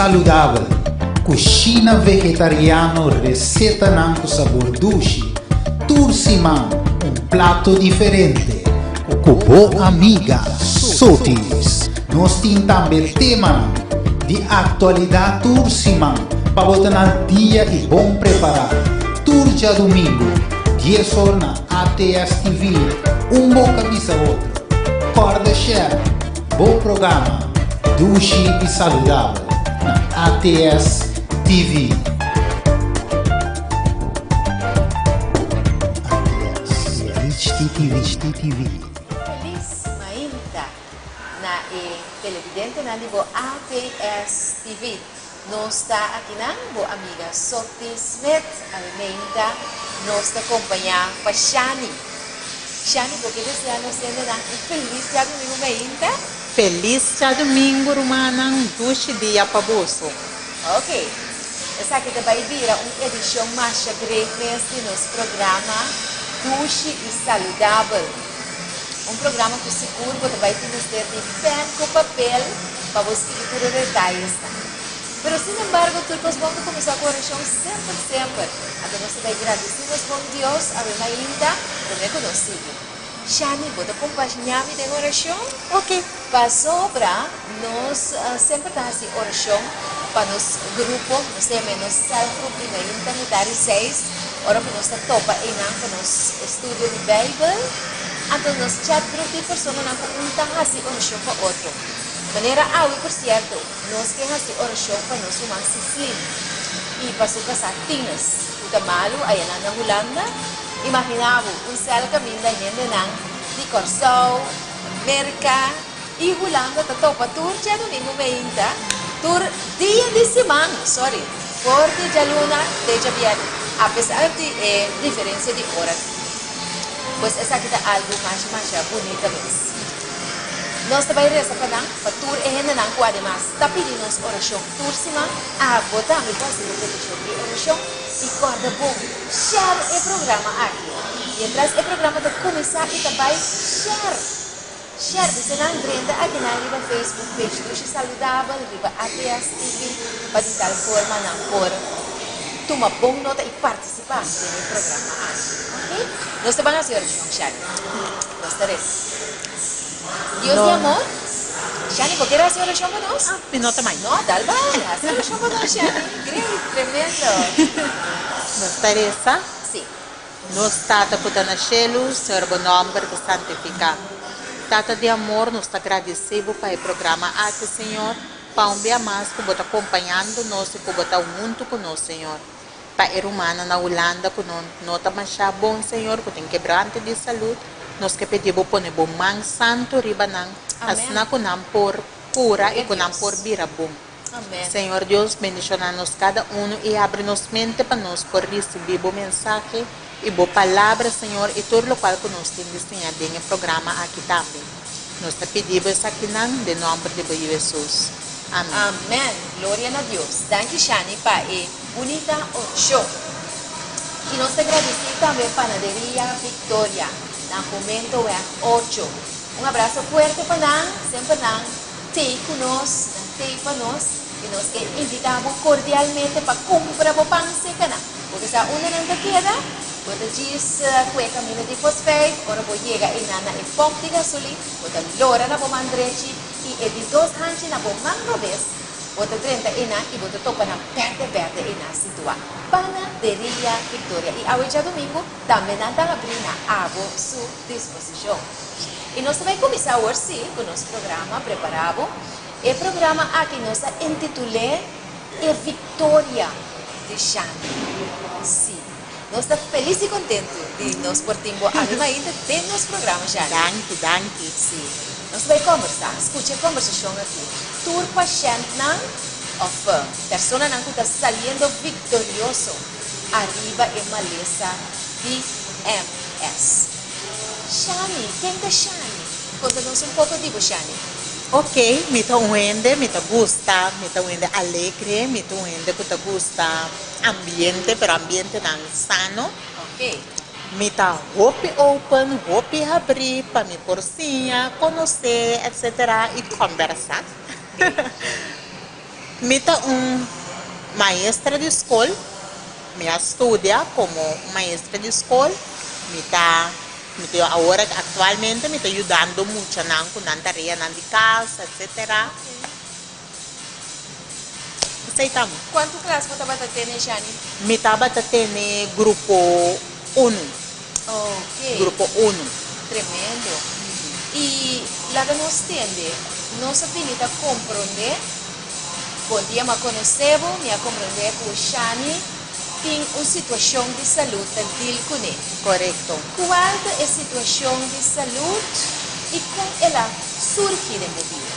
saudável. Cucina vegetariano, receita com sabor doce. Turciman, prato diferente. Com boa amiga, Sotis. Nós temos também tema de atualidade Turciman, para botar no dia e bom preparar. Turja domingo, 10 horas na ATS TV. Bom camisa outro. Corda share, bom programa. Doce e saudável na ATS TV. ATS TV. Feliz Mainta na televidente na libo ATS TV. Nos está aqui na boa amiga Sophie Smith, a Mainta, nos está acompanhar para Shani. Shani, porque desse ano sendo na feliz dia domingo Mainta. Feliz dia domingo, Romana, doce dia para você. Ok. Essa aqui vai vir uma edição mais greatness de nosso programa Doce e Saudável. Programa que seguro que vai ter de pen com papel para você ter detalhes. Mas, sin embargo, todos vamos começar com a oração sempre. Então, nós vamos agradecer a Deus, a Mainta, por me conhecer. Shani, vou acompanhar-me na oração? Ok. Para sobra, nós sempre temos oração para nosso grupo, nós temos nosso self-group de Mainta, Mitari 6, ora para nós topa em nosso estúdio de Bible, então nós chat group de pessoas que não têm oração para outro. Maneira por certo, nós que temos oração para nós humanos Sicily e para suas satinas, o tamalo, aí na Holanda, imaginava sel caminho da gente de Corsol, América e Holanda, topa tour dia domingo Mainta, tour dia de semana, porque de luna, de bien, apesar de diferença de hora. Pois essa aqui é algo mais bonita mesmo. Nós também resta para tour e ainda não pode mais. Está pedindo nossa oração tour semana, botar me posso repetição de oração e corda bom. Share o programa aqui. E atrás o programa de começar e também share. Você não entra aqui na riba Facebook page Doce Saudável, riba ATS TV, para de tal forma não por tomar bom nota e participar no programa aqui. Ok? Nós também a oração, Share. Nós teremos. Dios de amor. Shani, ¿por qué era hacer oración para nós? Me nota mais. No, tal vez. Hacer oración para nós, Shani. Great, tremendo. Nos Teresa, Sim. nos Tata Putana Shelu, Senhor bom nome que santificar. Tata de amor, nos agradecemos para o programa aqui, Senhor. Para um dia mais que você acompanhando nós e que você junto com nós, Senhor. Para a humana na Holanda, que não está mais bom, Senhor, que tem quebrante de saúde. Nós que pedimos por o mang santo ribanang, asna kunam por cura e kunam por birabum. Amém. Senhor Deus, bendicionar-nos cada um e abre-nos mente para nós por receber o mensagem e boa palavra, Senhor, e tudo o qual que nós temos desenhado no programa aqui também. Nós te pedimos isso aqui em nome de Jesus. Amém. Amém. Glória a Deus. Danke, Shani, para a bonita oração. E nós te agradecemos também para a Panaderia Victoria. Na comento é 8. Abraço forte para nós, sempre nós, te conosco, e nós que invitamos cordialmente para comprar o pão seca. Porque se uma não queda, você diz que é caminho de fosfate, ora você chega e nana e pouco de gasolina, você lora na bomba andrechi e de 2 hanchi na bomba vez. Você 30 e você topa na verde e na situa. Panaderia Victoria. E hoje é domingo, também não está abrindo a sua disposição. E nós também começamos hoje com o nosso programa preparado. O programa aqui nós intitulamos É Victoria de Shani. Sim. Nós estamos felizes e contentes de nós portimos a mesma ainda dentro do nosso programa, Shani. Danke. Sim. Nós vamos conversar. Escute a conversação aqui. Tour paciente of persona que está saliendo victorioso arriba en maleza DMS. Shani, quem é Shani? Conta-nos um pouco de Shani. Ok, me gusta alegre, me gusta ambiente, pero ambiente não sano. Ok. Me está open, abrir para me porcinha, conhecer, etc. e conversar. Mita maestra de escola, me estudia como maestra de escola, agora atualmente me está ajudando muito com a tarefa de casa, etc. Aceitamos. Quanto classe você vai ter, Jani? Me estava tendo grupo 1. Ok. Grupo 1. Tremendo. E lá que nós temos, nós finita compreender, bom dia, me conhecemos, me compreender que o Jani tem uma situação de saúde dele com ele. Correto. Qual é a situação de saúde e como ela surge na minha vida?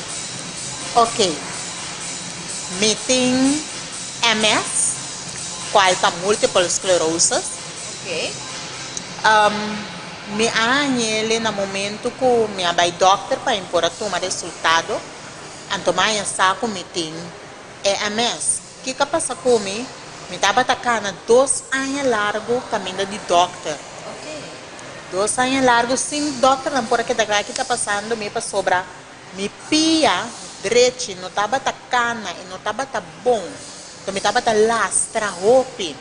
Ok. Me tem MS, qual é múltipla esclerose. Ok. Me ele no momento que me vai doctor para impor tomar resultado, então mais saco me tem MS. O que passa comigo? Me estava atacando 2 anos largo caminho de doctor. Ok. 2 anos largo sem doctor, não por que está passando me para sobra. Me pia direito, não estava atacando e não estava bom. Então me estava lastra roupa.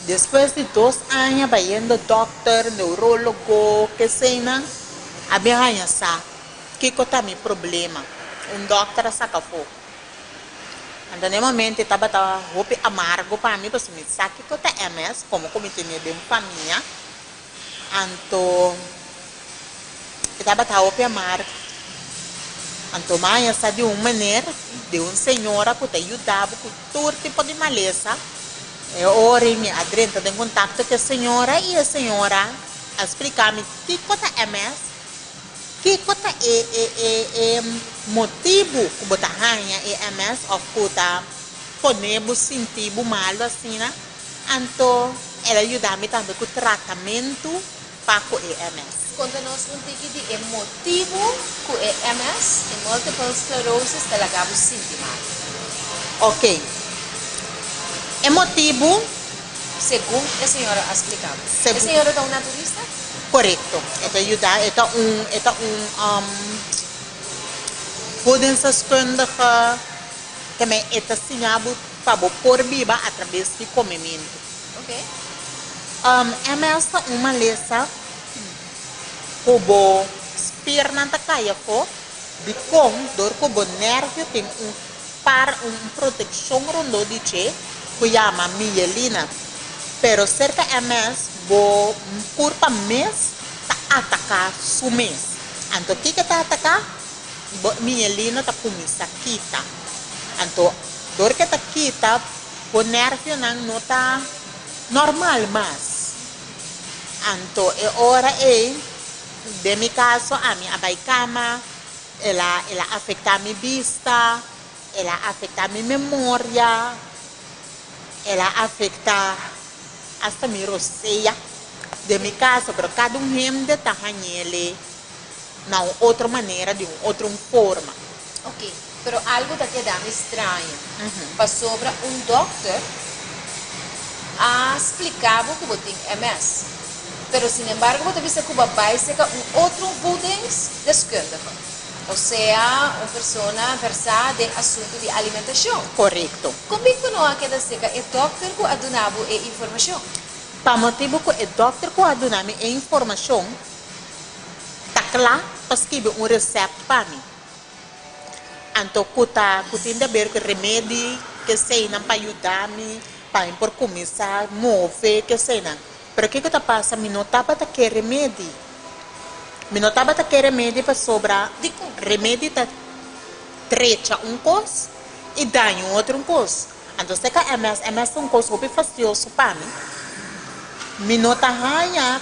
Depois de 2 anos, vai indo doctor, neurólogo, que seja, a minha sabe que é meu problema. Doctor saca fogo. Então, no momento, estava roupa amargo para mim, porque me sabe que é MS, como eu tinha de uma família. Então, estava roupa amargo. Então, mãe sabe de uma maneira, de uma senhora que te ajudava com todo tipo de maleza. Ora, minha adrenta tem contato com a senhora e a senhora explicar-me que é MS, que é motivo que você tem MS ou que você pode sentir mal assim, né? Então, ela ajuda-me também com o tratamento para o MS. Conta-nos pouquinho de motivo que é MS e múltipla esclerose talaga você sentir mal. Ok. Motivo, Segundo a senhora explicava. Segundo. A senhora é um naturista? correto. Podem se esconder que me está ensinado para por viva através de comimento. Ok. MS uma lesa como perna da caia fo de com dor como nervio tem proteção rondo de che que chama mielina. Pero cerca MS bo por pa mês tá atacar su mês. Então que tá atacar? Mielina tá começa quita. Então dor que tá quita o nervio não tá normal mais. Então é hora de mi caso a minha cama ela afeta a minha vista, ela afeta a minha memória, ela afeta hasta mi roceia de mi caso, pero cada gente está ele na outra maneira, de outra forma. Ok, pero algo da que dá me estranho. Para sobre doctor explicava que você tem MS. Pero sin embargo, você vê que vai ser outro budens deskundige. Ou seja, uma pessoa versada em assunto de alimentação. Correto. Como é que não queda seca é doctor que adunava a informação? Para motivo que o doctor que adunava a informação, tá claro para escrever receita para mim. Então, que tem de ver com remédio que seja para ajudar-me, para por começar a mover, que seja. Pero o que está passando? Eu não estava a querer remédio. Eu não estava a querer remédio para sobrar. Remédio está trecha coisa e dá outro coisa. Então, se a MS é uma coisa muito fastidiosa para mim. Eu não estava a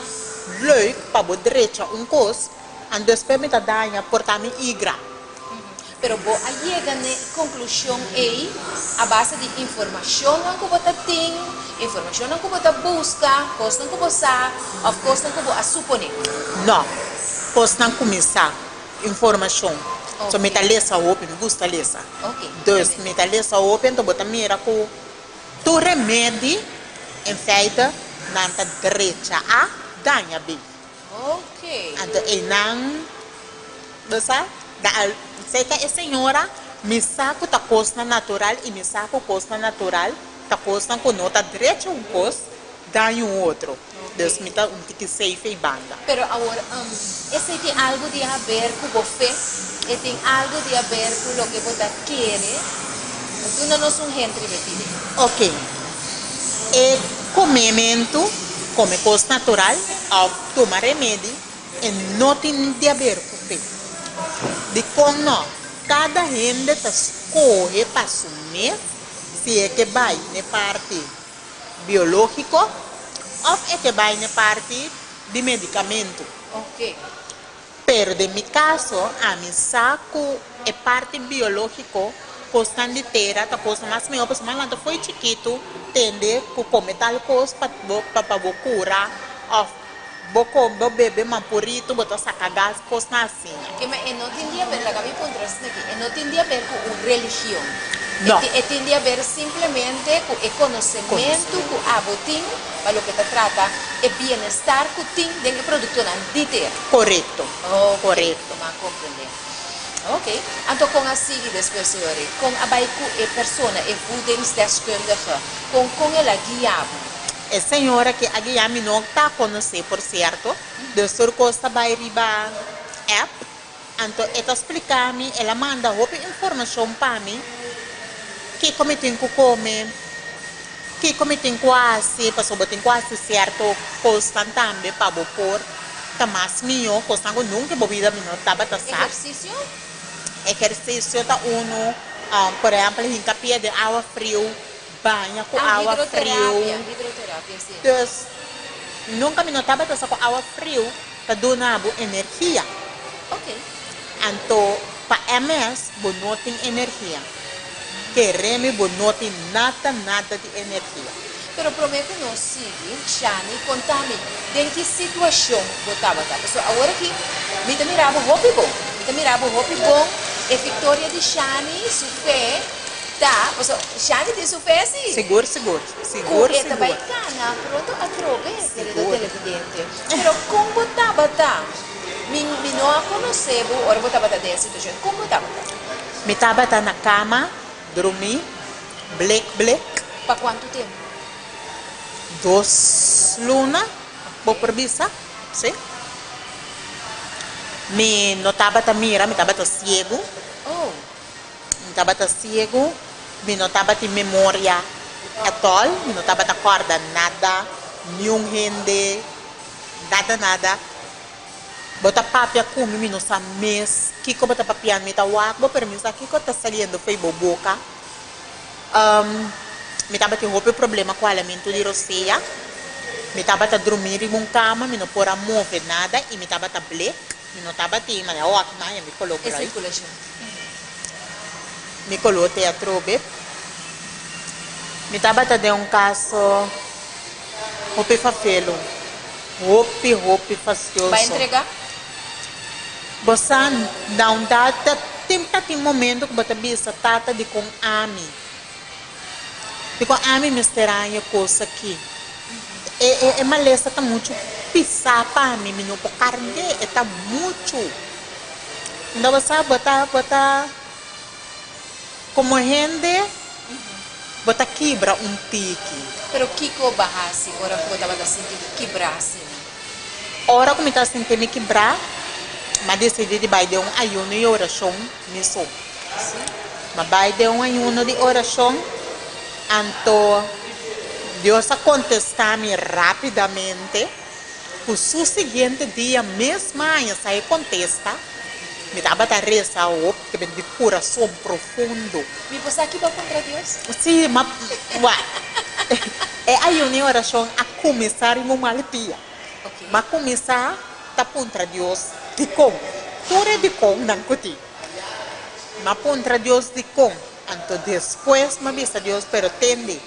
leuk para trecha coisa. E depois eu estava a portar-me igra. Pero a chega na conclusão aí, a base de informação que você tem, informação que você busca, coisa que você sabe, ou coisa que você supõe. Não, posso não começar informação. Okay. So, me talesa open, me gusta lesa. Ok. Dus, me talesa open, to bota mira ko tu remédio, em feite, nanta direita a danha bem. Ok. Então, e não, você, sei que a senhora Me saco ta costa natural e me saco costa natural, ta costa com nota direita um costa, daí um outro. Deus me dá um tique safe e banda. Pero agora, esse tem algo de a ver com você? E tem algo de a ver com o que você quer? Tu não nos um gente me pide. Ok. E comimento, come coisa natural, ao tomar remédio, e não tem de a ver com você. De como não, cada gente está escolhe para assumir se é que vai na parte biológico ou é que vai na parte de medicamento. Ok. Pero de mi caso, a mi saco é parte biológico, constante inteira, tá coisa mais meu, mas malando foi chiquito, tende que comer tal coisa para curar, ou bebê mampurito, botar sacar gás, coisa assim. Que não tem a ver, la Gabi Pontras aqui, não tem a ver com religião. Não. Tem a ver simplesmente com o conhecimento, com a botim, para o que se trata, e bem-estar que tem dentro do produto inteiro. Correto. Okay. Correto. Ma compreender. Ok. Então, com a seguinte, senhores, com a baiku e pessoa e voedingsdeskundige, com ela guiava. É senhora que a guia me não está a conhecer, por certo, do Sur Costa Bairiba app, então ela explica-me, ela manda outra informação para mim, que como tem que comer, que como tem quase, pessoa tem quase certo, costa também para pôr, tá mais meu, costa que nunca bebida me não estava tá sabe. Exercício tá uno, por exemplo, em capia de água frio, banha com água frio. Hidroterapia, sim. Então, nunca me notava tá com água frio, tá dando energia. Ok. Então, para MS, você não tem energia. Queremos, você não tem nada de energia. Pero prometo não seguir, Shani, contame, em que situação você estava? Pessoal, agora aqui, me mirava roupa bom. Me mirava roupa bom, e Victoria de Shani, sufé, tá? Pessoal, Shani tem sufé, sim? Seguro. E também cana, pronto a trove, querido televidente. Pero como estava, tá? Me não a conhecebo, ora você estava dessa situação, como estava? Me estava na cama, dormi, black. Para quanto tempo? 2 lunas, vou previsar, sim. Me notava ta mira, me estava cego. Oh. Me estava cego, me notava de memória atol, me notava da corda nada, nenhum rende, nada. Bota papia come, me não sabe mês, que bota papia me tá wak, vou permitir que tá saliendo foi boboca. Me estava tendo outro problema com o alimento de roceia. Me estava a dormir em uma cama, me não pôr a mover nada e me estava a black. Me não estava a ter, mas eu aqui mais me colocou E aí. circulação? Me colocou a trobe. Me estava a ter um caso, roupa fafelo, roupa fastioso. Vai entregar? Você dá um data, tem momento que você bisa tata de com ami. Digo, ami me estranha coisa aqui. É maleza tá muito pisar para mim, não pode carregar, tá muito. Então você bota como gente, bota quebra um tique. Pero Kiko bahasi, ora ko tava sentindo quebrasse. Ora como está sentindo me quebrar, mas decidi de vai de ayuno e oração nisso. Mas vai de ayuno de oração. Então, Deus a contestar-me rapidamente. O seu seguinte dia, mesmo amanhã, sai contesta. Me dava a reza que vem de coração profundo. Me você aqui vai contra Deus? Sim, mas é aí uma oração a começar em uma alpia. Ok. Mas começar tá contra Deus de com. Tudo é de com, não cuti. Mas contra Deus de com. Então depois, me avisa Deus, pero tende.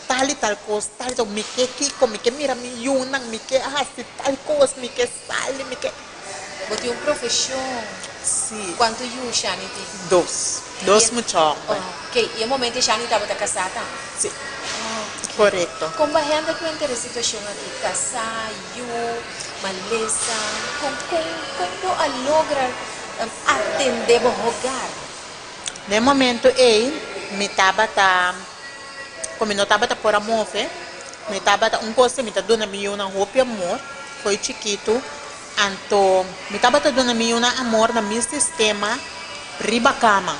Tal e tal coisa, tal, me que Kiko, me que mira, me yunang, me que tal coisa, me que sale, me que... Bote profissão. Sim. Quanto you, Shani? Dois muito. Ok, e o momento Shani estava casada? Sim. Correto. Como a gente que entra a situação aqui, casar, you, maleza, como a logra atender o hogar? No momento me estava como não estava por amor, me estava coisa me estava dando uma roupa amor, foi chiquito, então me estava dando uma amor no meu sistema riba cama,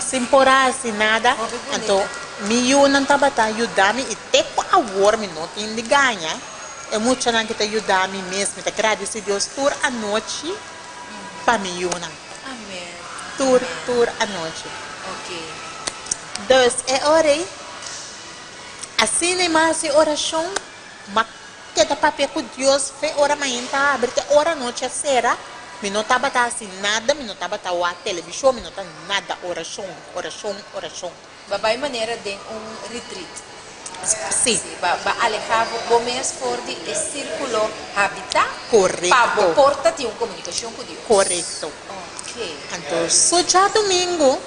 sem porar assim nada, então me não estava ajudando e até com a war me não tem de ganhar, é muito não que te ajudar me mesmo, me agradecer Deus toda a noite para me Amém. toda a noite. Ok. Deus é orei. Assim nem mais oração, mas que dá papel com Deus, foi ora manhã tá abre, ora noite será, me não tava assim nada, me não tava a televisão, me não tá nada oração. Vai maneira de retreat. Sim. Ba alejavo gomes for de círculo habitat. Correto. Para porta de comunicação com Deus. Correto. Ok. Então, só já domingo,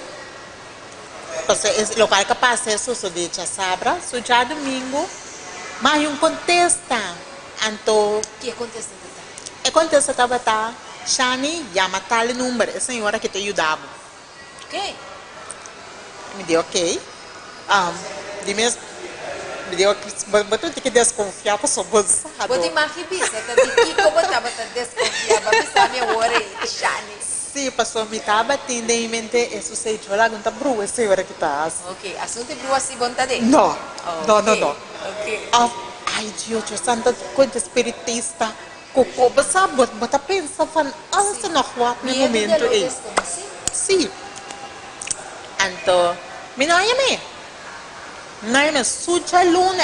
o local que passa é só de sabra, só já domingo, mas contesta, então, Que acontece? contesta estava Shani, chama tal número, é a senhora que te ajudava. Ok. Me deu ok. De mesmo, me deu botou que desconfiar para sua bolsa. Vou te marribisa, tá de que como estava desconfiada, mas sabe a hora e Shani. Sim, passou me estava batendo em mente, isso sei, eu lá não tá brua, a senhora que tá. Ok, assunto é brua se vontade. Não, não. Ok. Ai, Deus, santa coisa espiritista. Coco, sabe, bota pensa, fan, se não rua no momento aí. Sim. Então, me não é me suja luna,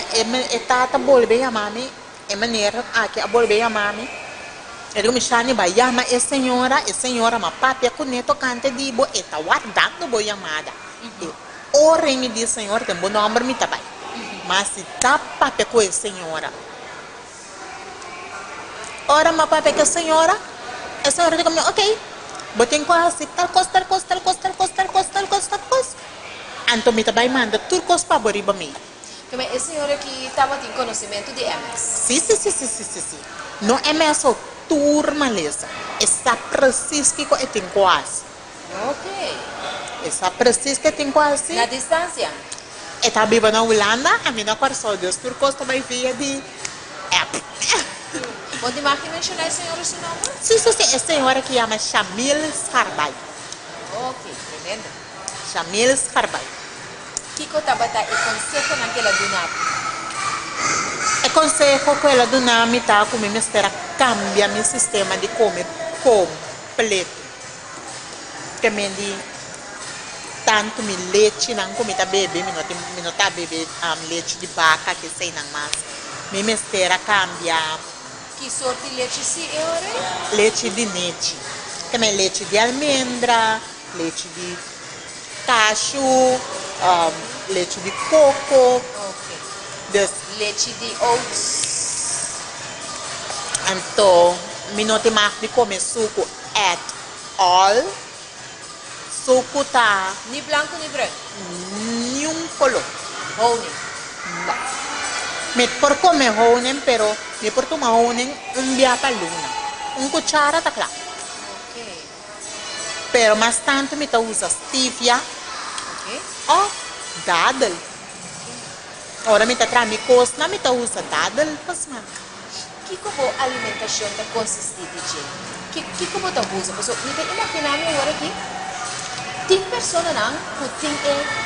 é tata bolbe a mami, é maneira, aqui a bolbe a mami. Ele me chama vai chamar a senhora, mas papi a neto canta dibo, e tá guardando boa chamada. Ora me diz senhora, tem bom nome me tabai. Mas se tá papi com a senhora. Ora, mas papi com a senhora diz comigo, ok, botem quase tal coisa. Então me tabai manda tudo coisa para boriba me. Como a senhora que estava em conhecimento de MS? Sim. Não é mesmo turma lesa. Está preciso que eu tenho quase. Ok. Está preciso que eu tenho quase. Na distância? Está viva na Holanda, a minha coração Deus por costa vai via de app. Onde mais que mencionar a senhora seu nome? Sim, a senhora que chama Shamil Sarbay. Ok, tremenda. Shamil Sarbay. Kiko estava e consegue naquela dunapa. E consejo que ela do nome tá como me espera cambia meu sistema de comer completo. Que me di tanto me leite não come tá bebê, me não tá bebê leite de vaca que sei não mais. Me espera cambiar Que sorte de leite se é? leite de nete. Que me leite de almendra, leite de cacho, leite de coco. Ok. Leite de oats. Então, me não tem mais de comer suco at all. Suco tá Ni branco ni branco. nenhum color. Honey. Não. Me por comer honey, pero me por tomar honey dia para luna. Cuchara tá claro. Ok. Pero mais tanto me tá usa stevia. Ok. Dadel. Ora me tá traz coisa, me tá usa dadel, pasma. Que como alimentação da consiste de que como tá usa? Porque me tem imaginar me agora aqui. Tem pessoa não que tem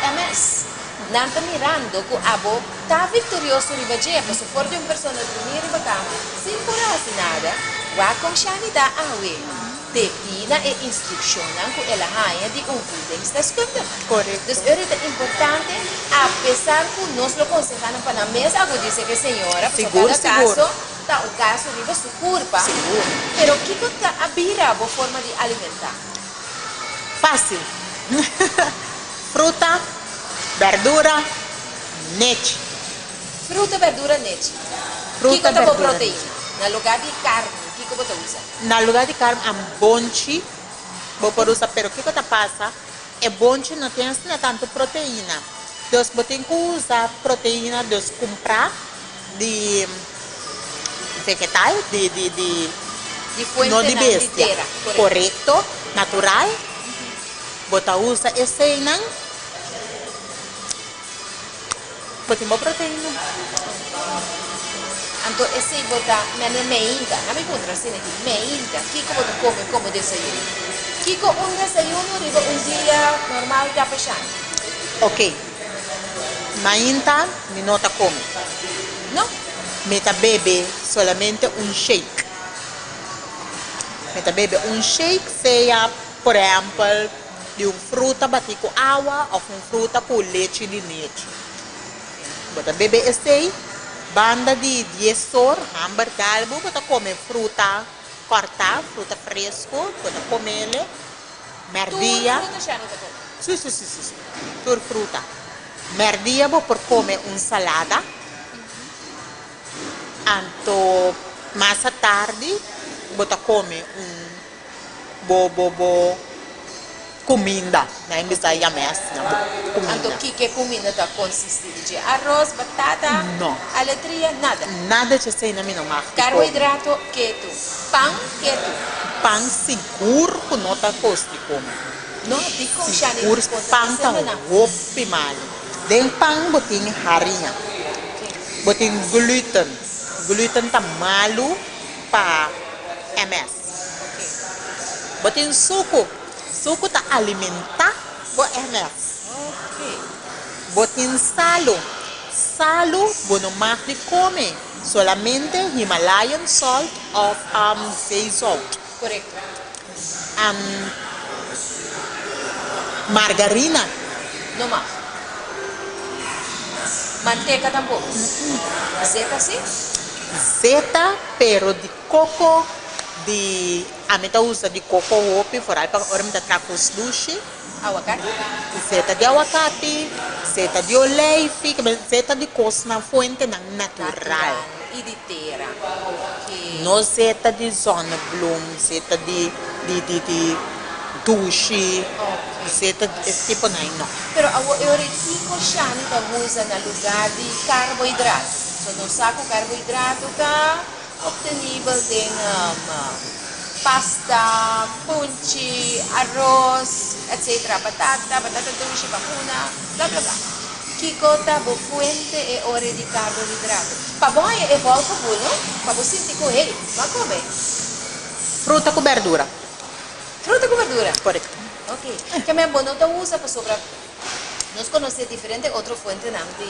MS. Não tá mirando que abo tá vitorioso ribaje, mas se for de pessoa dormir riba cama, sem curar nada, vai com sanidade awe. Depina e instrução que ela ganha de cuidem das coisas. Correto. Então, é importante, apesar que nós lo aconsejamos para a mesa, eu disse que senhora, Seguro. caso, tá o caso de sua curva. Seguro. Pero o que está a vira a forma de alimentar? Fácil. Fruta, verdura, leite. Fruta, verdura, leite. Fruta, que tá verdura, proteína? No lugar de carne, o que você usa? Na lugar de carne, bonchi, vou por usar, pero o que tá passa? É bonchi não tem tanto proteína. Deus tem que usar proteína, Deus comprar de vegetal, de fuente não de bestia. inteira, Correto, natural. bota usa esse nang botin bo proteína. Anto esse bota meinta, na me contra sine que meinta, Kiko bota come como desayuno. Kiko un desayuno riba un dia normal da pashan. Ok. Mainta mi nota come. No? Meta bebe solamente un shake. Meta bebe un shake, seja, por exemplo, de uma fruta bati com água ou uma fruta com leite de leite. Bota bebe esse, banda de 10 horas, hamburger galbo, bota comer fruta corta, fruta fresco, bota comer ele, merdia. Fruta já não tá bom. Sim. Tur fruta. Merdia, por comer uma salada. Anto, mais tarde, bota come bo comida, na Bisaya mes, na Anto comida. que comida tá consistente de arroz, batata, Não. aletria, nada. Nada de sei na minha marca. Carboidrato, keto. Pão, keto. Pão seguro que não tá custo come. No, di kong siya ni Seguro pão tá na. roupa mal. Den pão botin harinha, botin gluten. Gluten tá malo para MS. Botin suco. Suco tá alimenta bo MS. Okay. Botin salo. Salo, bueno más de come. Solamente Himalayan salt of sea salt. Correcto. Margarina. No más. Manteca tampoco. Zeta sí. Zeta, pero de coco, a meta usa de coco hopi, por aí para ora meta tracos luxi. Aguacate. Zeta de aguacate, zeta de oleife, zeta de coisa na fonte natural. E de terra. Ok. No zeta de zona bloom, zeta de dushi, Ok. zeta esse tipo não. Pero eu retico siya ni usa na lugar de carboidrato. So, no saco carboidrato ka obtenível din pasta, punchi, arroz, etc. Batata dulce, bakuna, bla bla bla. Kiko tabo fuente e ore di carboidrato. Paboy e volta buno, pabo sinti ko, hey, ma come? Fruta com verdura. Fruta com verdura. Correto. Ok. Que me bono ta usa pa sobra. Nos conoce diferente outra fuente nam de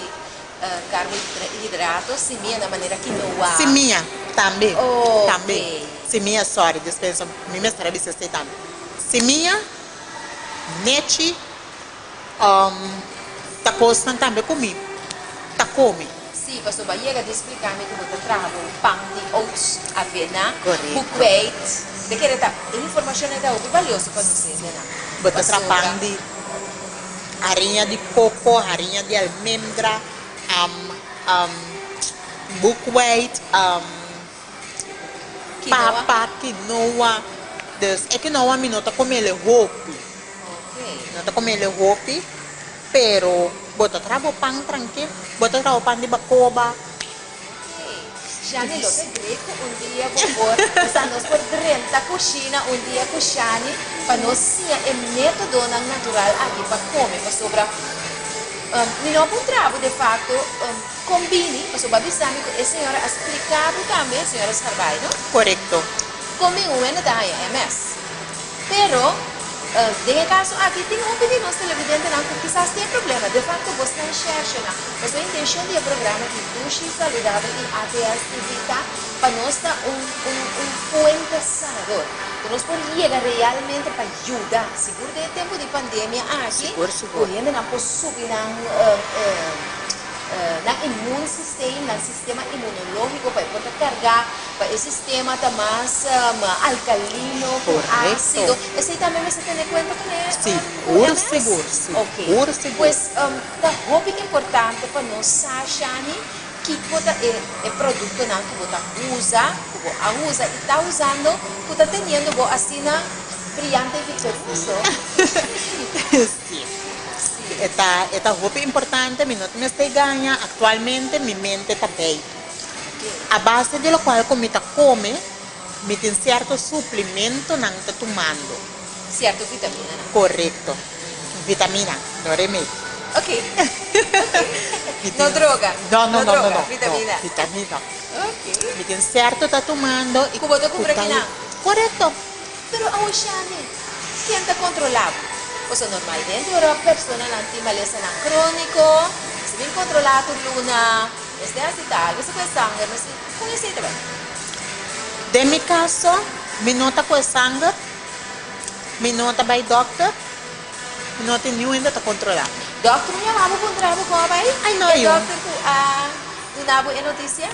carboidratos, semia na maneira quinoa. Semia, também. Ok. Também. Semia, sorry, dispensa. Me mestra bisa sei também. Semia, nete, tá costan também comi. Tá come. Sì, questo Baiega di explicarmi che potete trarre un pan di oats, avena, Corretto. buckwheat, perché in realtà l'informazione da più valiosa quando si vede. Bota trapang de farinha de coco, farinha de almendra, buckwheat, papa, quinoa. Dus é quinoa mi nota come le hopi. Ok. Nota come le hopi, pero bota trabo pang tranquilo, bota trabo pan de bacoba. Shani lo che greco un dia por stanno por drenta cucina un dia cucini pa non sia il metodo natural aqui pa come pa sobra mi non travo de fatto combini pa sobra bisami e signora ha spiegato também signora Scarbai no Correcto. come una da MS pero nel caso aqui tem opinião televidente não que quizás tem problema de facto você não enxerga não mas a intenção do programa de Dushi Saudável e ATS Evita para nós dar fuente sanador que nós podemos chegar realmente para ajudar seguro de tempo de pandemia aqui Seguro. ainda não posso subir na immune system, na sistema imunológico para poder cargar para esse sistema tá mais alcalino, Correcto. ácido. Esse também você tem em conta que é Seguro, seguro, Ok. seguro, seguro. Pois tá muito importante para nós achar que você é produto não que você usa e está usando, que está tendo assim na brilhante e vitorioso. Sí. Esta roupa importante, mi nota me está ganha, actualmente mi mente está bem. A base de lo qual como está come, me tem certo suplemento não está tomando. Certo vitamina, não? Correcto. Vitamina, no remedio. Ok. No droga. No, droga, no. vitamina. No, vitamina. Ok. Mitin certo está tomando y Como tú compras puta- que no. Correcto. Pero a Oceane, ¿quién te controlado? O sea, normalmente ahora persona antimaleza ng crónico, si bien controlado luna, así tal, eso puede sangre, no sé, ¿cómo es esto? De mi caso, mi nota con sangre, mi nota by doctor, mi nota ni ainda está controlado. Doctor niya, mamo kung trabo ko ba? Ay, no, yun. Doctor ko, unabo e notícia?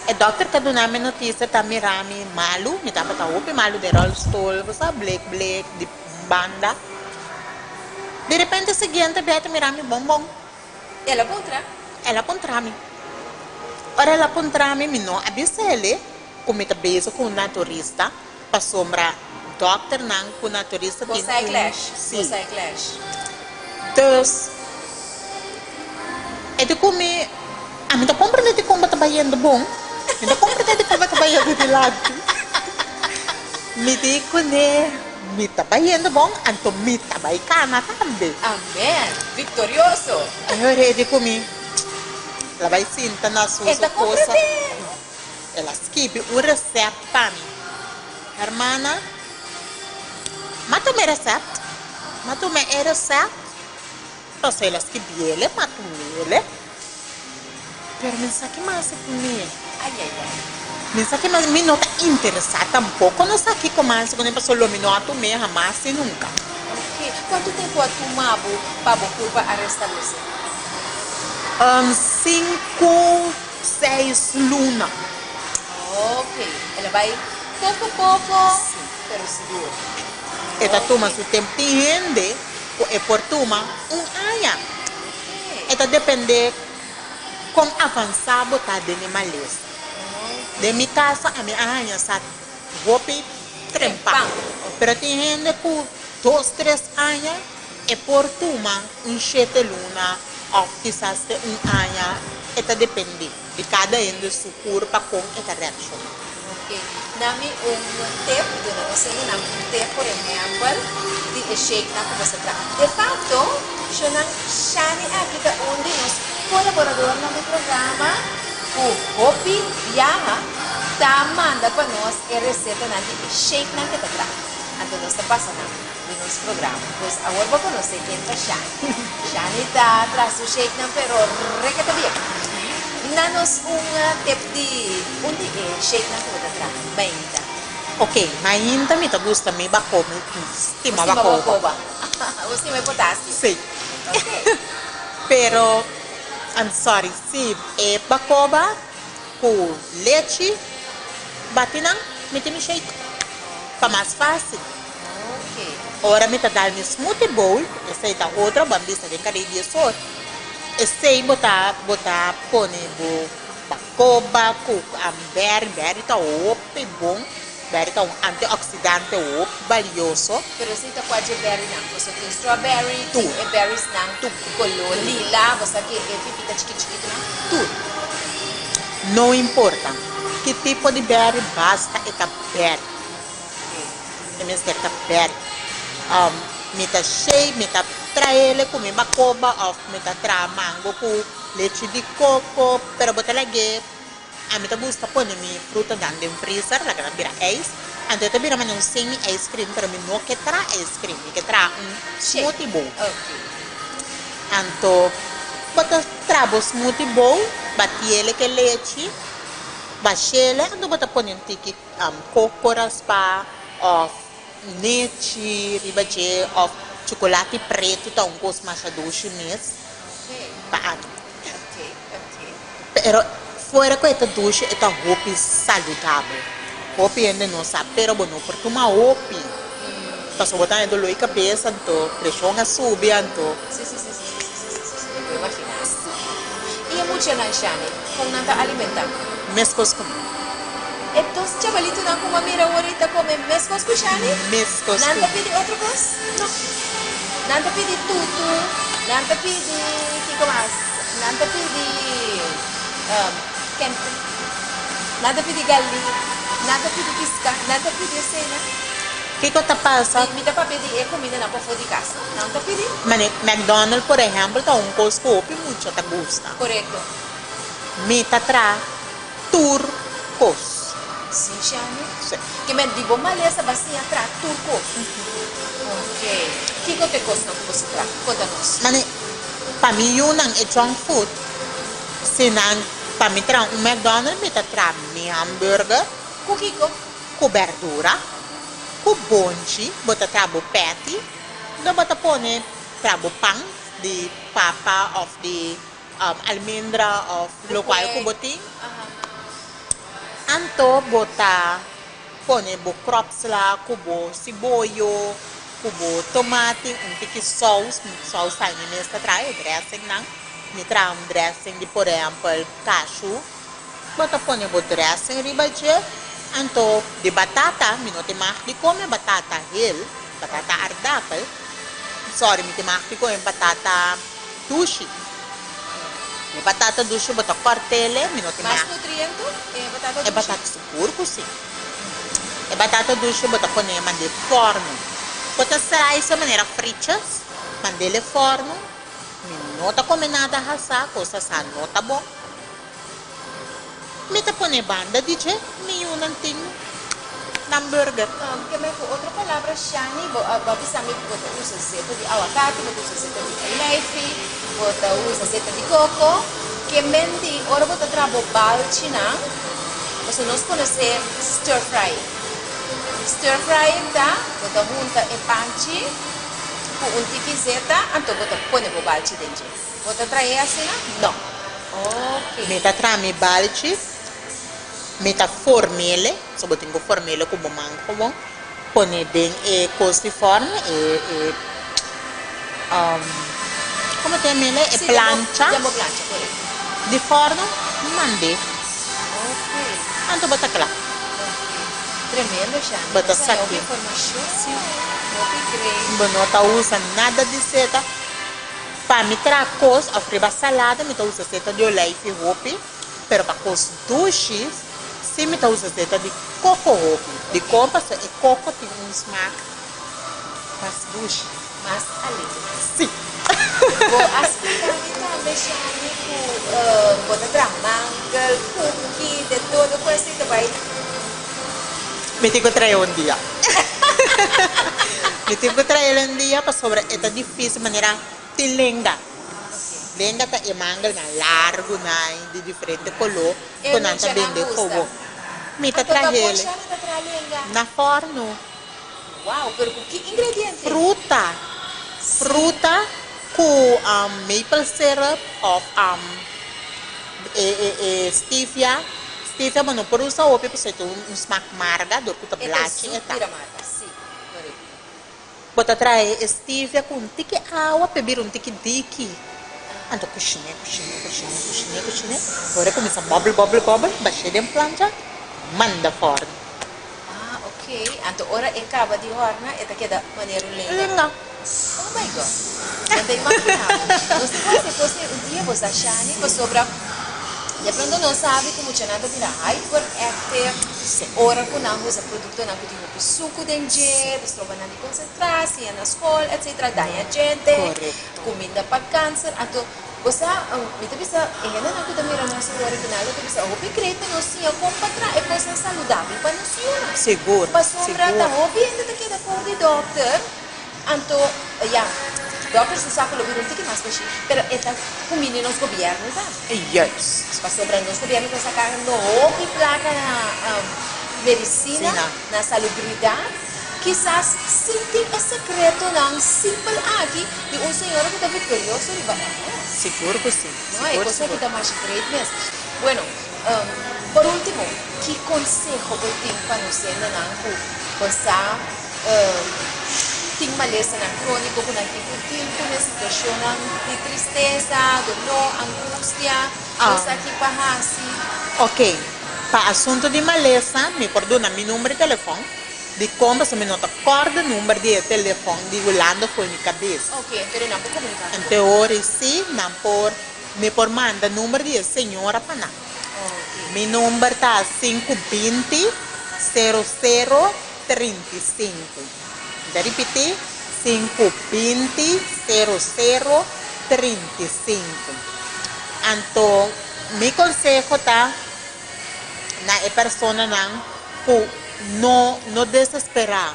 E doctor que dona me notícia tá mirami malu, me tá para upi malu de roll stool, você black de banda. De repente seguinte beta mirami bombom. Ela contra? Ela pontrami. Ora ela pontrami mi no abisele, como tá beso com naturista, pa sombra doctor nang com naturista Você é clash? Sim. Você é clash? Dus, e de come, a mi tá comprando de como tá bayendo bom. Mi tá comprando de como tá bayendo de lado. Mi dico ne, mi tá bayendo bom, anto mi tá baicana também. Amém! Victorioso! Aí eu digo mi, ela vai sentar na sua Esta compra coisa. Ela escreve um receito para mim. Hermana, mata o receito. Mata o receito. Então, ela escreve ele, mata ele. Pero mensaje mais é comigo. Ai, ai, ai. Mensaje mais me não está interessado tampouco. Não sei aqui como é, quando eu passo o minuto meio, jamais e nunca. Ok. Quanto tempo a tomava para a curva a restabelecer? 5, 6 luna. Ok. Ela vai pouco a pouco, pero seguro. Esta toma su tempo de rende, e por toma ano. Ok. Esta depende com avançado tá de animalista. De mi casa, a minha arranha sa roupa trempar. Pero tem gente por 2, 3 anos, e por toma 7 luna, ou quizás de ano. Esta depende de cada um de sua curva com esta reação. Ok. Nami tip, não sei um tip, por exemplo, de shake na como se trata. De fato, siya nang Shani Akita onde nos colaborador no programa, o Hopi Yaha, manda para nós a receita de shake na que trata. Então nós está passando no nosso programa. Pois agora vou conhecer quem é Shani. Shani está traz o shake na pero requeta bem. Nanos tip de onde é shake na que trata. Bem, Ok, mas ainda me gusta me bacó, me estima bacó. Você me potasse? Sim. Ok. Pero, I'm sorry, se é bacoba com leite, batinang, me tem shake. Para mais fácil. Ok. Ora me tá dando smoothie bowl, essa é a outra bambista de carinha só. Esse aí botar pone bo bacoba com berry tá ope bom. Berry tá antioxidante ope valioso. Pero se ito pode berry nang. Você tem strawberry, Tudo. tem berries nang, color lila, você quer pipita chiquitito nang, tudo. Não importa que tipo de berry, basta esta berry. É mesmo esta berry. Me tá cheio, me tá traele com me bacoba, ou me tá tra mango com leite de coco, pero botar lagi. A me tá gusta pôr minha fruta dentro do freezer, lá que não vira ice. Então eu vira um semi ice cream, pero me não quer tra ice cream, me quer tra smoothie bowl. Ok. Então, botar trabo smoothie bowl, bati ele com leite, bachele, então botar pôr tiki coco raspa, ou leite, ribache, ou chocolate preto, tá gosto mais doce mesmo, paano. Ok. Pero fora com esta doce, esta roupa saudável. Roupa ainda não sabe, pero bueno, porque uma roupa, tá só botando dor de cabeça, então pressão a subir, então. Sim. Eu vou imaginar. E é muito na Shani, como não está alimentando. Mescos com Então, chavalito na como mira ahorita come mescos com Shani? mescos Não te com pedi outra coisa? Não. Não te pedi tudo, não te pedi, que mais? Não te pedi, não te pedi galinha, não te pedi pisca, não te pedi cena. que que tá passa? Me dá para pedir comida na porta de casa. Não tá pedindo? Mas McDonald's, por exemplo, tá um coisa que eu muito te gosta. Correto. Me tá tra turcos. Sim, Shani. Sim. Que me digo malesa bacia tra turco. Ok. Que te gosta não você tra? Conta-nos. Mas para mim yun ang junk food. Sinang para mim tra um McDonald's me tá tra mi hamburger, Kukiko. com verdura, com bonchi, bota trabo patty, da bota pone trabo pang de papa of the almendra of local Okay. kuboting. Anto bota pone bo crops la, kubo siboyo, kubo tomate, tiki sauce sa ni nesta trai dressing nang ni tra dressing de por exemplo cashew. Bota pone bo dressing ribaje. Anto di batata, minuti makli ko may batata hill, batata ardapel. Sorry, minuti makli ko yung batata dushi. May batata dushi, bata quartele, minuti Mais makli. nutriente? Batata E batata sicuro ko si. E batata dushi, bata ko na mandi forno. Bata saray sa manera fritas, mandele forno. Minuta ko menada hasa, ko sa nota bo. Meta pone banda, dice, mi un anting hamburger. Que me outra palavra, Shani, você me usa seta de aguacate, usa seta de leite, usa seta de coco, que menti, ora você trabo balchi na, você nós conhece stir fry. Stir fry tá, você junta e panchi, com tiki zeta, então você põe o balchi dentro. Você trai assim, não? Ok. Meta trami balci, meta formele, so botin ko formele ko bumangko mo. Pone den e costi forno come te mele e Sì, plancia diamo plancia, corretto. di forno mandi. Ok. Anto bata kla. Tremendo, Shani. Bota Essa é saque. uma informação, sim. Muito grande. Bono ta usa nada de seta. Pa mi tra cos of riba salada, mi ta usa seta de oleife hopi, pero pa cos dushi, si mi ta usa seta de coco hopi. De compas e coco tem smack mas dushi. Mas ali. Sim. Vou explicar também, Shani, com bota manga, cookie, de todo, coisa assim também. Mi tico trae un dia. Mi tico trae un dia pa sobre esta difícil maneira tilenga. Lenga ta e manga na largo na de diferente color, E con non anta ce bende n'ha gusta. fogo. Mi ta Então, trahele Shani, tá tralenga. na forno. Uau, pero com que ingrediente? Fruta com maple syrup of stevia. Stevia mas não por usar o para você ter smack marga, do que tá É blache e super tá. amarga, sim. Correto. Bota trai stevia com tique água, beber tique diki. Ando cozinha. Agora começa bubble, baixei de plancha, manda forno. Ah, ok. Então, ora acaba de horna, e daqui da maneira lenga. Lenga. Oh my God. Ganda imaginar. Não sei se fosse um dia você achar, que sobra. De pronto não sabe como tinha nada de hyperactive. Ora com não usa produto não pode ter suco dentro, você troca na de concentração, na escola, etc. Daí a gente. Correto. Comida para câncer. Então, você, me bisa, ainda não kuda mira na sua original, você bisa, o creio não se eu compra é coisa saudável para nós. Seguro. Para sombra da hobby ainda daqui da cor de doctor. Então, já. Doctor se sabe lo que mais que pero esta comida nos governo, tá? Yes. Para sobra nos governo para sacar no e placa na medicina, na salubridade. Quizás sim tem esse secreto não simples aqui de um senhor que está vitorioso e vai. Seguro que sim. Não é coisa que está mais great mesmo. Bueno, por último, que consejo você tem para nós ainda não passar tem malesa na crônico com uma situação de tristeza, dor, angústia, coisa aqui para assim. Ok. Para assunto de maleza, me perdona meu número de telefone. De como se me nota corda número de telefone de Holanda foi na cabeça. Ok, então não vou comunicar. Então, hoje sim, não por me por manda número de senhora para nós. Ok. Meu número está 520 00 35. Da repetir, 520 00 35. Então, meu consejo tá na pessoa não não desesperar,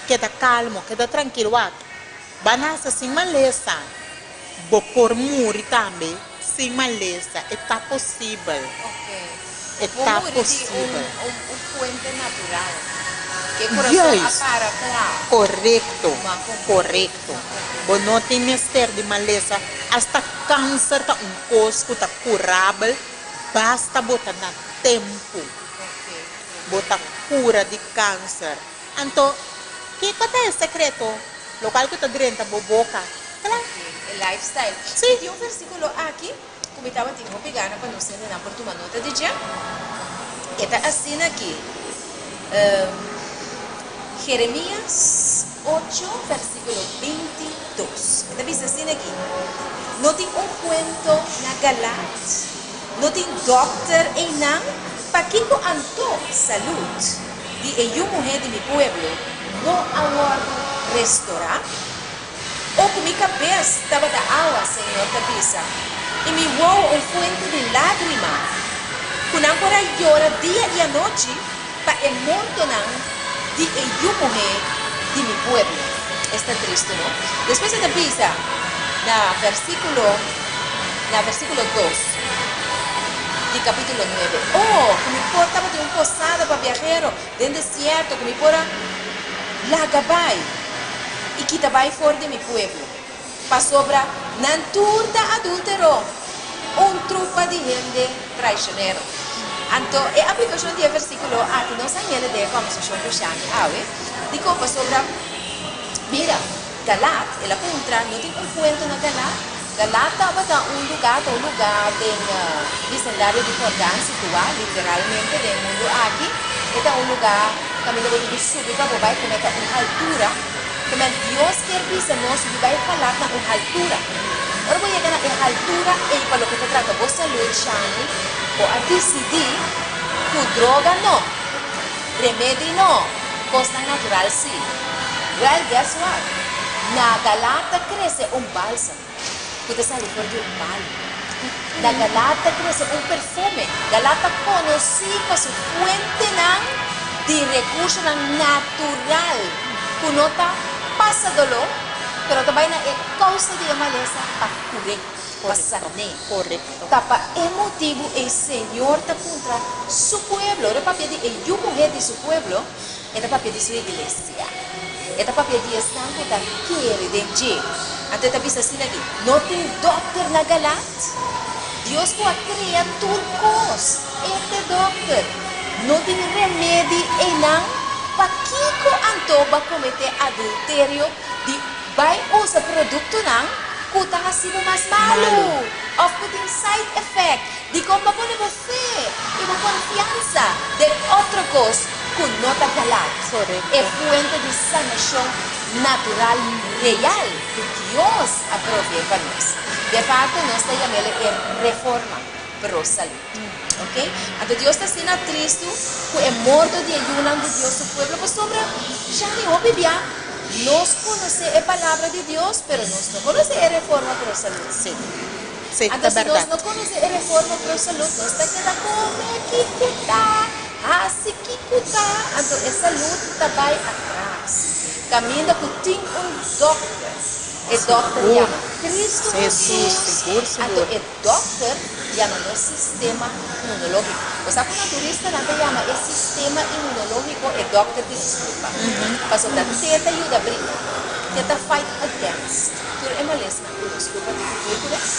queda calmo, queda tranquilo, banasa sem maleza, por muri também sem maleza, está possível. Está possível. Um puente natural. Que o coração apara claro. Correto. Mas não tem mistério de maleza. Hasta câncer tá coisa tá curável. Basta botar na tempo. Botar cura de câncer. Então, que é o secreto? Local que está dentro da boca. Claro. O lifestyle. Sim. Tem versículo aqui. Como estava tendo uma pegada para nós entender por uma nota de dia. Está assim aqui. Jeremias 8, versículo 22. Está diz assim aqui. Não tem cuento na galat. Não tem doctor em não. Para que anto saúde de eu mulher de meu pueblo não aguardo restaurar? Ou com minha cabeça estava da água, Senhor, cabeça. E me voou fuente de lágrima. Quando agora llora dia e a noite, para el morto de eu morrer de mi pueblo. Está triste, não? Depois da pisa, na versículo 2, de capítulo 9. Oh, que me portava de posada para viajero, dentro do deserto, que me pora lagabai, e que tabai fora de mi pueblo. Para sobra, nanturta adúltero, trupa de gente traicionero. Então, a aplicação do versículo aqui não sai nele de conversação com Shani, digo para sobra, mira, Galat, ela contra, não tem cuento na Galat. Galat estava um lugar de vecindário de Jordão, situado literalmente no mundo aqui. É um lugar, também deve subir para vai com uma altura. Como Deus quer dizer, nós vai falar na uma altura. Ora, vou chegar na altura e para o que trata de saúde, Shani, ou a decidir que droga não, remédio não, coisa natural sim. Well, guess what? Na Galata cresce bálsamo. Que sale por de balde. Na Galata cresce perfume. Galata conocida su fuente de recurso natural. Que não passa dolor, pero também é causa de maleza para curar, para sanar. Correto. Tapa emotivo el Señor está contra su pueblo. Era para pedir el mujer de su pueblo, era para pedir su iglesia. Era para pedir esta que quiere de Dios. Antes está visto assim aqui. Não tem doctor na Galat. Deus foi criar turcos. Este doctor não tem remédio e não. Para que antoba cometer adultério de vai usar produto não. Kuta ha sido mais malo. Of putting side effect. Di como ba você e uma confiança de outra coisa que não está Galat. É fuente de sanação natural real que Deus aprove para nós. De fato, nós chamamos reforma pro saúde. Ok? Então, Deus está sendo triste que é morto de ayunan de Deus o pueblo, mas sobre já não obvia. Nós conhecemos a palavra de Deus, mas nós não conhecemos a reforma pro saúde. Sim. Sim, então, se nós verdade. não conhecemos a reforma pro saúde, nós está quedando como que cutar, assim que cutar. Então, a saúde está vai atrás. Caminha que tem doctor. O doctor chama Cristo Jesus. Então, o doctor chama o sistema imunológico. O sabe que o naturista não chama o sistema imunológico, o doctor de desculpa. Mas o teta ajuda a brigar. Teta fight against. Tudo é maleza, desculpa,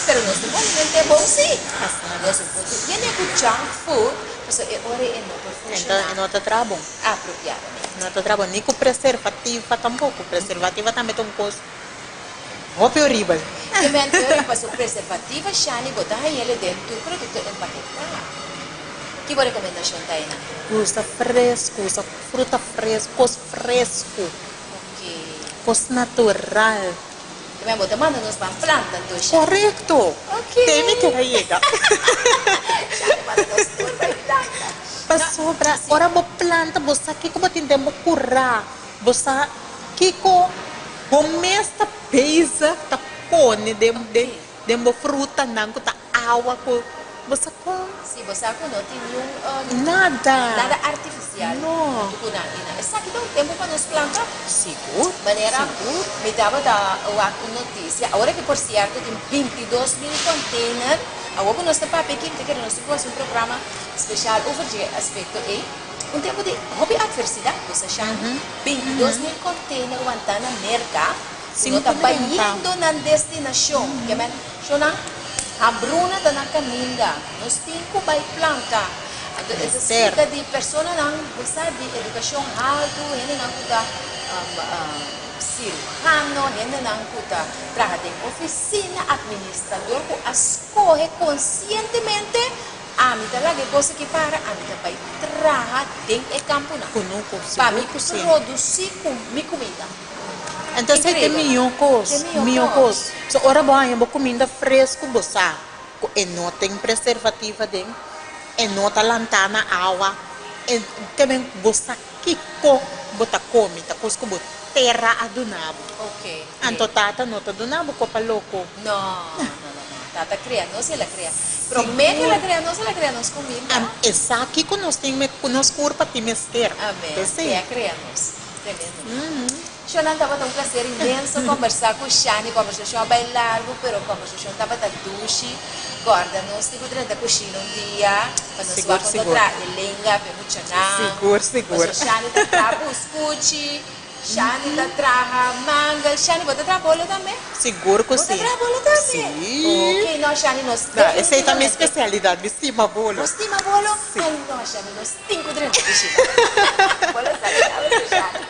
pero nosso alimento é bom sim. Nosso food, e nem com junk food, mas é hora é não funcionar. Então, não está trabalhando. Apropriadamente. Não está trabalhando. Nem com preservativo tampouco. Preservativo também tem coisa. Roupa horrível. E mentor, mas o preservativo, Shani, botar ele dentro do produto empaquetado. Que boa recomendação está aí, né? Usa fresco, usa fruta fresca, coisa fresco. Ok. Coisa natural. Também botar, manda nos para planta, então, Shani. Correto. Ok. Tem que chegar. Shani, manda nos para planta. sobra. Ora bo planta, bosa kiko bo tindem bo currar. Bosa kiko bo mesta pesa ta pone dem bo fruta nango ta awa ko. Bosa ko Si você não tem nenhum nada artificial. No. Essa aqui dá um tempo para nos plantar. Seguro. Maneira, Seguro. me dava uma notícia. Agora que por certo tem 22 mil containers. Agora nós estamos aqui que nós temos um programa especial over the aspecto aí. Um tempo de hobby adversidade, você já 22 mil containers aguantando na merca. Se não está indo na destinação, que é a Bruna está na caminha, nós temos que plantar. Necessita de pessoas de educação alta, ele não está cirurgiano, ele não está trabalhando em oficina, administrador, que escolhe conscientemente a mim lá que coisa que para a mim vai trabalhar dentro do campo para me produzir minha comida. Então você tem minhocos. So ora bom, eu vou comida fresco, bossa. E não tem preservativa dentro. E não tá lantana água. E também bossa kiko bota comida, cosco bota terra adunabo. Ok. Anto tata não tá adunabo copa louco. Não. Tata cria, não se ela cria. Promete ela cria, não se ela cria nos comida. Essa aqui que nós temos nos curva de mester. Amém. É criamos. Tremendo. Shonan estava um prazer imenso conversar com o Shani, conversação bem largo, pero conversação estava da duche. Guarda, nós temos que cozinhar dia, para nós vamos encontrar elenga, para muito Seguro. Mas o Shani está trabo, escute, Shani está traba, manga, Shani bota trabolo também? Seguro que sim. Bota trabolo também? Sim. Ok, nós Shani, nós essa aí também é especialidade, estima bolo. Estima bolo? Ai, nós Shani, nós temos que cozinhar. Bolo sabe, Shani.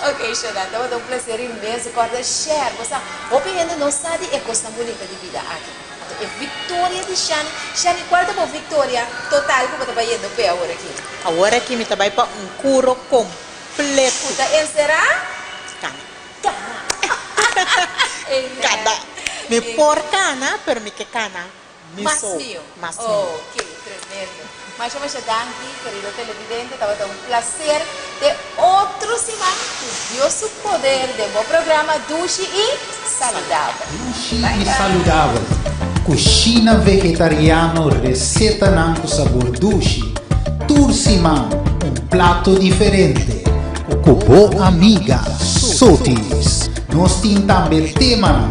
Ok, Shana, então é um prazer imenso. Guarda, share. Você, opinião não sabe é coisa bonita de vida aqui. É vitória de Shani. Shani, guarda uma vitória total que você vai indo para agora aqui. Agora aqui me trabalha para curo completo. Puta, será? Cada. Me por cana, pero me que cana. Mas mio. Mas Ok, tremendo. Mas eu vou dar aqui, querido televidente, estava um prazer de outro semana, Deus o poder de um programa Duche e Saudável. Duche e saudável. Cucina vegetariano, receita com sabor duche. Tursimão, prato diferente. Com boa amiga, Sotis. Nós temos também tema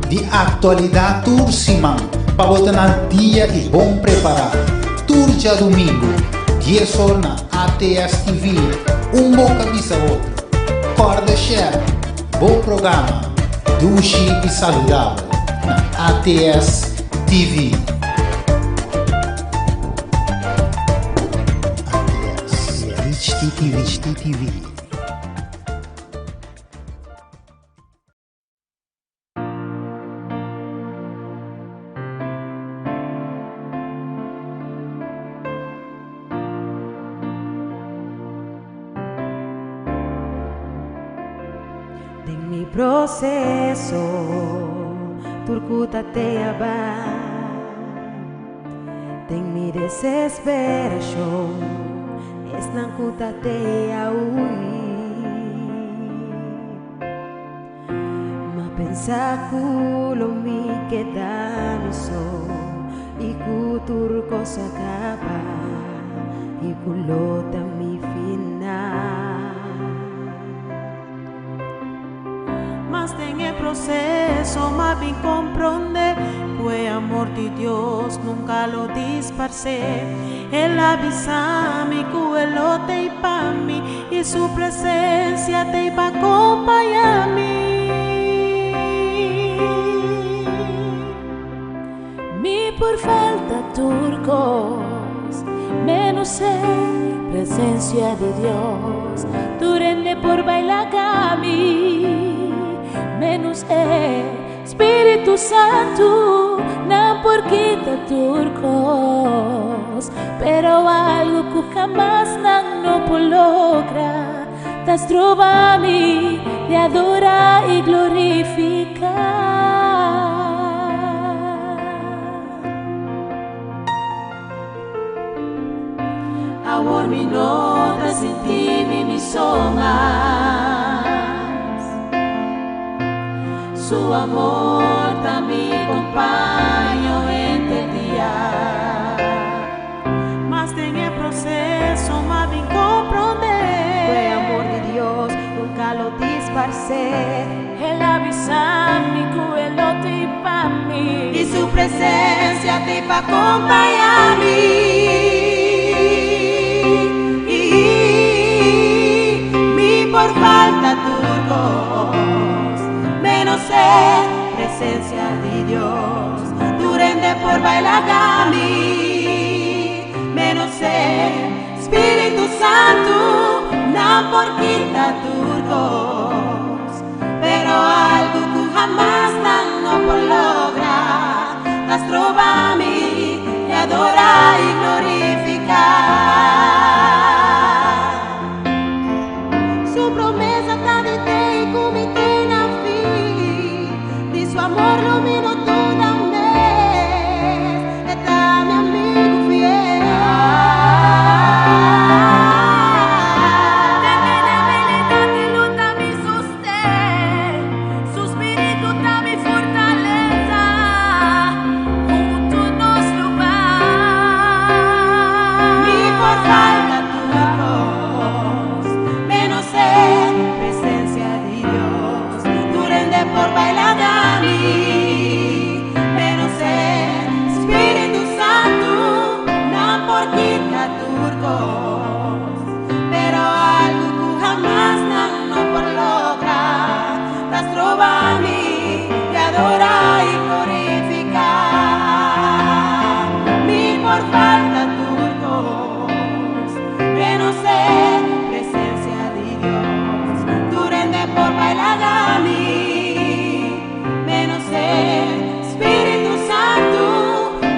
de atualidade Tursimão, para botar na dia e bom preparado. Turja domingo, 10 horas na ATS TV, boca avisa outro. Corda share, bom programa, Duche e saudável, na ATS TV. ATS, TV. Processo turcuta te aba tem mi desesperação es nancuta te aui ma pensa kulo mi queda mi so y kutur cosa capa y kulota mi final. Mas tem el proceso, mas me comprende que o amor de Dios nunca lo disparce. Él avisa-me que Él lo te para mí y su presencia te va a acompañarme. Mi por falta turcos, menos presencia de Dios, tu rende por bailar cami. Menos Espírito Santo, não porque tá turcos, pero algo que jamás não logra, tas trova-me de adorar e glorificar. amor me nota sin ti me somas. Su amor también acompaño este día. Mas en el proceso más bien comprender. Fue amor de Dios, nunca lo disparcé. Él avisa-me que Él lo te para mí. Y su presencia te va a acompañar-me. Por falta turcos, menos presencia de Dios, durante por bailar a mí, menos Espíritu Santo, no por quita turcos, pero algo que jamás no por lograr, las trova a mí y adorar y glorificar. Promesa tá de ter e cometei na fim. De seu amor iluminou toda a mês. É tá meu amigo fiel. De minha debilidade luta me sustém. Seu espírito tá me fortaleza. Junto nos lugar. Me por falta tua voz, menos presencia de Dios, durante por bailar a mí, menos Espíritu Santo, no por quita turcos, pero algo que jamás no por lograr, las trova a mí, te adora y glorificar, mi por falta turcos, menos presencia de Dios, durante por bailar a mí, menos Espíritu Santo,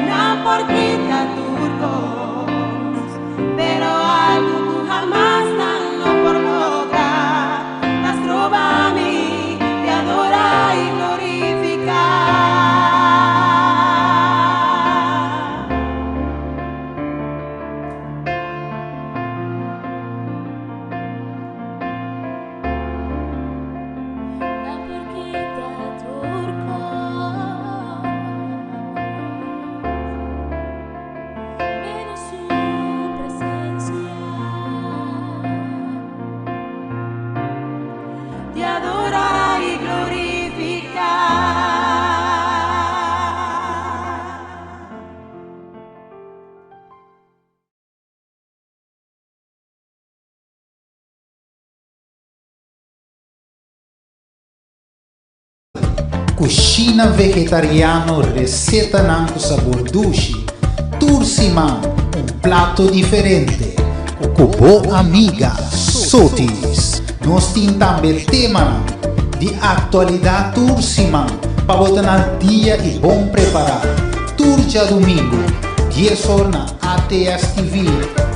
no por quita turcos, pero algo que jamás no por lograr, las trova a mí, te adora y glorificar. Te adora y glorificar. Cucina vegetariano, receita com sabor dushi. Tursimam, prato diferente. Com boa amiga, Sotis. Nós temos também tema de atualidade Tursimam, para botar al dia e bom preparado. Turja domingo, 10 horas na ATS TV,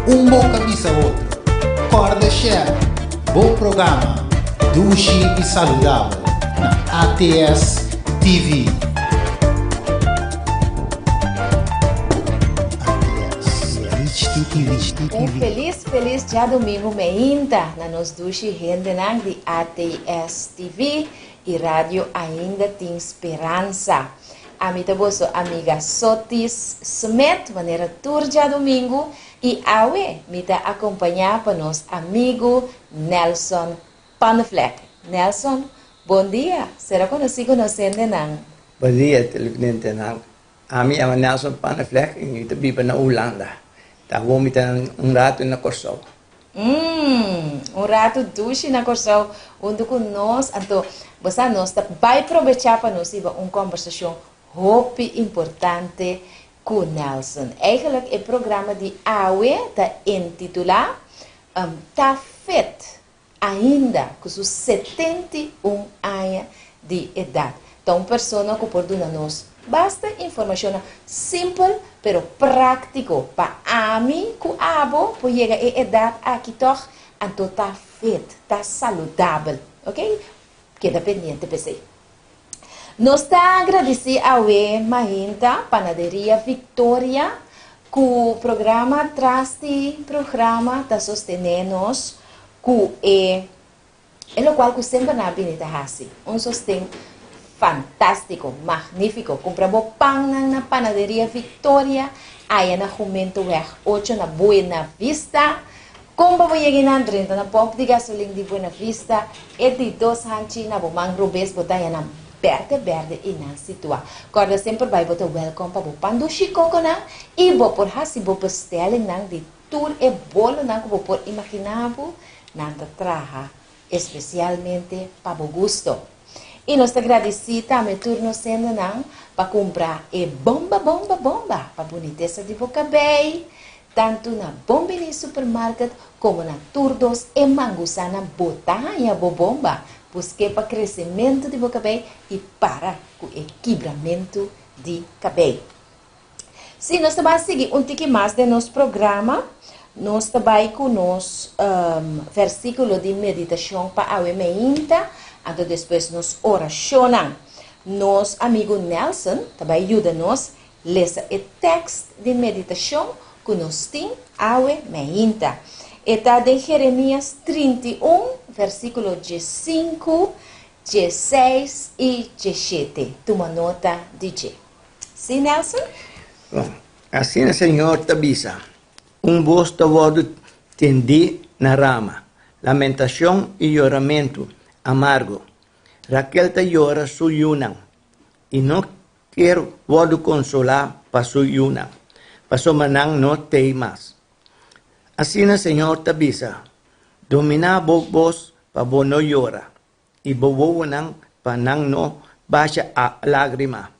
bom camisa outro. Corda share, bom programa, dushi e saudável, na ATS TV. Feliz dia domingo ainda na nos dushi rendenang de ATS TV e rádio ainda tem esperança. A minha amiga Sotis Smith, maneira turja domingo e awe mita acompanhar para nos amigo Nelson Panfleck. Nelson, bom dia. Será conhecido nang? Bom dia, televidente nang. Ami ama Nelson Panfleck, ito biba na Holanda. Tawo mita rato na Corsol. Rato dushi na Corsol, onde com nós, então, você nós vai aproveitar para nós iba conversação hope importante com Nelson. Eigenlijk o programa de AWE está intitulado Tá Fit ainda com seus 71 anos de idade. Então, pessoa que pode dar-nos basta informação simples, pero prático para mim, que abo, por chegar a idade aqui toch, então tá fit, tá saudável, ok? Queda pendente, pensei. Nós está agradecidos a Mahinta, Panaderia Victoria, O programa traz de programa da sostenernos que é o qual que sempre na binita hasi. Sostén fantástico, magnífico. Compramos pão na panaderia Victoria, aí na Jumento Weg 8 na Buena Vista. Como vou chegar na 30 na pompa de gasolina de Buena Vista, é de 2 hanchi na bomang robes botar na verde e na situa. Corda sempre vai botar welcome para o pando chico na e vou por hasi vou bestelling nang de tour e bolo nang vou por imaginavo nang traha especialmente para o gusto. E nós agradecemos a meu turno sendo nang para comprar e bomba para boniteza de boca bem, tanto na bomba no supermercado como na turdos e mangusana botanha bomba. Busque para crescimento de boca bem e para o equilibramento de cabelo. Se nós também seguir tique mais de nosso programa, nós também com nosso versículo de meditação para a meinta, e depois nos oracionam. Nosso amigo Nelson também ajuda-nos a ler o texto de meditação que nós temos a meinta. Está de Jeremias 31, versículo 5, 6 e 7. Toma nota, DJ. Sim, Nelson? Bom, assim, Senhor, tabisa. Voz vodo tendi na rama. Lamentação e choramento amargo. Raquel te llora su yunang. E não quero vodo consolar para su yunang. Paso manang no teimas. Assim, Senhor, tabisa, domina vos pa bo no llora, e bo nang pa nang no baixa a lágrima.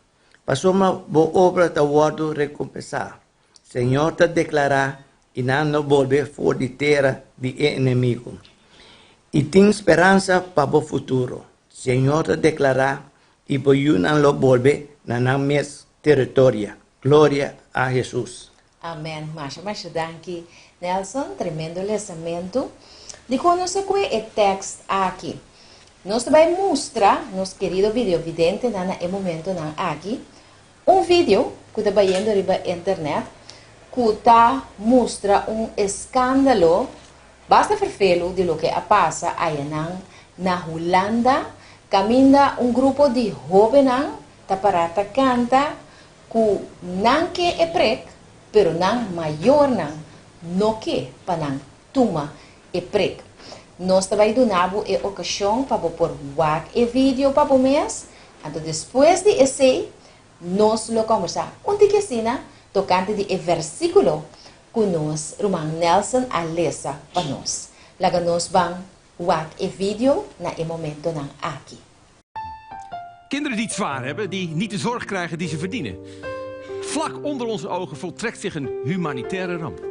Pasoma bo obra ta wado recompensar. Senhor, te declarar e não volver for de terra de inimigo. E tem esperança para o futuro. Senhor, te declarar e bo yunan lo volver na mes território. Glória a Jesus. Amém. Mas danke, Nelson, tremendo lançamento. De conosco o texto aqui. Nós também mostra, nosso querido vídeo vidente, na momento aqui, vídeo que está indo na internet, que está mostra escândalo, basta verfelo de lo que passa aí na Holanda, caminha grupo de jovens, tá para canta, que não que é preto, pero não maior não que para não toma é preto. Nós também donamos a ocasião para pôr o vídeo para o mês, e depois de esse, nós lo conversar onde que sina tocante de versículo que nós, Roman Nelson, a lesa para nós. Laga nós vamos o vídeo na momento aqui. Kinderen die het zwaar hebben, die niet de zorg krijgen die ze verdienen. Vlak onder onze ogen voltrekt zich een humanitaire ramp.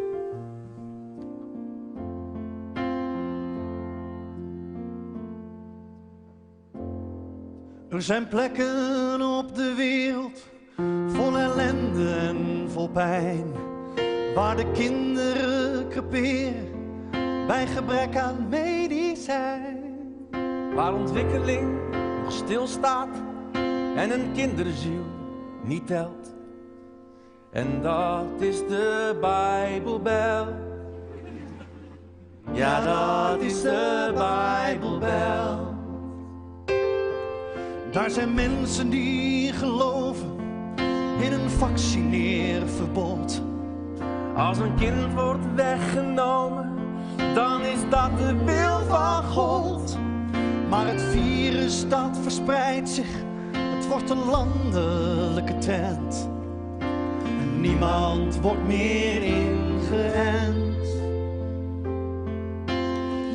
Er zijn plekken op de wereld vol ellende en vol pijn, waar de kinderen creperen bij gebrek aan medicijn. Waar ontwikkeling nog stilstaat en een kinderziel niet telt. En dat is de Bijbelbel. Ja, dat is de Bijbelbel. Daar zijn mensen die geloven in een vaccineerverbod. Als een kind wordt weggenomen, dan is dat de wil van God. Maar het virus dat verspreidt zich, het wordt een landelijke trend. En niemand wordt meer ingeënt.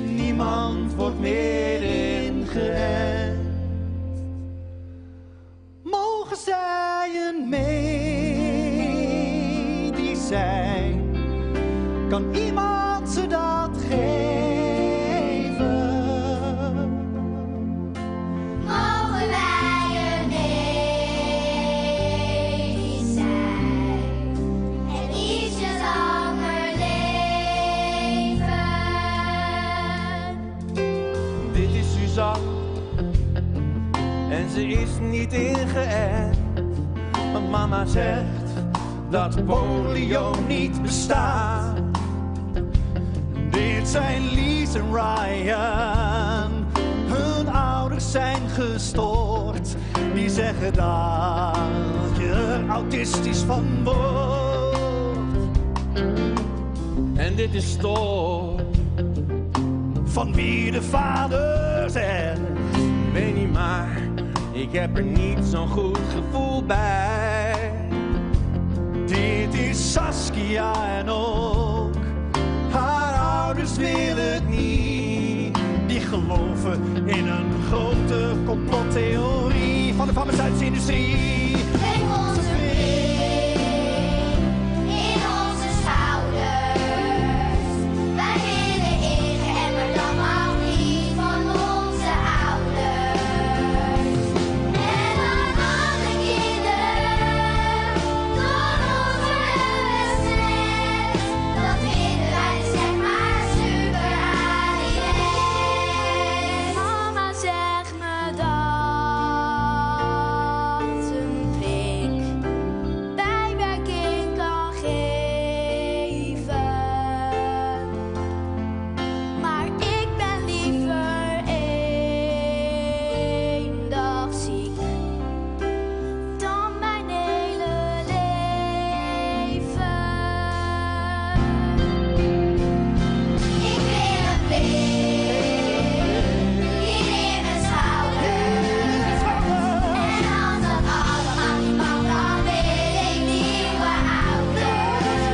Niemand wordt meer ingeënt. Mogen zij een medicijn? Kan iemand ze dat geven? Mogen wij een medicijn en ietsje langer leven? Dit is Suzanne en ze is niet ingeënt. Maar mama zegt dat polio niet bestaat. Dit zijn Lies en Ryan, hun ouders zijn gestoord. Die zeggen dat je er autistisch van wordt. En dit is toch van wie de vader zegt. Weet niet, maar ik heb er niet zo'n goed gevoel bij. Dit is Saskia en ook haar ouders willen het niet. Die geloven in een grote complottheorie van de farmaceutische industrie. Neem onze vriend in onze schouders. Wij willen eten en maar dan mag niet van onze ouders. En aan andere kinderen door onze besmet. Dat vinden wij zeg maar super aan iedereen. Mama zegt me dat een prik bijwerking kan geven. Maar ik ben liever 1 dag ziek dan mijn hele leven. Ik wil een prik hier in mijn schouders. En als dat allemaal niet mag, dan wil ik nieuwe ouders.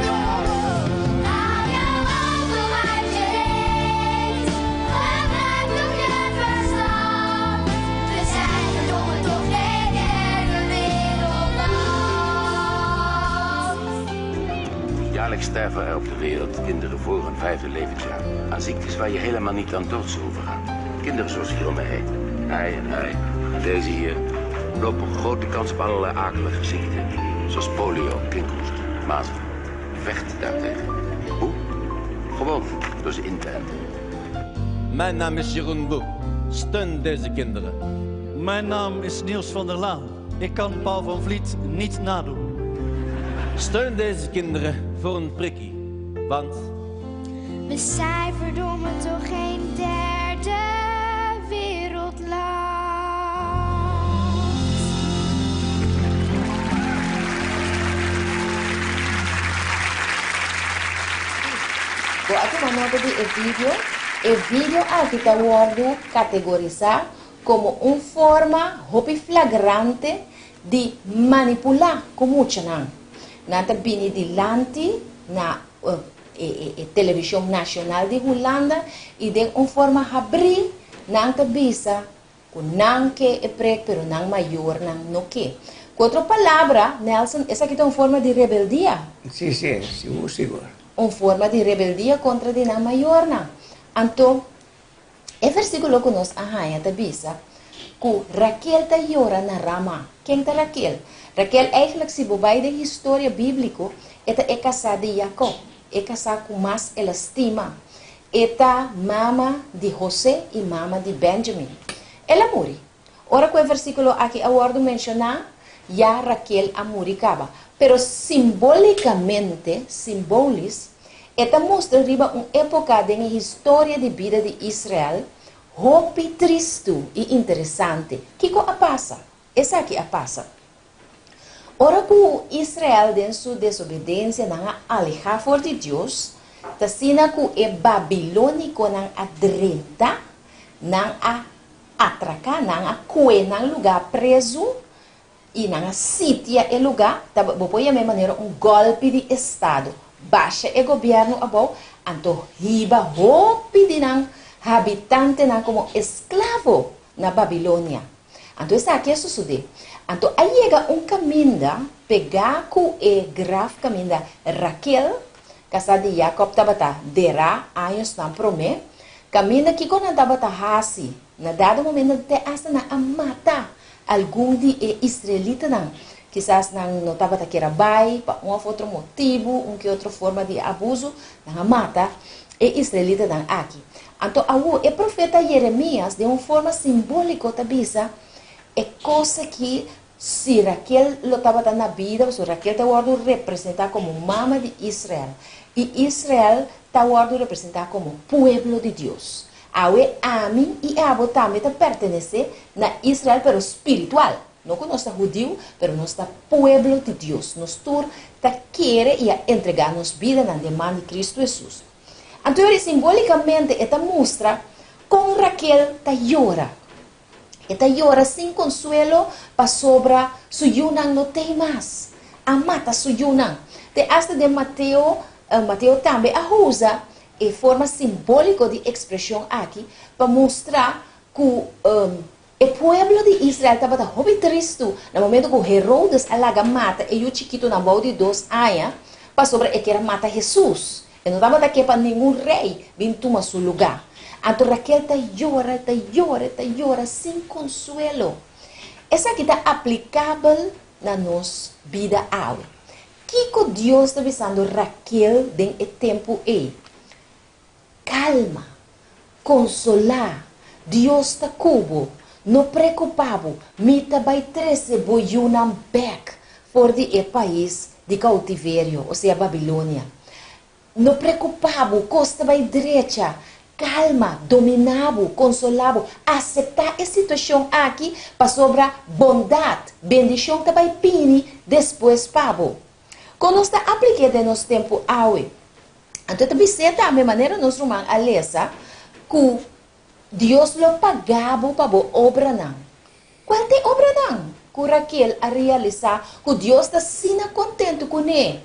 Haal je auto uit je reet, gebruik op je verstand. We zijn verdongen toch geen derde wereldland. Jaarlijks sterven er op de wereld kinderen voor hun 5e levensjaar aan ziektes waar je helemaal niet aan dood zou hoeven gaan. Kinderen zoals hier om mij heen, hij en hij, deze hier, lopen grote kans op allerlei akelige ziekten, zoals polio, kinkhoest, mazelen. Vecht daartegen. Hoe? Gewoon door ze in te enten. Mijn naam is Jeroen Boek. Steun deze kinderen. Mijn naam is Niels van der Laan. Ik kan Paul van Vliet niet nadoen. Steun deze kinderen voor een prikkie. Want We zijn verdomme toch geen derde wereldland. Kung ako manood di video aqui está word categorizar como forma hopi flagrante de manipular como chanang. Nata bini di lanti na televisão nacional de Holanda e de forma abrir nang tabisa com nang que é prek pero nang maior nang no que. Com outra palavra, Nelson, essa aqui é uma forma de rebeldia. Sì, seguro. Uma forma de rebeldia contra de nang maior nang. Então, é versículo que nós arranha tabisa que Raquel ta llora na Rama. Quem tá Raquel? Raquel eigenlijk se bobai de história bíblico, ela é casada de Jacob, é casada com mais ela estima. Ela mama de José e mama de Benjamin. Ela morre. Ora com o versículo aqui a ordem mencionar, já Raquel a moricaba. Pero simbolicamente, ela mostra riba uma época da história de vida de Israel, hopi triste e interessante. Que a passa? Essa aqui a passa. Ora que Israel, em sua desobediência, não alejar for de Deus, tasina que é babilônico não adrenta, não a atracar, não a coe, não lugar preso, e não a sitia o lugar, vou pôr a mesma maneira golpe de Estado. Baixa o governo abau, então riba hopi de não habitante não como escravo na Babilônia. Então isso aqui é suceder. Então aí chega caminho, pegar com o graf caminho Raquel, casada de Jacob tabata dera anos na promé, caminho que quando tabata hasi, na dado momento até asa na mata algum de israelita não, quizás não tabata que era bai, para outro motivo, que outra forma de abuso, na mata e israelita não aqui. Então o profeta Jeremias de uma forma simbólica tabisa é coisa que se Raquel lo estava na vida, so Raquel estava representar como mama de Israel. E Israel estava representar como pueblo de Deus. Awe a mim e a abo também pertenece na Israel, pero espiritual. Não que nós está judío, pero nós está pueblo de Deus. Nós tur tá querer e entregar nos vida na demanda de Cristo Jesus. Então, simbolicamente, esta mostra com Raquel tá llora. Esta llora sem consuelo para sobra su yunang no tem mais. A mata su yunang. De hasta de Mateo também a usa e forma simbólica de expressão aqui para mostrar que o pueblo de Israel estava muito triste no momento que Herodes alaga mata e o chiquito na mão de 2 anos para sobre e querer matar Jesus. E não estava aqui para nenhum rei vir tomar seu lugar. Então Raquel llora sem consuelo. Essa aqui está aplicável na nossa vida hoje. Que Deus está avisando Raquel em tempo aí? Calma, consolar, Deus está cubo, não preocupado, mita vai trazer boiunam back for the país de cautiverio, ou seja, Babilônia. Não preocupado, costa vai direita, calma, dominado, consolado, aceitar a situação aqui para sobra bondade, bendição que vai pini depois pabo. Quando está aplicado no tempo hoje, então também certa a maneira nós rumang alesa que Deus lo pagava para a obra não. Qual é a obra não? Que Raquel a realizar, que Deus está sendo contente com ele.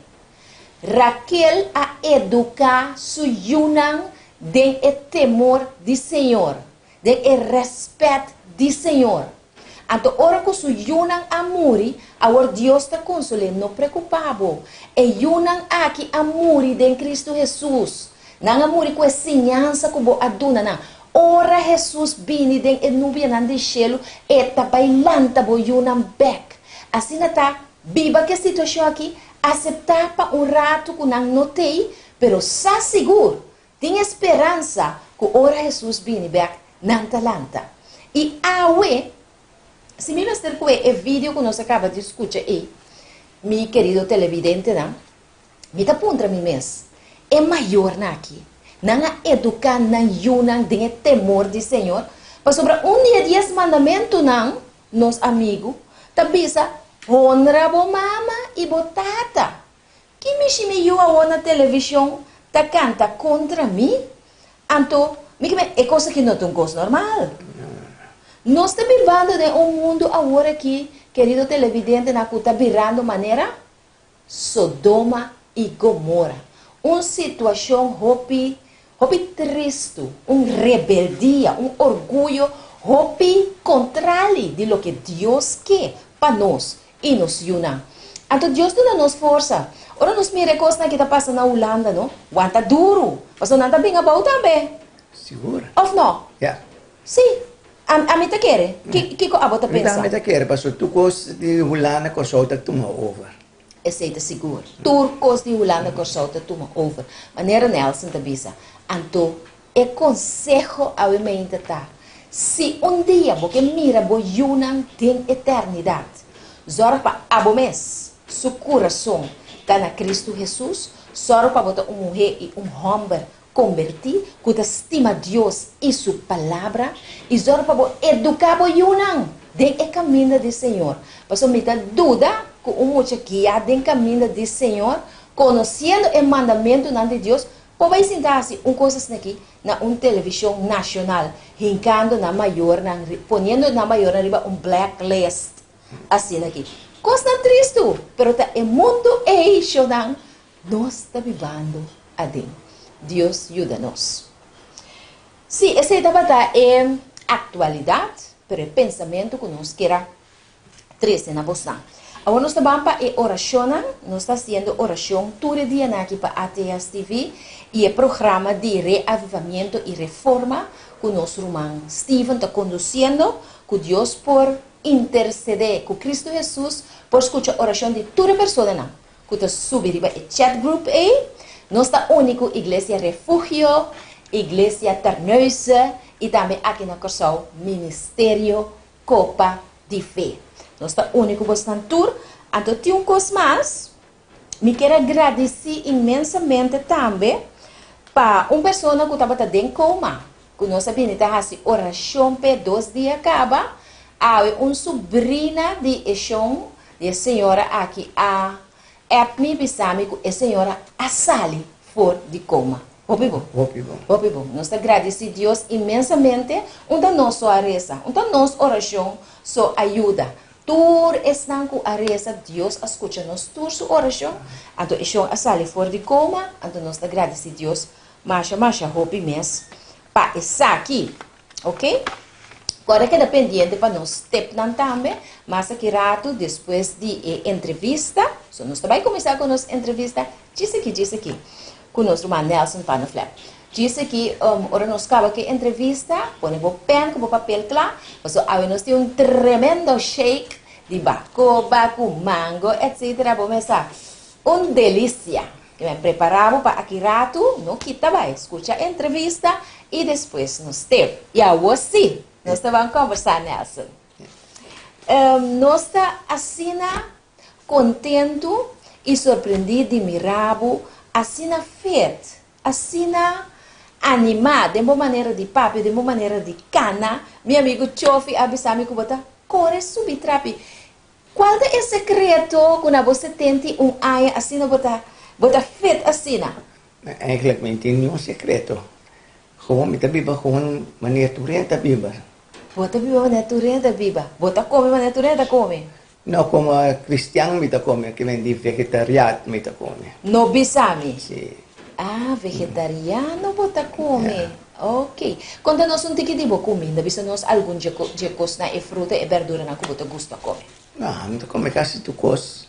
Raquel a educar su yunang den o temor do Senhor, den o respeito do Senhor. Então, ora que su yunang amuri, agora Deus está consolando, não preocupado. E yunang aqui amuri den Cristo Jesus. Não amuri com a ensinança que vou aduna, não. Ora Jesus bini den e nubia nan de cielo, e ta bailanta bo yunang back. Assim está, viva que situação aqui, aceitar para rato que não notei, pero sa seguro, tem esperança que ora Jesus bini back, não talanta. E awe, se me mostrar que é vídeo que nós acaba de escutar aí, meu querido televidente, não? Me dá ponta mim mesmo. É maior aqui. Não a educar, não yunang, tem temor do Senhor. Mas sobre dia 10 mandamentos, não, nos amigos, tabisa, honra bo mama e bo tata. Que me chame eu na televisão, tá canta contra mim? Então, é coisa que não é uma coisa normal. Nós estamos vivendo em mundo agora aqui, querido televidente, na que está virando maneira Sodoma e Gomorra. Uma situação hopi triste, rebeldia, orgulho, hopi contrário de lo que Deus quer para nós e nos una. Então Deus dá nos força. Ora nos mira coisa que está passando na Holanda, não? Aguenta duro. Mas não está bem about também. Segura? Ou não? Yeah. Sim. A mim te quer? Que a bota pensa? A mim te quer, mas tu coisa de Holanda com solta toma over. Esse é seguro. Turcos de Holanda com solta toma over. Maneira Nelson te bisa. Então, é consejo a mim tá. Se dia você mira bo yunang tem eternidade, zorra para abo mês, seu coração está na Cristo Jesus, zorra para botar mulher e homem convertir, que estima Deus e sua palavra, e zorra para educar bo yunang den o caminho do Senhor. Pastor, me dá dúvida que mucha guiar den caminho do Senhor, conhecendo o mandamento de Deus. Pode sentar-se coisas aqui na televisão nacional, hincando na maior, ponendo na maior arriba blacklist, assim aqui. Coisa triste, pero o mundo é isso, nós estamos vivendo adentro. Deus ajuda-nos. Sim, essa é atualidade, pero o pensamento que nós queremos trazer na vossa. Agora nós estamos para oração, nós estamos fazendo oração todo dia aqui para a ATS TV e o programa de reavivamento e reforma que o nosso irmão Steven está conduzindo, que Deus por interceder com Cristo Jesus, por escutar a oração de toda pessoa, que está subindo o chat group aí, nós estamos único Igreja Refúgio, Igreja Terneuza e também aqui na Corsal, Ministério Copa de fé. Nós está único bastante tour. Então, tem coisa mais. Me quero agradecer imensamente também para uma pessoa que estava dentro coma. Que nós sabemos que a oração por 2 dias acaba. Há uma sobrinha de Eshon, de senhora aqui, a me bisami que a senhora Asali for de coma. Opibo. Nós agradecemos a Deus imensamente. Onde nós só reza, onde nós oração só ajuda. Tur estão com a reza, Deus escuta nós tur sua oração. Então, Eshon Asali for de coma. Então, nós agradecemos a Deus. Masha, hope mês. Para essa aqui, ok? Agora que é dependente para nós step também, mas aqui rato depois de entrevista, so nós também começar com nossa entrevista, diz aqui, com o nosso irmão Nelson Panaflap. Diz aqui, ora nós acaba aqui entrevista, põe o pen, com o papel claro, mas aí nós temos tremendo shake de bacoba, com mango, etc. Vamos delícia. Que me preparamos para aqui rato, não quita vai, escuta a entrevista e depois nós temos. E agora sim. Nós estamos conversando, Nelson. Nós estamos assim, contento e surpreendido de mirabo, assim feito, assim animado, de uma maneira de papo, de uma maneira de cana. Meu amigo Chofi abisami que bota corre subir trapi. Qual é o secreto quando você tenta aia assim, bota feito assim? Eigenlijk não tem nenhum secreto. Gewoon met de Bijbel, gewoon wanneer tu renta Bijbel. Bota viva natureza viva. Bota come ma natureza come. No, como cristiano me come, que vem de vegetariano me come. No bisami. Sì. Ah, vegetariano bota come. Ok. Quando nós não temos tipo comida, bisa nós algum jecos na e fruta e verdura na que bota gusto come. No, me come quase tu cos.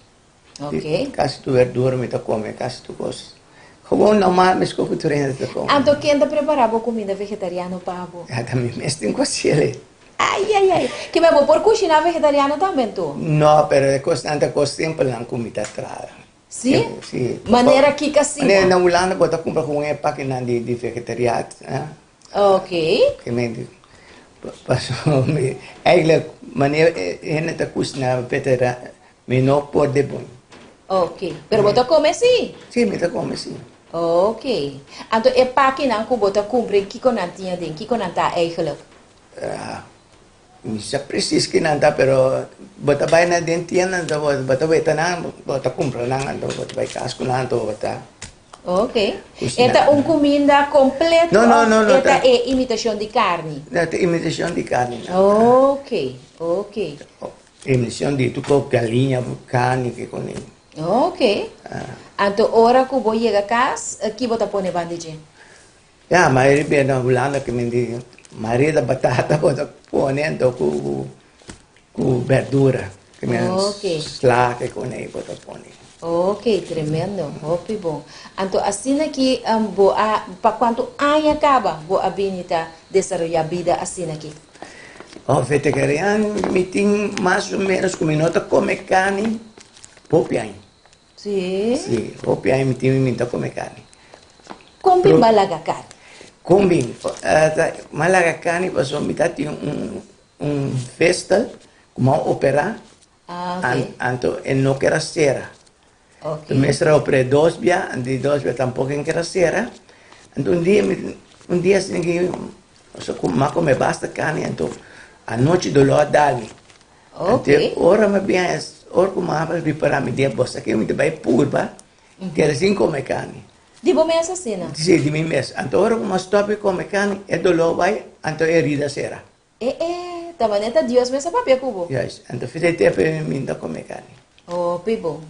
Ok. Quase tu verdura me come, quase tu cos. Gewoon normaal, mas com tu renta come. Então quem está preparando comida vegetariana para você? Ja, também mestre em cosele. Ai. Que me vou por cozinhar vegetariano também, tu? No, pero é constante sempre na comida atrás. Sim? Sim. Maneira que assim. Maneira na Holanda, bota compra com um página de vegetariano. Ok. Que me passou me. Eigenlijk, maneira é na cozinha vegetariana, me não pode bom. Ok. Pero bota come sim? Sim, me come sim. Ok. Então é página que bota cumprir que conantinha den, que conanta eigenlijk. Não sei preciso que não dá, pero bota vai na dentiana, bota vai tanang, bota compra nang, bota vai casco nang, bota. Ok. Esta comida completa? No. Esta é imitação de carne? Esta imitação de carne. Ok. Imitação de tudo galinha, carne que com ele. Ok. Então, hora que eu chego a casa, aqui bota pôr bandejinha? Mas ele vem na Holanda que me diz, Maria da batata bota ponendo com verdura, que me slá que com ele bota ponendo. Ok, tremendo, muito bom. Então, assim aqui, para quanto ano acaba, a Benita desenvolver a vida assim aqui? Vegetariano, me tem mais ou menos como nota come carne, pouco aí. Sim? Sim, pouco aí me tem muita come carne. Como malaga carne? Como malaga carne, passou me tá tem festa, como opera, então não quer ser. Okay. Mestra opera 2 dia, de 2 dia tampouco não quer ser. Então um dia assim que só come basta carne, então a noite do lado dali. Ok. Então ora me bem, ora como abra preparar me dia bosta que me vai purba, que assim come carne. De bom mês assim, né? Sim, de mim mesmo. Então ora como stop come carne, é do lado vai, então é rida será. Também tá Deus mesmo papel cubo. Yes, então fiz até para mim da come carne. Bom.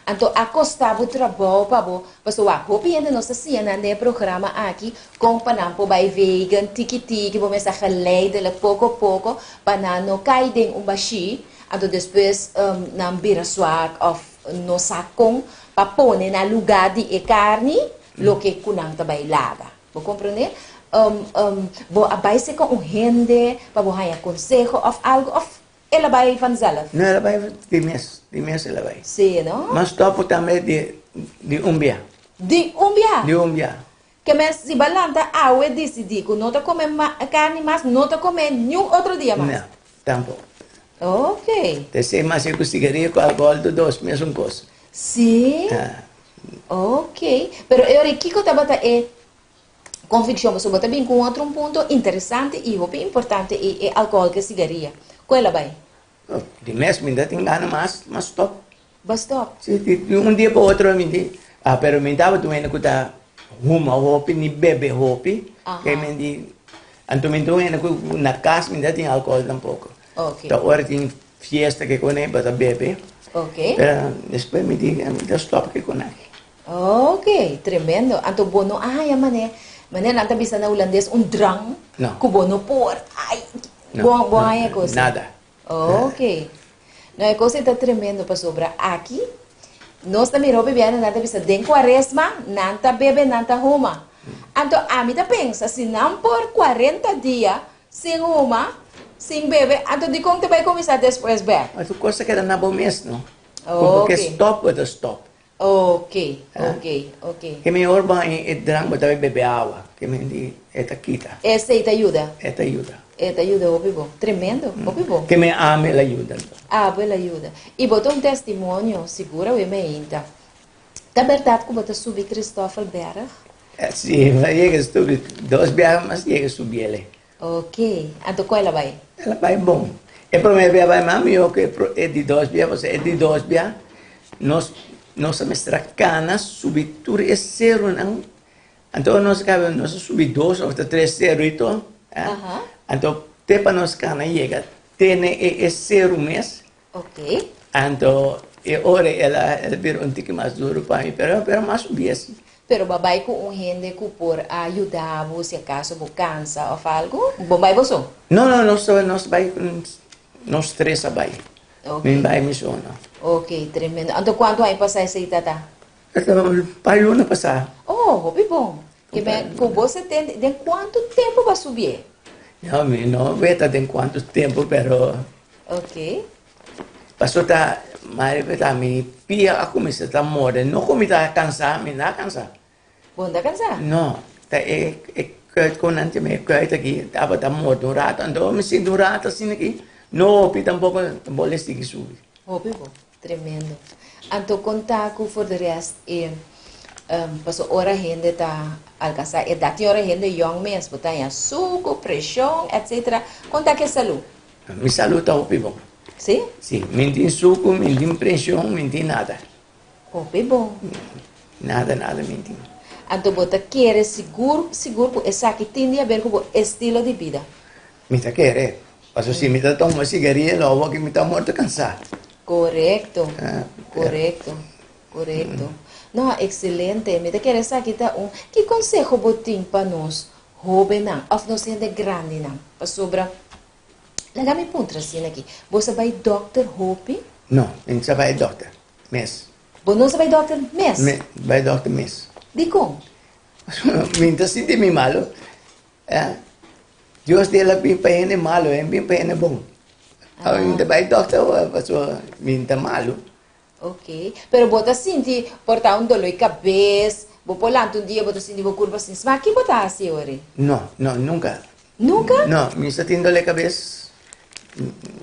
Então, acostava o trabalho para você. Pessoal, hopi ainda nossa cena no programa aqui, com panampo by vegan, tiki-tiki, vamos começar a ler pouco a pouco, para não cair em baixi, então depois não vira suar, ou no sacão, para pôr na lugar de carne, lo que kunang tabay lava. Você compreende? Vou abaixar com gente, para você dar conselho, ou algo, ou ela vai vanzelf? Não, ela vai de mês ela vai. Sim, não? Mas topo também de umbia. De umbia? De umbia. Que mas se balanta, eu decidi que não te comer carne mais, não te comer nenhum outro dia mais. Não, tampouco. Ok. Desde mas eu conseguiria com alcohol de 2 mesmo coisa. Sim. Ok. Pero eu aqui que eu é convicção, mas eu também com outro ponto interessante e bem importante é álcool que cigarrilha. Qual é bem? De mesmo ainda tem gana mas stop. Basta. Sim, dia para outro eu me di. Pero me estava doendo que tá uma hopi ni bebe hopi. Que me di. Anto me doendo que na casa me ainda tem álcool tampouco. Ok. Da hora tem fiesta que com para bebe. Ok. Pero depois me di, me stop que com aqui. Ok, tremendo. Anto bono, ai, mané nanta bisa na holandês drang. Não. Kubono por. Ai, bom é coisa. Nada. Ok. Não é coisa tá tremendo para sobra aqui. Nós também bebendo nanta bisa den quaresma, nanta bebe, nanta ruma. Anto a mim tá pensa, se não por 40 dias sem ruma, sem bebe, anto de como vai começar depois bebe. Mas o coisa que era na bom mês, não? Ok. Porque stop with a stop. Ok. Que me orba e drang para beber água, que me di eta quita. Essa aí te ajuda. Eta ajuda. Te ajuda, bom. Tremendo, bom. Que me ame la ajuda. Boa ajuda. E botou testemunho, segura o ainda. Da verdade que botou subir Christoffel Berg? Sim, mas chega subir 2 berg, mas chega subir ele. Ok. Então qual ela vai? Ela vai bom. E para mim vai mami o que é de 2 berg, você é de 2 berg. Nossa mestra cana subir tudo é zero não. Então nós cabe nós subir 2 ou 3 zero então. Então te para nós cana chega tem é zero mês. Ok. Então ora ela vir tique mais duro para mim, pero mais subir assim. Pero babai com gente que por ajudar você caso você cansa ou algo? Babai você? Não, nós vai nós 3 vai. Ok. Vai missão. Ok, tremendo. Então quanto aí passar essa itata? Para o ano passado. Oh, bom. Que você tem de quanto tempo vai subir? Não vejo de quanto tempo, pero Ok. passou tá, mas tá me pia a começar tá morrer, não começar a cansar, me dá cansar. Bom, dá cansar? Não, tá quando a gente me quer aqui, tava tá morto um rato, então me sinto um rato assim aqui, não, tampouco vou seguir subir. Oh, bom, tremendo. Então contar com for the rest passou hora gente tá alcançar idade hora gente young mens, botar açúcar, pressão, etc. Contar que saúde. Me saúde tá bom. Sim? Sim, me tem suco, me tem pressão, me tem nada. Oh, bom. Nada, me tem. Então bota querer seguro que essa aqui tem a ver com o estilo de vida. Me tá querer. Passo se me tá tomando cigarrilha, logo que me tá morto cansado. Correcto. Não, excelente. Me quer essa aqui tá que consejo botim para nós, jovem não, ou nós gente grande não, para sobra. Lá me pontra assim aqui. Você vai doctor Hope? Não, a gente vai doctor mês. Você vai doctor mês? Vai doctor mês. De como? Me tá sentindo malo. Deus dela bem para ele malo, bem para ele bom. Ainda vai doctor, passou me tá malo. Ok. Pero bota sentir portar dolor de cabeça, vou pular dia, bota sentir vou curva assim. Mas que botar assim hoje? Não, nunca. Nunca? Não, me está tendo dor de cabeça.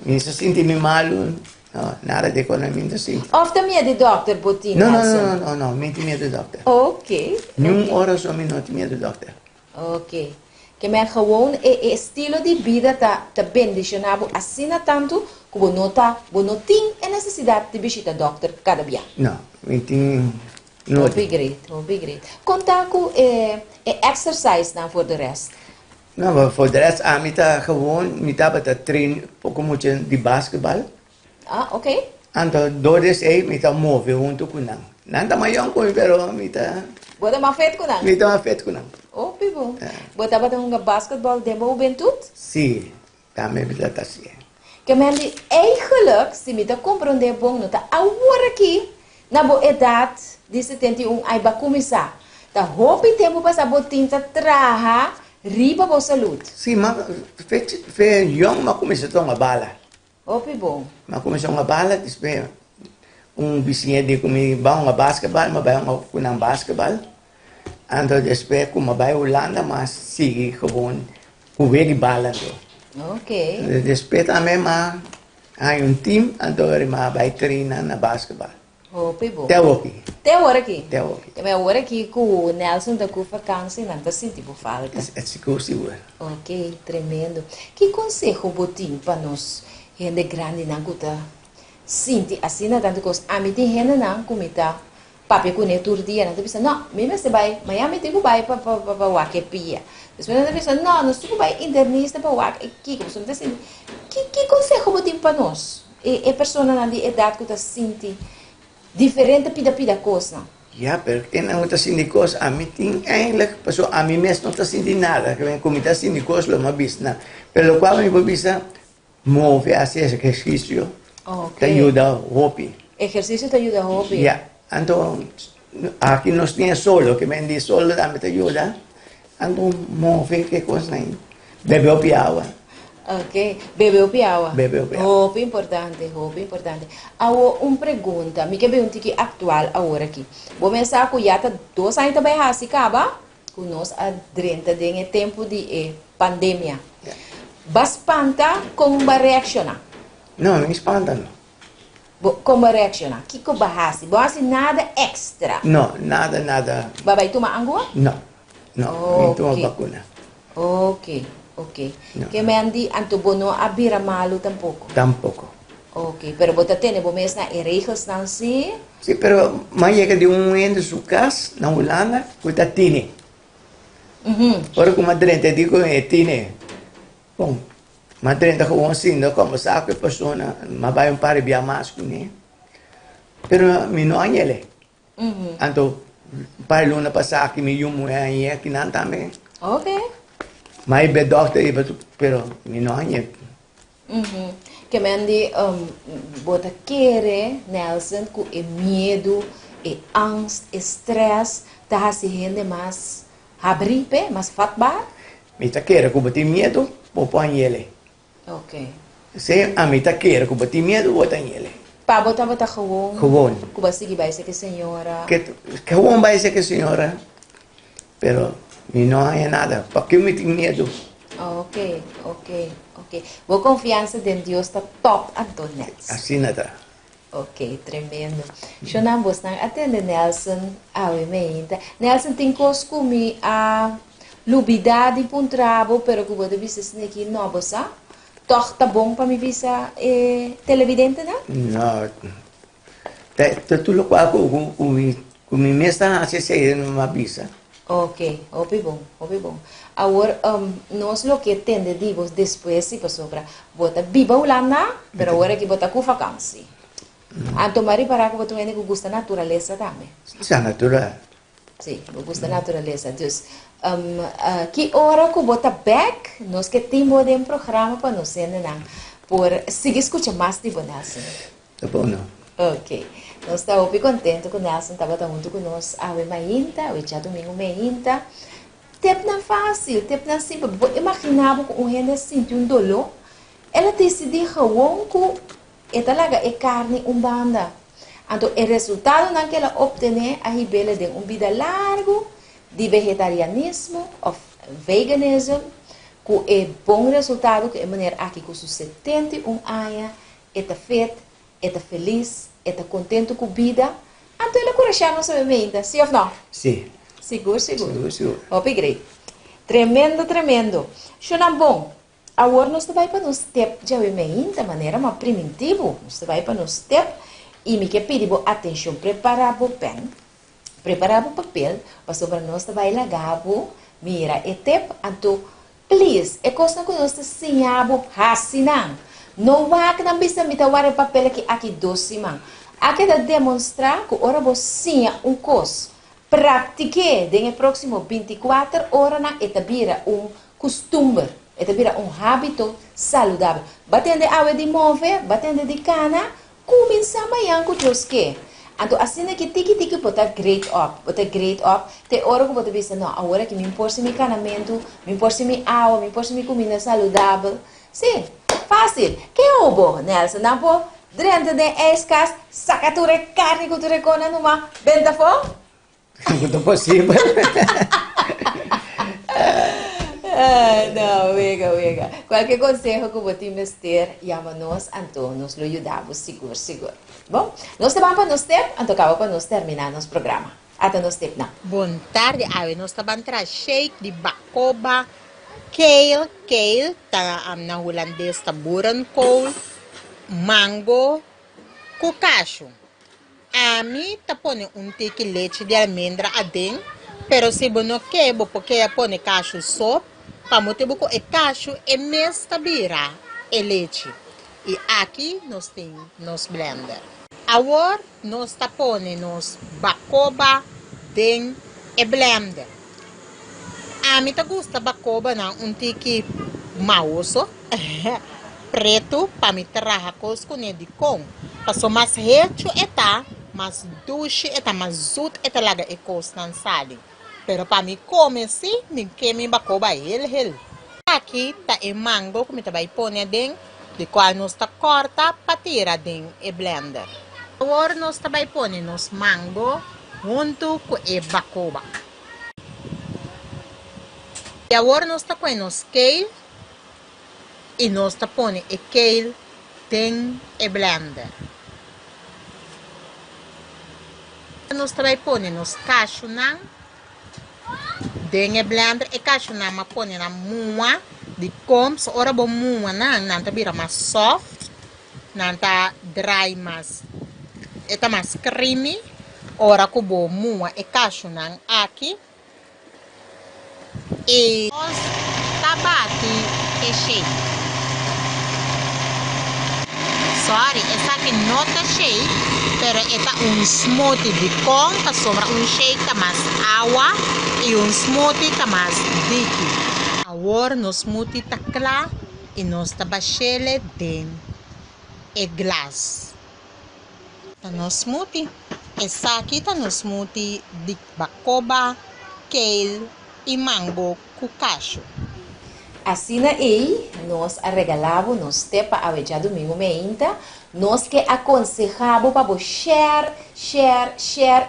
Me está sentindo malo. Não, nada de economia assim. Ofta medo de doctor botin. Não, me tem medo do doctor. Ok. Nenhuma hora só me não tem medo do doctor. Ok. Que me gewoon estilo de vida tá bem deixado assim tanto que não tem a necessidade de visitar doctor cada dia. Não, me tem Great. Contar com exercise na for the rest. Não, for the rest, me tá gewoon, me tá para trein pouco muito de basquetebol. Ok. Então, 2 me tá move junto com não. Não tá maior coisa, pero me tá. Bota mais feito com não. Me tá mais feito com não. Oh, bom. Bota para um basquetebol de juventude? Sim, tá me tá assim. Que me andi eigenlijk, se me tá compreender bom, não tá agora aqui na boa idade de 71 aí vai começar. Tá roupa e tempo para saber tinta traha riba boa saúde. Sim, mas fe young mas começou a tomar bala. Oh, bom. Mas começou a bala, depois vizinho de comigo vai um basquetebol, mas vai um basquetebol. Então depois como vai Holanda, mas sigue gewoon com ele bala. Ok. Depois também mas Há time, agora vai treinar na basquetebol. Hopi bom. Até aqui. Até agora aqui. Até aqui. Também agora aqui com o Nelson da com vacância, não está sentindo falta. É seguro. Ok, tremendo. Que conselho botim para nós, gente grande não guta, sinti assim na tanto coisa. A mim tem gente não comita, papi com netur dia não te pensa não, mesmo se vai, mas a mim tem que vai para o que pia. Depois não te pensa não, nós temos que vai internista para o que como você assim. Que conselho botim para nós? É pessoa na idade que está senti diferente pida coisa. Ja, pero tem muitas sindicos, a mim tem eigenlijk, pessoal, a mim mesmo não está sentindo nada, que vem comida sindicos, lo mais bis, não. Pelo qual me precisa mover, fazer esse exercício, te ajuda o hobby. Exercício te ajuda a hobby? Ja, então, aqui nós temos solo, que vem de solo, também te ajuda, então mover, que coisa aí, beber água. Ok, bebeu piawa. Bebeu piawa. Hobby importante. Agora, uma pergunta, me quer perguntar que atual agora aqui. Vou pensar que já está 2 anos também assim, acaba? Que nós adrenta de tempo de pandemia. Bastante como vai reaccionar? Não espanta não. Como vai reaccionar? Que vai fazer? Vai fazer nada extra? Não, nada. Vai tomar água? Não, não toma vacuna. Ok. No. Que me andi antubono abira malo tampoco. Tampoco. Ok, pero vos tenés vos mesma regras não sim? Sí, pero mas llega de momento su casa, na Holanda, que tiene. Por como madrente digo tiene. Bom, madrente gewoon zien, como sabe que persona, mas vai par via mais né. Pero mi no anyele. Anto para luna passar que me yumo aí aqui não também. Ok. Mas be doctor pero mi no anyele. Que me andi bota querer Nelson com medo, angst, stress, tá assim mais abripe, mais fatbar. Me tá querer com botar medo, vou pôr ele. Ok. Se a me tá querer com botar medo, vou botar ele. Pa bota gewoon. Gewoon. Com bastante vai ser que senhora. Que gewoon vai ser que senhora. Pero me não há nada. Para que me tem medo? Ok. Vou confiança em Deus está top Antonetes. Assim nada. Ok, tremendo. Shonam bos nang atende Nelson awe meinta. Nelson tem coisa comigo a lubidade para um trabalho, pero que você visse aqui não bossa. Toch tá bom para me visa televidente, né? Não. Tá tudo qual com me mesma assim numa visa. Ok, bom. Agora, nós lo que entendemos depois se passou para bota viva Holanda, pero agora que bota com vacância. Então, Mari, para que você tenha que gosta da natureza também. Isso é natural. Sim, gosta da natureza. Então, que hora que bota back, nós que temos um programa para nós entender, por seguir escutando mais de Nelson. Tá bom, não? Ok. Nós estamos muito contentes que o Nelson estava junto com nós hoje mainta, hoje é domingo mainta. Tep não fácil, tep não simples. Imaginava que um gente sentiu um dolor, ela decidiu que ela carne banda. Então, o resultado naquela obter a ribela de vida largo de vegetarianismo ou veganismo, que é bom resultado que é maneira aqui com seus 71 anos, está feito, está feliz, está contente com a vida. Então, ele corrige nossa mente, sim ou não? Sim. Seguro. Obrigado. Tremendo. Shonam bom. Agora nós vai para nos step já de maneira mais primitiva. Nós vai para nos step e me quer pedir atenção, preparar o pen, preparar o papel, para sobre nós vai lagar mira e tep, então, please, é coisa que nós ensinamos assinar. Não vai que não precisa me dar o papel aqui doce, man. Aqui é demonstrar que ora você coisa. Pratique nos próximos 24 horas na etabira costume, etabira hábito saudável. Batendo água de mover, batendo de cana, começa amanhã com Deus que. Então assim que tiki botar great up, te hora que você pensa não, agora que me importa meu canamento, me importa minha água, me importa minha comida saudável. Sim, fácil. Que é o bom, Nelson? Não pô, dentro de escas, saca tu carne que tu recona numa venda fora? Não é possível. Não, oiga. Qualquer consejo que você me ter, chama-nos, então nos lo ajudamos, seguro. Bom, nós estamos para nós ter, então acaba para nós terminar nosso programa. Até nós ter, não. Boa tarde, nós estamos para shake de bacoba, kale, tá na holandês, tá burancol, mango, cucacho. A mim tá põe tique leite de almendra adentro, pero se você não quer, porque põe cacho só, para motivo que o cacho é mesta bira, é leite. E aqui nós temos nos blender. Agora nós tá põe nos bacoba dentro e blender. A mim tá gosta bacoba na tique mauso, preto, para me trazer com de com. Passou mais reto eta, mais doce eta, mais zut eta laga e costan sali. Pero para mim comer sim, me queime bacoba ele. Aqui tá e mango, como tá vai pôr dentro, de qual nós tá corta para tirar dentro e blender. Agora nós tá vai pôr nos mango junto com e bacoba. E agora nós tá com nos kale e nós tá pôr e kale dentro e blender. Nós também põe cacho na dentro blender e cacho na ma põe na mua de coms ora bom mua na tá vira mais soft na tá dry mais eta mais creamy ora com bom mua e cacho na aqui e nós tá bate e shake. Sorry, essa aqui não tá shake, pero esta smoothie de con, que sobra shake que mais água e smoothie que mais líquido. Agora no smoothie tá claro e nós tá baixele dentro e glass. Tá no smoothie. Essa aqui tá no smoothie de bacoba, kale e mango cucacho. Assim aí, nós regalamos nos tepa a dia domingo meinta, nós que aconselhamos para share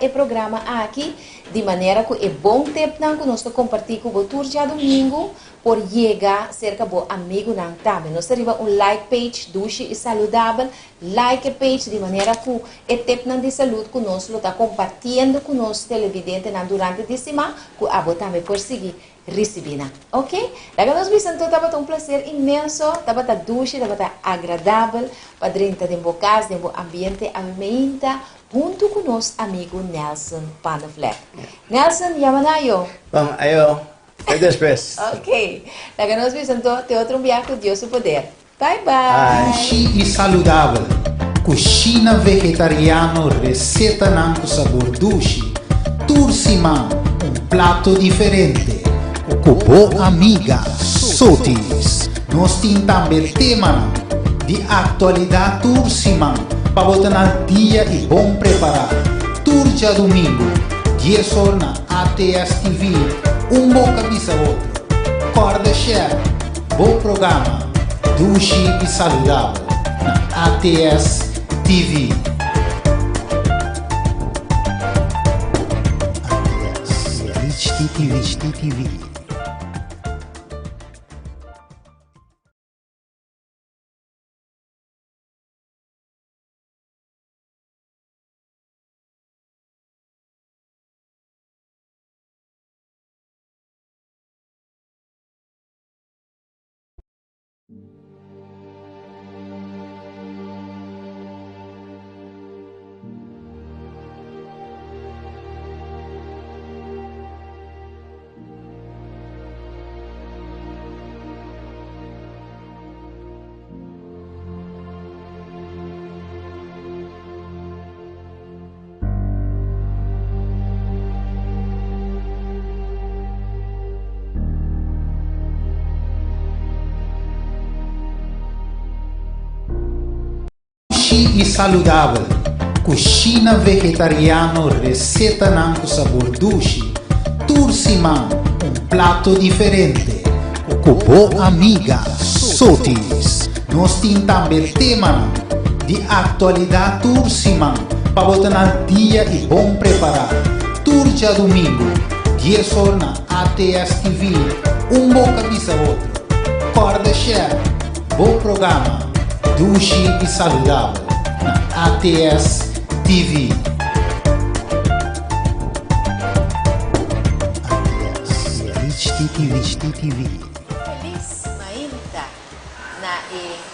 o programa aqui, de maneira que é bom tempo que nós compartilhamos com o tour dia domingo, por chegar cerca do amigo não também. Nós temos like page doce e saudável, like page de maneira que o tempo de saúde que nós está compartilhando com nós televidente durante a semana, que a também por seguir receber, ok? Daí nós vimos então estava um prazer imenso, estava doce, estava agradável, para dentro de um casa, de um ambiente ambiente, junto com nosso amigo Nelson Panafleck. Nelson, yamanayo. Vamos, ayo. Até depois. Ok. Daí nós vimos então ter outro viagem com Deus o poder. Bye. Sushi e saudável. Cucina vegetariano, receita com sabor doce. Tursimão, prato diferente. Com boa amiga Sotis. Nós temos também tema de atualidade Tursimão, para botar no dia e bom preparar. Turja domingo, 10 horas na ATS TV, bom cabeça outro. Corda share, bom programa, doce e saudável, na ATS TV. ATS TV. E saudável. Cucina vegetariano, receita com sabor doce. Tursimão, prato diferente. Com boa amiga Sotis. Nós temos também tema de atualidade Tursimão, para botar no dia e bom preparar. Turja domingo, 10 horas na ATS TV, bom camisa outro. Corda share, bom programa, Dushi e Saudável, na ATS TV. ATS, TV. Feliz mainta na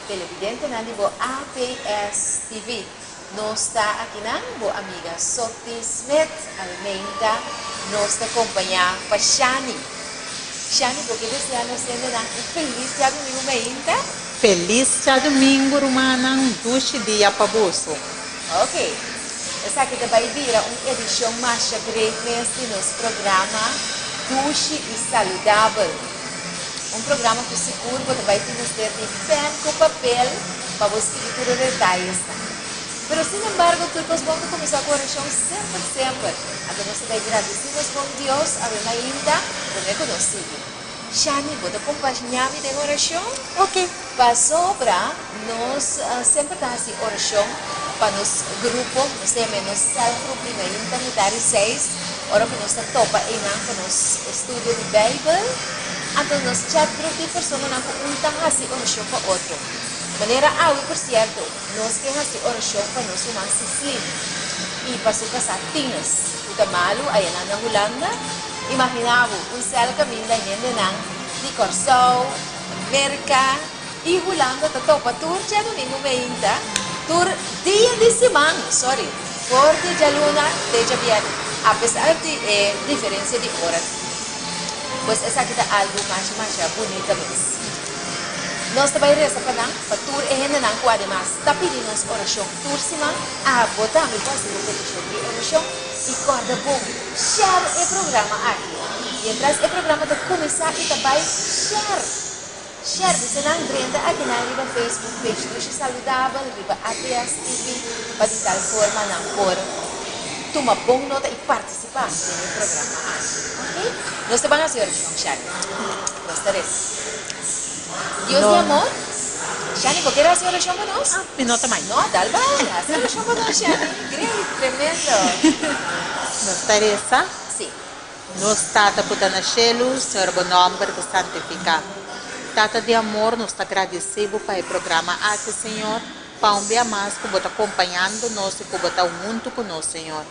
televidente na libo ATS TV. Nos está aqui na bo amiga Sophie Smith Almeida, nos acompanha pa Shani. Shani, porque deseja nos sendo na feliz dia domingo mainta. Feliz dia domingo, Rumanang, Dushi dia pabuso. Ok. Essa aqui vai vir uma edição mais greatness do nosso programa Dushi e Saudável. Programa que seguro você vai ter de pen com papel para você escrever detalhes. Pero sin embargo, todos vamos começar com a oração sempre. Então nós vai agradecer com Deus, a ver ainda, como é conhecido. Shani, você acompanhar-me de oração? Ok. Para sobra, nós sempre temos essa oração para nos grupo, nós temos nos self-group na internet 6, ora que nós topa em nos estudo de Bíblia. Então, nós chat group de pessoas que untam essa oração para outro. De maneira por certo, nós que essa oração para nós humanos slim. E para suas satinas, o tamalo ay na Holanda. Imaginava cel caminho da gente de Corsão, América e Holanda topa tour dia domingo mainta, tour dia de semana, porque de luna de bien, apesar de diferença de hora. Pues essa aqui é algo mais bonita mesmo. Nós também reza para tour e ainda não pode mais. Tá pedindo nos oração tour semana, botar me fazer uma petição de oração e corda bom. Share o programa aqui. E entrar o programa de começar e também share. Share você não entra aqui na riba Facebook page Dushi Saudável, riba ATS TV, para de tal forma não por tomar bom nota e participar no programa aqui. Ok? Nós também vamos fazer oração, Shani. Nós teremos. Dios de amor. Shani, ¿por qué era hacer oración para nós? Me nota mais. No, tal vez. Hacer oración para nós, Shani. Great, tremendo. Nos Teresa. Sim. Nos Tata Putana Shelu, Senhor bom nome para santificar. Tata de amor, nos agradecemos para o programa aqui, Senhor. Para um dia mais que você acompanhando nós e que você junto com nós, Senhor.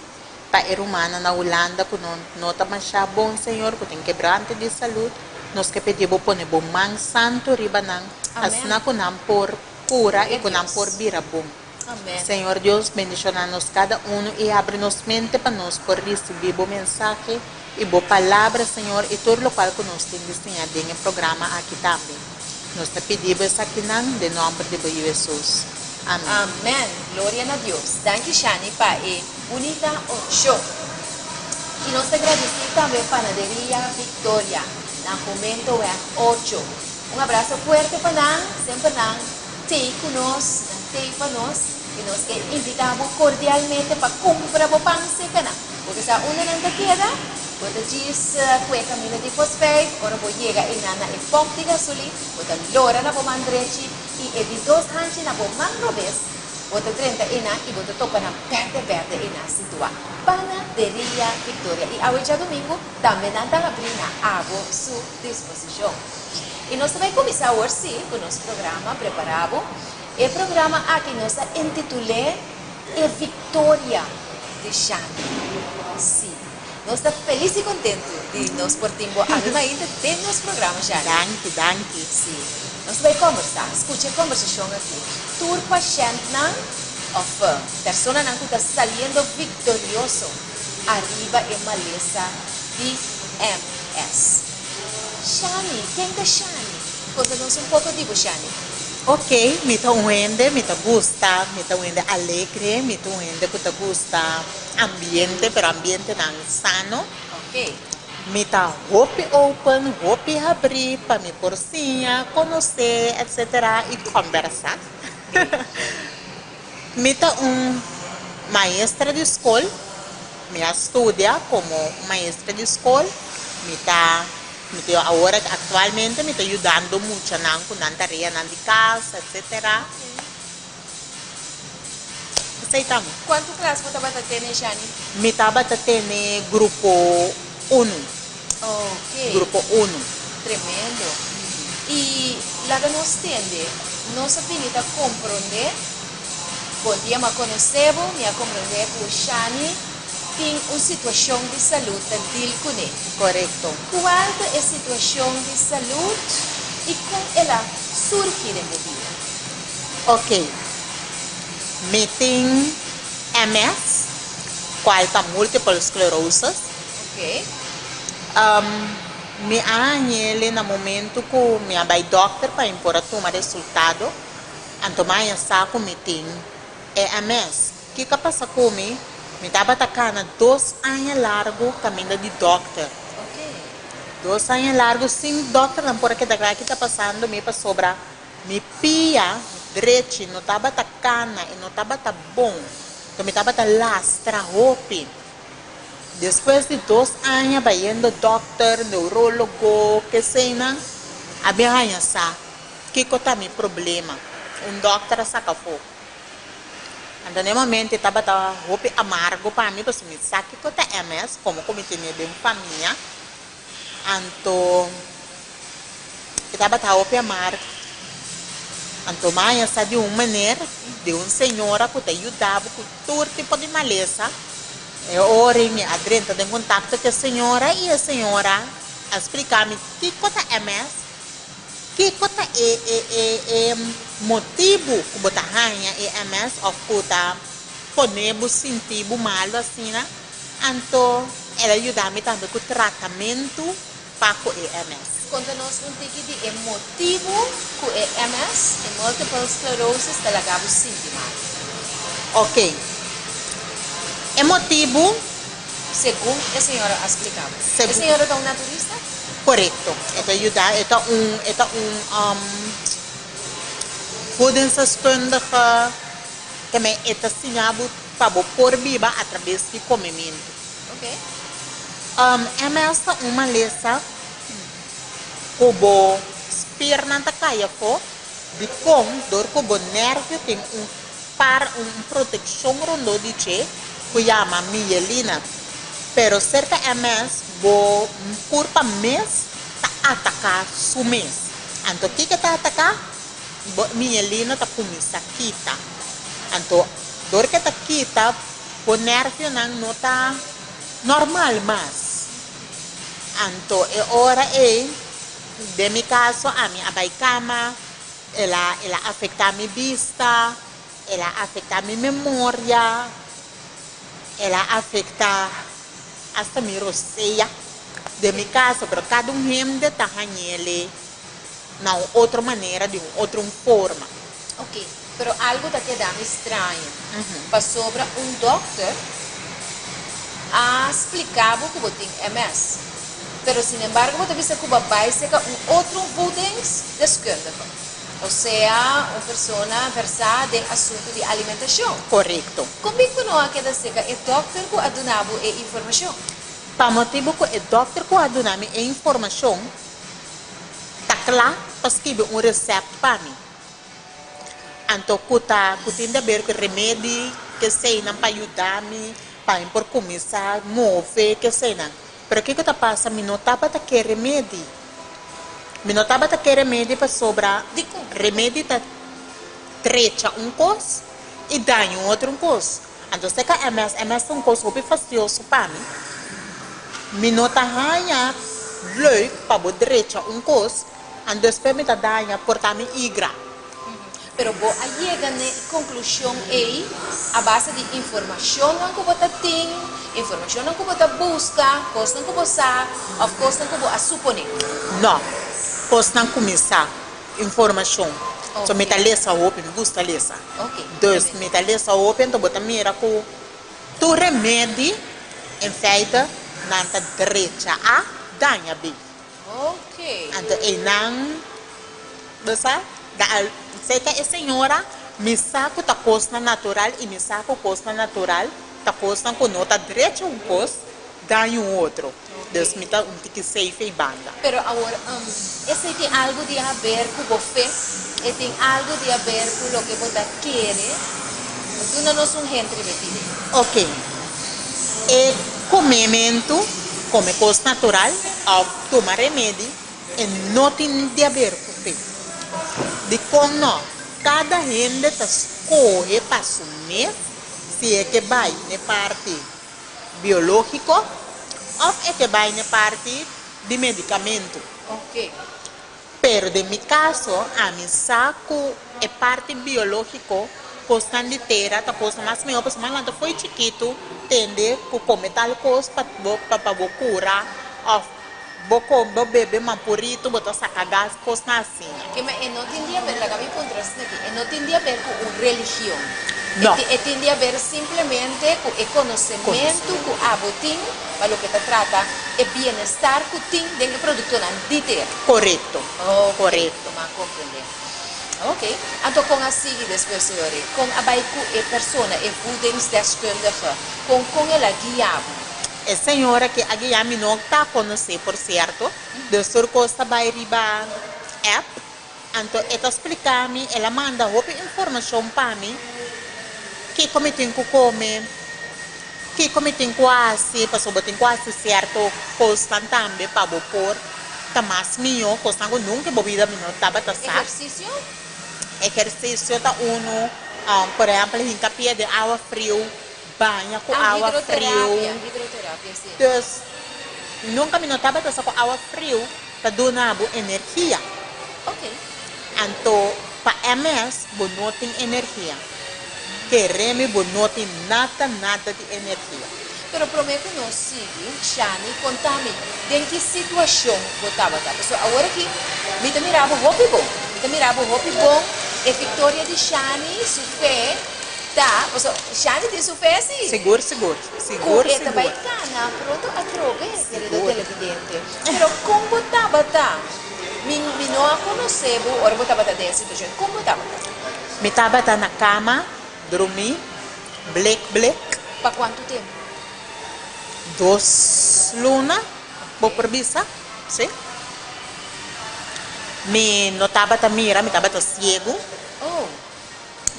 Para a humana na Holanda, que não está mais bom, Senhor, que tem quebrante de saúde. Nós que pedimos pôr bom man santo ribanang, asna kunam por cura e kunam por bira bom. Amém. Senhor Deus, bendicionar-nos cada um e abre-nos mente para nós por receber o mensagem e boa palavra, Senhor, e tudo o qual que nós temos desenhado no programa aqui também. Nós te pedimos aqui em nome de Jesus. Amém. Amém. Glória a Deus. Danke, Shani, para Unida 8. E nós agradecemos também para a Panaderia Victoria. Na momento é 8. Abraço forte para nós, sempre nós, ter conosco, ter para nós, e nós que invitamos cordialmente para comprar o pão seca, porque se uma não queda, você diz que é caminho de fosfate, agora você chega e nana e pouco de gasolina, você lora na bomba direita e de 2 hanches na bomba revés, você 30 e você toca na verde e na situa. Panaderia Victoria. E hoje domingo também não está abrindo a sua disposição. E nós também começamos hoje com o nosso programa preparado. O programa aqui nós intitulamos Victoria de Shani. Sim. Nós estamos felizes e contentes de nos portimos ainda dentro do nosso programa, Shani. Danke. Sim. Nós vamos conversar. Escute a conversação aqui. Tour paciente of persona que está saliendo victorioso arriba en maleza de MS. Shani, quem é Shani? Conta-nos pouco de Shani. Ok, me uende, me gusta, me uende alegre, me uende que gusta ambiente, pero ambiente não sano. Ok. Me hope open, hope abrir para me porcinha, conhecer, etc. e conversar. Me maestra de escola, me estudia como maestra de escola, agora atualmente me está ajudando muito com a tarefa de casa, etc. Aceitamos. Quanto classe você vai ter, Shani? Me estava tendo grupo 1. Ok. Grupo 1. Tremendo. E lá que nós tende, nós finita compreender, bom dia, me conhecemos, me compreender que o Shani tem uma situação de saúde dele com ele. Correcto. Qual é a situação de saúde e como ela surge na vida? Ok. Me tem MS, qual está múltiple sclerosis. Ok. Me anhele no momento que me vai doctor para impor tomar resultado. Antomaya saco me tem MS. O que passa comigo? Me estava atacando 2 anos largo caminho de doctor. Ok. 2 anos largo sem doctor, não por que está passando me para sobra. Me pia direito, não estava atacando e não estava bom. Então me estava lastra roupa. Depois de 2 anos, vai indo doctor, neurólogo, que sei não, a minha sa, que tá meu problema, doctor saca fogo. Então, no momento, estava roupa amargo para mim, porque me sabe que tá MS, como tinha de família, então, estava roupa amargo. Então, minha sa de uma maneira, de uma senhora que te ajudava com todo tipo de maleza. Ora, me adrenta em contato com a senhora e a senhora explicar-me que coisa é MS, que coisa é motivo que você ganha MS ou que você podemos sentir mal assim, né? Então, ela ajuda-me também com o tratamento para o MS. Conta-nos pouco de motivo que o MS e multiple sclerosis talaga você sentir mal. Ok. É motivo, segundo a senhora explicava. A senhora é um naturista? Correto. Ito ayuda, ito podem se esconder que me ito sinabo para por viva através de comimento. Ok. MS uma lesa kubo spirna ta kaya ko di kong dor kubo nervio tem proteção rondo di che llama mielina, pero cerca MS bo por mês tá atacar su mês. Anto que tá atacar bo mielina tá começa kita. Anto dor que tá kita po nervio não tá normal mas. Anto e ora de mi caso a mi abai cama, ela afecta mi vista, ela afecta mi memoria. Ela afeta hasta mi roceia de mi casa, pero cada gente está ganhando na outra maneira, de outra forma. Ok, pero algo está quedando estranho. Para sobre doctor explicava que você tem MS. Pero, sin embargo, você vê que vai ser outro budens deskundige. Ou seja, uma pessoa versada em assunto de alimentação. Correto. Como é que não queda seca? É doctor que adunava a informação? Para motivo que o doctor que adunava a informação, está lá para escrever receito para mim. Então, que tem de ver com remédio, que sei não para ajudar-me, para por começar a mover, que sei não. Pero o que está passando? Me notava que remédio. Me notava que remédio para sobrar. Remédio está trecha coisa e dá outro coisa. Então, se a MS é uma coisa muito fastidiosa para mim. Me nota ganha leuk para o trecha coisa. Então, depois me dá ganha por também igra. Pero bo chega na conclusão aí a base de informação que você tem, informação que você busca, coisas que você sabe, ou coisas que você supõe. Não, coisas não começar informação. Okay. So me tá lesa open, me gusta lesa. Ok. Dus me tá lesa open, to bota mira ko tu remédio em feita na direita a danha b. Ok. Então e não, você da sei que a senhora me saco da coisa natural e me saco coisa natural da coisa com nota direita coisa dá outro. Deus me dá que safe e banda. Pero agora, esse tem algo de a ver com você, e tem algo de a ver com o que você quer. Tu não és gente repetida. Ok. E comimento come coisa natural, ou toma remédio, e não tem de haver com te. De como não, cada gente escolhe para assumir se é que vai na parte biológico ou é que vai na parte de medicamento. Ok. Pero de mi caso, a mi saco é parte biológico, costan de terra, tá coisa mais meu, mas quando foi chiquito, tende que comer tal coisa para curar, ou beber mampurito, botar sacar gás, coisa assim. Que não tem a ver, la Gabi contrasta aqui, não tem a ver com religião. Não. Tem a ver simplesmente com o conhecimento, com a botim, para o que se trata, é bem-estar que tem dentro do produto de terra. Correto. Correto. Ma compreender. Ok. Então, com a seguinte, senhores, com a baiku é pessoa, é voedingsdeskundige, com ela guiava. É senhora que a guiame não está conhecendo, por certo, do Sur Costa vai riba app, então ela explica-me, ela manda roupa informação para mim, que como tem que comer, que como tem quase, para sober tem quase certo, coisa também para pôr, tá mais melhor, coisa que nunca bebida não estava taçada. Exercício? Exercício tá por exemplo, em capia de água frio, banha com água frio. Hidroterapia, sim. Então, nunca me notava taça com água frio, para donar energia. Ok. Então, para MS, não tem energia. Queremos, não tem nada de energia. Pero prometo não sigue, Shani, contame, em que situação botava tá? Pessoal, agora que me mirava roupa bom, é Victoria de Shani, sufé, tá? Pessoal, Shani tem sufé sim? Seguro. Esta vai cana, pronto a trove, querido televidente. Pero como botava tá? Me não a conhecebo, ora botava tá dessa situação, como botava tá? Me estava na cama, dormi, black. Para quanto tempo? 2 lunas, vou por visa, sim. Me notava ta mira, me estava cego. Oh.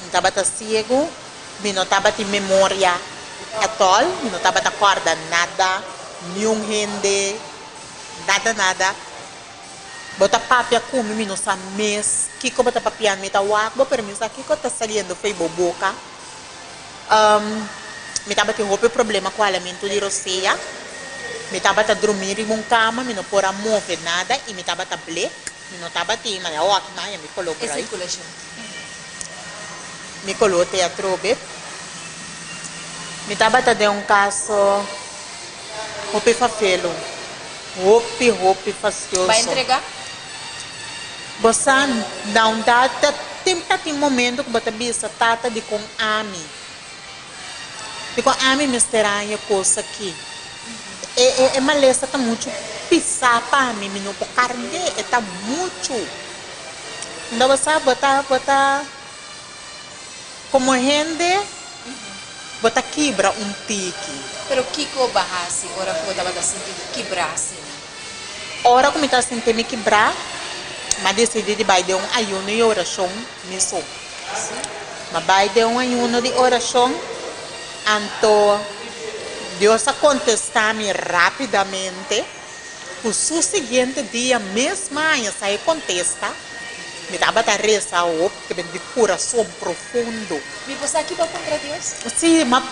Me estava cego, me notava de memória atol, me notava ta corda nada, nenhum rende, nada. Bota papia come, me não sabe mês, que como bota papia me tá wak, vou permitir que tá saindo foi boboca. Me estava tendo um problema com o alimento de roceia. Me estava a dormir em uma cama, me não pôra mover nada e me estava a black. Me não estava a ter, mas eu aqui não, me coloquei. Essa circulação. Me coloquei a trobe. Me estava a ter um caso, roupa fafelo. Roupa facioso. Vai entregar? Você não dá, tem momento que você bisa tata de com ami. Dico, a mim me estranha coisa aqui. É maleza, está muito pisar para mim, não pode carregar, está muito. Então você bota como gente, bota quebra tique. Pero Kiko bahasi, ora ko estava sentindo quebrar assim. Ora como está sentindo quebrar, mas decidi de vai de ayuno e oração nisso. Mas vai de ayuno de oração. Então, Deus contesta-me rapidamente. O seu seguinte dia, mesmo amanhã, sai contesta. Me dá para rezar, que vem de coração profundo. Me você aqui para contra Deus? Sim, mas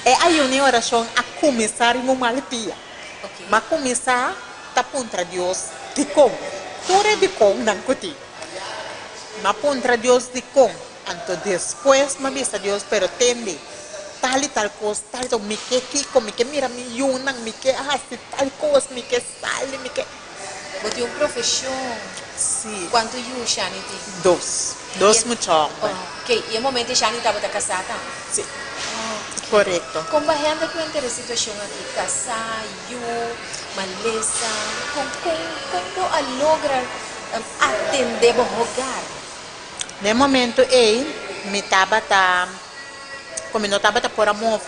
é aí uma oração a começar em uma dia. Okay. Mas começar tá contra Deus de como? Tudo é de como não cuti. Mas contra Deus de como? Então depois me avisa Deus, pero tende tal e tal coisa, tal me que Kiko, me que mira me yunan, me que tal coisa, me que sale, me que. Bote profissão. Sim. Quanto you Shani ti? 2 muito. Ok, e o momento Shani estava casada? Sim. Correto. Como a gente conta a situação aqui, casar, maleza, como a logra atender o hogar? No momento me estava como não estava por amor,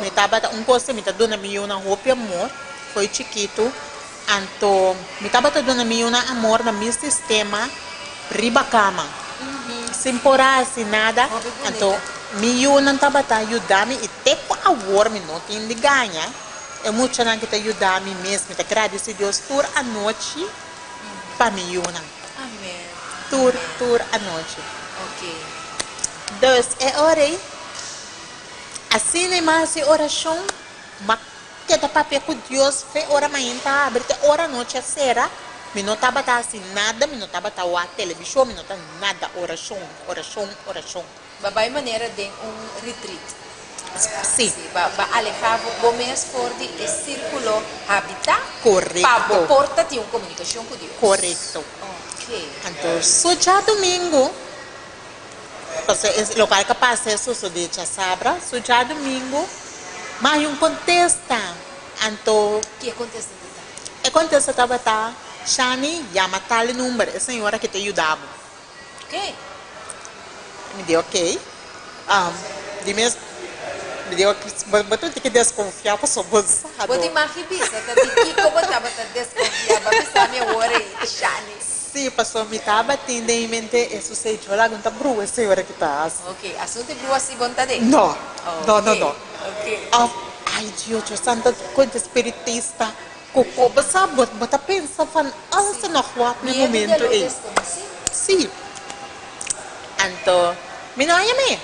me estava coisa me estava dando uma roupa amor, foi chiquito, então me estava dando uma amor no meu sistema riba cama, sem por assim nada, então me não estava ajudando e até por agora me não tem de ganhar, É muito não que te ajudar a mim mesmo, te agradecer a Deus toda a noite para mim, Yuna. Amém. Toda a noite. Ok. Deus, é orei. Assim é mais oração, mas que da papel com Deus, fez hora manhã, tá abre, hora noite, será? Me não estava assim nada, me não estava a televisão, me não estava nada, oração. Babai maneira de retreat. Sim. Alejar o mês fora de círculo habitat. Correto. Para porta de uma comunicação com Deus. Correto. Ok. Então, só já domingo, porque esse local que passa isso, só de sabra, só já domingo, mas um contesta. Então, que acontece? Acontece estava tá, Shani, chama tal número, a senhora que te ajudava. Ok. Me deu ok. Me deu que você tem que desconfiar para sua bolsa. Vou te imaginar, que como estava desconfiada, mas me hora e Shani. Sim, passou me estava atendendo em mente, isso sei, eu lá não tá brua, a senhora que tá. Ok, assunto é brua se vontade? Não. Ok. Ai, Deus, eu santo coisa espiritista. Coco, sabe, você pensa, você não vai no momento aí. Sim. Então, me não é me.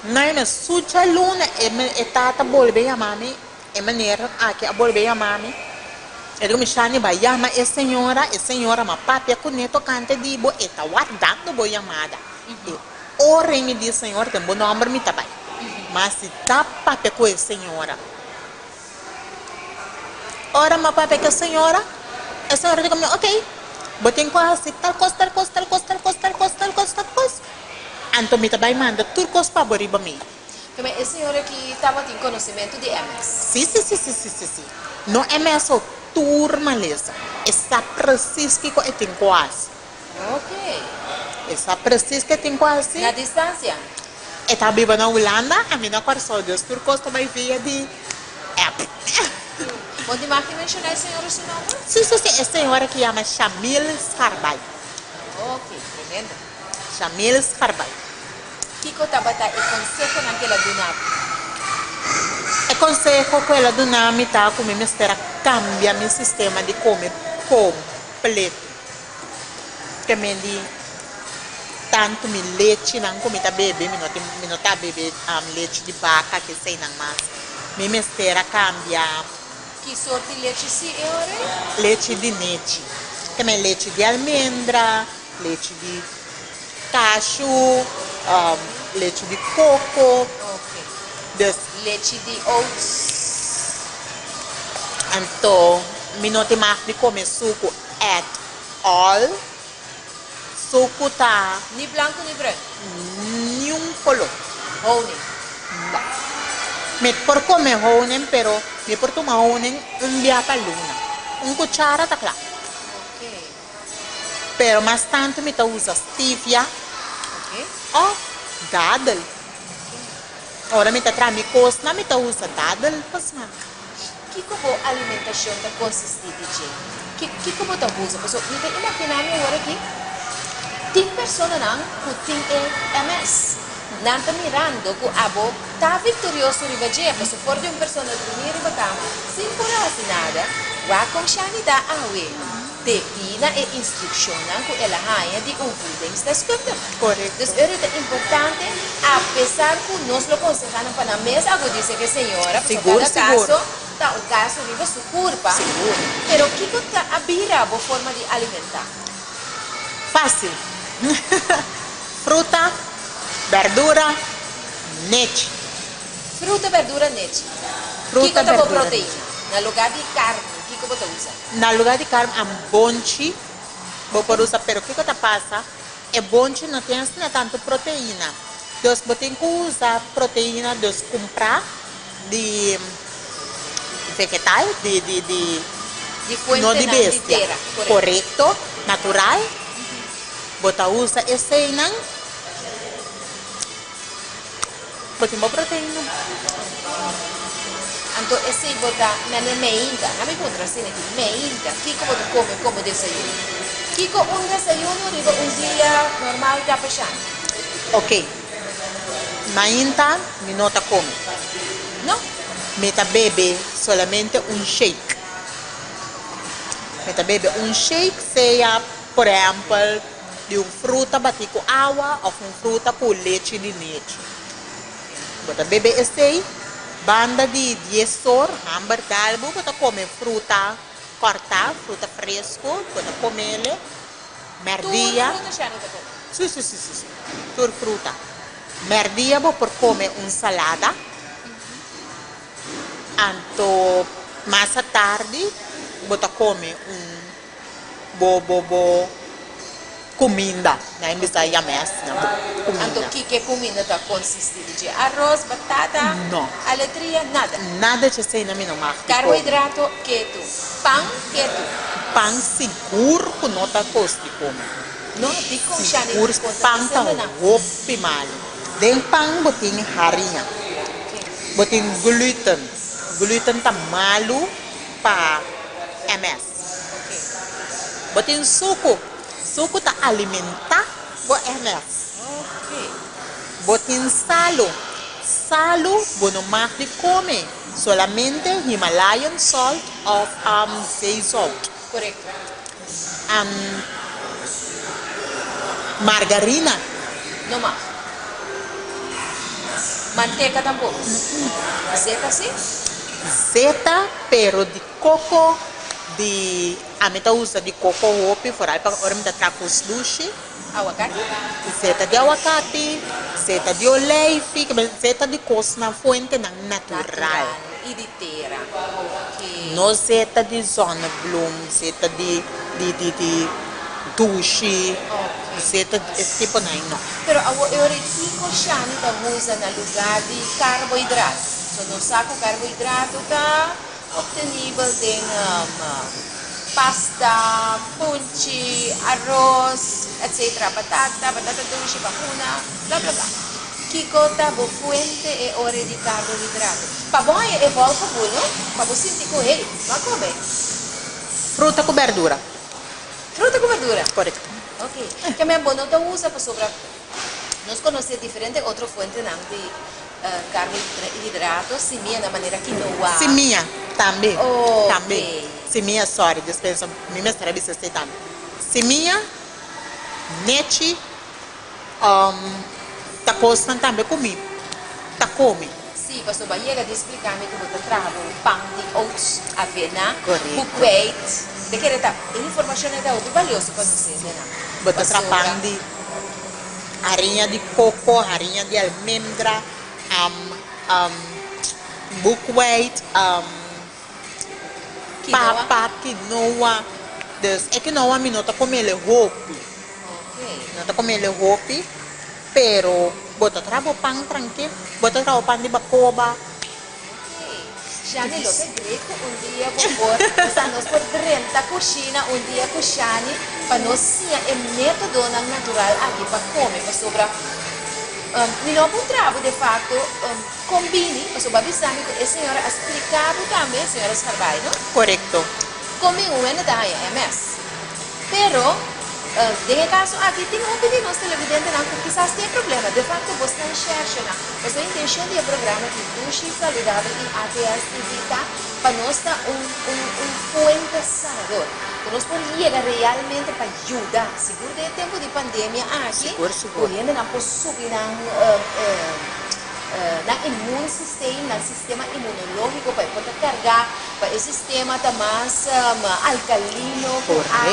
Não, suja luna, é tata bolbe a mami, é maneira, aqui a bolbe a mami. E come Shani vai chamar a senhora, ma papi com neto cante dibo, e tá guardando boa chamada. Ora me diz, senhora, tem bom nome me tabai. Mas se tá papi com a senhora. Ora, ma papi com a senhora diz comigo, ok, botem quase tal coisa. Então me tabai manda tudo coisa para boriba me. Como a senhora que estava em conhecimento de MS? Sim. Não é mesmo turma lesa. Está preciso que eu tenho quase. Ok. Está preciso que eu tenho quase. Na distância? Está viva na Holanda, a minha coração Deus tur costa vai via de app. Pode mais mencionar a senhora seu nome? Sim, a senhora que chama Shamil Skarbay. Ok, tremendo. Shamil Skarbay. Kiko tabata e consejo naquela dunapa. E consejo que ela dunami tá como me espera cambia meu sistema de comer completo. Que me di tanto me leite não come tá bebê, me não tá bebê leite de vaca que sei não mais. Me espera cambiar. Que sorte de leite se é ora? Leite de nete. Que me leite de almendra, leite de cashew, leite de coco. Ok. Leite de oats. Então, me não tem mais de comer suco at all. Suco tá Ni branco ni branco? nenhum color. Honey. Me por comer honey, pero me por tomar honey dia para luna. Cuchara tá claro. Ok. Pero mais tanto me tá usa stevia. Ok. Dadel. Ora me tá traz me costa, me tá usa dadel, pasma. Que como alimentação tá consistente de? Que como tá usa? Porque me tem imaginar me agora aqui. Tem pessoa não que tem MS. Não tá mirando que a abo tá vitorioso ribadia, porque for de uma pessoa dormir riba cama, sem curarse nada, vai com sanidade awe. Defina e instruciona que ela raia de prudência da escuta. Correto. Então, é importante, apesar que nós lo aconsejamos para a mesa, eu disse que senhora, Seguro. tá o caso riba sua culpa. Seguro. Pero o que tá a vira a forma de alimentar? Fácil. Fruta, verdura, leite. Fruta, verdura, leite. Fruta, que tá verdura, proteína? No lugar de carne, o que você usa? Na lugar de carne, bonchi, vou por usar, pero o que tá passa? É bonchi não tem tanto proteína. Deus tem que usar proteína, Deus comprar de vegetal, de fuente não de bestia. inteira, Correto, natural. Bota usa esse aí não. Botem boa proteína. Então, esse bota na meinda, não me contra assim aqui, meinda, que você come como desayuno? Que desayuno riba dia normal da pessoa? Ok. Mainta, minota come. Não? Meta bebe solamente un shake. Meta bebe un shake, sea, por ejemplo, de una fruta batida con agua o una fruta con leche de leche. Bota bebe esse, banda de 10 horas, hamburger dalbo, bota come fruta cortada, fruta fresco, bota comele, merdia. Tudo já não tá bom. Sì. Tur fruta. Merdia bo por come un salada. Anto massa tardi, bota come un bo comida, na imbisa yames, na comida. Anto que comida tá consistente de arroz, batata, No. aletria, nada. Nada ci sei na mino ma. Carboidrato, keto. Pão, keto. Pan seguro que não tá costi come. Não, di com chani Seguro di conta pan tá semana. roupi mal. Den pan botin harinha. Botin gluten. Gluten tá malo pa MS. Botin suco. Suco tá alimenta bo MS. Ok. Botin salo. Salo bono mais de come. Solamente Himalayan salt of sea salt. Correto. Margarina. Não mais. Manteca também. Zeta sim? Zeta, pero de coco, a meta usa de coco hopi, for aí para ora meta tracos luxi, Aguacate? zeta de aguacate, zeta de oleive, zeta de coisa na fonte natural. E de terra. Ok. No zeta de zona bloom, zeta de dushi, zeta esse tipo não. Pero eu retico chani da usa na lugar de carboidrato. So no saco carboidrato tá obtenível de pasta, punchi, arroz, etc. Batata doce, bakuna, bla bla bla. Kiko tá bo fuente e ore di carboidrato. Pa bom é volta buono, pa bo sentir com ele, mas come. Fruta com verdura. Fruta com verdura. Correto. Ok. Que minha boa não usa para sobrar. Nós conhecemos diferente outra fonte não de carboidratos, semia da maneira quinoa. Semia também. Oh, Também. ok. Semia, sorry, dispensa, me mestra bisa aceitando. Semia, nete, tá costando também comigo. Tá come. Sim, pastor Bahia de explicar-me que você trava o pão de oats, avena, Correto. buckwheat. De que a informação é muito valiosa para você, né? Bota trapang de farinha de coco, farinha de almendra, buckwheat, papa, quinoa. É quinoa, me nota como ele roupi. Nota como ele roupi, pero bota trabo pão tranquilo, bota trabo pão de bacoba. Shani lo que greco dia vou nós por 30 cozinha dia com Shani para nós sim é método natural aqui para comer para sobrar não travo de fato combine para sobrar bisami que a senhora explicava também a senhora Scarbai, não? Correto. Come uma da MS pero nesse caso aqui tem de nós televidente não que quizás tem problema de fato você não enxerga não mas a intenção do programa de duche saudável e ATS evita para nós dar fuente sanador que nós podemos chegar realmente para ajudar seguro de tempo de pandemia aqui correndo não pode subir na immune system, na sistema imunológico para poder carregar para esse sistema tá mais alcalino,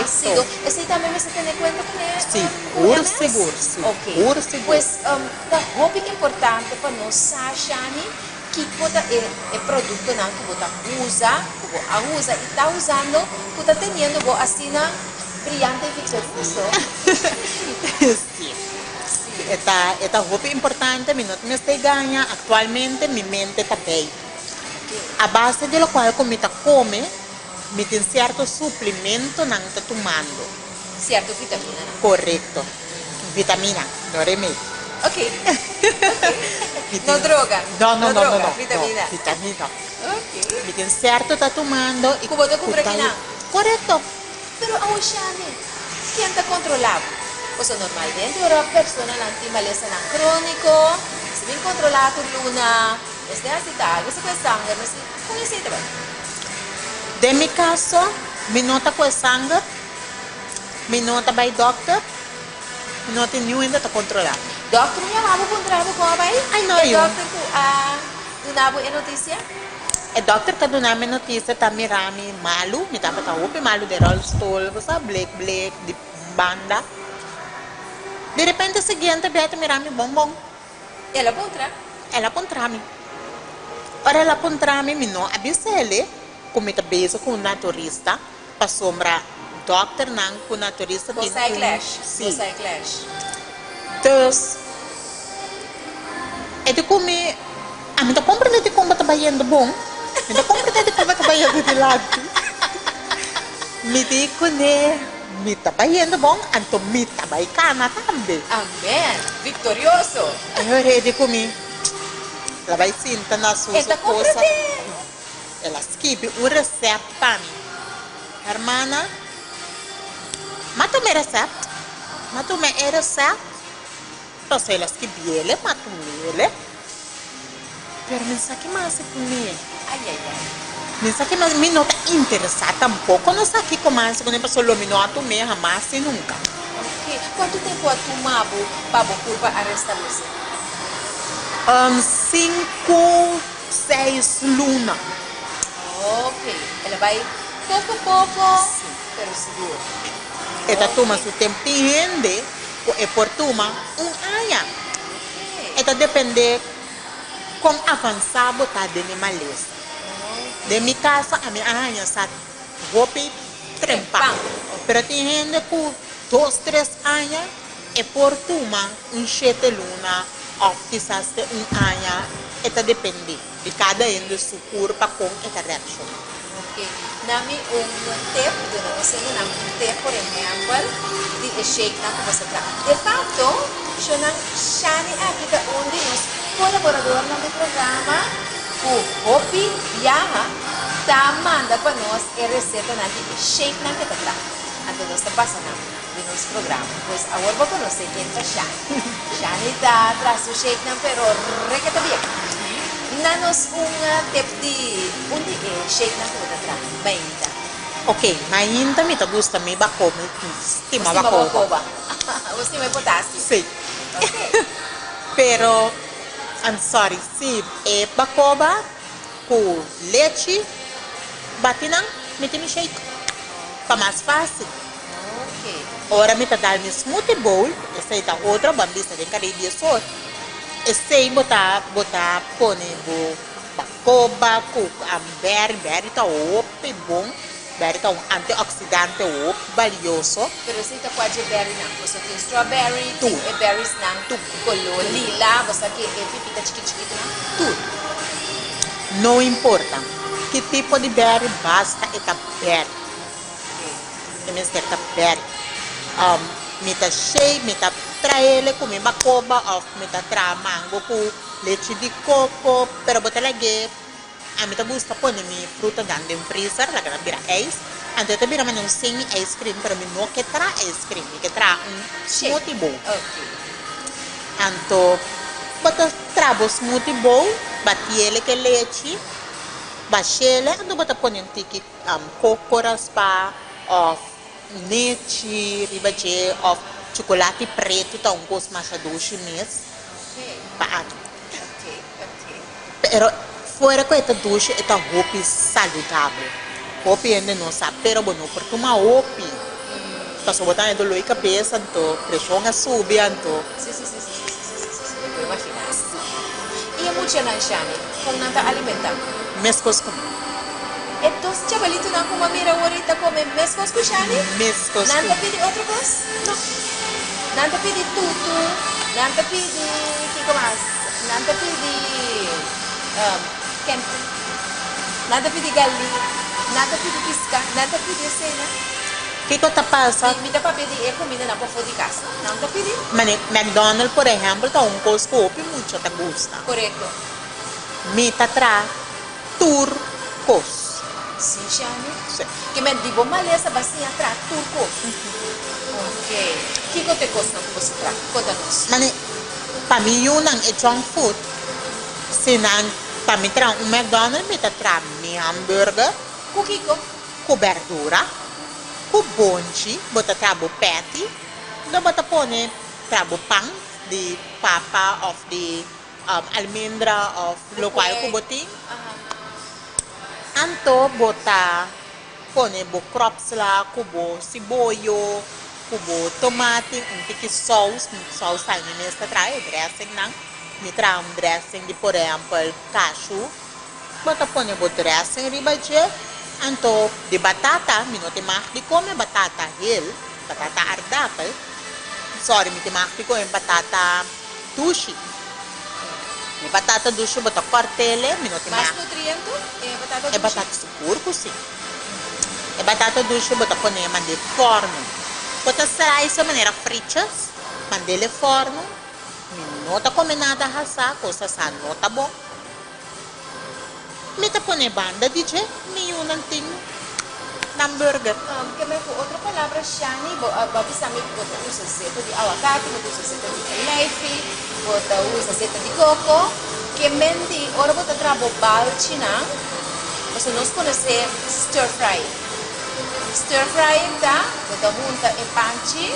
ácido. Esse também você tem em conta com ele? Seguro. Ok. Pois tá muito importante para nós achar que é produto não que você usa e está usando, que está tendo assim na brilhante e vitorioso. Sim. Esta roupa importante, mi não me ganha atualmente, minha mente está bem. A base de lo qual como come, me tem certo suplemento não está tomando. Certo vitamina. Correto. Vitamina, não remédio. Ok. Não droga. Não. Vitamina. No, vitamina. Ok. Me tem certo está tomando e como te cubre aqui não? Correto. Pero a Oceane, quem está controlado? Pues normalmente ora persona nanti malesa ng kroniko, sabing kontrolato luna Este así tal, você com sangue, não sei, conheci também. De mi caso, mi nota com sangue, mi nota by doctor, mi nota nenhum ainda está controlado. Doctor niya mabo kontrabo ko ba? Ay, no, E yun. doctor ko, unabo e notícia? E doctor ka doon namin notícia, tamirami malu, mi tapa tahupi malu de rollstool, basta black, di banda. De repente, seguinte, beta mirami bonbon. Ela contra? Ela puntrami. Ora ela puntrami, mi no abisele, kumita beso com naturista, pa sombra doctor nang com naturista. Você é clash? Sim. Você é clash? Dus, e de comer, mi ta compra de comba trabalhando bom, mi ta compra de comba trabalhando de lado. Mi dico ne, mi trabalhando bom, anto mi trabalhando cana também. Amém! Victorioso! Eu rede comi, ela vai sinta na sua Esta compra coisa. Ela escreve receita para mim. Hermana, mata-me receita, mata-me receita. Então, ela escreve ele, mata-me ele. Pero mensagem mais comigo. Ai, ai, ai. Mensagem mais me não está interessada tampouco. Não sei que começa quando a pessoa me não atume jamais e nunca. Ok. Quanto tempo a tu mabo para curva a restabelecer? 5, 6 luna. Ok. Ela vai pouco a pouco, pero seguro. Esta toma su tempo de rende, e por toma ano. Esta depende como avançado está de animalista. De minha casa, a minha arranha está roupa trempando. Pero tem gente com 2, 3 anos e por toma 7 luna ou quizás 1 ano. Esta depende de cada um de sua curva com esta reação. Ok. Nami tip, não sei, tip, por exemplo, de shake na como você trata. De fato, siya nang Shani aqui ka onde nos colaborador no programa, o Hopi Viaja, tá manda para nós a receita na de shake na que trata. Então nós está passando no nosso programa. Pois agora vou conhecer quem é Shani. Shani tá traz o shake na pero requeta bem. Nanos tip de onde é shake na que trata. Mainda. Ok, ainda me gusta me bacoba, estima bacoba. Você vai potássio? Sim. Ok. Pero, I'm sorry, se é bacoba com leite, batinang, me shake. Para mais fácil. Ok. Ora me dar me smoothie bowl, essa é outra bambista de caribia só. Esse aí botar pone bo bacoba com berry tá ope bom. Berry tá antioxidante ope valioso. Pero se tá pode berry não, você tem strawberry, Tudo. tem berries não, color lila, você quer pipita chiquitita não, tudo. Não importa que tipo de berry, basta esta berry. Me certa berry. Mita shake, mita traele com me bacoba, ou mita tra mango com leite de coco, pero botar lagi. A mita gusta pôr mi fruta dentro do freezer, la que vira ice. Então eu vira um semi ice cream, pero me não quer tra ice cream, me quer tra smoothie bowl. Ok. Então, botar trabo smoothie bowl, bati ele com leite, bachele, então botar pôr tiki coco raspa, ou leite, ribache, ou chocolate preto, tá gosto mais doce mesmo. Ok. Pero fora com esta doce, esta roupa saudável. Roupa ainda não sabe, pero bueno, porque uma roupa, passou botar em dolor de cabeça, então pressão sube, então. Sim, eu vou imaginar. E a mulher na Shani, como não está alimentando? Mescos com Então, chavalito não como mira ahorita come mescos com Shani? mescos Não com te pedi outra coisa? Não. Não te pedi tudo, não te pedi, que mais? Não te pedi, não te pedi galinha, não te pedi pisca, não te pedi cena. que tá passa? Me dá para pedir comida na porta de casa. Não te pedi? McDonald's, por exemplo, tá coisa que ouve muito, te gusta. Correto. Mita tra turcos. Sim, Shani. Sim. Que me digo maleza bacia tra turco. Ok. Que te custa com você tra? Conta-nos. Mani, para mim, yun ang junk food. Sinang Para me trazer McDonald's, me trazer mi hamburger, com verdura, com bonchi, bota trabo patty, não bota pone trabo pão de papa of the almendra of local ko boting. Anto bota pone bo crops lá, kubo siboyo, kubo tomate, tiki sauce sai nesta trai dressing nang, me trai dressing de por exemplo cashew, bota pone bo dressing ribaje, anto de batata, me não te de come batata hill, batata ardapel, sorry me te de come batata tushi. E batata doce bota cortele, me não te Mais nutriente? É batata seguro, sim. É batata doce, bota pone mande forno. Bota slice maneira fritas, mandele forno. Não tá come nada raça, coisa sa não tá bom. Me tá pone banda DJ, nenhum não tem hamburger. Que me outra palavra shani, babi sami bota usa zeta de aguacate, bota usa zeta de leite, bota usa zeta de coco. Que mendi, ora bota trabo balchina. Você nós conhece stir fry. Stir fry tá, bota junta e panchi,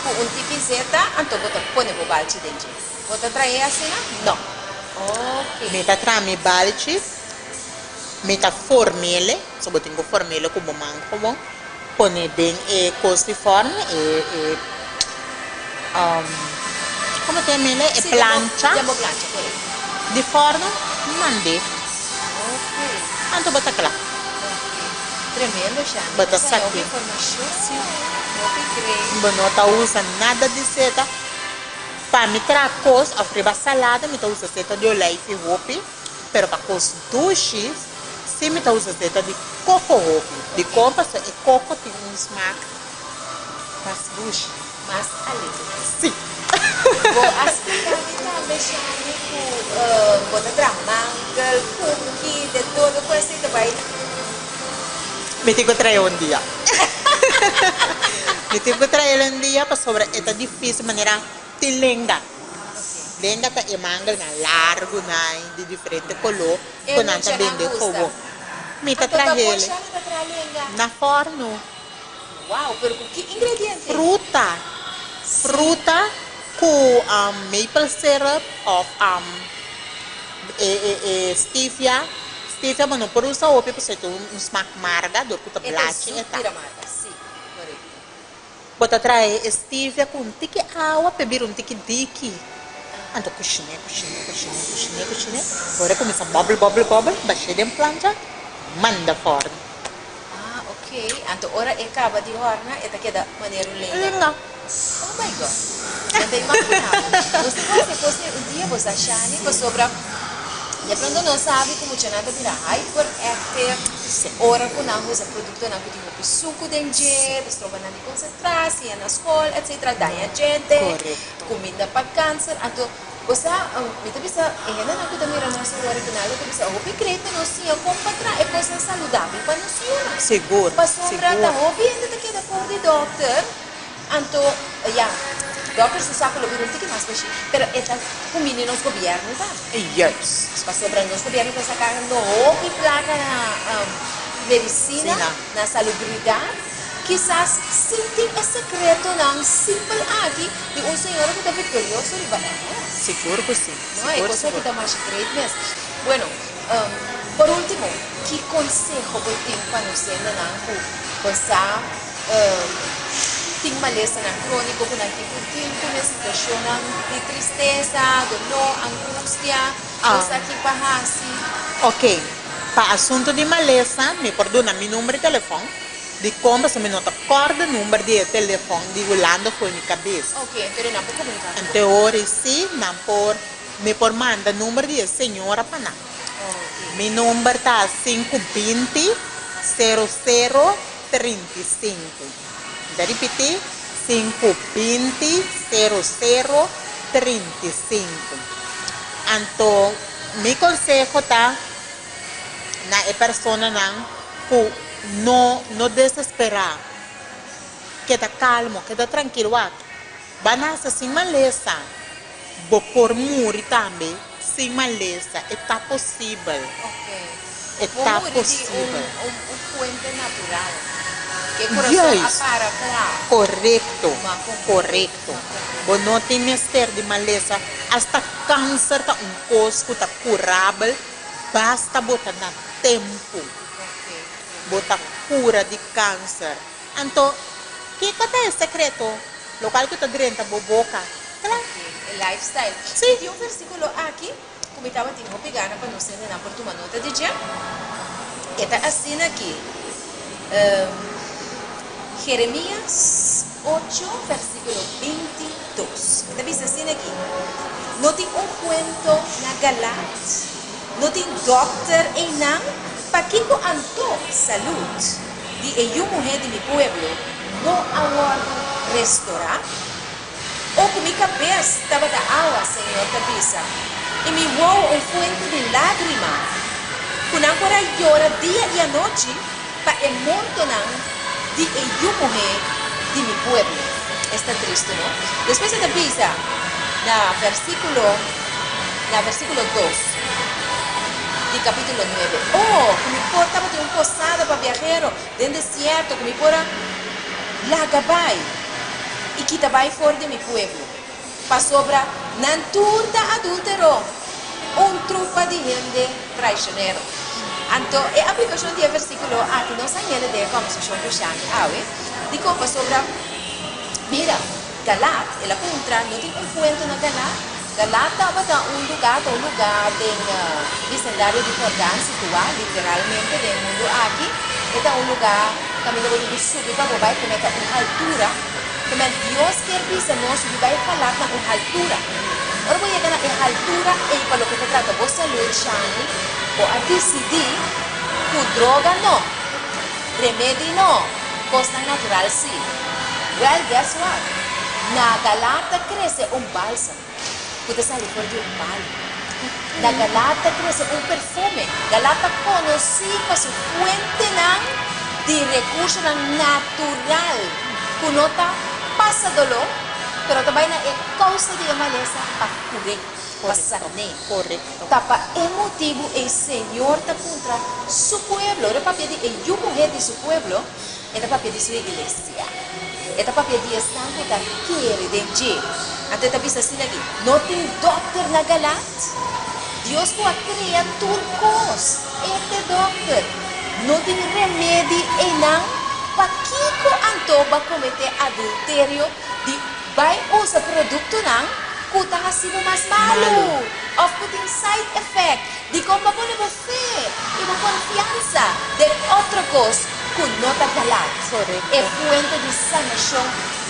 com tiki zeta, anto bota pone bo balchi dentro. Bota trair assim, não? Ok. Meta trame balchi, meta formele, só botinho formele como manco bom, pone bem e costi forno e como tem mele e plancha. Diamo plancha, corretto. De forno, mande. Ok. Anto bota lá. Tremendo, Shani. Bota Essa é saque. uma informação. Não te creio. Não tá usa nada de seta. Para me trazer cos, a friba salada, me tá usa seta de oleite hopi. Pero para cos doces, sim me tá usa seta de coco hopi. De compra, e coco tem smack mais doce. Mais alegre. Sim. Vou explicar também, Shani, com bota tramanga, cookie, de todo, coisa que vai. Me tengo que traer un día. Me tengo que traer un día para sobre esta difícil manera de lenga. Lenga ta e manga na largo na de diferente color, con anta bem de fogo. Me ta traer ele na forno. Uau, pero com que ingrediente? Fruta. Fruta com maple syrup of stevia. Stevia, mas não por usar o para você ter smack marga, do que tá blache e tal. Sim, correto. Bota trazer stevia com um tique água, beber um tique dique. Ando cozinhar. Agora começa bubble, baixei de plancha, manda forno. Ah, ok. Então, ora acaba de horna, e queda maneiro lenga. Oh my God. Não imaginava. Você fosse um dia você achar, você sobra. De pronto não sabe como tinha nada virar hyperactive, ora com não usa produto não que tipo suco de enje, trova na concentração, na escola, etc. Daí a gente, comida para câncer, então você, me também não que também era nosso original, que você ouve creio não se compra é coisa saudável para nós senhora. Seguro. Para sobrar da hobby ainda que da por de doutor, então, doctor se sabe lo que não tem mais para pero esta combina nos governo, tá? Yes. Para sobrar nos governo para sacar no hobby placa na medicina, na salubridade. Quizás se tem esse secreto não simples aqui de senhor que está vitorioso e vai. Seguro que sim. Não é coisa que dá mais crédito mesmo. Bueno, por último, que consejo você tem para nos ainda não passar tem maleza na crônico com a situação de tristeza, dor, angústia, coisa que passa. Ok. Para assunto de maleza, me perdona meu número de telefone. De compra, se me nota corda número de telefone de Holanda foi na cabeça. Ok, então não pode comunicar. Então, hoje sim, não por me por manda número de senhora para não. Meu número está 520 0035. Vou repetir, 520 0035. Então, meu conselho está na pessoa não desesperar, queda calmo, queda tranquilo. Banasa sem maleza, vou por muri também, sem maleza. Está possível. Ok. Está Vamos possível. um puente natural. Que o coração Yes. apara claro. Correcto. Uma Correcto. Bom, não tem mistério de maleza. Hasta câncer tá coisa tá curável. Basta botar na tempo. Botar cura de câncer. Então, que é o secreto? Local que está dentro da boca. El lifestyle. Sim. Tem versículo aqui, como estava tendo pegando para nós ensinar por uma nota de dia. Está assim aqui. Jeremias 8, versículo 22. Está diz assim aqui. Não tem cuento na Galat, não tem doctor em não, para que com anto saúde de uma mulher de meu pueblo, não aguardo restaurar? Ou com minha cabeça estava da água, Senhor, cabeça, e me voou fuente de lágrima. Quando agora llora dia e a noite, para o morto de uma mulher de meu pueblo. Está triste, não? Depois da pisa, na versículo 2, de capítulo 9. Oh, que me portava de posada para viajero, dentro do deserto, que me pora lagabai. E que vai fora de meu pueblo. Para sobra, nanturta adúltero, trupa de gente traicionero. Então, a aplicação do versículo aqui não sai de conversação com Shani. Digo, para sobra, mira, Galat, ela contra, não tem cuento na Galat. Galat estava um lugar de vecindário de Jordão, situado literalmente no mundo aqui. É um lugar, também de subir para vai com uma altura. Como Deus quer dizer, nós vai falar na altura. Ora, vou chegar na altura e para o que se trata, você saúde, Shani, ou a decidir que droga não, remédio não, coisa natural sim. Well, guess what? Na Galata cresce bálsamo. Você sabe por de balde. Na Galata cresce perfume. Galata conhecida sua fuente de recurso natural. Que não passa dolor, mas também é causa de maleza para curar, para sanar. Correcto. Tapa emotivo e Senhor está contra su pueblo. Era para pedir a uma mulher de su pueblo, era para pedir sua igreja. Era para pedir a sangue da querer de Deus. Até está visto assim aqui. Não tem doctor na Galat. Deus foi criar turcos. Este doctor. Não tem remédio e não. Para que antoba cometer adultério de vai usar produto não, que está sendo mais malo. Of putting side effect. De como para poner fé e uma confiança de outra coisa que não está galado. É fuente de sanação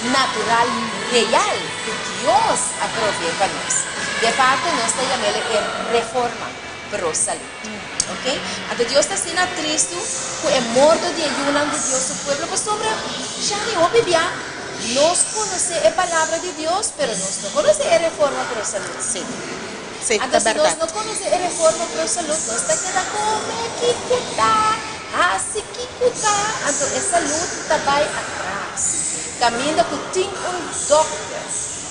natural real que Deus aprove para nós. De fato, nós chamamos reforma pro saúde. Ok? Então Deus está sendo triste que é morto de ayunan de Deus o pueblo, pues sobre já nem obvia. Nós conhecemos a palavra de Deus, mas nós não conhecemos a reforma para a saúde. Sim. Sim, então, se verdade. nós não conhecemos a reforma para a saúde, nós está quedando como que cutar, assim que cutar. Então, a saúde está bem atrás. Caminha que tem doctor.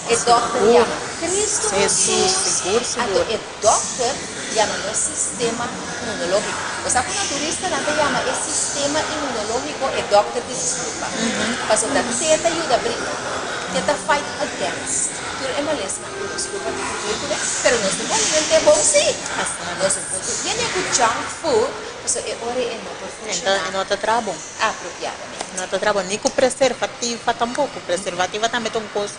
O doctor chama Cristo Jesus. Então, o doctor chama o sistema imunológico. O sea, quando turista não chama o sistema imunológico, o doctor te desculpa. Para sobre te ajuda a brincar. Te fight against. Tu é malesma. Desculpa, pero nós não podemos é bom sim. Nós não podemos. Viene com junk food, mas é hora e não pode funcionar. Então, não está trabalhando. Apropriadamente. Não está trabalhando. Nem com preservativo tampouco. Preservativo também tem coisa.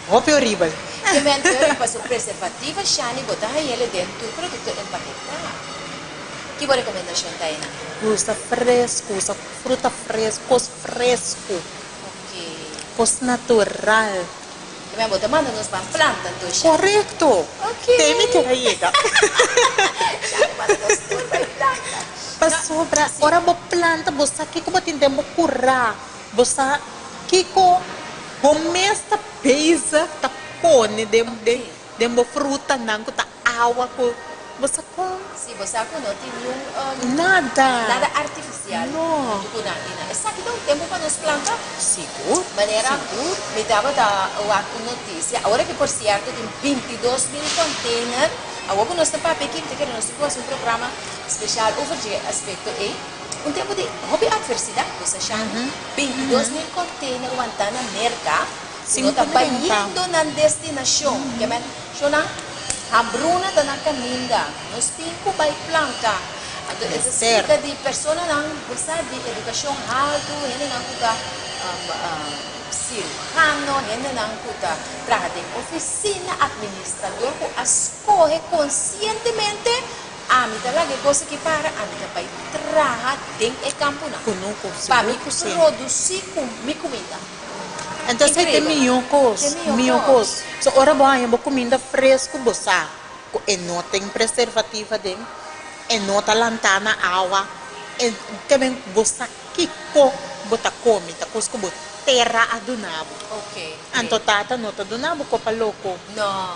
Roupa horrível. E mentor para o preservativo, Shani, botar ele dentro do produto empaquetado. Que boa recomendação, Taina? Usa fresco, usa fruta fresca, coisa fresco. Ok. Coisa natural. E minha bota, manda nos para planta, então, Shani. Correto. Ok. Teme que ela chega. Shani, manda nos para planta. Para sobra, ora bo planta, você aqui como tentamos curar. Você aqui com mesta pesa, tá pone de fruta, não, tá água, você com Sim, você não tem nada artificial. Não. Essa aqui dá um tempo para nos plantar. Seguro. Maneira, me dava uma notícia, agora que por certo tem 22 mil containers Agora nós estamos para aqui, porque nós temos um programa especial over de aspecto E. Um tempo de hobby adversidade, você chama. 22 mil containers aguantando na merca. Se não está indo na destinação, que é a Bruna está na caminha, nós temos que planta. Essa cerca de pessoas não gostam de educação alta, ele não cuida cirurgiano, ele não cuida trabalha de oficina, administrador, que escolhe conscientemente a mim lá que coisa que para a mim vai trabalhar dentro do campo para me produzir minha comida. Então você tem milhão coisas. So ora bom, eu comida fresco, bossa. E não tem preservativa dentro. E não tá lantana água. E também bossa kiko, bota comida, coisa que terra adunabo. Ok. Anto tata não tá adunabo copa louco. Não.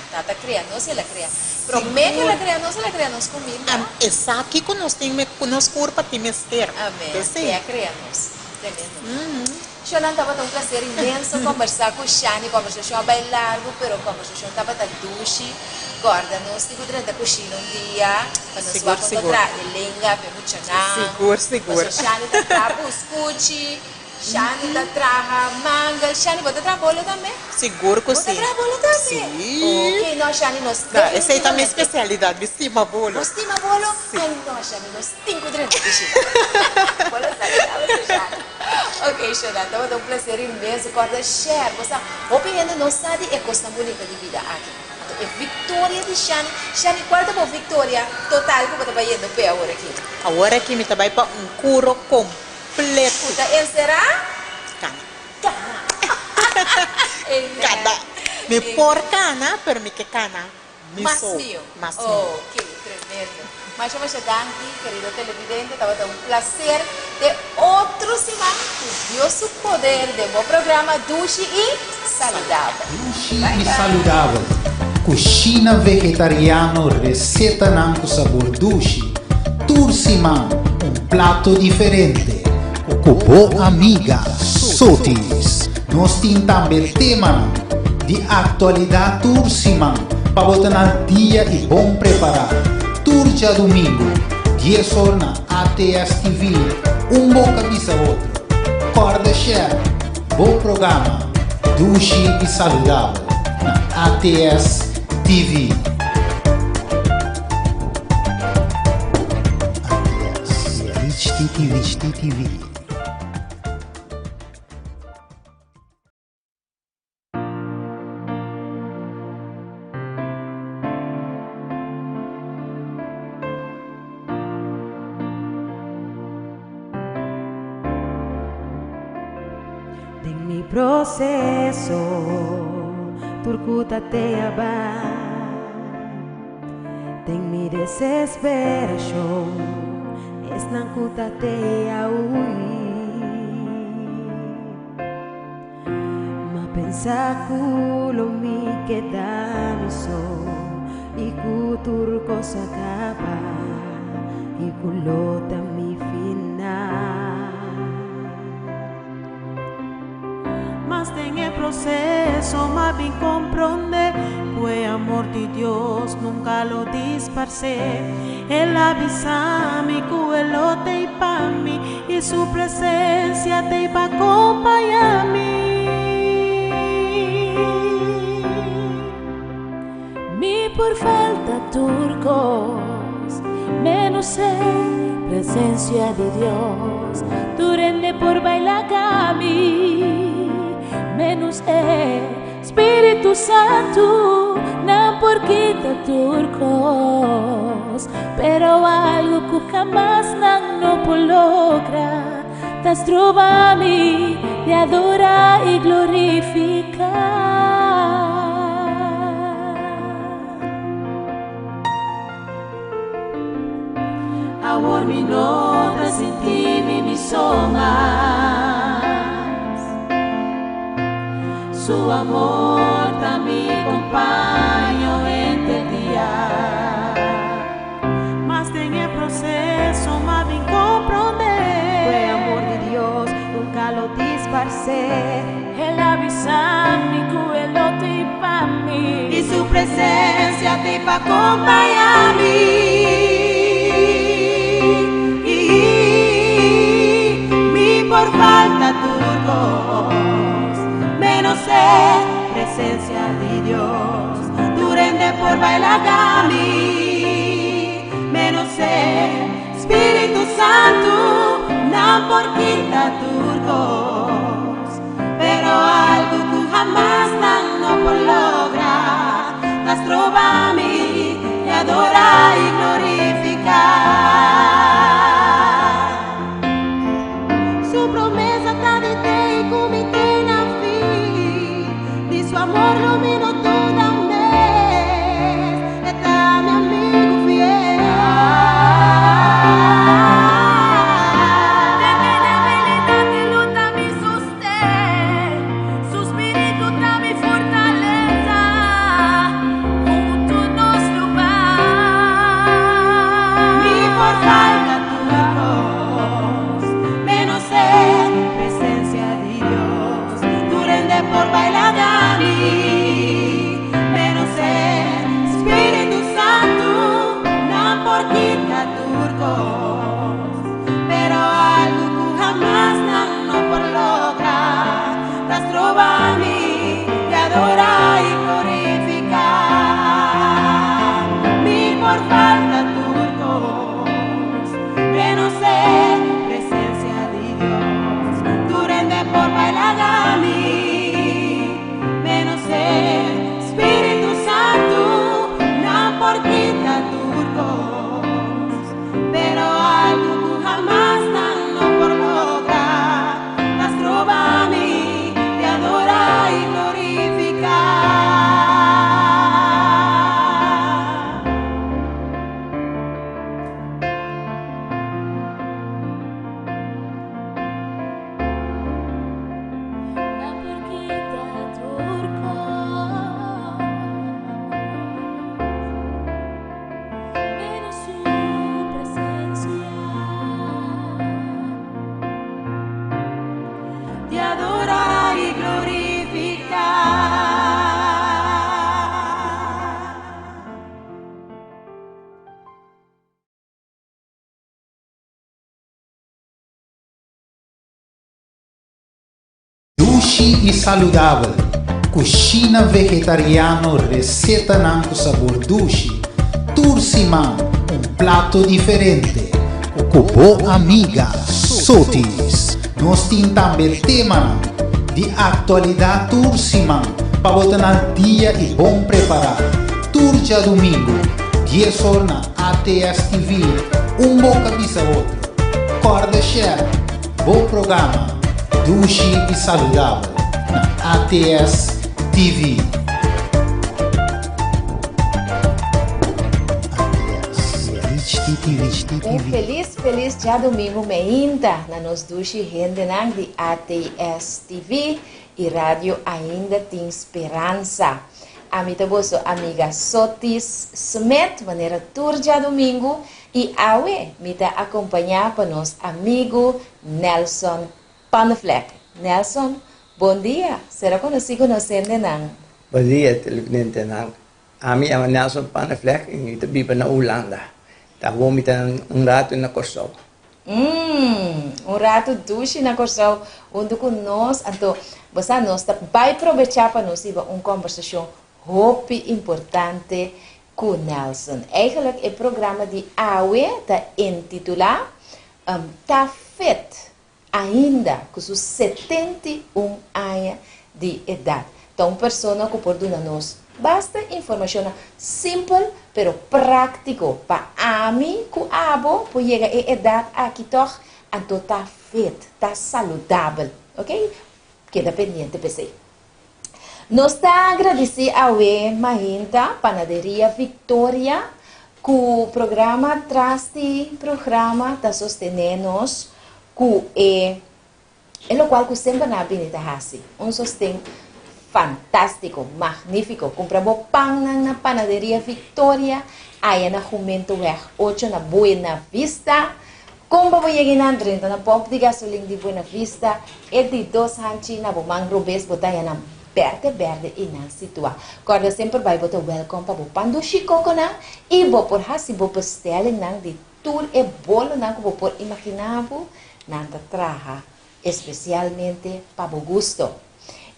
Tata cria, não se la cria. Promete que la cria, não se la cria nos comida. Essa aqui que nós temos, nós curva temos ter. Amém. É cria nos. Shonan estava um prazer imenso conversar com o Shani, conversação bem larga, pero conversação estava da duche. Guarda, nós temos que cozinhar dia, para nós vamos encontrar Elenga, Pemuchana. Seguro. Shani está trabalhando escute, Shani está trabalhando manga, Shani bota trabalho também. Seguro que sim. Bota trabalho também. Sim. Ok, nós Shani nós. Essa aí também é especialidade, vestima bolo. Vestima bolo? Ai, nós Shani nós temos que cozinhar. Bolo sabe, Shani. Ok, Shona, então é um prazer imenso. Corda share, você opinião não sabe é coisa bonita de vida aqui. Então, é vitória de Shani. Shani, quarta por vitória total que você vai indo para agora aqui. Agora aqui me vai para um curo completo. Então, ele será? Cana. Cada. Me por cana, pero me que cana. Más mío. Ok, tremendo. Mas vamos chegar aqui, querido televidente, estava um prazer de outro semana, Deus o poder de bom programa Duche e Saludável. Duche e Saludável. Cucina vegetariano, receita com sabor Duche. Tursimão, prato diferente. Com boa amiga Sotis. Nós temos também tema de atualidade Tursimão, para botar no dia e bom preparado. Turja domingo, 10 horas na ATS TV, boca bisa outro. Corda share, bom programa, Duche e Saludável, na ATS TV. ATS, TV. Processo turcuta te aba tem mi desesperação es nancuta te aui ma pensa culo mi queda mi so y cutur cosa capa y culota mi final. Mas tem el proceso, mas bem compreende que o amor de Deus nunca lo disparce. Él avisa-me que Él lo tem para mim e sua presença tem para acompanhar-me. Mi por falta turcos, menos sé presencia de Dios. Tu rende por bailar cami. Menos Espírito Santo, não porque tá turcos, pero algo que jamás não logra, tas trova-me de adorar e glorificar. Amor me nota, senti-me me soma. Su amor también acompaña en el día. Mas tem el proceso, mas bem compreender. O amor de Dios nunca lo disparce. Él avisa-me que Él lo tem para mim. E sua presença presencia te pa acompañarme. Mi por falta turcos, menos ser presencia de Dios. Tu rende por bailar gami, menos ser Espíritu Santo, no por quita turcos, pero algo que jamás no por lograr, las trobami y adorar y glorificar. Su promesa está de te y comité na fin, de su amor lumino toda mes, está mi amigo fiel. Por bailar menos ser Espíritu Santo, no por quita turcos, pero algo que jamás no por lograr, las trobami y adorar y glorificar. Mi por falta turcos, menos ser presencia de Dios, tu rende por bailar Espíritu Santo, no por quita turcos, pero algo que jamás no por lograr, las trobami de adorar y glorificar. No por quita Sushi e saludable. Cucina vegetariano, receita com sabor dushi. Tursimão, prato diferente. Com boa amiga, Sotis. Nós temos também tema de atualidade Tursimão, para botar na dia e bom preparado. Turja domingo, 10 horas na ATS TV, boca bisa outro. Corda share, bom programa. Dushi e saudável na ATS TV. Feliz dia domingo ainda na nos Dushi Rendenang de ATS TV e rádio ainda tem esperança. A minha amiga Sotis Smith, maneira turja domingo e awe mita acompanhar para nos amigo Nelson Panafleck. Nelson, bom dia. Será conhecido Nang? Bom dia, Televidente Nang. Ami é Nelson Panafleck e vivo na Holanda. Vamos meter rato na Kosovo. Rato dushi na Kosovo, onde conosco, então, você nós vai aproveitar para nós conversação muito importante com Nelson. Eigenlijk o programa de AWE está intitulado Tá Fit ainda com seus 71 anos de idade. Então, pessoa que pode dar-nos basta informação simples, pero prático para a mim, que abo, para chegar a idade aqui, então tá fit, tá saudável, ok? Queda pendente para você. Nós está agradecendo a Mahinta, Panaderia Victoria, que o programa traz de programa está sostenendo-nos, que é o qual que sempre na Benita Hassi, sostém fantástico, magnífico. Compramos pão na Panaderia Victoria, aí na Jumento Weg 8 na Buena Vista. Como vou chegar na 30 na pompa de gasolina de Buena Vista, é de 2 hanchi na Bomang Robes, botar na berde inan situa. Corda sempre vai botar welcome pa bo pando chicoco nang e bo por hasi bo bestelling nang di tour e bolo nang bo por imaginavo nang traha especialmente pa bo gusto.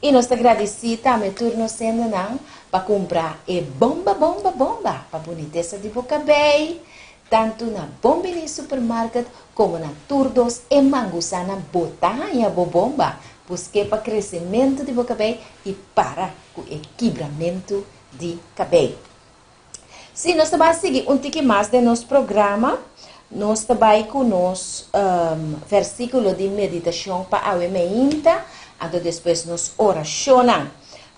E nós agradecida me turno sendo nang pa comprar e bomba pa boniteza de boca bem, tanto na Bombini supermarket como na Turdos e Mangusana botanha bo bomba, busque para crescimento de boca bem e para o equilibramento de cabelo. Se nós também seguir tique mais de nosso programa, nós também com nos versículo de meditação para a meinta, então depois nos oracionam.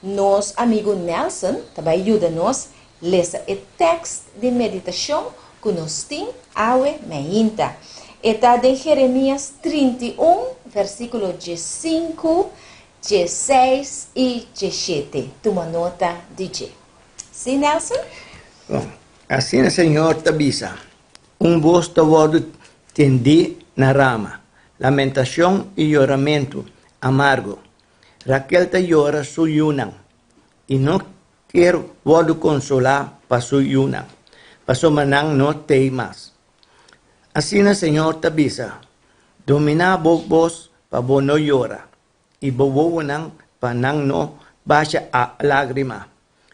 Nos amigo Nelson também ajuda-nos a ler o texto de meditação que nós temos a meinta. Está de Jeremias 31, versículo 5, 6 e 7. Toma nota, DJ. Sim, Nelson? Bom, assim, Senhor, tabisa. Busto vodo tendi na rama. Lamentação e choramento amargo. Raquel te llora su yunang. E não quero vodo consolar para su yunang. Paso manang no teimas. Assim, Senhor, tabisa. Domina vos pa bo no llora. E bo nang pa nang no baixa a lágrima.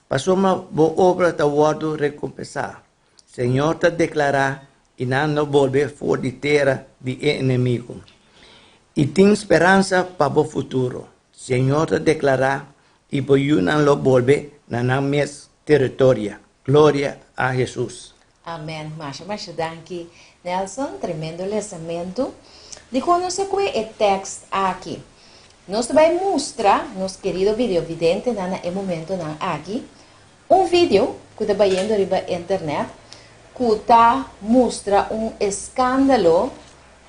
Paso ma bo obra ta vodo recompensar. Senhor te declarar e não volver for de terra de inimigo. E tem esperança para o futuro. Senhor te declarar e não lo volver na mes território. Glória a Jesus. Amém. Mas danke, Nelson. Tremendo lançamento. De conocer qual é o texto aqui. Nós também mostra, nosso querido vídeo vidente, no momento aqui, vídeo que está indo na internet, que mostra escândalo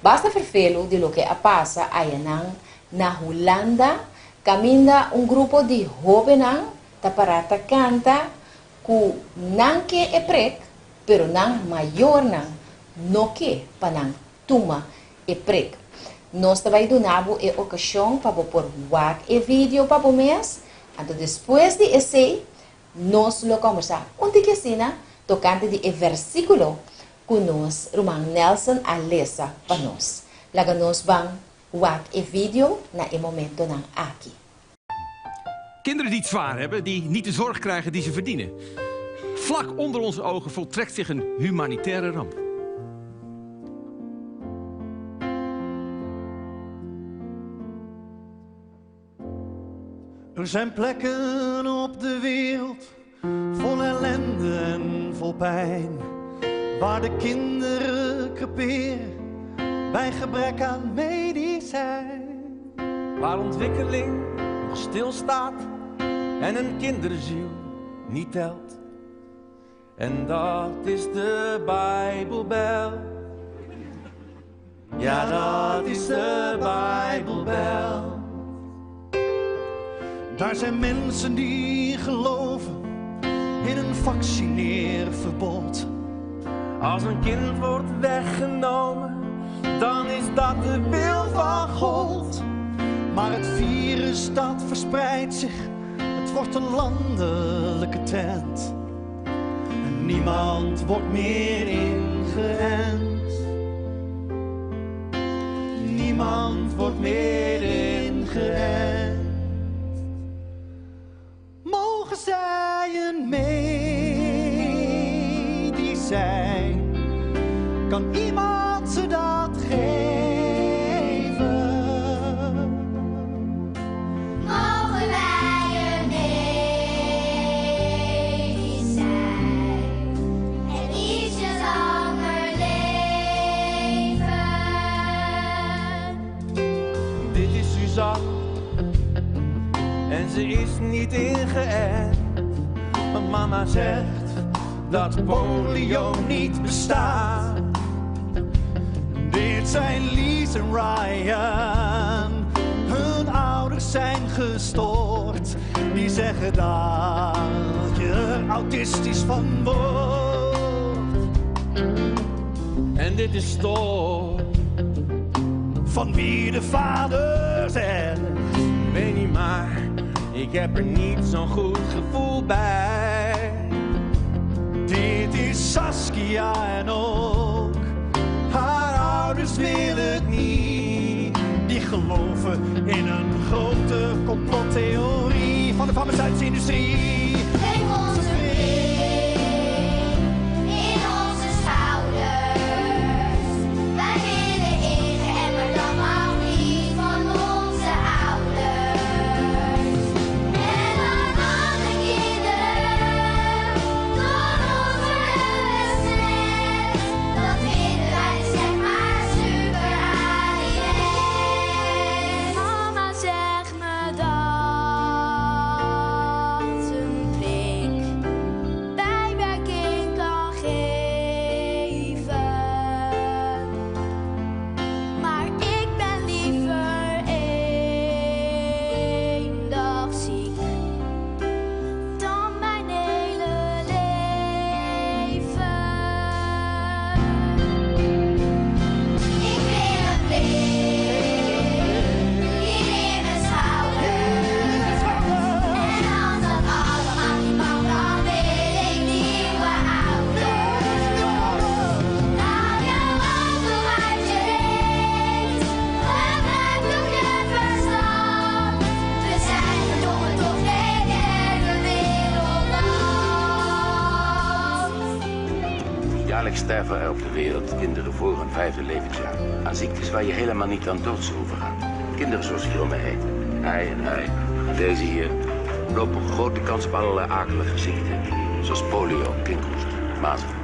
basta vervelo de lo que passa aí na Holanda. Caminha grupo de jovens para canta que não que é prek, pero não maior não que para tuma é prek. Nós também donamos a ocasião para pôr e vídeo para o mês. Então depois de esse, nós lo conversar. Onde que ensina tocante de versículo que nós, Roman Nelson, a lesa para nós. Laga nós vamos e vídeo na momento aqui. Kinderen die het zwaar hebben, die niet de zorg krijgen die ze verdienen. Vlak onder onze ogen voltrekt zich een humanitaire ramp. Er zijn plekken op de wereld vol ellende en vol pijn, waar de kinderen creperen bij gebrek aan medicijn. Waar ontwikkeling nog stilstaat en een kinderziel niet telt. En dat is de Bijbelbel. Ja, dat is de Bijbelbel. Daar zijn mensen die geloven in een vaccineerverbod. Als een kind wordt weggenomen, dan is dat de wil van God. Maar het virus dat verspreidt zich, het wordt een landelijke trend. En niemand wordt meer ingeënt. Niemand wordt meer ingeënt. Mogen zij een medicijn? Kan iemand ze dat geven? Mogen wij een medicijn en ietsje langer leven? Dit is Suzanne en ze is niet ingeënt. Maar mama zegt dat polio niet bestaat. Dit zijn Lies en Ryan. Hun ouders zijn gestoord. Die zeggen dat je er autistisch van wordt. En dit is toch van wie de vader zegt. Weet niet maar, ik heb er niet zo'n goed gevoel bij. Dit is Saskia en ook haar ouders willen het niet. Die geloven in een grote complottheorie van de farmaceutische industrie. Neem onze blik in onze schouders. Wij willen eten en maar dan mag niet van onze ouders. En aan andere kinderen door onze huwelijksnet. Dat vinden wij zeg maar super aan iedereen. Mama zegt me dat een blik bijwerking kan geven. Maar ik ben liever één dag ziek dan mijn hele leven. Ik wil een blik hier in mijn schouders. En als dat allemaal niet mag, dan wil ik nieuwe ouders. Haal jouw auto uit je reet, gebruik nog je verstand. We zijn verdongen tot geen derde wereldland. Jaarlijks sterven er op de wereld kinderen voor hun 5e levensjaar aan ziektes waar je helemaal niet aan dood zou hoeven gaan. Kinderen zoals hier om me heen, hij en hij, deze hier, lopen grote kans op allerlei akelige ziekten. Zoals polio, kinkhoest, mazelen.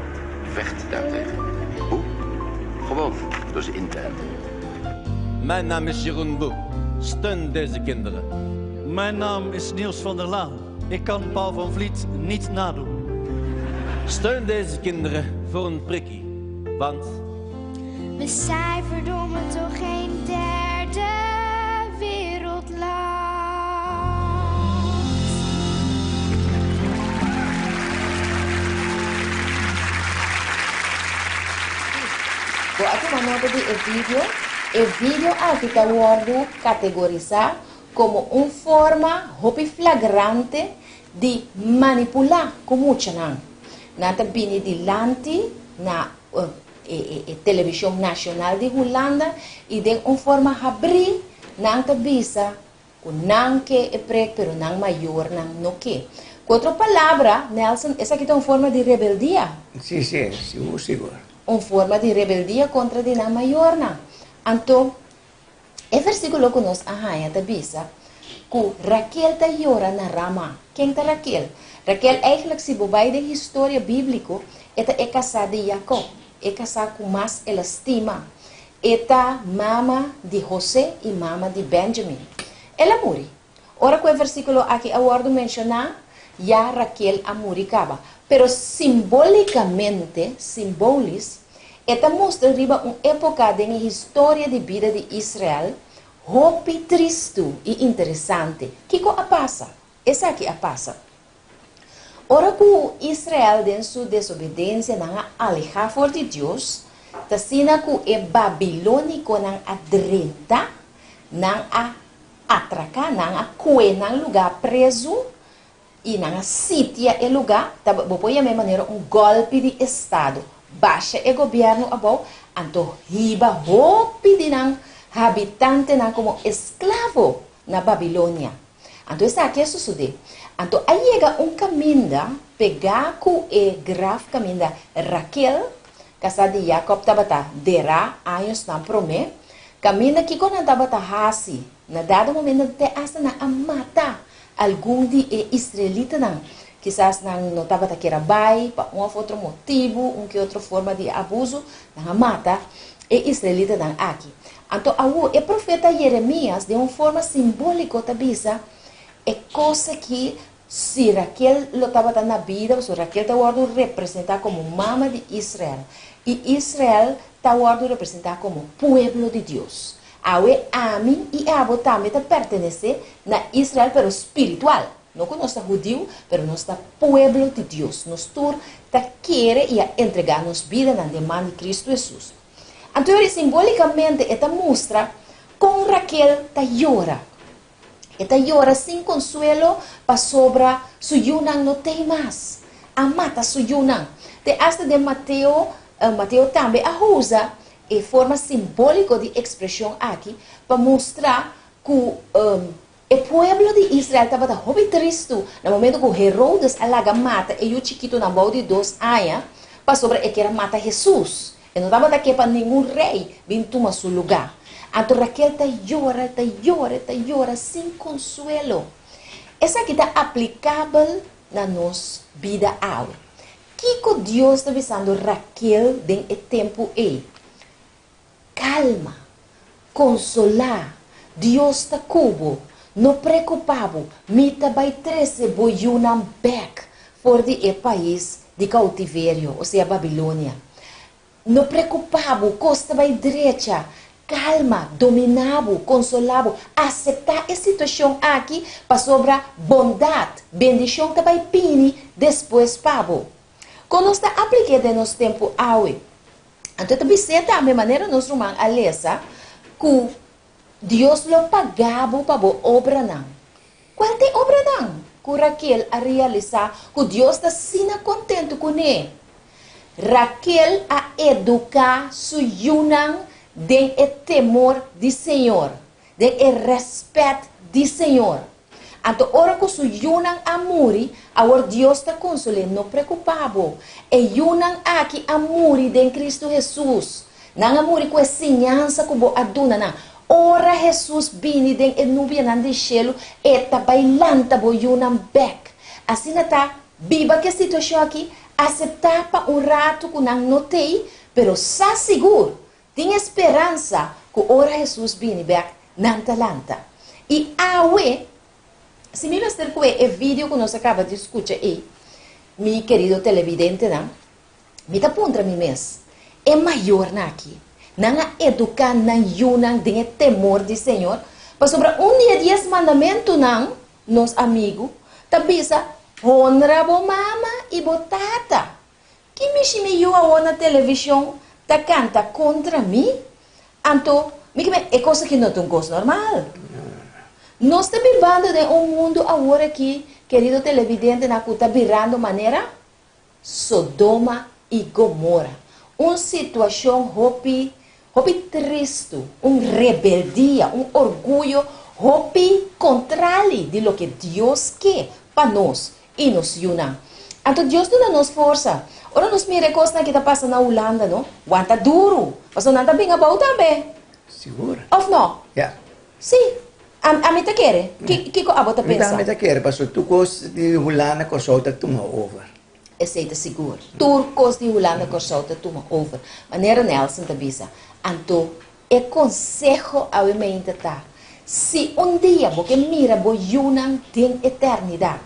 Vecht daartegen. Hoe? Gewoon door ze in te enten. Mijn naam is Jeroen Boek. Steun deze kinderen. Mijn naam is Niels van der Laan. Ik kan Paul van Vliet niet nadoen. Steun deze kinderen voor een prikkie. Want We zijn verdomme toch geen derde wereldland. Kung ako manood di video aqui está guardo categorizar como forma hopi flagrante de manipular como chanang. Nata bini di lanti na televisão nacional de Holanda e de forma abrir nang tabisa com nang que é prek pero nang maior nang no que. Com outra palavra, Nelson, essa aqui é uma forma de rebeldia. Sì, sicuro. Uma forma de rebeldia contra de nang maior nang. Então, é versículo que nós arranha tabisa que Raquel ta llora na Rama. Quem tá Raquel? Raquel eigenlijk se bobai de história bíblico, ela é casada de Jacob, é casada com mais ela estima. Ela mama de José e mama de Benjamin. Ela morre. Ora com o versículo aqui a ordem mencionar, já Raquel a moricaba. Pero simbolicamente, ela mostra riba uma época da história de vida de Israel, hopi triste e interessante. Que a passa? Essa aqui a passa. Ora que Israel, em sua desobediência, não alejar for de Deus, tasina que é babilônico não adrenta, não a atracar, não a coe, não lugar preso, e não a sitia o lugar, vou pôr a mesma maneira golpe de Estado. Baixa o governo abau, então riba hopi de não habitante não como escravo na Babilônia. Então isso aqui é suceder. Então aí chega caminho, pegar com o graf caminho Raquel, casada de Jacob, tabata dera anos na promé, caminho que quando tabata hasi, na dado momento até asa na mata algum de israelita não, quizás não tabata que era bai, para outro motivo, que outra forma de abuso, na mata e israelita não aqui. Então o profeta Jeremias de uma forma simbólica tabisa é coisa que se Raquel lo estava na vida, o Raquel está guardando representar como mama de Israel. E Israel está guardando representar como pueblo de Deus. Awe amin e abo também pertenece na Israel, pero espiritual. Não que nós está judío, pero nós está pueblo de Deus. Nós tur está querer e entregar nos vida na demanda de Cristo Jesus. Então, simbolicamente, esta mostra com Raquel está llora. Esta llora sin consuelo para sobra su yunang no tem más. Amata su yunang. De hasta de Mateo, Mateo também usa a forma simbólica de expressão aqui para mostrar que o pueblo de Israel estava muito triste no momento que Herodes alaga mata e o chiquito na mão de 2 anos para sobre que era mata Jesus. E não estava daqui para nenhum rei vir tomar seu lugar. Então Raquel llora sem consuelo. Essa aqui está aplicável na nossa vida hoje. O que Deus está avisando Raquel em tempo é? Calma, consolar, Deus está cubo, não preocupado, mita vai trazer boiunam back for the país de cautiverio, ou seja, Babilônia. Não preocupado, costa vai direita, calma, dominado, consolado, aceitar a situação aqui para sobrar bondade, bendição que vai pini depois pabo. Quando está aplicado em nosso tempo hoje, então também se da mesma maneira nós rumang alesa que Deus lo pagava para a obra não. Qual é a obra não? Que Raquel a realizar, que Deus está sendo contente com ele. Raquel a educar su yunang den o temor do Senhor, den o respeito do Senhor. Então, ora que su yunang amuri, agora Deus está consolando, não preocupado. E yunang aqui amuri den Cristo Jesus. Não amuri com a ensinança que vou aduna não. Ora Jesus bini den e nubia nan de cielo e ta bailanta bo yunang back. Assim está, viva que situação aqui, aceitar para rato que não notei, pero sa seguro, tem esperança que ora Jesus bini back nan talanta. E awe, se me mostrar que é vídeo que nós acaba de escutar aí, meu querido televidente, não? Me dá pontra mim mesmo. É maior aqui. Não educar na yunang de temor do Senhor. Para sobre dia 10 mandamentos, não, nos amigos, tabisa, honra bo mama e bo tata. Que me chame eu na televisão, ta canta contra mim? Então, é coisa que não é uma coisa normal. Nós estamos vivendo em mundo agora aqui, querido televidente, na que está virando maneira Sodoma e Gomorra. Uma situação hopi triste, rebeldia, orgulho, hopi contrário de lo que Deus quer para nós e nos una. Então Deus não dá nos força. Ora nos mira coisa que está passando na Holanda, não? Aguanta duro. Mas não está bem about também. Segura? Ou não? Yeah. Sim. A mim te quer? Que a bota pensa? A mim te quer, mas tu coisa de Holanda com solta toma over. Esse é seguro. Turcos de Holanda com solta toma over. Maneira Nelson te avisa. Então, é consejo a mim tá. Se dia você mira bo yunang tem eternidade,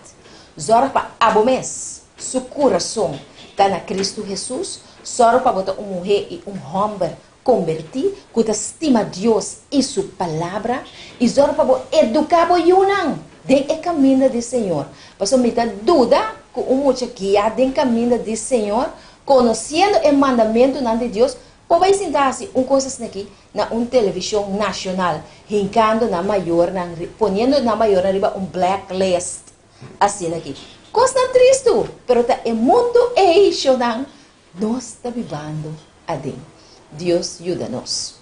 zora para abo mês, seu coração está na Cristo Jesus, zora para botar mulher e homem convertir, que estima Deus e sua palavra, e zora para educar bo yunang den o caminho do Senhor. Para me dar dúvida que mucha guia den caminho do Senhor, conhecendo o mandamento de Deus. Pode sentar-se coisa aqui na televisão nacional, hincando na maior, ponendo na maior arriba blacklist, assim aqui. Coisa triste, pero o mundo é isso, nós estamos vivendo adem. Deus ajuda-nos.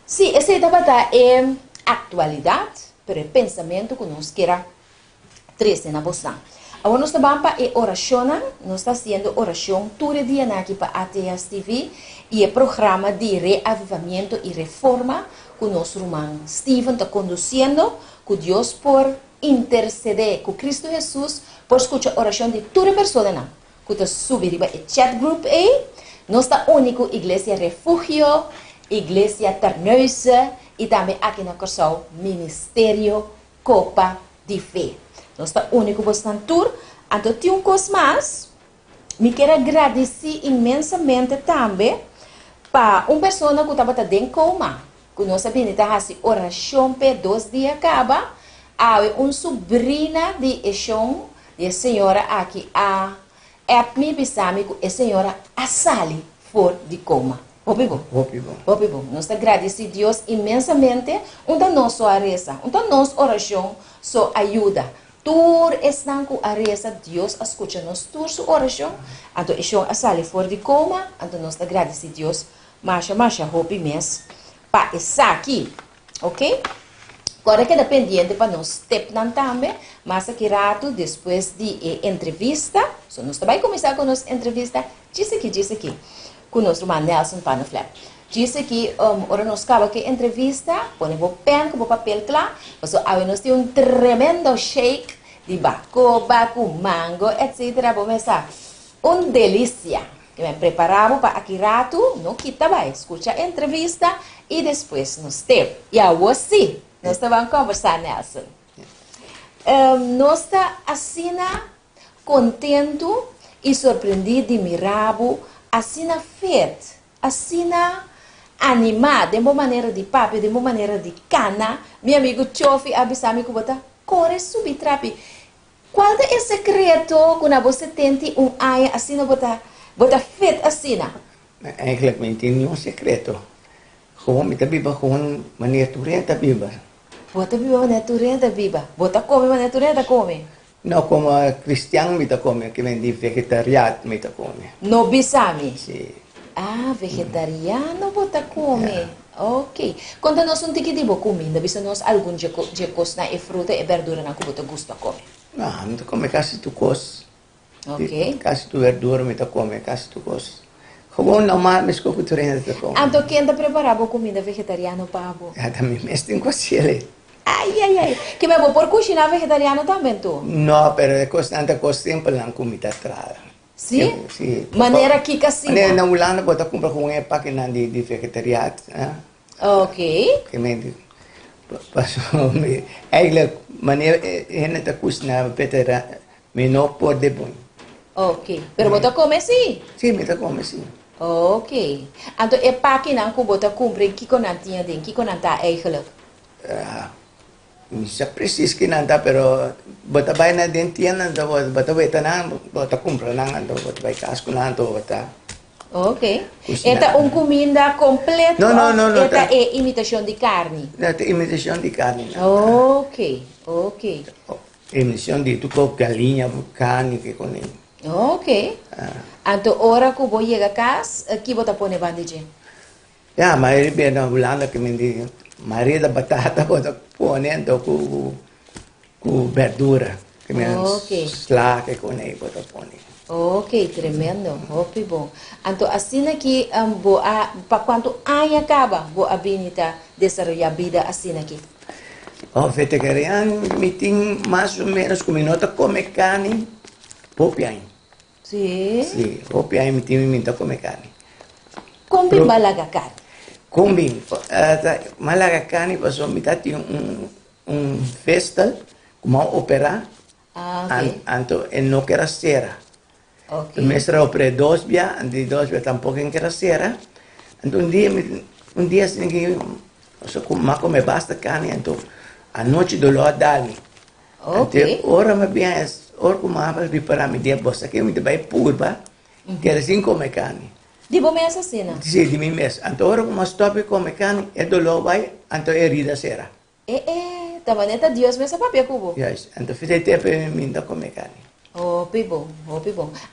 Sim, essa é atualidade, pero é pensamento que nós queremos trazer na bolsa. Agora nós estamos para oração, nós estamos fazendo oração todo dia aqui para a ATS TV e o programa de reavivamento e reforma que o nosso irmão Steven está conduzindo, que Deus por interceder com Cristo Jesus, por escutar a oração de toda pessoa, que está subindo para o chat group aí. Nós estamos único Igreja Refúgio, Igreja Terneuza e também aqui na Corsal, Ministério Copa de Fé. Nós estamos único bastante tour. Então, tem coisa mais. Me quero agradecer imensamente também para uma pessoa que estava dentro de coma. Que nós sabemos que está oração por 2 dias acaba. Há uma sobrinha de Eshon, de senhora aqui, a me bisame que a senhora a sali for de coma. Hopi bom. Hopi bom. Nós agradecemos a Deus imensamente. Onde nós só a reza, onde nós oração só ajuda. Tur estão com a reza, Deus escuta nós tur sua oração. Então, isso é sair fora de coma. Então, nós agradecemos a Deus. Masha, hopi mês. Para estar aqui, ok? Agora que é dependente para nós step nan também, mas aqui rato depois de entrevista, so nós também começar com nossa entrevista, diz aqui, com o nosso irmão Nelson Panoflap. Diz aqui, ora nós acaba que entrevista, põe o pen com o papel claro, mas aí nós temos tremendo shake de bacoba, com mango, etc. Vamos começar, delícia. Que me preparamos para aqui rato, não quita vai, escuta a entrevista e depois nós temos. E agora sim, nós estamos conversando, Nelson. Nós estamos assim contento e surpreendido de mirabo, assim feito, assim animado, de uma maneira de papo, de uma maneira de cana. Meu amigo Chofi abisami que bota corre subir trapi. Qual é o secreto quando você tenta aia assim bota feito assim? Eigenlijk não tem nenhum secreto. Gewoon met de Bijbel, gewoon wanneer tu renta Bijbel. Bota Bijbel wanneer tu renta Bijbel. Bota come wanneer tu renta come. Não como cristiano me come, que vem de vegetariano me come. No bisami? Sim. Ah, vegetariano bota come. Ok. Quando nós não temos tipo comida, bisa nós algum de coisa e fruta e verdura na bota gosto come. Não come quase tu coisa. Ok. Quase tu verdura me come, quase tu coisa. Gewoon normaal, mas com tu renta come. Então quem está preparando comida vegetariana para você? Ja, também mestre em coisa. Ai. Que me vou por cozinhar vegetariano também, tu? Não, pero é constante sempre na comida atrás. Sim? Sim. Maneira que casina? Maneira na Holanda, bota compra com um página de vegetariano. Ok. Que me passou, eigenlijk, maneira, está cozinhar, beter, me não pode bom. Ok. Pero bota come sim? Sim, me come sim. Ok. Então, é página que bota compra, que conantinha tem, que conanta eigenlijk? Não sei preciso que não dá, pero bota vai na dentina, bota vai tanan, bota compra nan, bota vai casco nan, bota. Ok. Esta comida completa? Não. Esta é imitação de carne? É imitação de carne. Ok. Imitação de tudo, galinha, carne, que com ele. Ok. Então, hora que eu chego a casa, aqui bota põe bandejinha? Mas ele vem na Holanda que me diz, Maria da batata bota ponendo com verdura, que me slá que com ele bota ponendo. Ok, tremendo, muito bom. Então, assim aqui, para quanto ano acaba, a Benita desenvolver a vida assim aqui? Vegetariano, me tem mais ou menos como nota come carne, pouco aí. Sim? Sim, pouco aí me tem muita come carne. Como malaga carne? Como malaga carne, passou me tá tem festa, como opera, então não quer ser. Okay. Mestra opera 2 dia, de 2 dia tampouco quer ser. Então um dia assim que só come basta carne, então a noite do lado dali. Ok. Então ora me bem, ora como abra preparar me dia bosta que me vai purba, quer assim come carne. De bom mês assim, né? Sim, de mim mesmo. Então ora como stop come carne, é do lado vai, então é rida será. Também é Deus mesmo papel cubo. Yes, então fiz tempo me ainda come carne. Bom.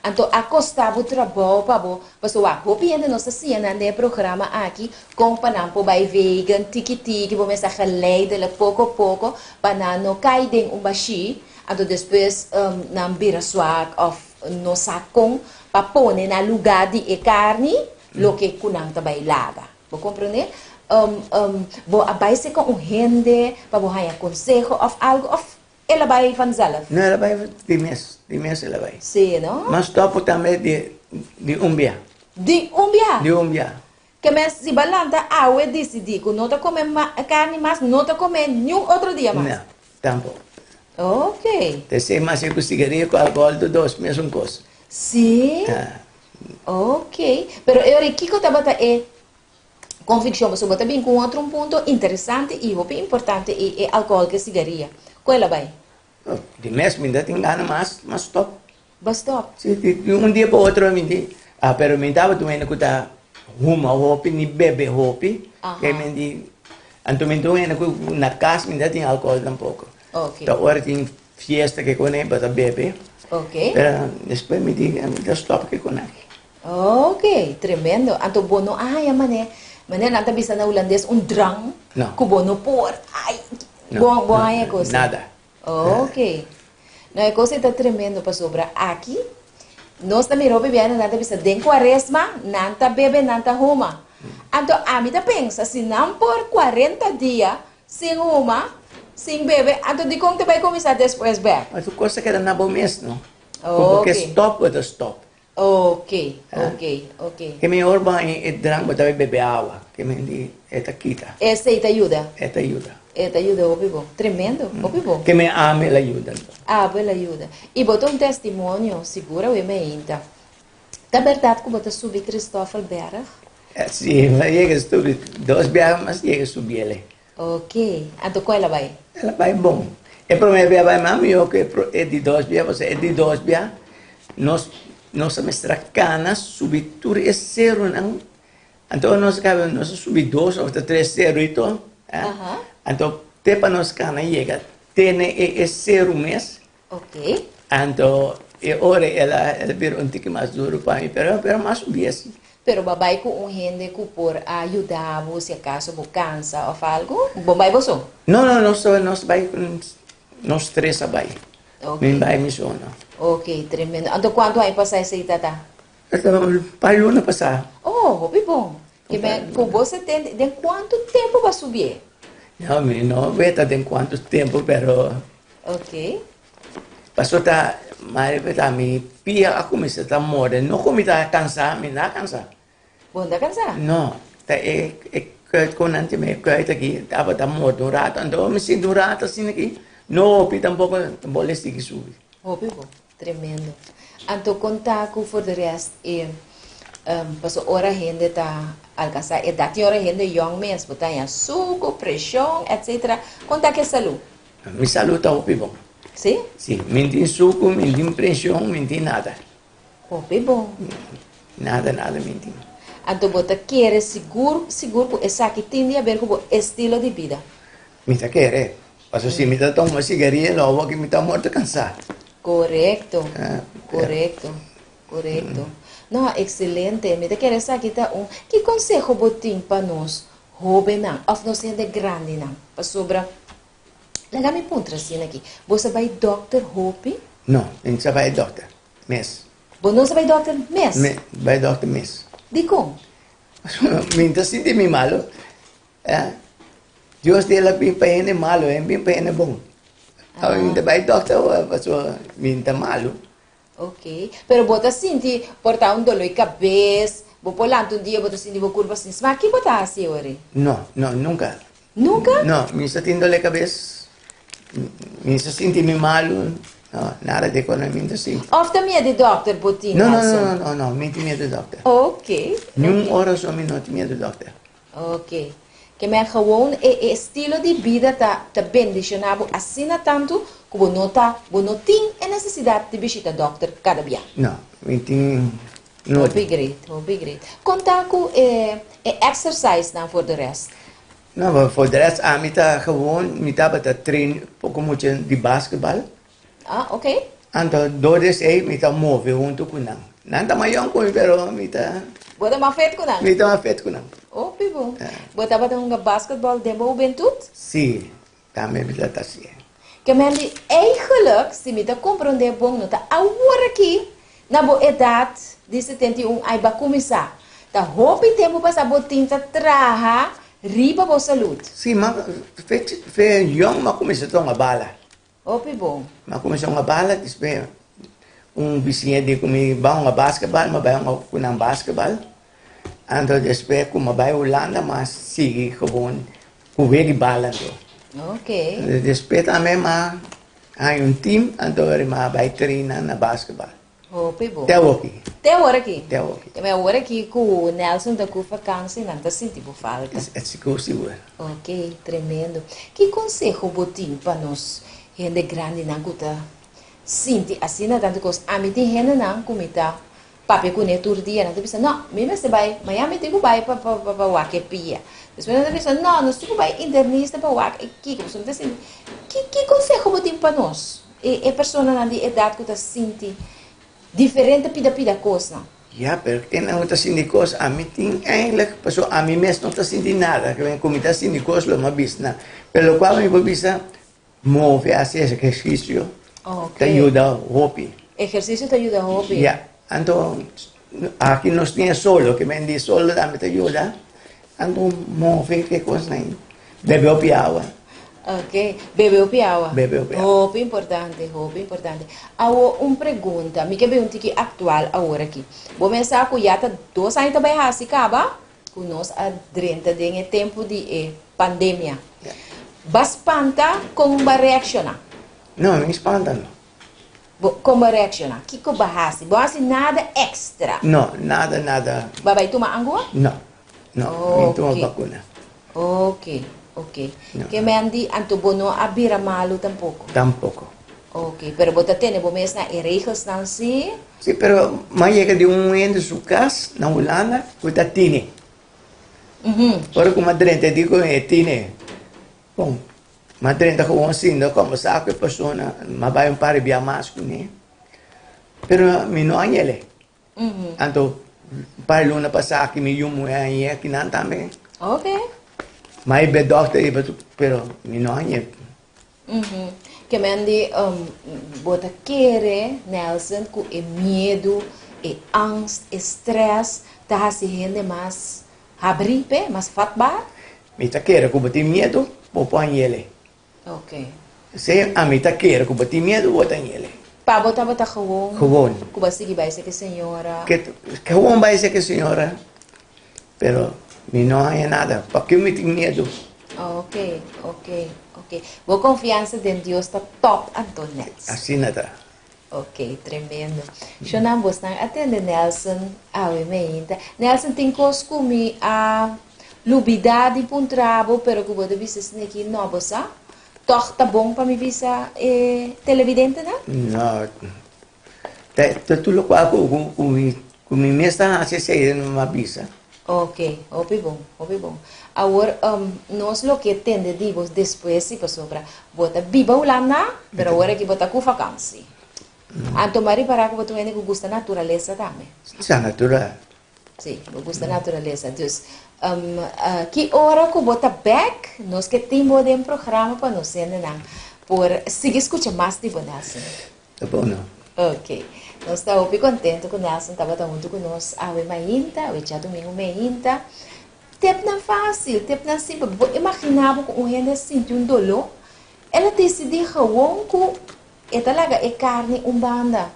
Então, acostava o trabalho para você. Pessoal, vou pedir nossa cena no programa aqui, com panampo by vegan, tiki-tiki, vou começar a ler pouco a pouco, para não cair em baixi, então depois não vira suave, ou no saco, para pôr no lugar de carne, lo que kunang também lava. Vou compreender? Vou abaixar com gente, para você dar conselho, ou algo, ela vai vanzelf? Não, ela vai de mês ela vai. Sim, não? Mas topo também de umbia. De umbia? De umbia. Que mas se balanta, eu decidi que não está comendo carne mais, não está comendo nenhum outro dia mais? Não, tampouco. Ok. Você mais com cigarrilho, com álcool, dos dois, mesma coisa. Sim? Ok. Pero eu aqui que eu estava convicção, mas eu estava bem com outro ponto interessante e importante, é álcool que cigarrilho. Qual vai? De mês me dá tem gana mas stop. Basta stop? Sim, de dia para outro me diz, pero me dava também que tá huma hopi, ni bebe hopi. Kaya mendi, anto mendong na casa, minda tem alcohol tampoco. Ok. Da hora tem fiesta que con bata bebe. Ok. Pero después me diga, da stop que con aqui. Ok, tremendo. Anto bono, ay, mané nanta bisa na holandês, drang, No. kubono por, ay, No, bom no, é coisa. nada. Ok. Não é coisa tá tremendo para sobra aqui. Nós também roube bem, nanta bisa den quaresma, nanta bebe, nanta huma. Anto a mim tá pensa, se não por 40 dias sem huma, sem bebe, anto de como te vai começar depois bebe. Mas o coisa que era na bom mês, não? Ok. Porque stop with a stop. Ok, ok. Que me orba e drang bata bebe água, que me di eta quita, Essa aí te ajuda. eta ajuda. Te ajuda, bom. Tremendo, bom. Que me ame la ajuda. Ah, bela ajuda. E botou testemunho, segura o emeinta. Da verdade que botou subir Christoffel Berg? Sim, mas chega subir 2 bias, mas chega subir ele. Ok. Então qual ela vai? Ela vai bom. E para mim vai mami eu que é de 2 bias, você é de 2 bias. Nós mestra cana subir tudo é zero não. Então nós cabe nós subir 2 ou 3 zero então. Então te para nós cana chega tem é zero mês. Ok. Então e ora ela vir tique mais duro para mim, pero mais subir assim. Pero babai com gente que por ajudar você caso você cansa ou algo? Babai você? Não, nós vai nós 3 vai. Ok. Não vai missão não. Ok, tremendo. Então quanto aí passar esse tata? Para Luna passar. Oh, hobby bom. Que você tem, de quanto tempo vai subir? Não, não vejo de quanto tempo, pero Ok. passou tá, mas tá me pia a começar tá morrer, não como tá cansar, me não cansar. Bom, tá cansado? Não, tá quando antes me caí aqui, tava tá morto um rato, então me sinto um rato assim aqui, não, tampouco vou seguir subir. Hobby bom, tremendo. Então contar com for the rest passou hora gente tá alcançar idade hora gente young mens botar em suco, pressão, etc. Contar que saúde. Me saúde tá bom. Sim? Sim, mentir suco, mentir pressão, mentir nada. Hobby bom. Nada mentir. Então bota querer seguro que essa aqui tem a ver com o estilo de vida. Me tá querer. Passo se me tá tomando cigarrinha, logo que me tá morto cansado. Correcto. Correcto. Não, excelente. Me querer saber que consejo botim para nós, jovem não, ou nós gente grande não, para sobra. Lega me pontra assim aqui. Você vai doctor Hope? Não, a gente vai doctor mês. Você vai doctor mês? Vai doctor mês. De como? Minta sinti me malo. Deus dela bem para ele malo, bem para ele bom. Minta vai doctor, passou minta malo. Ok. Pero bota sinti portar dolor de cabeça, vou pular dia, bota sinti vou curva assim. Mas que bota assim hoje? Não, nunca. Nunca? Não, me está tendo a cabeça. Me está sentindo malo. Não, nada de quando me está sentindo. Ofta medo de doctor botin. Não, me tem medo do doctor. Ok. Nenhum hora só me não tem medo do doctor. Ok. Que me gewoon estilo de vida tá bem deixado assim tanto que você não tem a necessidade de visitar doctor cada dia. Não, me tem. Great. Contar com exercise now for the rest. Não, for the rest, me tá gewoon, me tá para treino pouco muito de basquetebol. Ah, ok. Então, 2 aí me tá move junto com não. Não tá maior com pero me tá. Bota mais feito com não? Me tá mais feito com não. Oh, pibo. Bota para um basquetebol de boa juventude? Sim, também me tá assim. Que me andi eigenlijk, se me tá compreender bom, não tá agora aqui, na boa idade de 71, aí vai começar. Tá roupa e tempo para saber tinta traha, riba boa saúde. Sim, mas foi young, mas começou a tomar bala. Oh, pibo. Mas começou a bala, depois vizinho de comigo, vai um basquetebol, mas vai um basquetebol. Então, depois, como vai Holanda, mas sigue com o bala. Ok. Depois também, mas há time, então vai treinar na basquetebol. Oh, pibo. Até aqui. Até agora aqui. Até aqui. Que me agora aqui com o Nelson da Cufa Câncer, não tá sentindo falta. É seguro. Ok, tremendo. Que conselho botim para nós, gente grande, não guta, sinti assim, tanto que a mim tem gente não, como tá, papi kune tur dia, nanti bisa, no, mime se vai, Miami tiku vai pa wake pia. Depois nanti bisa, no, nós tiku vai internista pa wake, kiko, so nanti assim, que consejo botim pa nós? E persona nanti edad que tá sinti diferente pida coisa. Ja, pero tem outra sindicos, a mim tem eigenlijk, paso a mim mesmo não está sentindo nada, que vem comida sindicos lo uma bisna. Pelo qual me vou bisa move, fazer exercício, te ajuda o hobby. Exercício te ajuda a hobby. Ja, então aqui nós temos solo, que vem de solo também te ajuda. Então move que coisa aí, bebe o água. Ok, bebeu piawa. Bebeu piawa. Hobby importante. Awo, pergunta, me quer perguntar que atual agora aqui. Vou pensar que já tá 2 anos também assim, acaba? Que nós adrenta de tempo de pandemia. Baspanta como vai reaccionar? Não, não espanta não. Como vai reaccionar? Que vai fazer? Vai fazer nada extra? Não, nada. Vai tomar água? Não, não toma vacuna. Ok. Que me andi anto bono abira malo tampoco. Tampoco. Ok, pero vos tenés vos mesma regras não sim? Sí, pero mas llega de um momento su casa na Holanda, você tiene. Por como madrente digo tiene. Bom, madrente gewoon assim, como sabe a pessoa, mas vai par via masco, né? Pero mi no anyele. Anto para luna passar aqui me yumo aí aqui não também. Ok. Mas be doctor pero mi no anyele. Que me andi bota querer Nelson com medo, angst, estresse, tá assim mais abripe, mais fatbar. Me tá querer com botar medo, vou pôr ele. Ok. Se a me tá querer com botar medo, vou botar ele. Pa bota gewoon. Gewoon. Com bastante vai ser que senhora. Que gewoon vai ser que senhora. Pero me não há nada. Para que me tem medo? Ok. Boa confiança em Deus está top, Antoinette. Assim nada. Ok, tremendo. Eu não vou estar atendendo Nelson a ainda. Nelson tem coisa comigo a lubidade para um trabalho, pero que vou ver se aqui não você. Toch tá bom para me visa televidente, né? Não. Tá tudo com me mesma acessei numa visa. Ok, bom. Agora, nós lo que entendemos depois, se passou para botar viva Holanda, pero agora que botar com vacância. Então, Mari, para que você tenha que gostar da natureza também. Sim, natural. Sim, gosta da natureza. Então, que hora que botar back, nós que temos um programa para nós entender, por seguir escutando mais de Nelson. Tá bom, não? Ok. Nós estamos muito contentes com o Nelson, estava junto com nós a mainta, o dia domingo mainta. Tep não fácil, tep não simples. Imaginava que um gente sentiu dolor, ela decidiu que ela laga carne banda.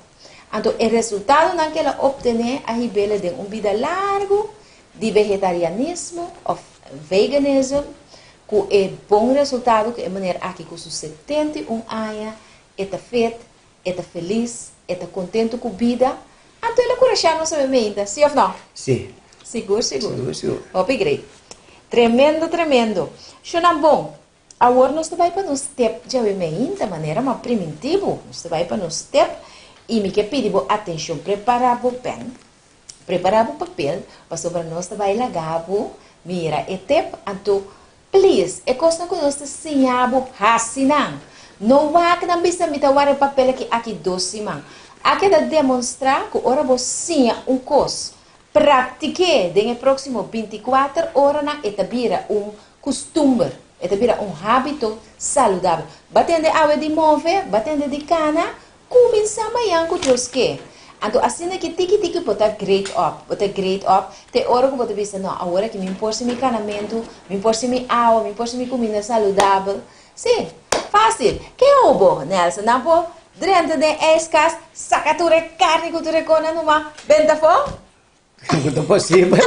Então, o resultado naquela obter a ribela de vida largo de vegetarianismo ou veganismo, que é bom resultado que é maneira aqui com seus 71 anos, está feito, está feliz, está contente com a vida. Então, ele correu não sabe ainda, sim ou não? Sim. Seguro. Obrigado. Tremendo. Xonam bom. Agora nós vai para nos step já ainda maneira mais primitiva. Nós vai para nos step e me quer pedir atenção, preparar o pen, preparar o papel, para sobre nós vai lagar mira etep anto please, é coisa que nós ensinamos hasinang. Não vai que não bisa me tawar o papel aqui doce man. Aqui da demonstrar que ora você coisa. Pratique no próximo 24 horas na etabira costume, etabira hábito saudável. Batendo água de mover, batendo de cana, começa amanhã com Deus que. Então assim que tiki botar great up, te hora que botar vista não, agora que me importa meu canamento, me importa minha água, me importa minha comida saudável. Sim, fácil. Que é o bom, Nelson? Não vou dentro de escas, sacatura carne que tu recona numa venda fora? Não possível.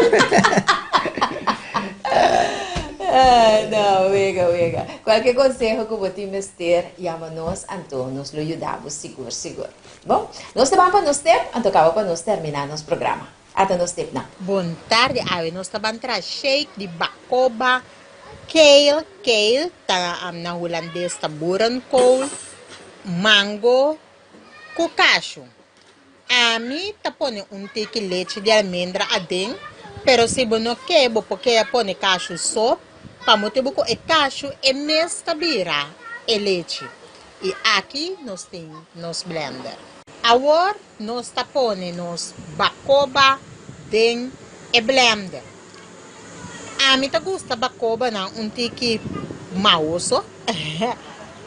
Não, vega. Qualquer conselho que você ter, chama-nos, então nos ajudamos, seguro. Bom, nós estamos para nós ter, então acaba para nós terminar nosso programa. Até nós ter, não. Boa tarde, nós estamos para shake de bacoba, kale, tá na holandês, tá burankool, mango, kukacho. Ami ta pone tiki leche de almendra adem, pero se você não quer, porque pone cacho só, para muito buco e cacho e nesta bira e leche. E aqui nós tem nos blender. Agora nós ta pone nos bacoba den e blender. Ami ta gusta bacoba na tiki mauso.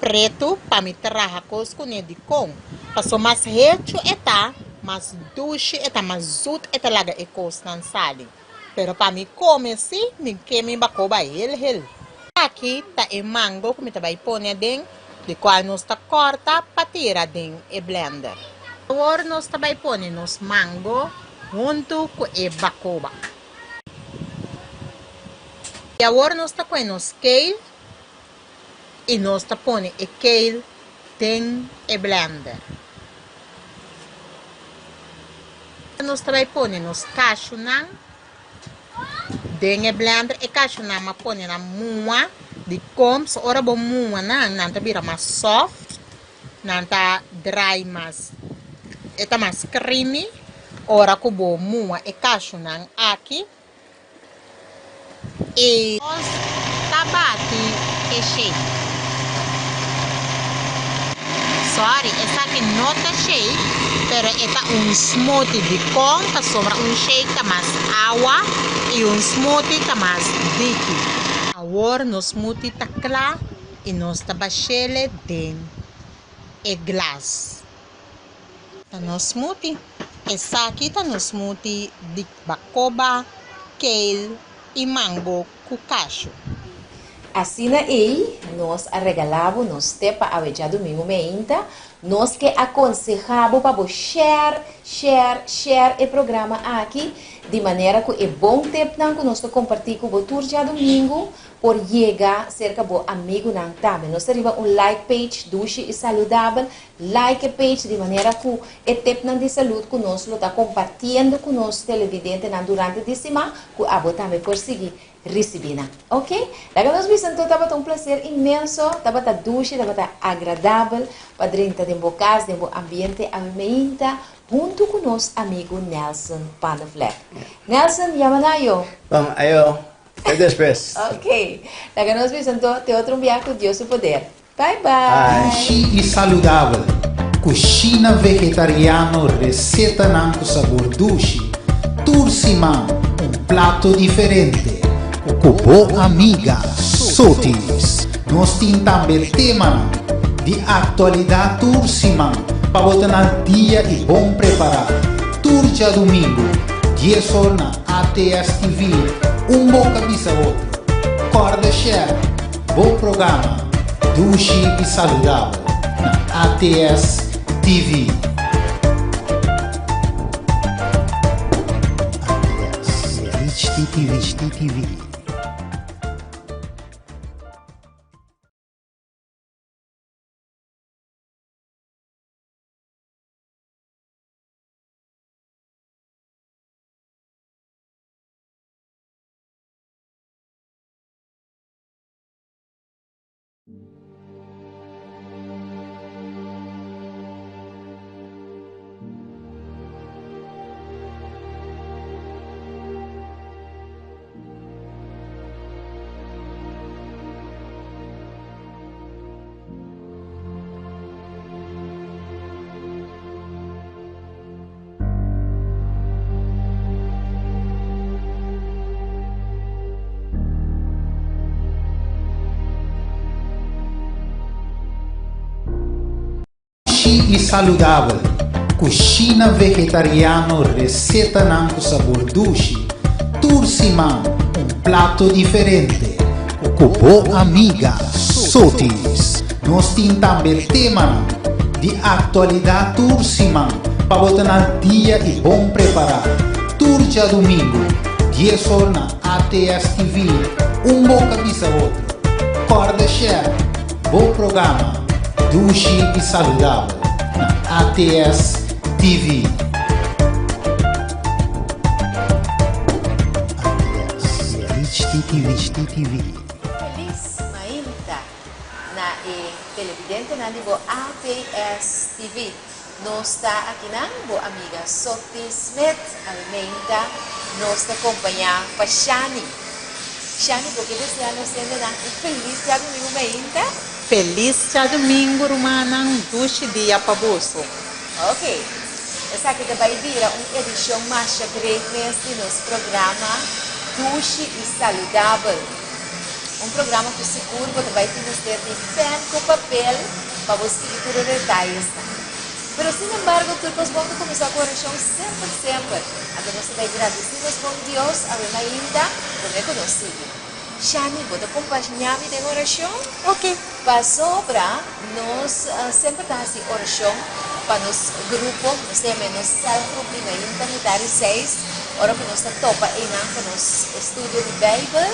Preto para me trabalhar com de com. Passou mais reto eta, mais doce eta, mais zut eta laga e costan sali. Pero para me comer assim, me queime bacoba ele. Aqui tá e mango que me tá vai pôr dentro, de qual nós tá corta para tirar dentro e blender. Agora nós tá vai pôr nos mango junto com e bacoba. E agora nós tá com nos kale e nós tá pôr e kale dentro e blender. Nós também põe cashew nan dentro blender e cashew nan ma põe na mua de coms ora bom mua nan tá vira mais soft nan tá dry mais eta mais creamy ora com bom mua e cashew nan aqui e nós tá bate e shake. Sorry, essa aqui não tá shake, pero esta smoothie de com, que sobra shake tá mais água e smoothie tá mais líquido. Agora no smoothie tá claro e nós tá baixele dentro e glass. Tá no smoothie. Essa aqui tá no smoothie de bacoba, kale e mango com cashew. Assim aí, nós regalamos nos tepa a dia domingo meinta, nós que aconselhamos para share o programa aqui, de maneira que é bom tempo que nós compartilhamos com o tour dia domingo, por chegar cerca do amigo não também. Nós temos like page, doce e saudável, like page de maneira que o tempo de saúde que nós está compartilhando com nós televidente durante a semana, que a também por seguir. Recibina, ok? Daí nós vimos então, estava um prazer imenso, estava doce, estava agradável, para dentro de um casa, de um ambiente ambiente, junto com nosso amigo Nelson Panafleck. Nelson, yamanayo. Vamos, ayo. Até depois. Ok. Daí nós vimos então, tem outro viagem com Deus e poder. Bye, bye. Sushi e saudável. Cucina vegetariano, receita com sabor doce. Tursimão, prato diferente. Cubo amiga Sotis. Nós temos também tema de atualidade Tursimão para botar no dia e bom preparado. Turja domingo, 10 horas na ATS TV, bom cabeça outro. Corda share, bom programa, doce e saudável na ATS TV. ATS TV. E saudável. Cucina vegetariano, receita com sabor doce. Tursimão, prato diferente. Cubo amiga Sotis. Nós temos também tema de atualidade Tursimão para botar no dia e bom preparado. Turja domingo, 10 horas na ATS TV, bom cabeça outro. Corda share, bom programa, doce e saudável. ATS TV. ATS TV. Feliz mainta na televidente na digo ATS TV. Nos está aqui na boa amiga Soti Smith Almeida, nos acompanha para Shani. Shani, porque você ano sendo na feliz dia domingo ainda? Feliz dia domingo, Romana, dushi dia pabuso. Ok. Essa aqui vai vir uma edição mais greatness do nosso programa Dushi e Saudável. Um programa que seguro você vai ter de pen com papel para você escrever detalhes. Mas, sin embargo, todos vamos começar com a oração sempre. Até você vai agradecer aos bons Deus, a minha ainda, por reconhecer. Shani, você acompanhar-me de oração? Ok. Para sobra, nós sempre damos oração para nos grupo, nós temos nos célula primeiro intermediário 6, ora que nós topa e não para nos estudo de Bíblia,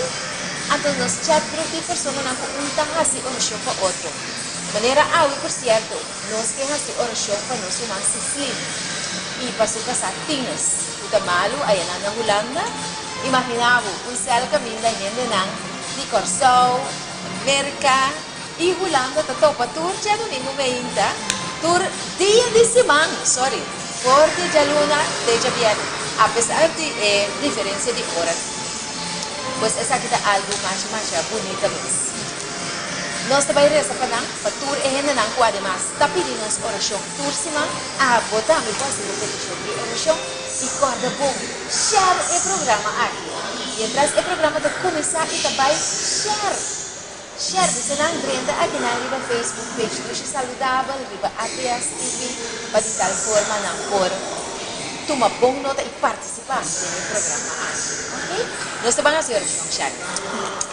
então nós chat grupo de pessoas não com oração para outro. Maneira por certo, nós que hasi oração para nós irmãs Cecília e para suas satinas, o tamalo ay na Holanda, imaginava céu caminho da gente de Corsol, Merca e Holanda topa tour já domingo ainda, tour dia de semana, porque já luna, já bien, apesar de diferença de hora, pois essa aqui é algo mais bonita mesmo. Nós também rezamos para tour e ainda não pode mais. Está pedindo nossa oração tour semana, botar me quase no petição de oração e corda bom. Share o programa aqui. E atrás o programa de começar e também share. Share, você não entra aqui na riba Facebook page do Dushi Saudável, riba ATS TV, para de tal forma não por tomar bom nota e participar do programa aqui. Ok? Nós também vamos fazer oração, share.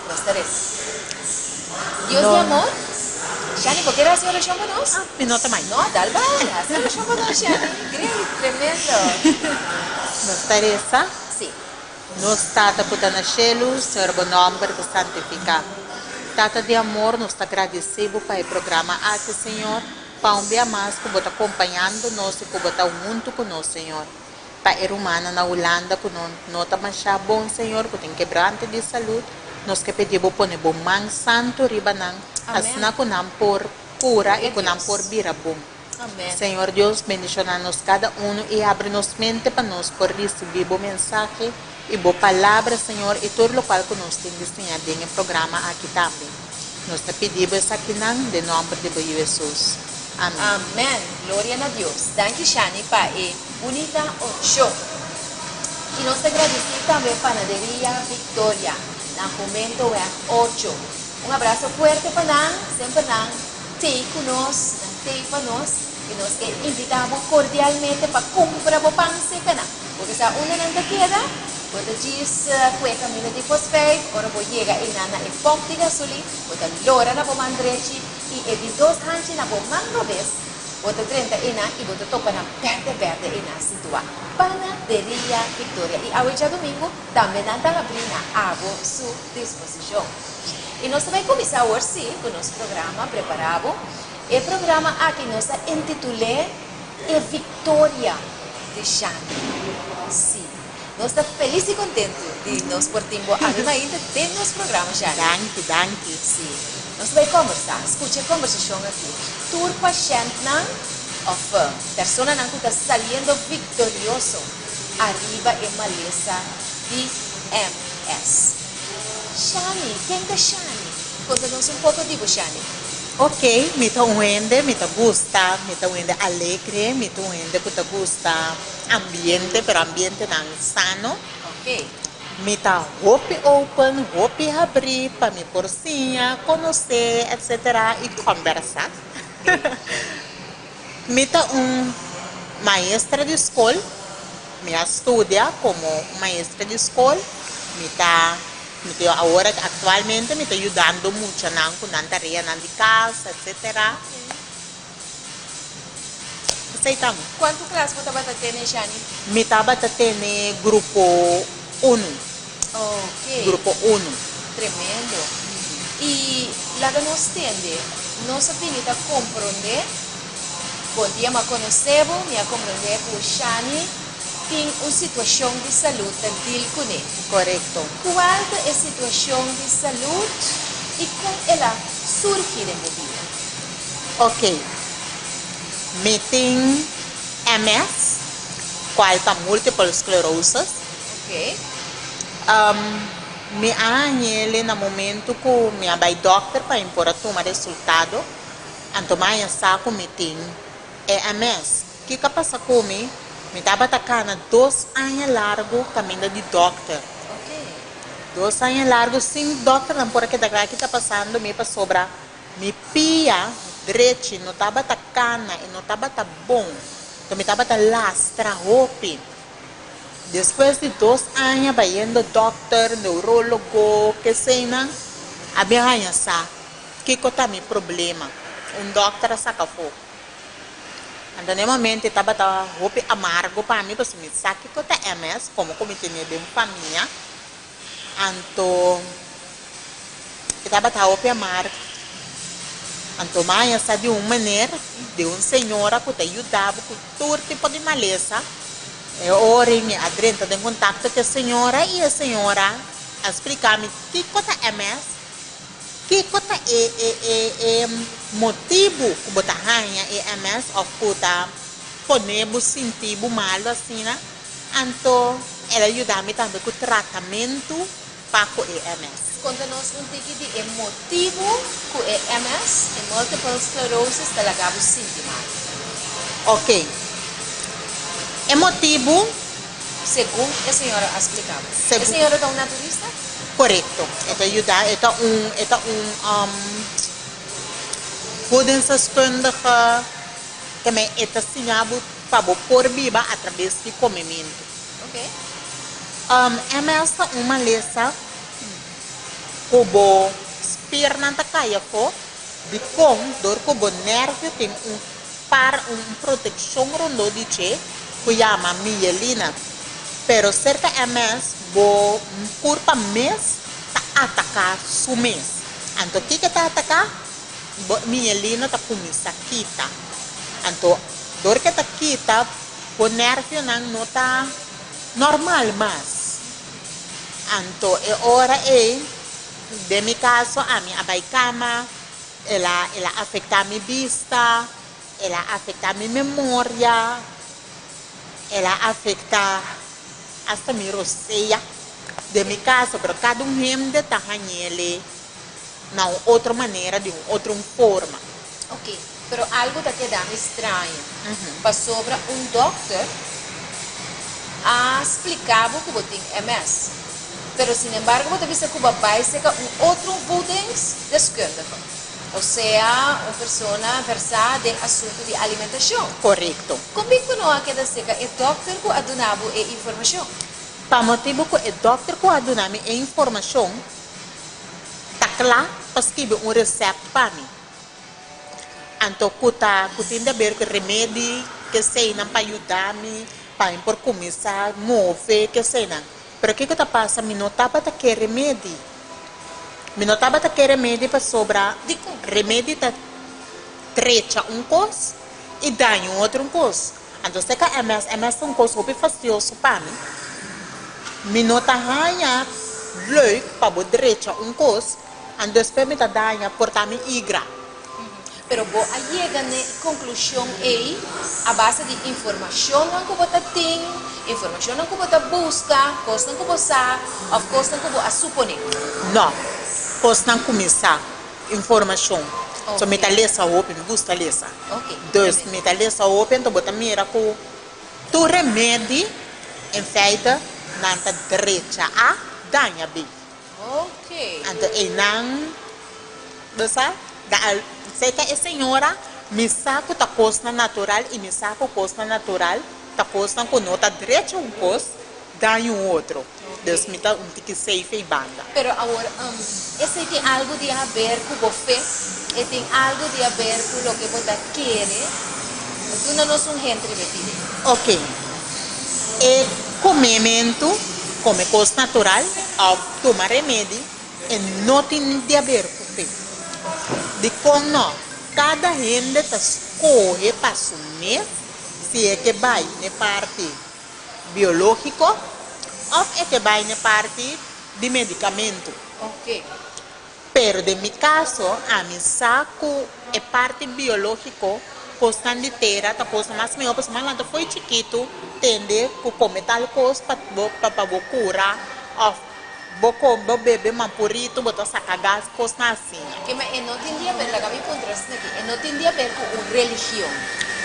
Nós teremos. Dios de amor. Shani, ¿por qué hacer oración para nós? Mi nota mais. No, dale, hacer oración para nós, Shani. Great, tremendo. Nos Teresa. Sim. Nos Tata Putana Shelu, Senhor bom nome que santificar. Tata de amor, nos agradecemos para o programa aqui, Senhor. Para um dia mais que você acompanhando nós e que você junto com nós, Senhor. Para a humana na Holanda, que não está mais bom, Senhor, que tem quebrante de saúde. Nós que pedimos por bom man santo ribanang, asna kunam por cura e kunam por birabum. Amém. Senhor Deus, bendicionar-nos cada um e abre-nos mente para nós por receber o mensagem e boa palavra, Senhor, e tudo o qual que nós temos desenhado no programa aqui também. Nós te pedimos isso aqui em nome de Jesus. Amém. Amém. Glória a Deus. Danke, Shani, para a bonita oração. E nós agradecemos também a Panaderia Victoria. Na momento é 8. Um abraço forte para nós, sempre nós, ter conosco, ter para nós, e nós que invitamos cordialmente para comprar o pão seca, porque se uma não queda, você diz que é caminho de fosfate, ora vou chegar e nana é pão de gasolina, você lora na bomba andrechi, e é 22 anos na bomba vez, você 30 e você topa na verde e na situa. Panaderia Victoria. E hoje é domingo, também não está abrindo a sua disposição. E nós também começamos hoje com o nosso programa preparado. O programa aqui nós intitulamos É Victoria de Shani. Sim. Nós estamos felizes e contentes de nós portarmos ainda dentro do nosso programa, Shani. Danke. Sim. Nós vamos conversar, escuta a conversação aqui. Tur paciente of persona que está saliendo victorioso arriba en maleza de MS. Shani, quem é Shani? Conta-nos um pouco de Shani. Ok, me está uende, me está gusta, me está uende alegre, me está uende que te gusta ambiente, pero ambiente não sano. Ok. Me está hope open, hope abrir para me porcinha, conhecer, etc. e conversar. Me está maestra de escola, me estudia como maestra de escola, agora atualmente me está ajudando muito com a tarefa de casa, etc. Aceitamos. Quanto classe você vai ter, Shani? Me estava tendo grupo 1. Ok. Grupo 1. Tremendo. E lá que nós temos, nossa filha compreende. Bom dia, me conhecemos, me compreender que o Shani tem uma situação de saúde dele com ele. Correto. Qual é a situação de saúde e como ela surge na vida? Ok. Me tem MS, qual está múltipla esclerose. Ok. Me ele no momento que me vai doctor para impor a tomar resultado, então mais saco me tem MS. Que passa comigo? Me estava atacando 2 anos largo caminho de doctor. Ok. 2 anos largo sem doctor, não por que está passando me para sobrar. Me pia direito, não estava atacando e não estava bom. Então me estava lastra roupa. Depois de 2 anos, vai indo doctor, neurólogo, que sei não, a minha rainha sabe que está meu problema. Doctor saca fogo. Então, no momento, estava roupa amargo para mim, porque me sabe que está MS, como eu tinha bem família. Então, estava roupa amargo. Então, mãe, essa de uma maneira, de uma senhora que te ajudava com todo tipo de maleza. Eu me adrento em contato com a senhora e a senhora explicar-me que é MS, que é motivo que você ganha MS ou que você pode sentir mal assim, né? Então, ela ajuda-me também com o tratamento para o MS. Conta-nos um pouco de motivo que o MS e multiple sclerosis talaga você sentir mal. Ok. Motivo, segundo a senhora explicava. A senhora é um naturista? Correto. Então, ajuda, podem se estender também é assinado para pôr viva através de comimento. Ok. MS é uma lesa como perna da caia fo de com dor como nervo tem uma proteção rondo de che que chama mielina. Pero cerca MS bo curpa mês tá atacar su mês. Então o que tá atacar? Mielina tá começa a quitar. Então dor que tá quita o nervo não tá normal mais. Então é hora de meu caso a minha cama ela afeta a minha vista, ela afeta a minha memória, ela afeta hasta mi roceia de mi casa, pero cada gente está ganhando na outra maneira, de outra forma. Ok, pero algo está quedando estranho. Para sobre doctor explicava que você tem MS. Pero, sin embargo, você vê que vai ser outro budens deskundige. Ou seja, uma pessoa versada em assunto de alimentação. Correto. Como não quer dizer que o doctor que adunava a informação? Para motivo que o doctor que adunava a informação, está lá para escrever receita para mim. Então, que tem a ver com remédio, que sei não para ajudar-me, para por começar a mover, que sei não. Pero o que está passando? Eu não estava a ter remédio. Eu não estava a ter remédio para sobrar. Remédio está trecha coisa e dá outro coisa. Então, se a MS é uma coisa muito fastidiosa para mim. Eu não está ganhando leuk para o trecha coisa. Então, depois eu está ganhando portar me igra. Pero bo chega na conclusão aí a base de informação que você tem, informação que você busca, coisa que você sabe, ou coisa que você supõe. Não, coisa não começar informação. Okay. So me lesa open, me gusta lesa. Ok. Dus me lesa open, então bota mira com tu remédio em feita na direita a danha bem. Ok. Então e não, dosa da sei que a senhora me saco da coisa natural e me saco coisa natural da coisa com nota direita coisa dá outro. Deus me dá que safe e banda. Pero agora esse tem algo de a ver com você, e tem algo de a ver com o que você quer. Tu não nos gente repetido. Ok. E comimento, come coisa natural, ou tomar remédio, e não tem de a ver com você. De como não, cada gente escolhe para assumir se é que vai na parte biológica ou é que vai na parte de medicamento. Ok. Pero de meu caso, a mim saco é parte biológica coisa de terra, tá coisa mais melhor, porque mais lá foi chiquito, tende que come tal coisa para curar, bo bebê mampurito, botar saca gás, coisa assim. Que mas não tem a ver, lá que me contraste aqui, não tem a ver com religião.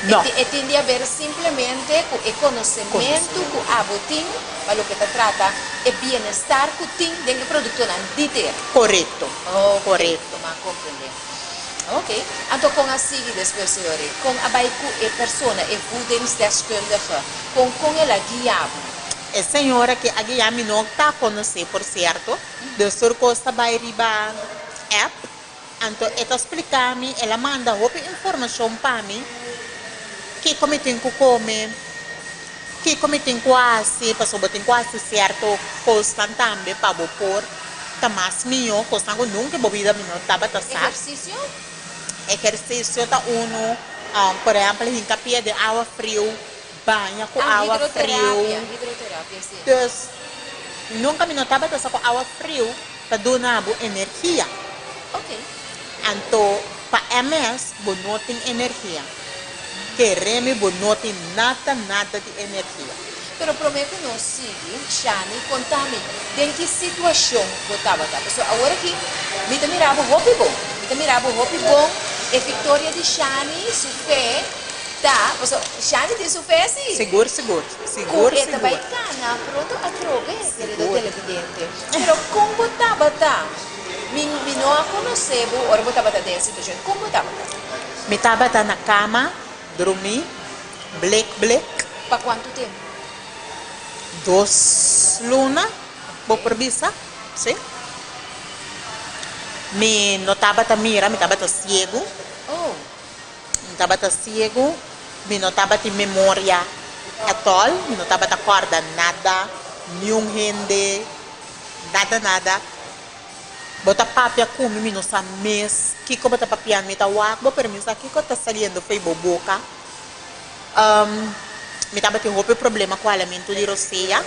Não. Tem a ver simplesmente com o conhecimento, com a botim, para o que se trata, e bem-estar que tem dentro do produto de terra. Correto. Correto. Mas compreender. Ok. Então, com a seguinte, senhores, com a pessoa e voedingsdeskundige, com ela guiava. É senhora que a guia me não está conhecer, por certo, de surcosta vai riba app, então ela explica-me, ela manda outra informação para mim, que como tem que comer, que como tem quase, porque tem quase certo coisa também para pôr, tá mais melhor, coisa que nunca bebida me não estava tá sabe. Exercício tá por exemplo, em capia de água frio, banha com água frio. Hidroterapia, sim. Então, nunca me notava que com água frio para dar energia. Ok. Então, para MS, não tem energia. Queremos, não tem nada de energia. Pero prometo que não sigue, Shani, contame, em que situação botava, tá? Pessoal, agora aqui, me mirava roupa bom, e Victoria de Shani, su fé, tá? Pessoal, Shani tem su fé, sim? Seguro. Esta vai cana, pronto a trove, querido televidente. Pero como botava, tá? Me não a conhecebo, ora botava tá dessa situação, como botava, tá? Me estava na cama, dormir, black. Para quanto tempo? 2 lunas, vou por vista, sim. Me notava tá mira, me estava tá cego. Oh. Me estava tá cego, me notava tá memória atol, me notava tá corda nada, nenhum rende, nada. Bota papia com me não sabe mês, que como bota papia me tá wak, pero me sabe que tá saliendo foi boboca. Me estava tendo outro problema com o alimento de roceia.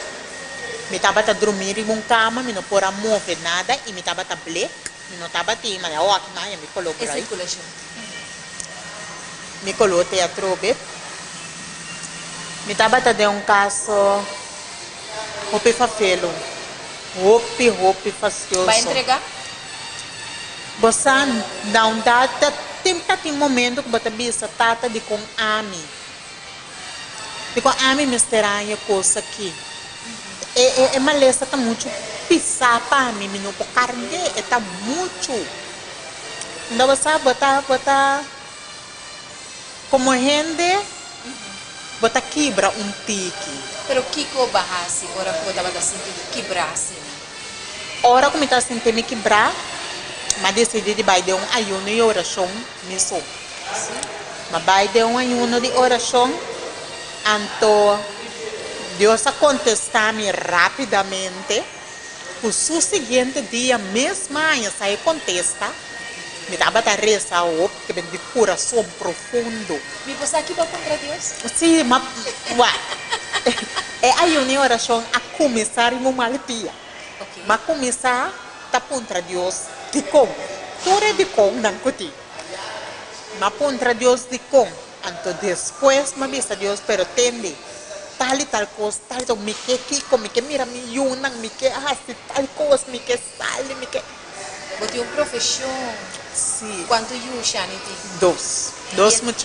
Me estava a dormir em uma cama, me não pôr mover nada e me estava a black. Me não estava a ter, mas eu aqui mais me coloquei. É circulação. Me coloquei a trobe. Me estava a ter caso roupa fafelo. Roupa facioso. Vai entregar? Você não data, tem momento que você bisa tata de com ami. Dico, me estranha coisa aqui. É maleza, tá muito pisar para mim, não pode carregar, tá muito. Então você bota como rende, bota quebra tique. Pero Kiko bahasi, ora ko dapat sentindo quebrasse. Ora como está sentindo quebrar, mas decidi de vai de ayuno e oração, miso. Mas vai de ayuno de oração. Então, Deus a contestar-me rapidamente. O seu seguinte dia, mesmo amanhã, sai contesta. Me dava a rezar, que vem de coração profundo. Me você aqui para contra Deus? Sim, mas é aí uma oração a começar em uma dia. Okay. Mas começar tá contra Deus de como? Tudo é de como não cuti. Mas contra Deus de como? Então depois me avisa Deus, pero tende tal e tal coisa, tal me que Kiko, me que mira me yunan, me que hace tal coisa, me que sale, me que. Você é profissão. Sim. Quanto you Shani tem? 2 muchos.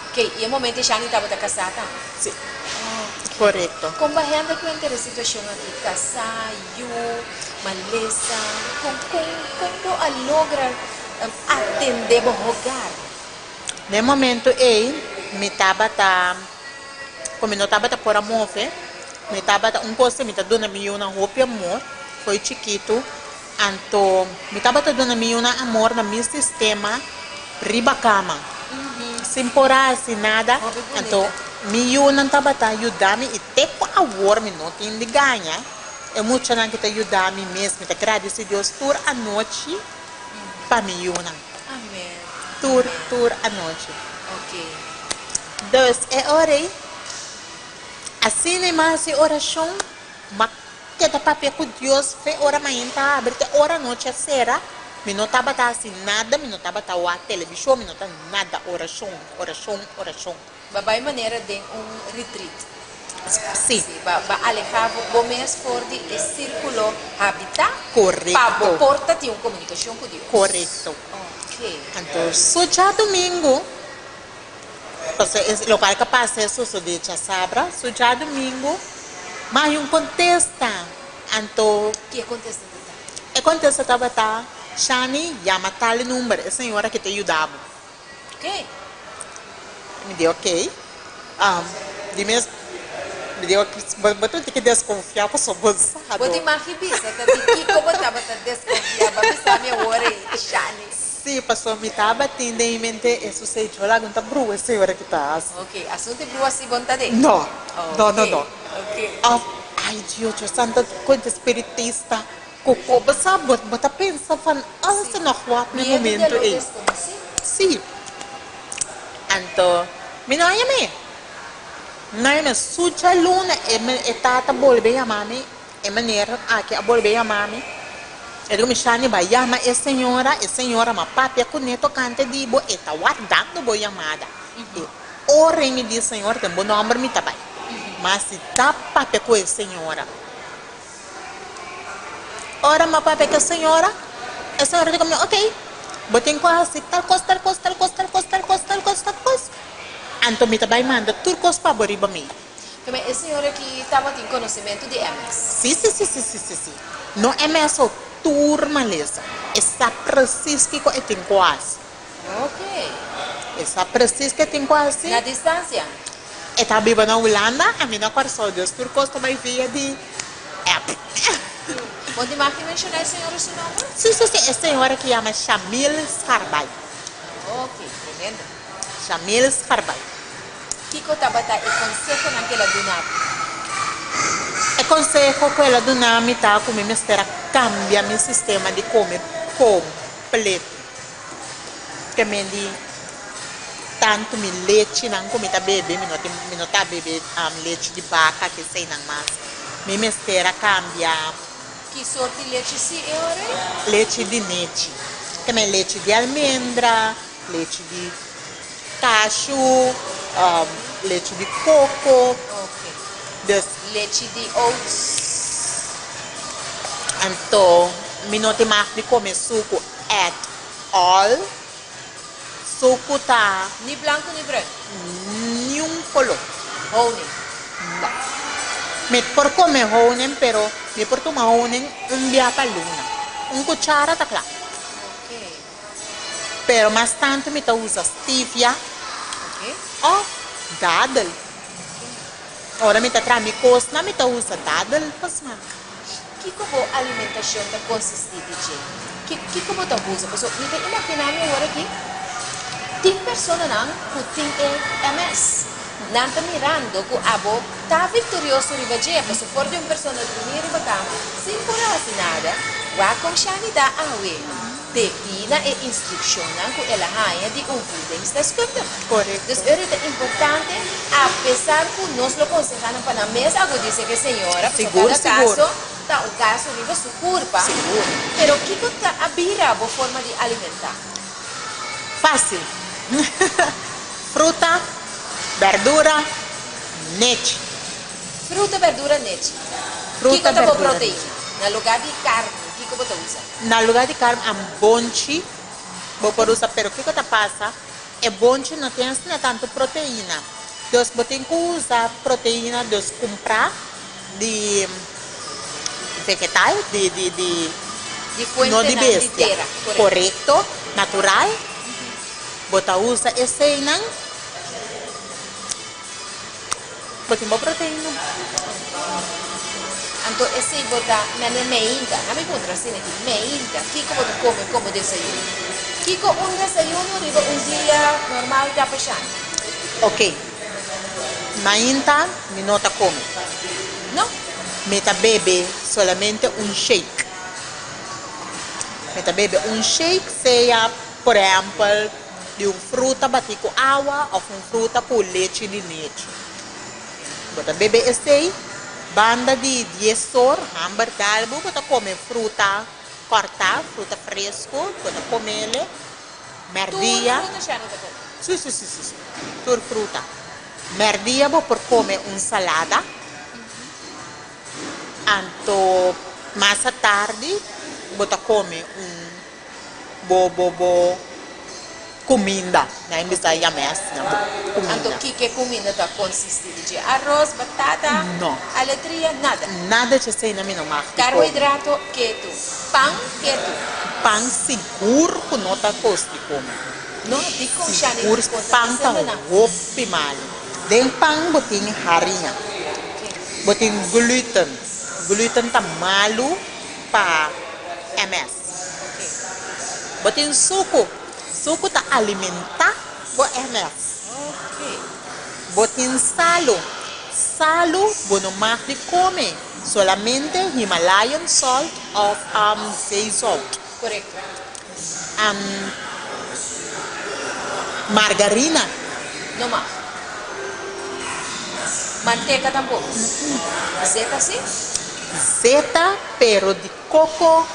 Ok, e o momento Shani estava casada? Sim. Correto. Como a gente conta a situação aqui, casar, maleza, como a logra atender o hogar? No momento me estava como não estava por amor, me estava coisa me tá dando uma roupa amor, foi chiquito, então me estava dando uma amor no meu sistema riba cama, sem por assim nada, então me não estava ajudando e até com a amor me não tem de ganhar, é muito não que te ajudar me mesmo, me agradecer Deus toda a noite para me Amém. Tour à noite. Ok. Deus, orei. Assim é mais oração. Mas que da papel com Deus, foi hora manhã, abre, ora noite a será. Me não estava assim nada, me não estava a televisão, me não estava nada, oração. Babai maneira de retreat. Sim. Ba alejar o mês fora de círculo habitat. Correto. Para porta ter uma comunicação com Deus. Correto. Ok. Então, só já domingo, o local que passa isso, só de sabra, só já domingo, mas um contesta. Então, que acontece? Acontece que Shani chama tal número, a senhora que te ajudava. Ok. Me deu ok. Me deu que desconfiar para sua bolsa. Pode imaginar, que como estava desconfiar, para pensar minha hora e Shani. Sim, passou me estava atendendo em mente, isso sei, eu lá não tá brua, a senhora que tá. Ok, assunto é brua assim, vontade? Não, não. Ok. Ai, Deus, santa coisa espiritista. Coco, você bota pensa, você não rua no momento aí. Sim. Então, me não é suja luna, é tata bolbe a mami, é maneira aqui a bolbe a mami. E do Michani vai chamar a senhora, mas papi com neto canta de bo, e tá guardando boa chamada. E ora me diz senhora, tem bom nome me tá bem. Mas se tá papi com a senhora. Ora, mas papi com a senhora diz comigo, ok, botem quase tal coisa. Então me tá bem manda turcos para boriba me. Também a senhora que estava em conhecimento de MS. Sim. Não é mesmo turma lesa. Está preciso que eu tenho quase. Ok. Está preciso que eu tenho quase. Na distância? Eu estava vivendo na Holanda, a minha coração dos turcos também via de app. Pode mais mencionar a senhora seu nome? Sim. A senhora que chama Shamil Skarbay. Ok, tremendo. Shamil Skarbay. Kiko tabata e consejo naquela dunami. E consejo que ela dunami tá com minha mistério cambia meu sistema de comer completo. Que me di tanto me leite não come tá bebê, me não tá bebê leite de vaca que sei não mais. Minha mistério cambia. Que sorte de leite se é? Leite de nete. Que me leite de almendra, leite de cacho, leite de coco, leite de oats. Então, me não tem mais de comer suco at all. Suco tá Ni branco ni branco? Nenhum color. Honey? Me por comer honey, pero me por tomar honey dia para luna. Cuchara tá claro. Ok. Pero mais tanto me tá usa stevia. Dadel. Ora me tá traz costa, me tá usa dadel, pasma. Que como alimentação tá consistente de? Que como tá usa? Pessoal, me tá imaginando agora aqui. Tem pessoas que tem MS. Não tá mirando que a abo tá vitorioso riba dia, pessoal, for de uma pessoa de primeira riba cama, sem curarse nada, vai com chanida awe. Defina e instruciona que ela raia de prudência da escuta. Correto. Então, é importante, apesar que nós lo aconsejamos para a mesa, eu disse que a senhora, seguro. Tá, o caso vive sua culpa. Seguro. Pero que tá a vira a forma de alimentar? Fácil. Fruta, verdura, leite. Fruta, verdura, leite. Fruta, que verdura, proteína? No lugar de carne, que você usa? No lugar de carne, bonchi, vou por usar, pero que tá passa? É bonchi não tem tanto proteína. Então, você tem que usar proteína, comprar de vegetal, de fuente não de bestia. inteira, correto, natural. Você usa esse não. Porque uma proteína. Então, esse bota meinta, não me contra assim aqui, meinta, que como tu come como desayuno? Que com desayuno riba dia normal da pessoa. Ok. Meinta, me nota come. Não? Meta bebe solamente shake. Meta bebe shake, seja, por exemplo, de fruta batido com água ou fruta com leite de leite. Bota bebe esse banda de 10 horas, hamburger, bota comer fruta cortar fruta fresco, bota pomelo, merdia. Tudo já não tá bom. Sim. Tudo fruta. Merdia, vou por comer salada. Anto, mais à tarde, vou comer comida, né? Em Bisaya mesmo, Anto, comida. que comida tá consistindo de arroz, batata, Não. aletria, nada. Nada de sei na minha marca. Carboidrato, keto. Pão, keto. Pão seguro que não tá custo de comer. Não, dico já nem Seguro conta pão tá semana. roupa mal. Dentro pão botin farinha, botin glúten. Glúten tá malo para MS. Botin suco. Suco tá alimentar o MS. Ok. Botin salo. Salo, bueno mais de comer. Solamente Himalayan salt of sea salt. Correto. Margarina. Não mais. Manteca tampouco. Zeta sim? Zeta, pero de coco,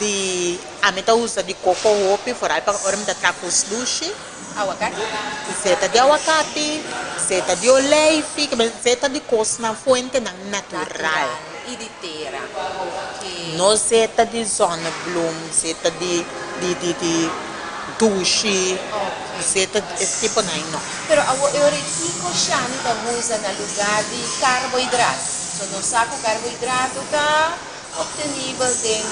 de a meta usa de coco hopi, foral para ora meta trapos duche, Aguacate? zeta de aguacate, zeta de oleife, zeta de coisa na fonte natural. E de terra. Ok. No zeta de zona bloom, zeta de duche, zeta esse tipo não. Pero eu retico chani da usa na lugar de carboidrato. So, no saco carboidrato tá obtenível de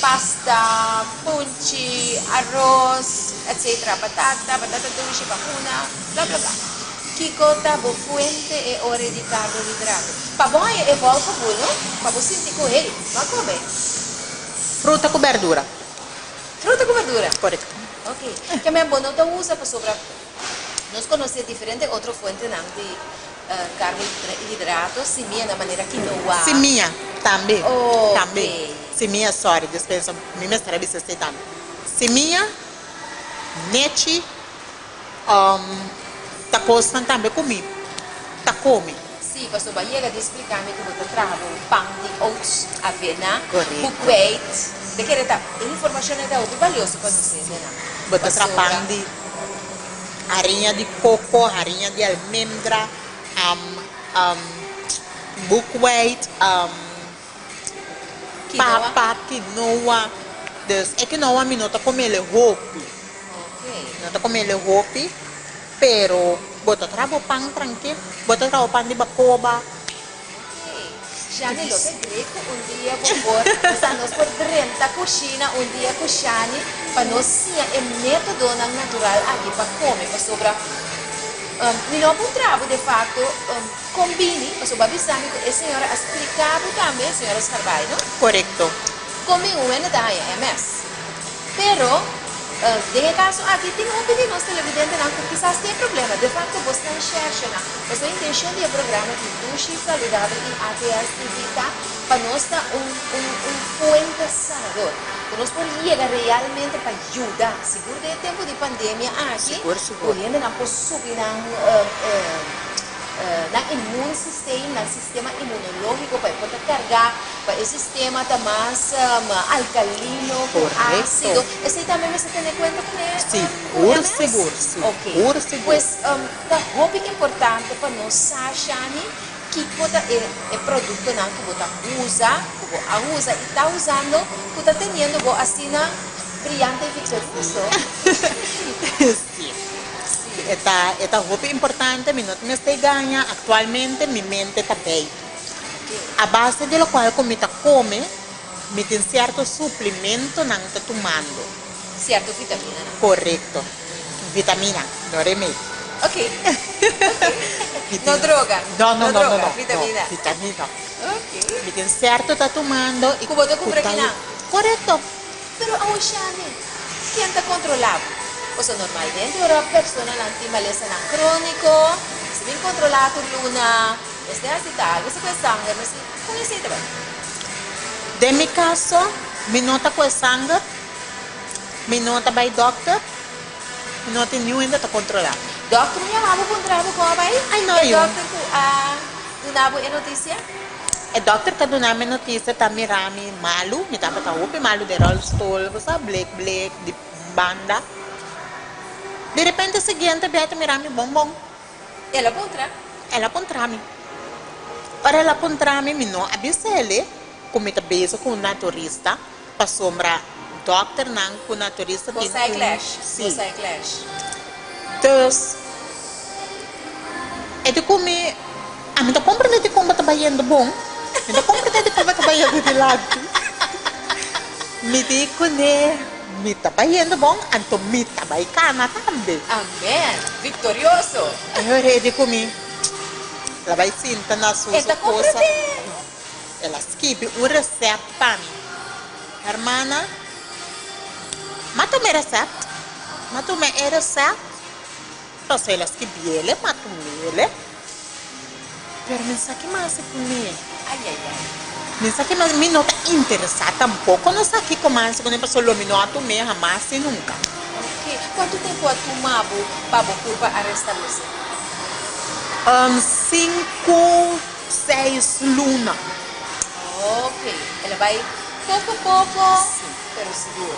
pasta, punchi, arroz, etc. Batata doce, bacuna, blá blá blá. Kiko tá bo fuente e ore de carboidrato. Pa bom é volta bulo, pa bo sentir com ele, vai comer. Fruta com verdura. Fruta com verdura. Correto. Ok. Que minha boa não usa para sobra. Nós conhecemos diferente outra fonte não de carboidrato, semia da maneira quinoa. Semia também. Ok. Também. Semia, sorry, dispensa. Minha mestra disse assim também. Semia, nete, tá costando também comigo. Tá come. Sim, pastor Bahia de explicar-me que você trabalha pão de oats, avena, Correto. buckwheat. De que tá? Informação é muito valiosa para você, né? Bota trapão de farinha de coco, farinha de almendra, buckwheat, papa, quinoa. Dus é quinoa mi não tá comendo roupa. Ok. Não tá comendo roupa, pero bota trabo pão tranquilo, bota trabo pão de bacoba. Já no lote greco, dia vou pôr, nós por dentro da cozinha, dia cozinha, para nós ter o método natural aqui para comer, para sobra. Não encontrava, de fato, combine, para sobra avisar que a senhora explicava também, a senhora Carvalho, Correto. como uma da MS. Pero, de caso aqui tem nós televidente não, que quizás tem problema, de fato você não enxerga, não. Mas a intenção do programa é Dushi Saudável e ATS Evita para nós dar fuente sanador. Que nós podemos chegar realmente para ajudar. Seguro de tempo de pandemia aqui, correndo não pode subir na immune system, na sistema imunológico para poder carregar para esse sistema tá mais alcalino, ácido. Esse também você tem em conta com ele? Seguro. Ok. Pois é muito importante para nós acharmos que é produto que você usa e está usando, que está tendo assim brilhante e vitorioso. Esta roupa é importante, mi não me ganha, atualmente minha mente está bem. A base de lo qual como está come, me tem certo suplemento não está tomando. Certo, vitamina. Correto. Vitamina, não remédio. Ok. Não droga. Não. Vitamina. Vitamina. Ok. Me tem certo está tomando. E como você compra aqui não? Correto. Pero a Oceane, quem está controlado? Pois normalmente a pessoa não tem maleza crônico, se bem controlado luna, este é assim tá, você conhece sangue, mas conhece também. De meu caso, me nota com sangue, me nota by doctor, me nota nenhum ainda está controlado. Doctor, me chamava com trabalho com a pai? Ai, não, é eu. Doctor, do nabo é notícia? E dokter ka doon namin notícia, tá mirami malu, mi tapa ta upi malu de rollstool, sa black di banda. De repente seguinte beta mirami bonbon. Ela contra? Ela pontrami. Ora ela pontrami mi no abisele, kumita beza com naturista, pa sombra dokter nang com naturista. Você clash. Sim. Você clash. Dus, e di kumi, mi ta comprende como tá bayendo bom. Mi ta comprende como tá bayendo de lado. Mi di kune, mi ta bayendo bom, anto mi ta bay kana tambe. Amen. Victorioso. E ora di kumi, la bay sinta na sua Eta cosa. comprende. Ela scrive un recept para mim. Hermana, mata me recept. Mata me recept. Então, ela scrive ele, mata ele. Pero mensaje mais com mim. Ai, ai, ai. Mensaje mais me não está interessada tampouco. Não sei que começa quando eu solo minuto me jamais e nunca. Ok. Quanto tempo a tomava para curva a restabelecer? 5, 6 luna. Ok. Ela vai pouco a pouco, pero seguro.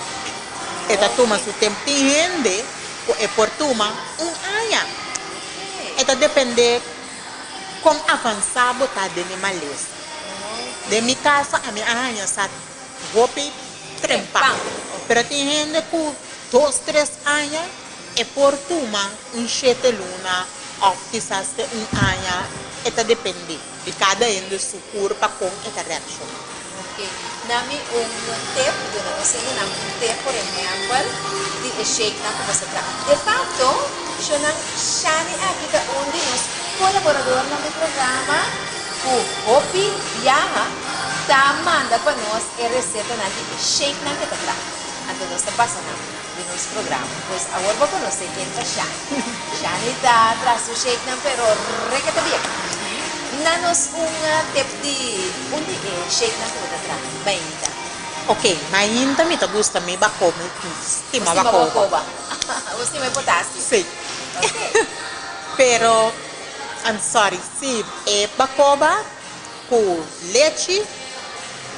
Ela toma seu tempo de rende, e por toma ano. Ela depende com avançar botar de animalista. De minha casa, a minha arranha está roupa trempar. Pero tem gente com 2, 3 anos e por toma 7 luna ou quizás 1 ano. Ela depende de cada um de sua curva com essa reação. Ok. Nami tip, doon na sa inyo, tip por example, di shake na kung basta tra. De facto, siya nang Shani Akita undi nos colaborador ng programa ku Hopi Viaja tamanda pa nos reseta na di shake na kita tra. Anto nos pasa na di nos programa. Pues awal ba pa nos sa kenta Shani. Shani ta traso shake na pero rekata biya. Nanos tip di undi shake na kita tra. Mainta. Ok, mainta mi ta gusta mi bako, stima bako. Gusto may potassium. Sim. Pero, I'm sorry, sim, é bacoba com leite,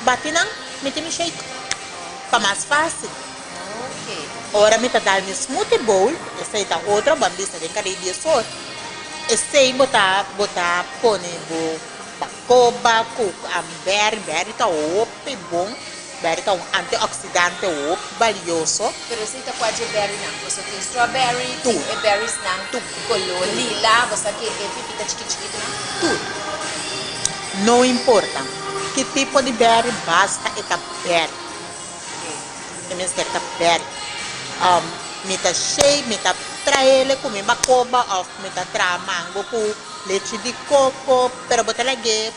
batinang, mete shake. Para mais fácil. Ok. Ora me tá dando smoothie bowl, essa aí tá outra bambista de Caribe Sul. Esse aí botar pone bo bacoba com berry tá ope bom. Berry tá antioxidante ope valioso. Pero se ita pode berry nang, você tem strawberry, Tu. tem berries nang, color lila, você que pipita chiquitito nang, tudo. Não importa que tipo de berry, basta esta berry. Minister ta berry. Mita shake, mita traele com uma coba, ou mita tra mango com leite de coco, pero botar lagi.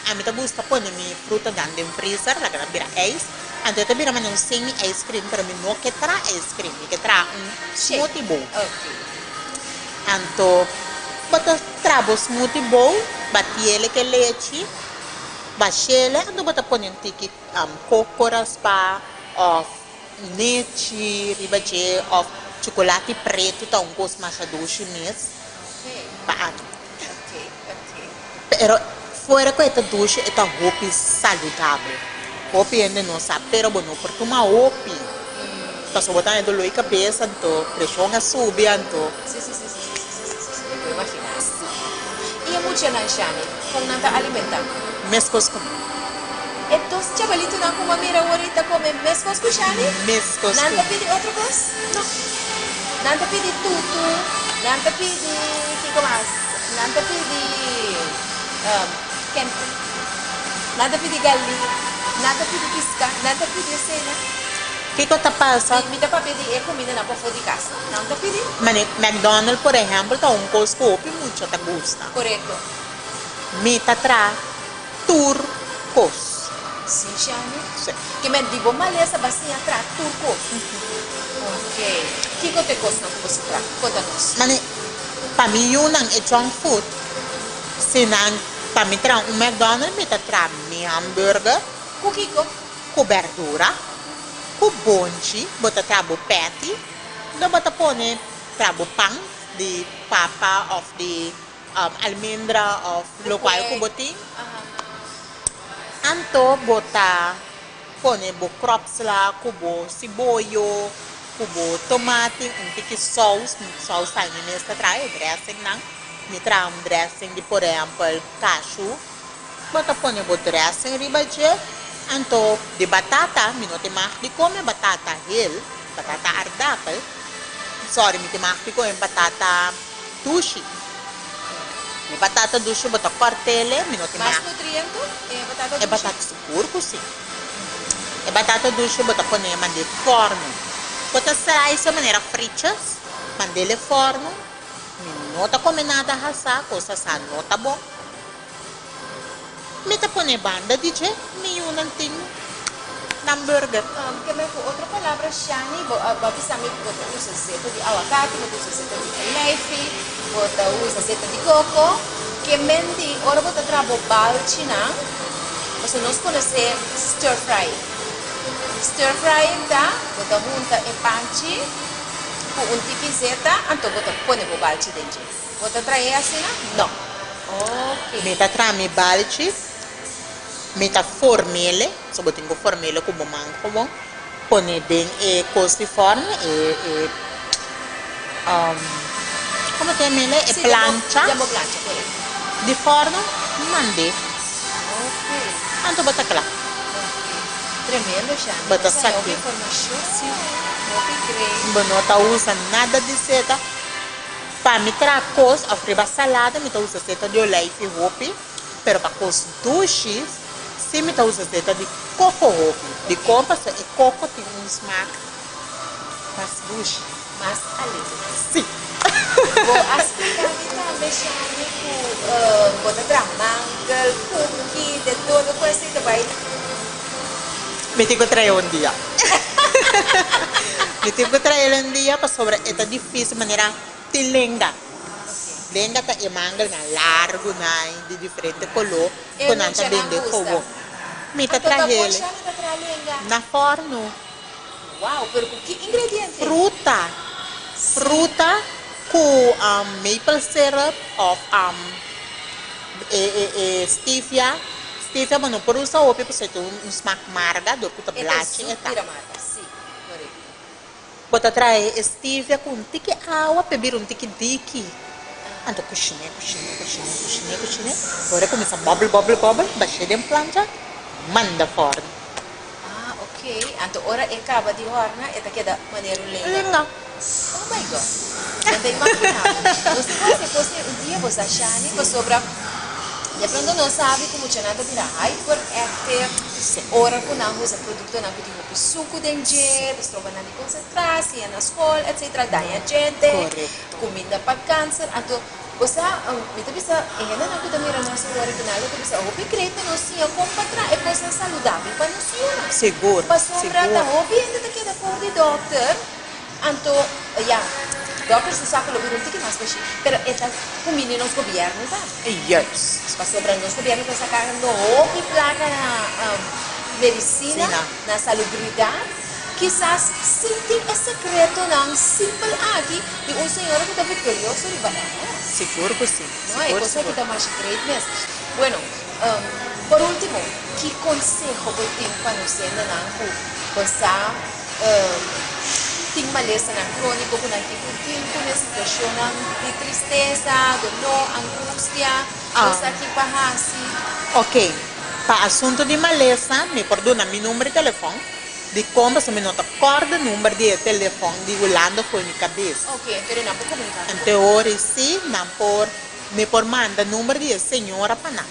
A mita gusta pôr mi fruta dentro do freezer, la que bira ice. Anto ito bira man yung sing ice cream, pero mi no que tra ice cream, mi que tra smoothie bowl. Ok. Anto, bota trabo smoothie bowl, batiele que leite, bachele, anto bota pôr yung tiki coco raspa, of leite, ribache, of chocolate preto, tá gosto mais doce mesmo. Paano. Pero, fora com essa doce, essa roupa saudável. Roupa ainda não sabe, pero bom, porque uma roupa, passou botar do loi cabeça, então, pressão a subir, então. Sim. Eu vou imaginar. E a mucha na Shani, kung nanta alimenta. Mescos com Estos chavalitos na como mira ahorita come mescos con Shani? mescos Nanta pidi otra cosa? No. Nanta pidi tutu, nanta pidi, ¿qué más? Nanta pidi, nanta pidi gali, nanta pidi pisca, nanta pidi cena. que tá passa? Mi tapa pidi é comida na pofo de casa. Nanta pidi? McDonald's, por exemplo, tá coscope muito tá gusta. Correcto. Mita tra turcos. Sim, Shani. Sim. Que me digo maleza bacia tra turco. Ok. Que te costa com você tra? Conta-nos. Mane, para mim yun ang junk food. Sinang, para mim tra McDonald's, mita tra mi hamburger, Kukiko? com verdura, com bonchi, bota trabo patty, do bota pone trabo pang de papa of the almendra of local ko boting. Anto bota pone bo crops lá, cubo cibollo, cubo tomate, tiki sauce sai nesta trai dressing nang. Mi tra dressing di por exemplo cashew. Bota pone bo dressing ribaje. Anto di batata, mi no te di come batata hill, batata ardapel. Sorry, mi te di come batata dushi. Mi batata dushi bota cortele, mi no te Mais nutriente? Batata é batata seguro sim. É batata dushi bota pone mande forno. Bota slice maneira fritas, mandele forno. Mi nota come nada hasa, cosa sa nota bom. Mi te pone banda dice, mi unanting hamburger. Que me outra palavra shani, bisa mi bota usa seta de aguacate, bota usa seta de leite, bota usa seta de coco, que mendi, ora bota trabo balchi na, você nós conhece stir fry. Stir fry tá, bota junta e panchi, com tiki zeta, anto bota pone bo balchi dentro. Bota trae assim na? Não. Ok. Meta trame balchi, meta formele, so botingo formele como manco bom, pone den e costi forno come te mele e plancha. Diamo plancha, corretto. Di forno, mandi. Ok. Anto bota clap. Tremendo, Shani. Bota Essa é saque. uma informação, sim. Não creio. Bonota usa nada de seta. Para me trazer cos, a friba salada, me usa seta de oleite e hopi. Pero para cos duches, sim me usa seta de coco hopi. De compas e coco tem smack mais duche. Mas alegre. Sim. Vou explicar também, Shani, com bota tramanga, cookie, de toda coisa que vai. Me tenho que trazer dia. Me tenho que trazer dia para sobre esta difícil maneira de lenga. Lenga tá e manga na largo na de diferente color, com nanta vender fogo. Me tá trazer na forno. Uau, pero com que ingrediente? Fruta com maple syrup of stevia. Stevia, mas não por usar o porque você tem smack marga, do que tá blache e tá. Sim, correto. Bota trai stevia com tique água, beber tique dique. Ando cozinhar. Agora começa bubble, baixei de plancha, manda forno. Ah, ok. Então, ora acaba de horna, e tá queda maneiro lenga. Oh my God. Não imaginava. Você fosse um dia você achar, né, sobra. De pronto não sabe como tinha nada virar hyperactive, ora com não usa produto não pode roubar suco de encher, trova na de concentração, na escola, etc. Daí gente, comida para câncer, então você, me bisa, não que também não se ora que nada, que bisa, roubar crepe não se compra é coisa saudável para não se seguro. Para sobra da roubar ainda tem que dar por de doctor, então, doctor se sabe lo que que mais baixo, pero esta comida nos governo tá? Yes. Para sobra nos governo está sacando outra placa na medicina, na salubridade. Quizás sim tem esse secreto não simples aqui de senhor que está vitorioso de banana. Seguro que sim. Não é coisa que está mais great mesmo. Bueno, por último, que conselho eu tenho para nós ainda não passar tem maleza na crônico com a situação de tristeza, dor, angústia, coisa que passa. Ok, para assunto de maleza, me perdona meu número de telefone, de como se me nota corda número de telefone de Orlando foi minha cabeça. Ok, então não pode comunicar. Então, hoje sim, não por me por manda número de senhora para não.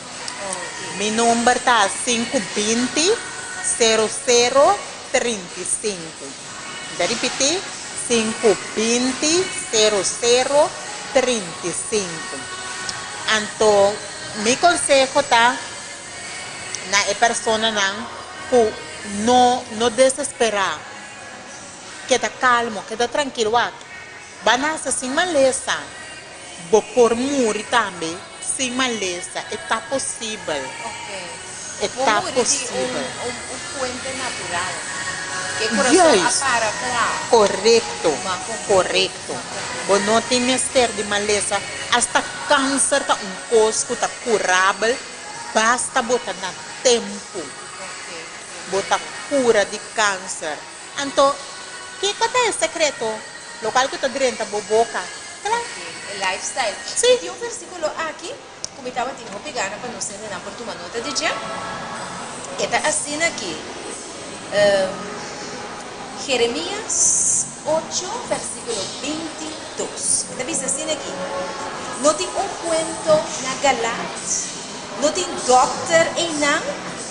Meu número está 520 0035. Vou repetir, 520 0035. Então, meu conselho está na pessoa não desesperar, queda calmo, queda tranquilo. Banasa sem maleza, vou por muri também, sem maleza, está possível. Ok. Está possível. Puente natural. Que coração apara, claro. Correto. Você não tem mister de maleza, hasta câncer tá cosco tá curável, basta botar na tempo. Okay. Bota cura de câncer. Então, que é o secreto? Local que está dentro da boca. Claro. Okay. El lifestyle. Sim. Tem um versículo aqui, como estava tendo pegar para nós entender por uma nota de dia. Está assim aqui. Jeremias 8, versículo 22. Está visto assim aqui. Não tem cuento na galat. Não tem doctor em não.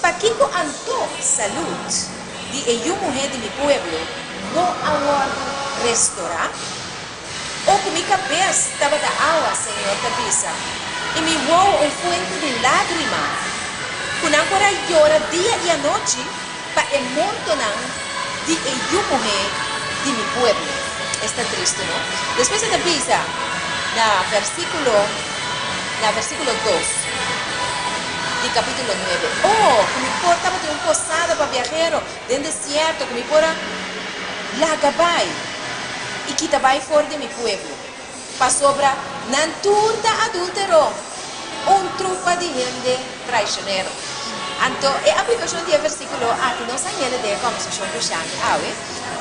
Para que anto saúde de uma mulher de meu pueblo não aguardo restaurar? Ou com minha cabeça estava da água, Senhor, cabeça. E me voou fuente de lágrima. Quando agora llora dia e a noite para o morto de uma mulher de meu pueblo. Está triste, não? Depois da visa, na versículo 2 de capítulo 9. Oh, que me portava de posada para viajero, dentro do deserto, que me pora lá gabai. E que vai fora de meu pueblo. Para sobra, nanturta adúltero, trupa de gente traicionero. Então, a aplicação do versículo aqui não sai nele de conversação do Shani.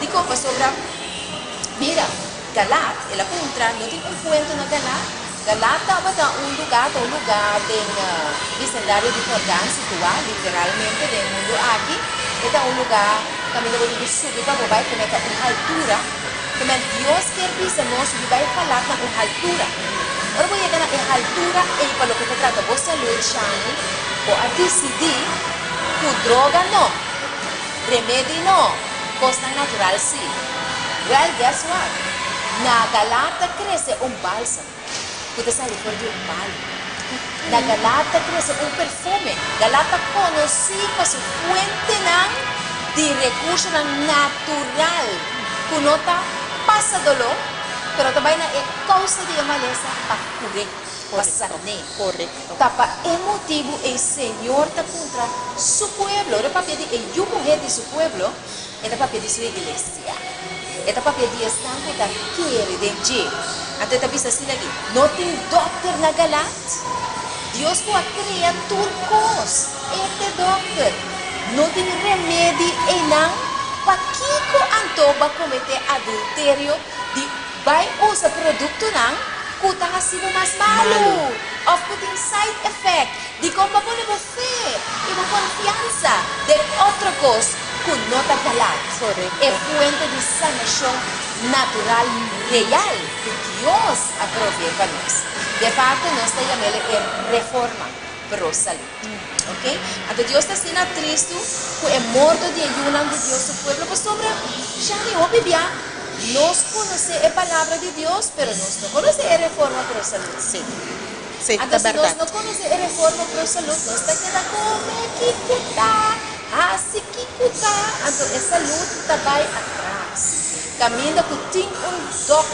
Digo, para sobra, mira, Galat, ela contra, não tem cuento na Galat. Galat estava em lugar de vecindário de Jordão, situado literalmente no mundo aqui. Era lugar, caminho de subir para o bairro, com uma altura. Como Deus quer dizer, nós vai falar na altura. Ora, vou chegar na altura e para o que se trata, você saúde, Shani, ou a decidir que droga não, remédio não, coisa natural sim. Well, guess what? Na Galata cresce bálsamo. Você sabe por de balde. Na Galata cresce perfume. Galata conhecida por sua fuente de recurso natural. Que não passa dolor, mas também é causa de maleza para curar, para sanar. Correto. Tapa emotivo e Senhor está contra su pueblo. Era para pedir a uma mulher de su pueblo, era para pedir sua igreja. Era para pedir a sangue da querer de G. Até está visto assim aqui. Não tem doctor na Galat. Deus pode criar turcos. Este doctor. Não tem remédio e não. Para que antoba cometer adultério de vai usar produto não que está assim mais malo ou que tem side effect de como pode você e uma confiança de outra coisa que não está galado é fuente de sanação natural real que Deus aprove para nós. De fato nós chamamos de reforma para a saúde. Ok? Então Deus está sendo triste que é morto de ayunan de Deus o pueblo, pues sobre já nem Bíblia. Nós conhecemos a palavra de Deus, mas nós não conhecemos a reforma para a saúde. Sim. Sim, então, se é nós não conhecemos a reforma para a saúde, nós estamos querendo comer, que cuidar, assim que cuidar. Então, a saúde está vai atrás. Caminha que tem doctor.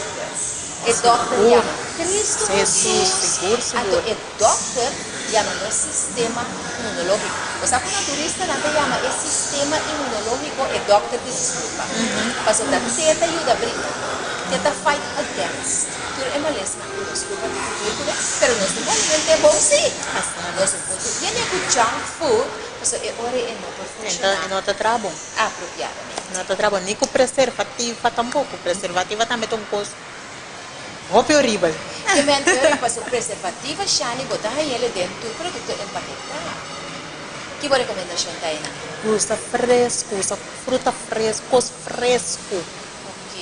O doctor chama Cristo Jesus. Então, o doctor chama o sistema imunológico. Você sabe que o naturista não chama o sistema imunológico é doctor de desculpa. Para sobre teta ajuda a brigar. Teta fight against. Tudo é malesma. Desculpa, pero nós temos alimento bom sim. Nós temos que junk food. Então, é hora de não funcionar. Então, não está trabalhando. Apropriadamente. Não está trabalhando. Nem com preservativo tampouco. Preservativo também tem coisa. Roupa horrível. Que mentira, para o preservativo, Shani, botar ele dentro do produto empaquetado. Que boa recomendação, Taina? Usa fresco, usa fruta fresca, coisa fresco. Ok.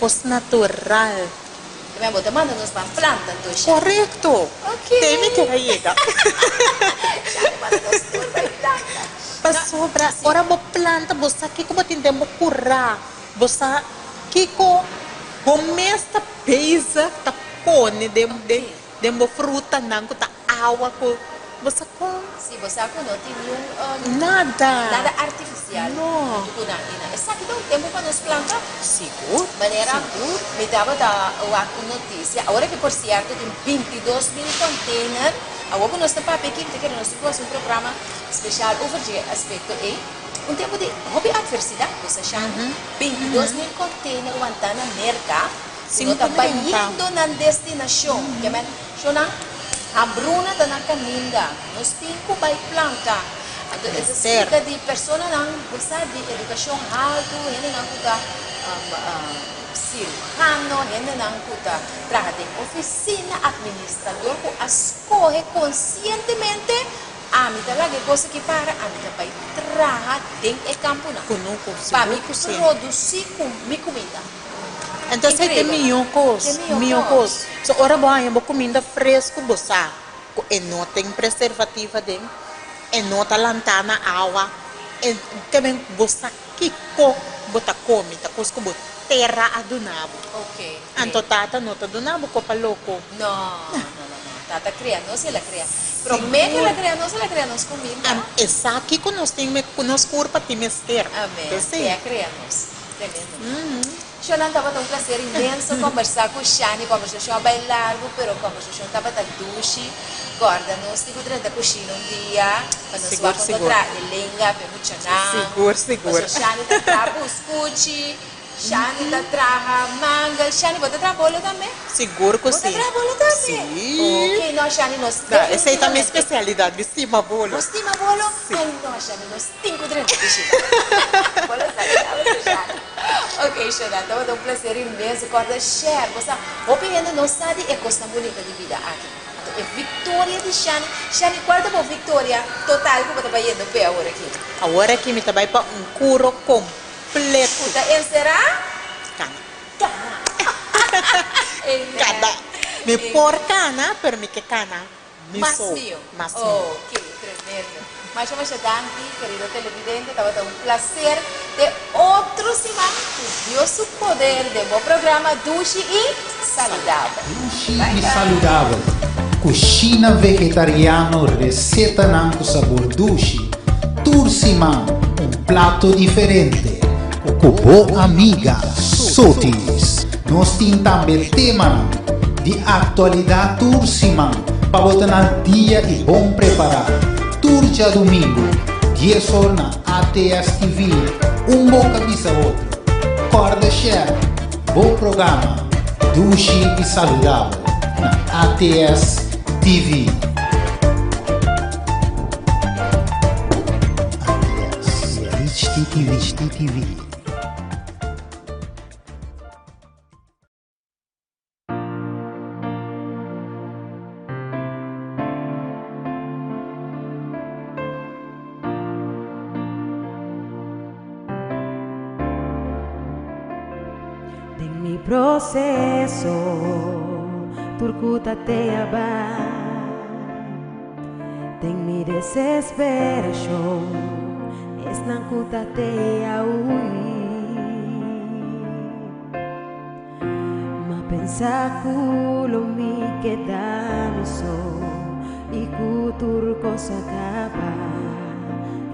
Coisa natural. Que me botar, manda-nos para a planta, então, Shani. Correto. Ok. Tem que chegar. Shani, manda-nos tudo para a planta. Para sobra, ora bo planta, você aqui como tentamos curar. Você aqui começa pesa, tá pone de fruta, não tá água, você com Sim, você não tem nenhum nada artificial. Não. Essa aqui dá um tempo para nos plantar. Seguro. Maneira, me dava uma notícia. Agora que por certo tem 22 mil containers. Agora nós estamos para aqui, que nós temos um programa especial over o aspecto E. Um tempo de hobby adversidade, você chama. 22 mil containers aguantando na merca. Se não está indo na destinação. Que é a bruna está na caminha. Nós temos que vai plantar. Explica de persona não gostar de educação alto, ainda não cuida cirurgiano, ainda não cuida trabalha de oficina, administrador, que escolhe conscientemente a mim tá lá que coisa que para a mim vai trabalhar dentro do campo não. Para me produzir minha comida. Então você tem milhões de coisas. So ora boa, eu comida fresco, bossa. E não tem preservativa dentro. E não tá lantana água. E também bossa kiko bota comida, coisa como terra adunabo. Ok. Anto tata não tá adunabo copa louco. Não. Tata cria, não se ela cria. Promete ela cria, não se ela cria nos comida. Essa aqui que nós temos curva de mester. Amém. É cria nós. Shonan estava um prazer imenso conversar com o Shani, conversação bem largo, pero conversação estava da duche. Guarda, nós temos que cozinhar dia, para nós vamos encontrar lenga, pemuchaná. Seguro. Mas o Shani está trabalhando escute, Shani está trabalhando manga, Shani vai trabalhar bolo também? Seguro que sim. Vai trabalhar bolo também? Sim. Ok, nós Shani nós essa é a minha especialidade, estima bolo. Estima bolo? Sim. Nós Shani nós temos que cozinhar. Bolo sabe, Shani. Ok, Shana, então é um prazer imenso. Corda share, você opinião não sabe é coisa bonita de vida aqui. Então, é vitória de Shani. Shani, guarda uma vitória total que você vai indo para agora aqui. Agora aqui me vai para curo completo. Puta, será? Cana. Me por cana, pero me que cana. Macio. Ok, tremendo. Mas eu vou aqui, querido televidente, estava um prazer de outro semana com Deus o poder de bom programa Duche e Saludável. Duche e Saludável. Cucina vegetariano, receita com sabor duche. Tursimão, prato diferente. Com boa amiga Sotis. Nós temos também tema de atualidade Tursimão, para botar no dia e bom preparado. Turja domingo, 10 horas na ATS TV, boca avisa outro. Corda share, bom programa, Duche e Saludável, na ATS TV. ATS, TV. Processo turcuta te abai, tem mi desesperação, es nancuta te aui, ma pensa culo mi queda mi so, y cutur cosa acaba,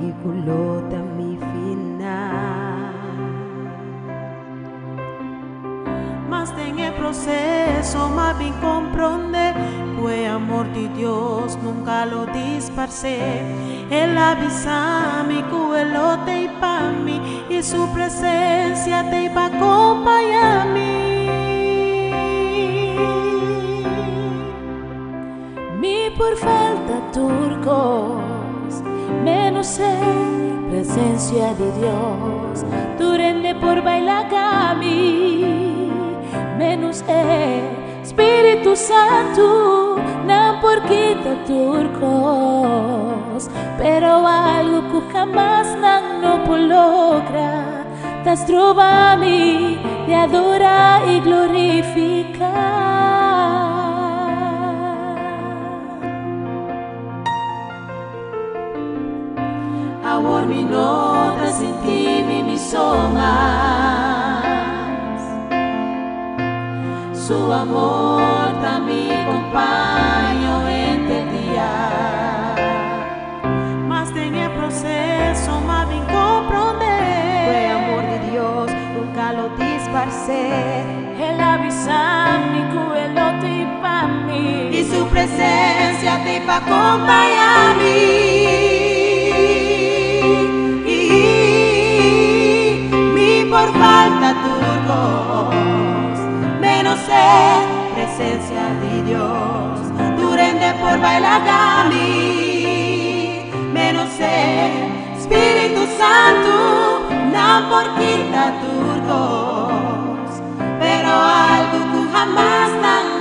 y culota mi final. Mas tem el proceso, mas bem compreende que o amor de Deus nunca lo disparce. Él avisa-me que Él lo tem para mim e sua presença tem para acompanhar-me. Mi por falta turcos, menos en presencia de Dios, durende por bailar cami. Menos Espírito Santo, não porque tá turcos, pero algo que jamás não logra, tas trova-me de adorar e glorificar. Amor me nota, senti-me me soma. Su amor me acompanha entre dia. Mas tem el processo, mas bem compreender. O amor de Deus nunca lo disparce. Ele avisa-me que Ele lo tem para mim e sua presença tem para acompanhar-me. Me por falta turcos, menos presencia de Dios, durante por bailar cami, menos por quinta turcos, pero algo que jamás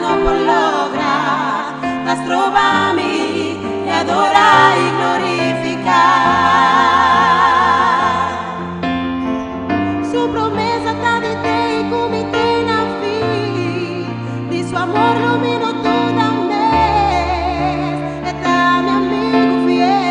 no por lograr, las trova mi y adora y glorificar. Su promesa está de te y comité na fin, de su amor lumino toda mes, está mi amigo fiel.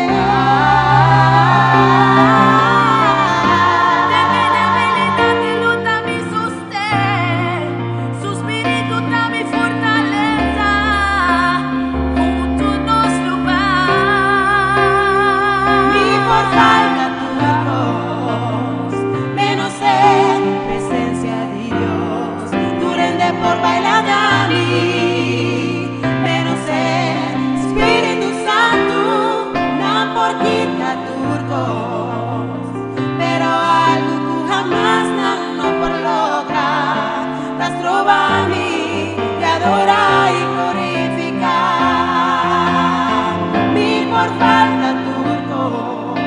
Por bailar a mí, menos el Espíritu Santo, no por quita turcos, pero algo que jamás no por lograr, las trova a mí, y adora y glorificar, mi por falta turcos,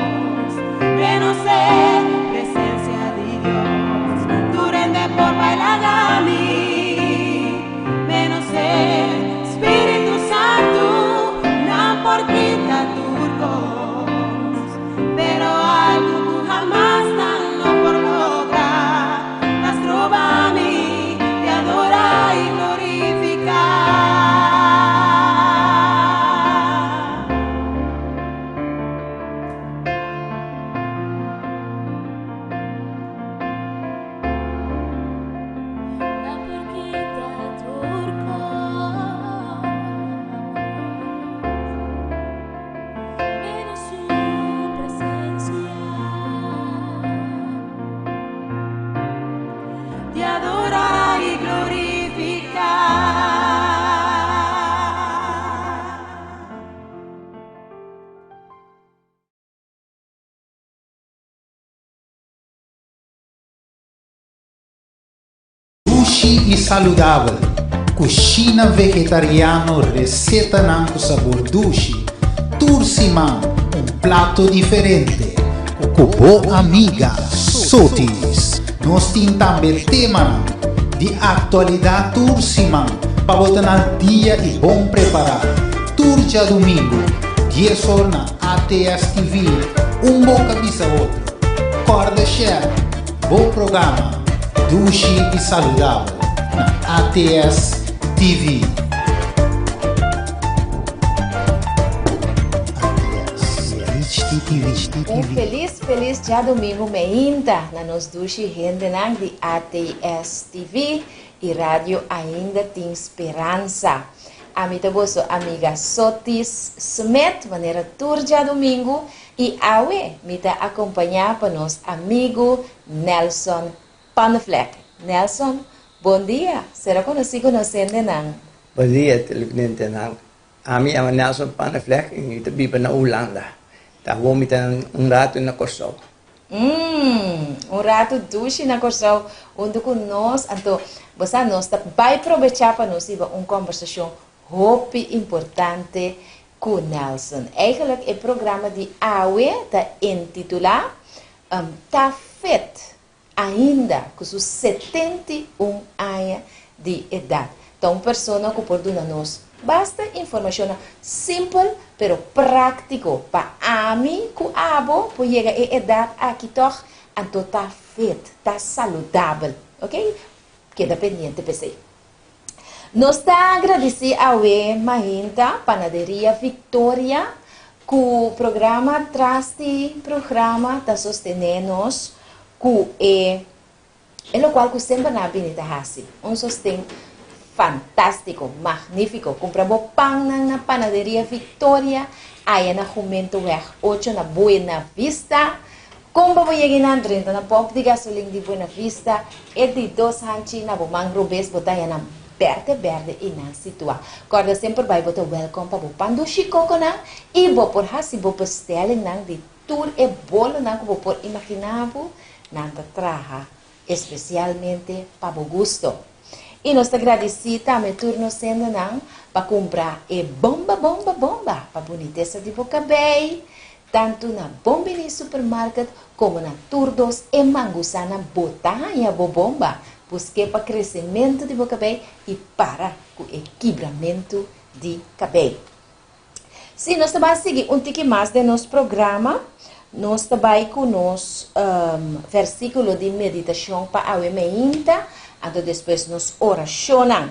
menos el presencia de Dios, tu rende por bailar a mí. Espíritu Santo, no por quita turcos, pero algo que jamás no por lograr, las trova a mí, te adora y Sushi e saudável. Cucina vegetariano, receita com sabor dushi. Tursimão, prato diferente. Com boa amiga Sotis. Nós temos também tema de atualidade Tursimão, para botar no dia e bom preparar. Turja domingo, 10 horas na ATS TV, boca bisa outro. Corda share, bom programa. Dushi e saudável na ATS TV. Feliz dia domingo ainda na nos Dushi Rendenang de ATS TV e rádio ainda tem esperança. A minha amiga Sotis Smith, maneira tour dia domingo e awe mita acompanhar para nos amigo Nelson Panafleck. Nelson, bom dia. Será conhecido nang? Bom dia, televidente nang. Ami ama Nelson Panafleck e tabi pa na Holanda. Tawo mi tan rato na Kosovo. Rato dushi na Kosovo. Onde com nós, então, você nós vai aproveitar para nós iba conversação muito importante com Nelson. Eigenlijk é programa de AWE tá intitulado Tá Fit ainda com seus 71 anos de idade. Então, pessoa que pode dar nós basta informação simples, pero prático para a mim que abo por chegar a idade aqui toch, então tá fit, tá saudável, ok? Queda pendente pensei. Nós está agradecido a Mahinta Panaderia Victoria que o programa traz programa está sostenendo que é o qual que sempre na benita hasi sostém fantástico, magnífico. Compramos pão na Panaderia Victoria, aí na Jumento Weg 8 na Buena Vista. Como vou chegar na 30 na pop de gasolina de Buena Vista, é de 2 hanchi na Bomang Rubes, botar na verde e na situa. Corda sempre vai botar welcome para o pando chico na e vou por hasi vou pastel na de tour e bolo na que vou por imaginavo na traja, especialmente para o gusto. E nós agradecemos também turno sendo não para comprar e bomba para boniteza de boca bem, tanto na bombini supermarket como na turdos e mangusa na botanha bobomba, busque para crescimento de cabelo e para o equilibramento de cabelo. Se nós também seguir um tique mais de nosso programa, nós também com nos versículo de meditação para a meinta, e depois nos oracionam.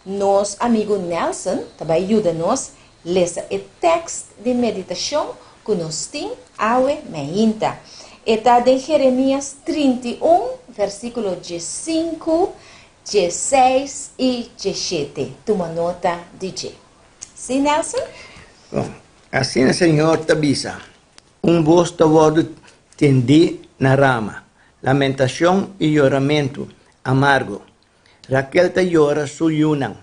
Nosso amigo Nelson também ajuda-nos a ler o texto de meditação que nós temos a meinta. Está em Jeremias 31, versículo 5, 16 e 17. Toma nota, DJ. Sim, Nelson? Bom, assim o Senhor te avisa. Vosso voto tendi na rama, lamentação e choramento amargo. Raquel te llora su yunang,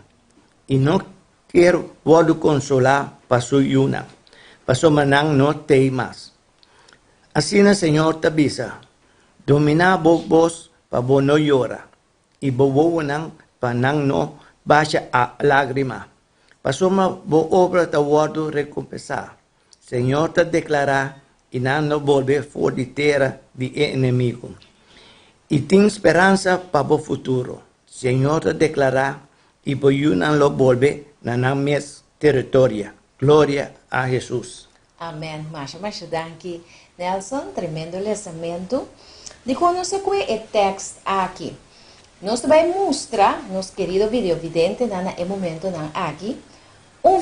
e não quero voto consolar para su yunang, para su manang no te mas. Assim o Senhor te avisa. Domina vos para vos no llora, e vos nang para nang no baixa a lágrima. Pasoma bo obra te voto recompensar. Senhor te declara e não volver for de terra de inimigo. E tem esperança para o futuro. Senhor te declara e por não lo volver na mes território. Glória a Jesus. Amém. Mas danke, Nelson. Tremendo lançamento. De conocer qual é o texto aqui. Nós também mostra, nosso querido vídeo vidente, no momento aqui,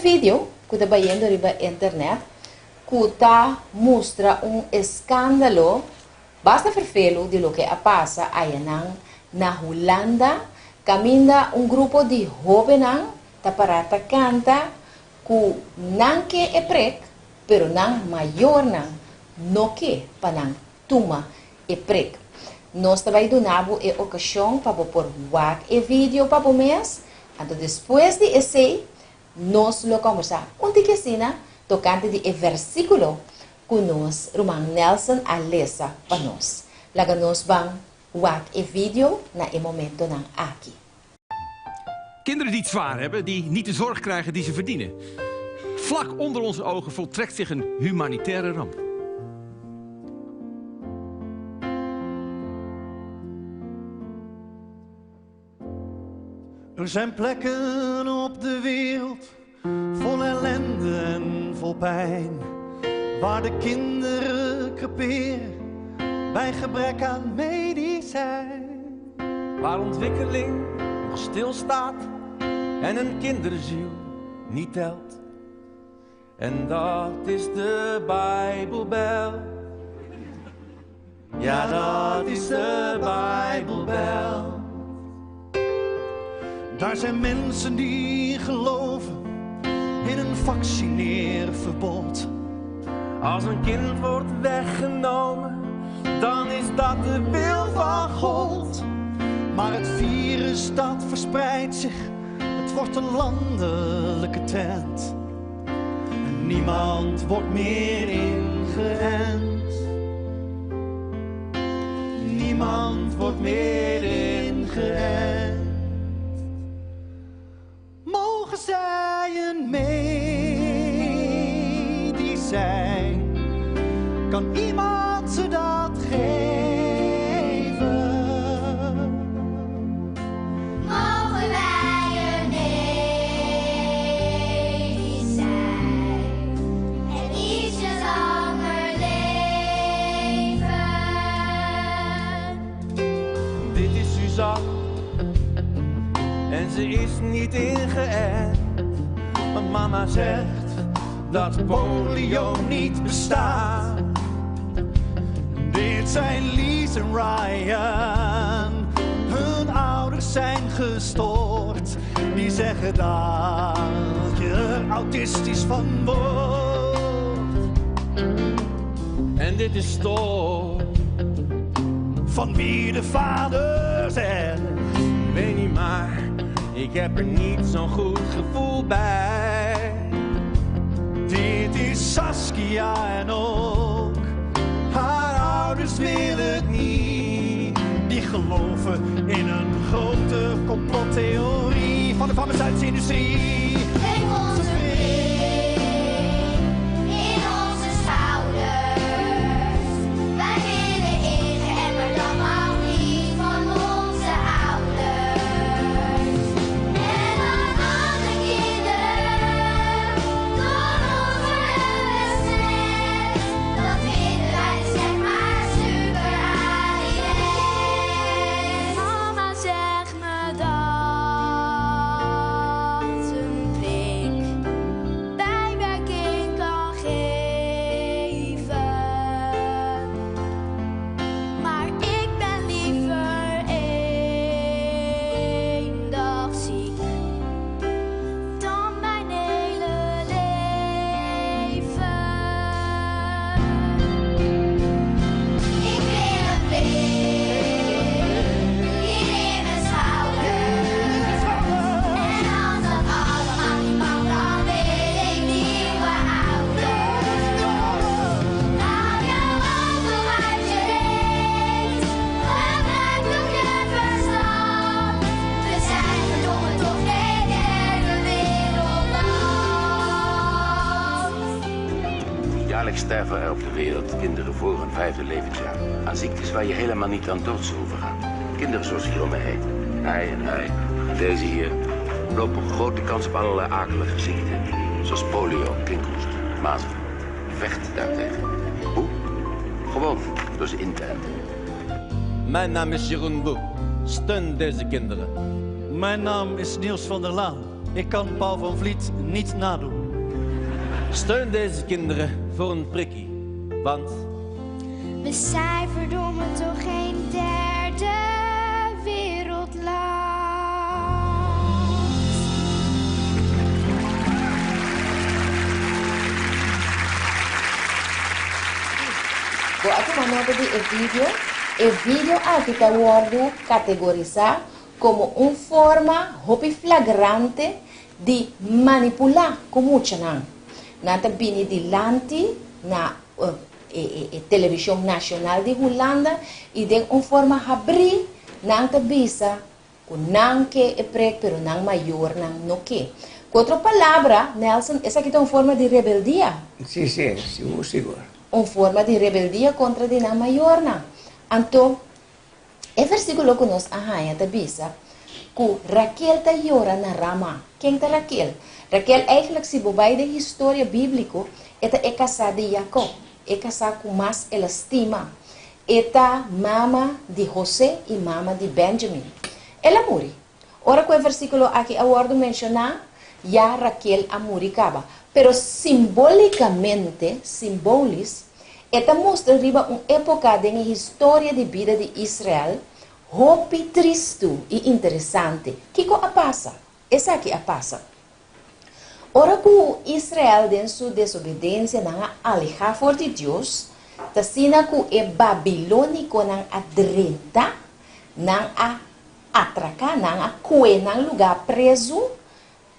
vídeo que está vendo na internet, que mostra escândalo basta verfelo de lo que passa aí na Holanda. Caminha grupo de jovens que para canta que não que é prek, pero não maior não que para não toma é prek. Nós também donamos a ocasião para pôr o vídeo para o mês, e depois de esse nós lo conversar tocante de versículo que nós, Roman Nelson, a lesa para nós. Laga nós vamos o vídeo na momento aqui. Kinderen die het zwaar hebben, die niet de zorg krijgen die ze verdienen. Vlak onder onze ogen voltrekt zich een humanitaire ramp. Er zijn plekken op de wereld vol ellende en vol pijn, waar de kinderen creperen bij gebrek aan medicijn. Waar ontwikkeling nog stilstaat en een kinderziel niet telt. En dat is de Bijbelbel. Ja, dat is de Bijbelbel. Daar zijn mensen die geloven in een vaccineerverbod. Als een kind wordt weggenomen, dan is dat de wil van God. Maar het virus dat verspreidt zich, het wordt een landelijke trend. En niemand wordt meer ingeënt. Niemand wordt meer ingeënt. Mogen zij een medicijn? Kan iemand ze dat geven? Mogen wij een medicijn en ietsje langer leven? Dit is Suzanne en ze is niet ingeënt. Maar mama zegt dat polio niet bestaat. Dit zijn Lies en Ryan, hun ouders zijn gestoord. Die zeggen dat je er autistisch van wordt. En dit is toch van wie de vader zegt. Ik weet niet, maar ik heb er niet zo'n goed gevoel bij. Dit is Saskia en ook haar ouders willen het niet. Die geloven in een grote complottheorie van de farmaceutische industrie. Leg onze blik in onze schouder. slaven er op de wereld kinderen voor hun 5e levensjaar aan ziektes waar je helemaal niet aan dood zou overgaan. Kinderen zoals hier om me heen, hij en hij, deze hier, lopen grote kans op allerlei akelige ziekten. Zoals polio, kinkhoest, mazelen. Vecht daartegen. Hoe? Gewoon door ze in te enten. Mijn naam is Jeroen Boek. Steun deze kinderen. Mijn naam is Niels van der Laan. Ik kan Paul van Vliet niet nadoen. Steun deze kinderen voor een prikkie. Want we zijn verdomme toch geen derde wereldland. Vou aqui mandar o vídeo aqui está word categorizar como forma hopi flagrante de manipular como chanang. Nata bini di lanti na televisão nacional de Holanda e de forma abrir nang bisa com nang que é preg pero nang maior nang no que. Com outra palavra, Nelson, essa aqui é uma forma de rebeldia. Sim, seguro. Uma forma de rebeldia contra de nang maior nang. Então, o versículo que nós arranha bisa que Raquel ta llora na Rama. Quem tá Raquel? Raquel eigenlijk se bobai de história bíblica, é casada de Jacob, é casada com mais ela estima. Esta mama de José e mama de Benjamin. Ela morre. Ora que o versículo aqui a word mencionar, já Raquel a morre acaba. Pero simbolicamente, esta mostra riba uma época da história de vida de Israel, hopi triste e interessante. Que a passa? Essa aqui a passa. Ora que Israel, em sua desobediência, não alejar for de Deus, tasina que é babilônico não adrenta, não atracar, não acué, não lugar preso,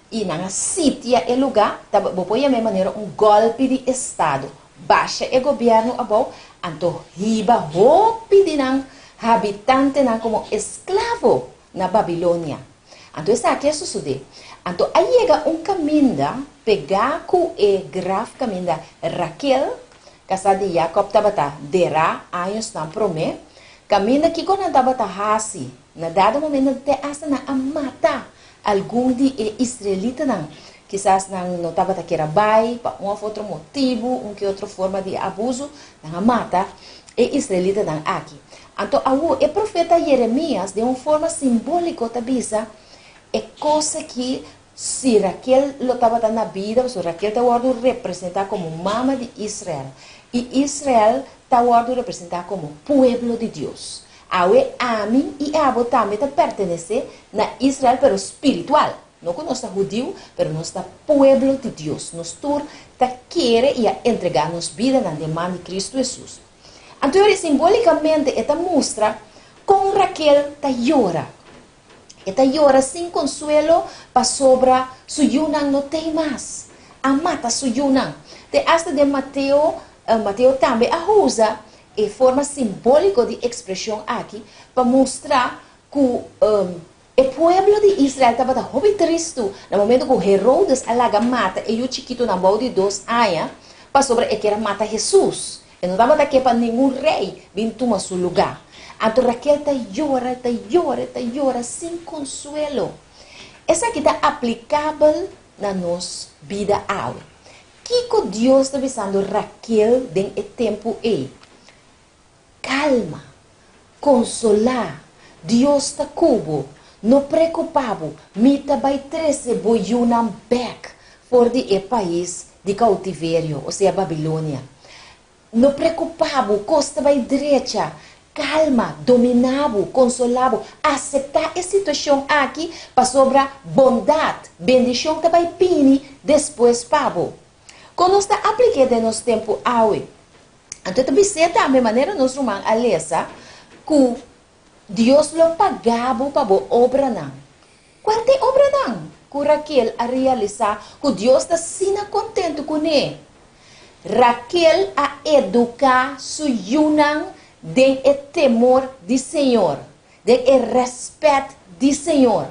e não sitia o lugar, vou pôr a mesma maneira golpe de Estado, baixa o governo abau, então riba hopi de não habitante não como escravo na Babilônia. Então isso aqui é suceder. Então aí chega caminho, pegar com o graf caminho Raquel, casada de Jacob tabata dera anos não promete, caminho que quando tabata hasi, na dado momento te asa na mata algum de israelita não, quizás não tabata que era bai, para outro motivo, que outra forma de abuso, não mata e israelita não aqui. Então o profeta Jeremias de uma forma simbólica tabisa é coisa que se Raquel lo estava na vida, se Raquel está representar como mama de Israel e Israel está representar como pueblo de Deus. Awe amin e abo também pertenece na Israel pero espiritual. Não que nós está judeu, pero nós está pueblo de Deus. Nós está querer e entregar nos vida na demanda de Cristo Jesus. Então, simbolicamente, esta mostra com Raquel está llora. Esta llora sem consuelo para sobra su yunang não tem mais. A mata su yunang. De hasta de Mateo também usa a forma simbólica de expressão aqui para mostrar que o pueblo de Israel estava muito triste no momento que Herodes alaga mata e o chiquito na mão de 2 anos para sobra que era mata Jesus. E não estava aqui para nenhum rei vir tomar seu lugar. Então Raquel llora sem consuelo. Essa aqui está aplicável na nossa vida hoje. Que Deus está avisando Raquel em tempo aí? Calma, consolar. Deus está cubo, não preocupado. Mita vai trazer boiunam back for de país de cautiverio, ou seja, Babilônia. Não preocupado, costa vai direita. Calma, dominado, consolado, aceitar a situação aqui para sobrar bondade, bendição que vai pini depois pabo. Quando está aplicado no nosso tempo hoje, então também da mesma maneira nós vamos a lesa que Deus lo pagava para a obra não. Qual é a obra não? Que Raquel a realizar, que Deus está sendo contente com ele. Raquel a educar su yunang de temor do Senhor, de respeito do Senhor.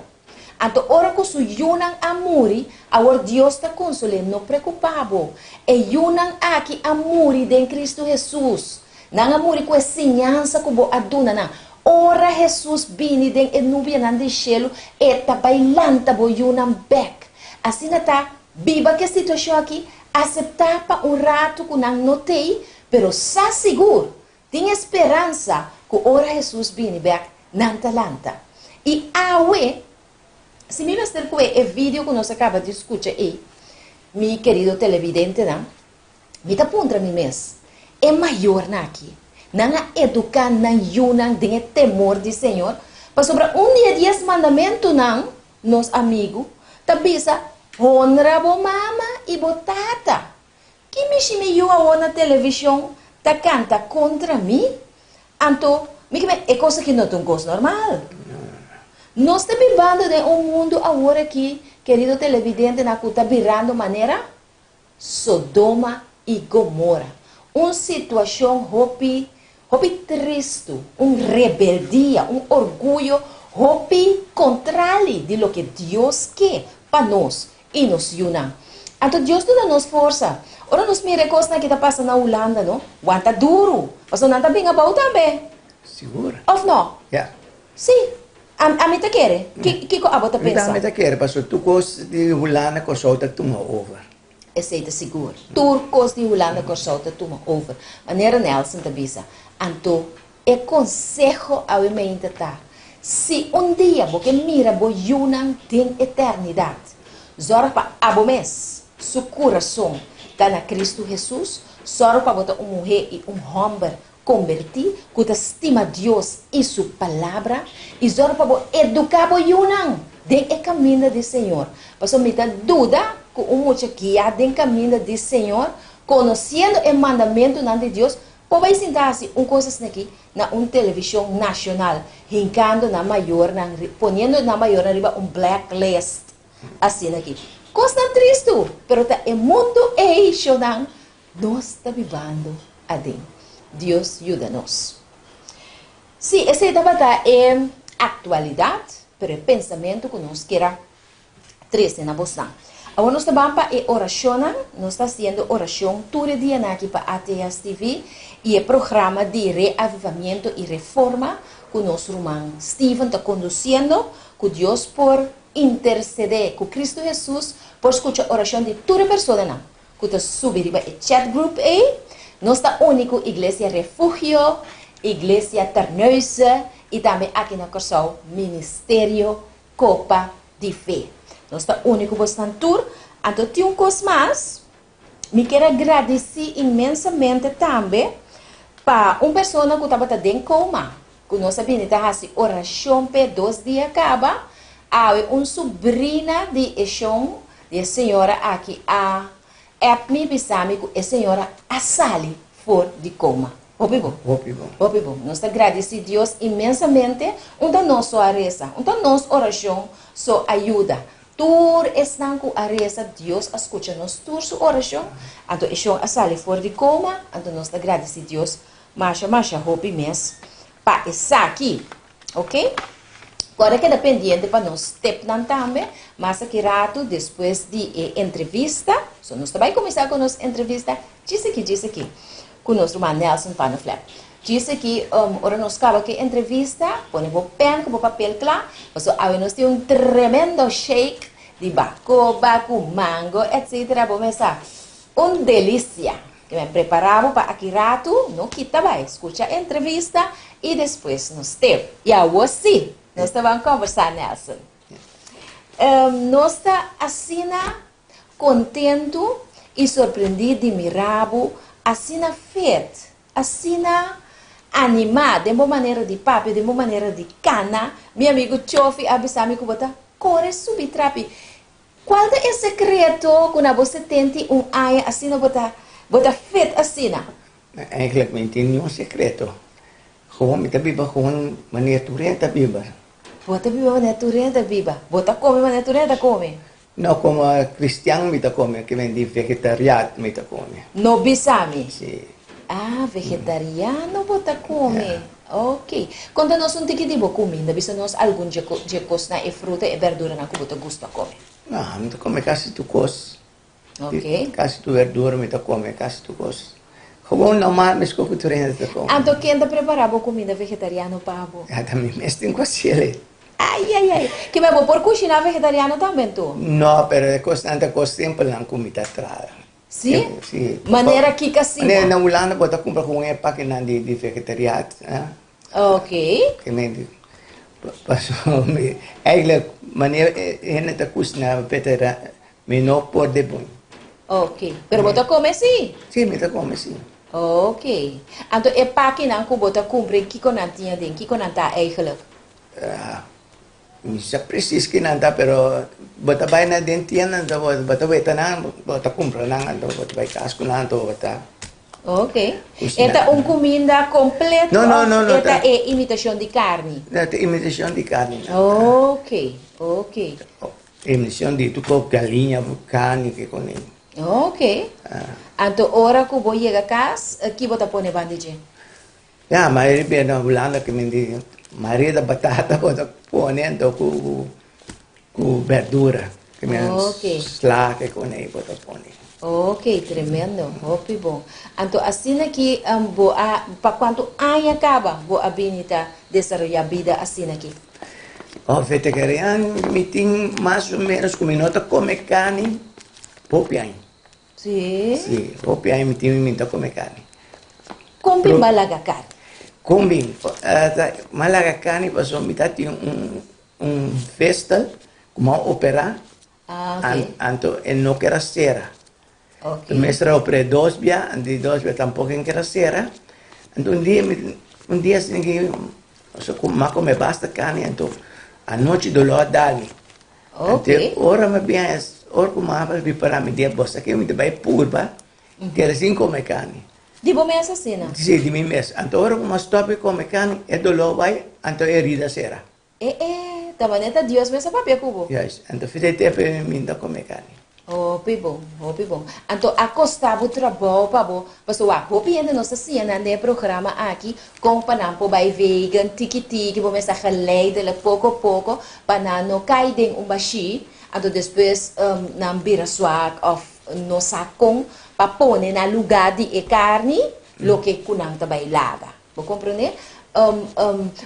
Anto ora que su yunang amuri, awor Dios ta console, no preocupabo. E yunang aki amuri den Cristo Jesus. Nang amuri ko ensinança ko bo aduna na. Ora Jesus bini den enubia nan de cielo e ta bailanta bo yunang back. Assim tá, biba que situação aqui, aceitar pa um rato que não notei, pero sa seguro, tem esperança que ora Jesus bini back nan talanta. E awe, se me mostrar que é vídeo que nós acaba de escutar aí, meu querido televidente, não? Me tá pontra mi mes. É maior na aqui. Não educar na yunang de temor de Senhor. Para sobre dia 10 mandamentos não, nos amigos, tabisa honra bo mama e bo tata. Que me chame eu a na televisão, ta canta contra mim? Anto, me que é coisa que não é uma coisa normal. Nós estamos vivendo de mundo agora aqui, querido televidente, na que está virando maneira Sodoma e Gomorra. Uma situação hopi triste, rebeldia, orgulho, hopi contrário de lo que Deus quer para nós e nos una. Então Deus não nos força. Ora nos mira coisa que está passando na Holanda, não? Aguanta duro. Mas não está bem about também. Seguro? Of não? Yeah. Sim. A mim te quer? Que a bota pensa? A mim te quer, mas tu coisa de Holanda com solta toma over. Esse seguro. Turcos de Holanda com solta toma over. Maneira Nelson te bisa. Então, é consejo a mim intentar. Se dia você mira bo yunang tem eternidade, zora para abo mês, seu coração está na Cristo Jesus, zora para botar mulher e homem convertir, que estima Deus e sua palavra, e zora para educar bo yunang den o caminho do Senhor. Mas me dá dúvida que mucha guia den caminho do Senhor, conhecendo o mandamento de Deus. Pode sentar-se coisa aqui na televisão nacional, rincando na maior, ponendo na maior arriba blacklist, assim aqui. Coisa triste, pero o mundo é isso, nós estamos vivendo adentro. Deus ajuda-nos. Sim, essa debate é atualidade, pero o pensamento que nós queremos trazer na bolsa. Agora nós estamos para oração, nós estamos fazendo oração todo dia aqui para a ATS TV e o programa de reavivamento e reforma que o nosso irmão Steven está conduzindo, que Deus por interceder com Cristo Jesus, por escutar a oração de toda pessoa que está subindo para o chat group aí. Nós estamos único igreja refúgio, igreja Terneuze e também aqui na Corsal, Ministério Copa de Fé. Nós estamos único bastante tour. Então, tem coisa mais. Me quero agradecer imensamente também para uma pessoa que estava dentro coma. Que nós sabemos que está oração para 2 dias acaba. Há uma sobrinha de Eshon, de senhora aqui, a Epmi Bissami, que a senhora Asali for de coma. Opibo. Nós agradecemos a Deus imensamente. Então, nossa reza, então, nossa oração só ajuda. Tur estão com a reza, Deus escuta nos tur sua oração. Então, isso a sala fora de coma. Então, nós agradecemos a Deus. Marcha, hope mês. Para estar aqui, ok? Agora que é dependente para nós step também. Mas aqui rato, depois de entrevista. So, nós também começar com a nossa entrevista. Diz aqui. Com o nosso irmão Nelson Panaflap. Diz aqui, ora nós acabamos aqui a entrevista. Põe o pen, com o papel claro. Mas nós temos tremendo shake de bacoba, com mango, etc. Vamos delícia. Que me preparamos para aqui rato, não quita mais. Escuta a entrevista e depois nós temos. E a você, nós estamos conversando, Nelson. Nós estamos assim, contento e surpreendido de mirabo, assim feito, assim animado, de uma maneira de papo, de uma maneira de cana. Meu amigo Chofi avisou-me que bota corre subir trapi. Qual é o secreto quando você tenta aia assim, bota feito assim? Eigenlijk não tem nenhum secreto. Gewoon met de Bijbel, gewoon wanneer tu renta Bijbel. Bota Bijbel wanneer tu renta Bijbel. Bota come wanneer tu renta come. Não como cristiano me come, que vem de vegetariano me come. No bisami. Sim. Ah, vegetariano bota come. Ok. Conta-nos um tiquinho de comida, bisa nos algum jecos na e fruta e verdura na que bota gusto a comer. Não, me come quase tu coisa. Ok. Quase tu verdura me come quase tu coisa. Gewoon normaal mas com cultura te come. Anto quem da preparar comida vegetariana para bo? Ja, também mas tem coisa. Ai. Que me vou por cozinhar vegetariano também tu? Não, pero é constante coisa sempre na comida trada. Sim? Sim. Maneira que assim. Maneira na Holanda bota compra com um pack de vegetariano, Ok. que me passou me eigenlijk maneira é na cozinha vegetariana me não pode bom. Ok. Pero bota come sim? Sim, me come sim. Ok. Anto e pakken na ku bota cumpre que conantinha den, que conanta eigenlijk. Não sei precis que nada, pero bota vai na dentiana, bota vai tanang, bota compra nang, bota vai casco nang, bota. Ok. Eta comida completa? No. Eta é imitação de carne? É imitação de carne. Ok. Imitação de tu com galinha, carne que com ele. Ok. Anto ora que vou chegar a casa, aqui bota pôr bandejinha. Ja, maar er is na Holanda que me diz, Maria da batata bota ponendo com verdura, que me sla que com ele bota pone. Ok, tremendo, hopi bom. Anto assim aqui, para quanto ano acaba, vou habilitar desarrollar vida assim aqui? O vegetariano me tem mais ou menos como nota come carne, pouco aí. Sim. Sim, pouco aí me tem muita come carne. Como malaga carne? Como malaga carne passou me tem festa como opera. Ok. Anto não quer cera. Ok. Mestra opera 2 dia, de 2 dia tampouco quer cera. Então um dia assim que só come basta carne, então a noite do lado dali. Ok. Ora me bem, ora como para me dia bosta que me vai purba, que assim come carne. De bom mesmo assim, Sim, de mim mesmo. Então ora como stop come carne, é do lado vai, então é rida cera. Tamaneta Deus mesmo papel cubo. Yes, então fiz tempo me dá come carne. Hopi bom. Então acostava o trabalho para bo, pessoal, hopi ainda nossa cena no programa aqui com panampo by vegan, tiki bom essa geleidelijk pouco a pouco, para não cair em baixi, então depois na bira swak of no sacon para pôr na lugar de carne, lo que kunang tabay lava. Vou compreender?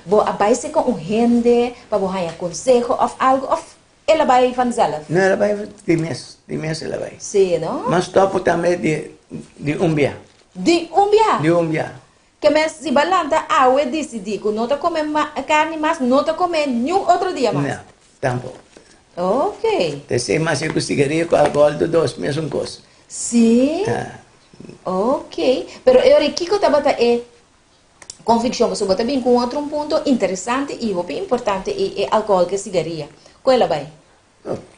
Vou abaixar com gente para vou ganhar consejo of algo of ela vai vanzelf. Não, ela vai de mês ela vai. Sim, não? Mas topo também de umbia. De umbia? De umbia. Que mas se balanta eu decidi que não tá comer carne mas não tá comer nenhum outro dia mais. Não, tampouco. Ok. Te sei mais eu conseguiria com álcool de 2 mesmo coisa. Sim. Ok. Pero eu requico tabata convicção, você bota bem com outro ponto interessante e bem importante é álcool que cigarria. Qual é vai?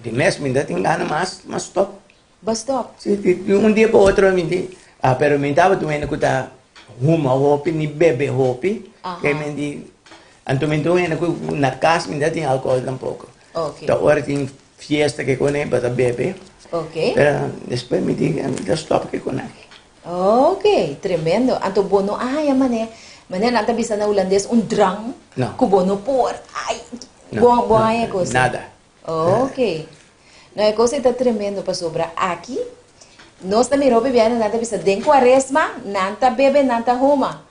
De mês me dá tem gana mas top. Basta. Sim, de dia para outro me diz, pero me dava doendo que tá uma hopi ni bebe hopi, que me diz, então me doendo que na casa me dá tem álcool tampouco. Ok. Da hora tem fiesta que com ele para beber. Ok. Pero depois me diz, já stop que com ele. Ok, tremendo. Então bono mané nanta bisa na holandês drang. Não. Kubono por. Ai. Bom é coisa. Nada. Ok. Não é coisa está tremendo para sobrar aqui. Nós também bebendo nanta bisa den quaresma, nanta bebe nanta huma.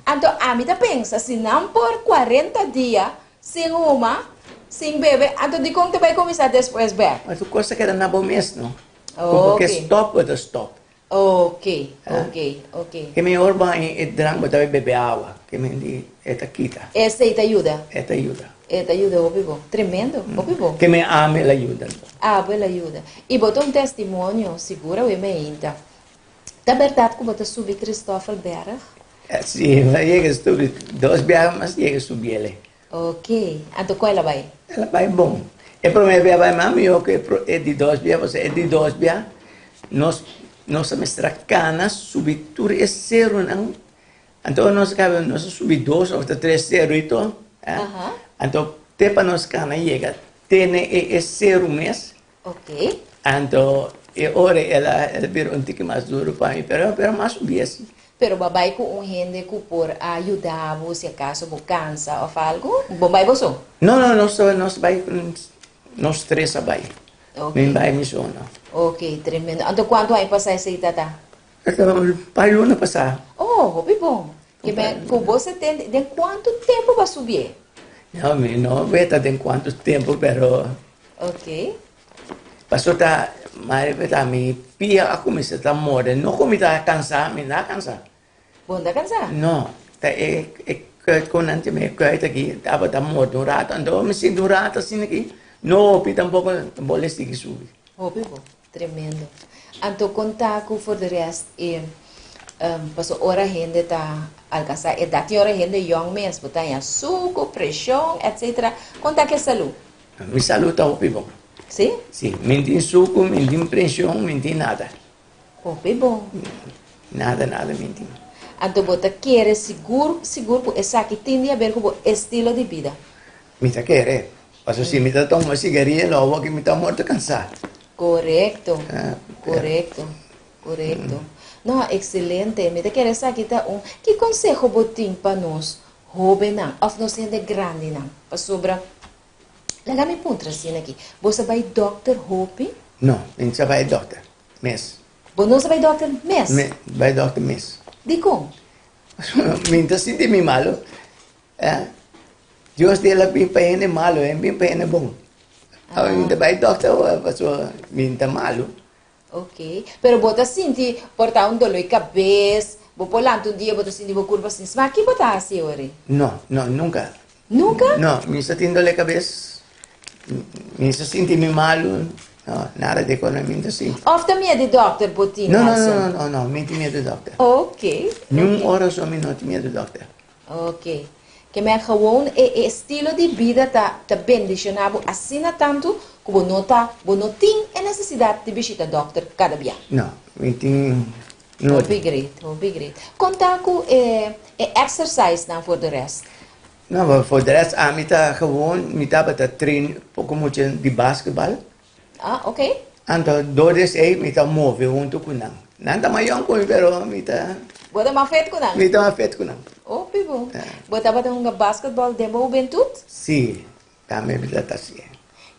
Então a mim tá pensa se não por 40 dias sem huma, sem bebe, então de como vai começar depois bebe. Mas tu coisa que era na bom mês, não? Ok. Porque stop ou stop. Ok. Que me orba em drang para beber água, que me diz, esta quita. Essa aí te ajuda. Esta ajuda. Esta ajuda, bom. Tremendo, bom. Que me ame ela ajuda. Ela ajuda. E botou testemunho, segura o e-mail. Da verdade que botou subir Christopher Berg? Sim, chega a subir 2 dias, mas chega a subir ele. Ok. Então qual ela vai? Ela vai bom. E para mim vai mami, eu que é de 2 dias, você é de 2 dias. Nossa mestra cana subir tudo é zero, não? Então nós cabe nós subir 2 ou 3 zero então. Então te para nós cana chega, tem é zero mês. Ok. Então e ora ela vira um tique mais duro para mim, pero mais subir assim. Pero babay ko un gente ko por ayudar se acaso mo cansa o algo. Babay ko so? No, nós vai, nós três vai. Okay. Min vai missão. Ok, tremendo. Anto quanto ay pasay sa itata? Paio na passar. Oh, hopi bom. Que bem, com você tem, de quanto tempo vai subir? Não, não vejo em quanto tempo, pero Ok. passou tá, mas tá me pia a começar tá morrer, não como tá cansar, me dá cansar. Bom, tá cansado? Não, tá quando antes me caí aqui, tava tá morto um rato, então me sinto um rato assim aqui. Não, pi tampouco boleh seguir subir. Hopi bom, tremendo. Anto contar com for the rest paso ora gente tá alcançar idade ora gente young mes, botar açúcar, pressão, etc. Contar que saúde. Me saluta hopi bom. Sim? Sim, mentir suco, mentir pressão, mentir nada. Hopi bom. Nada, mentir. Anto bota querer seguro por essa que tem a ver com o estilo de vida. Me tá querer. Paso se me tá tomando cigarrilha, logo que me tá morto cansado. Correcto. Correcto. Não, excelente. Me te querer saber que consejo botim para nós, jovem não, ou nós gente grande não, para sobra. Lega me pontra assim aqui. Você vai doctor Hope? Não, você vai doctor, mês. Você vai doctor mês? Vai doctor mês. De como? Minta sinti mi malo. Dios dela pimpa ene malo, pimpa ene bom. Minta vai doctor, paso minta malo. Ok. Pero bota sinti portar dolor de cabeça, por lá um dia bota sinti curva assim, mas que bota assim ore? Não, nunca. Nunca? Não, me está tendo a cabeça. Me está sentindo malo. Não, nada de economia assim. Ofta me de doctor botin. Não, me tem medo do doctor. Ok. Nenhum hora só me não tem medo do doctor. Ok. Que me gewoon estilo de vida tá bendicionado assim tanto que não tem a necessidade de visitar doctor cada dia. Não, me tem. Hope great. Contar com exercise now for the rest. Não, maar voor de rest, me tá gewoon, me tá para treinar pouco muito de basquetebol. Ah, ok. Então, dois me tá move junto com não. Não tá maior com pero me tá. Bota mais feito com não. Me tá mais feito com não. Oh, pibo. Bota basquetebol de juventude? Sim, tá me vida tá assim.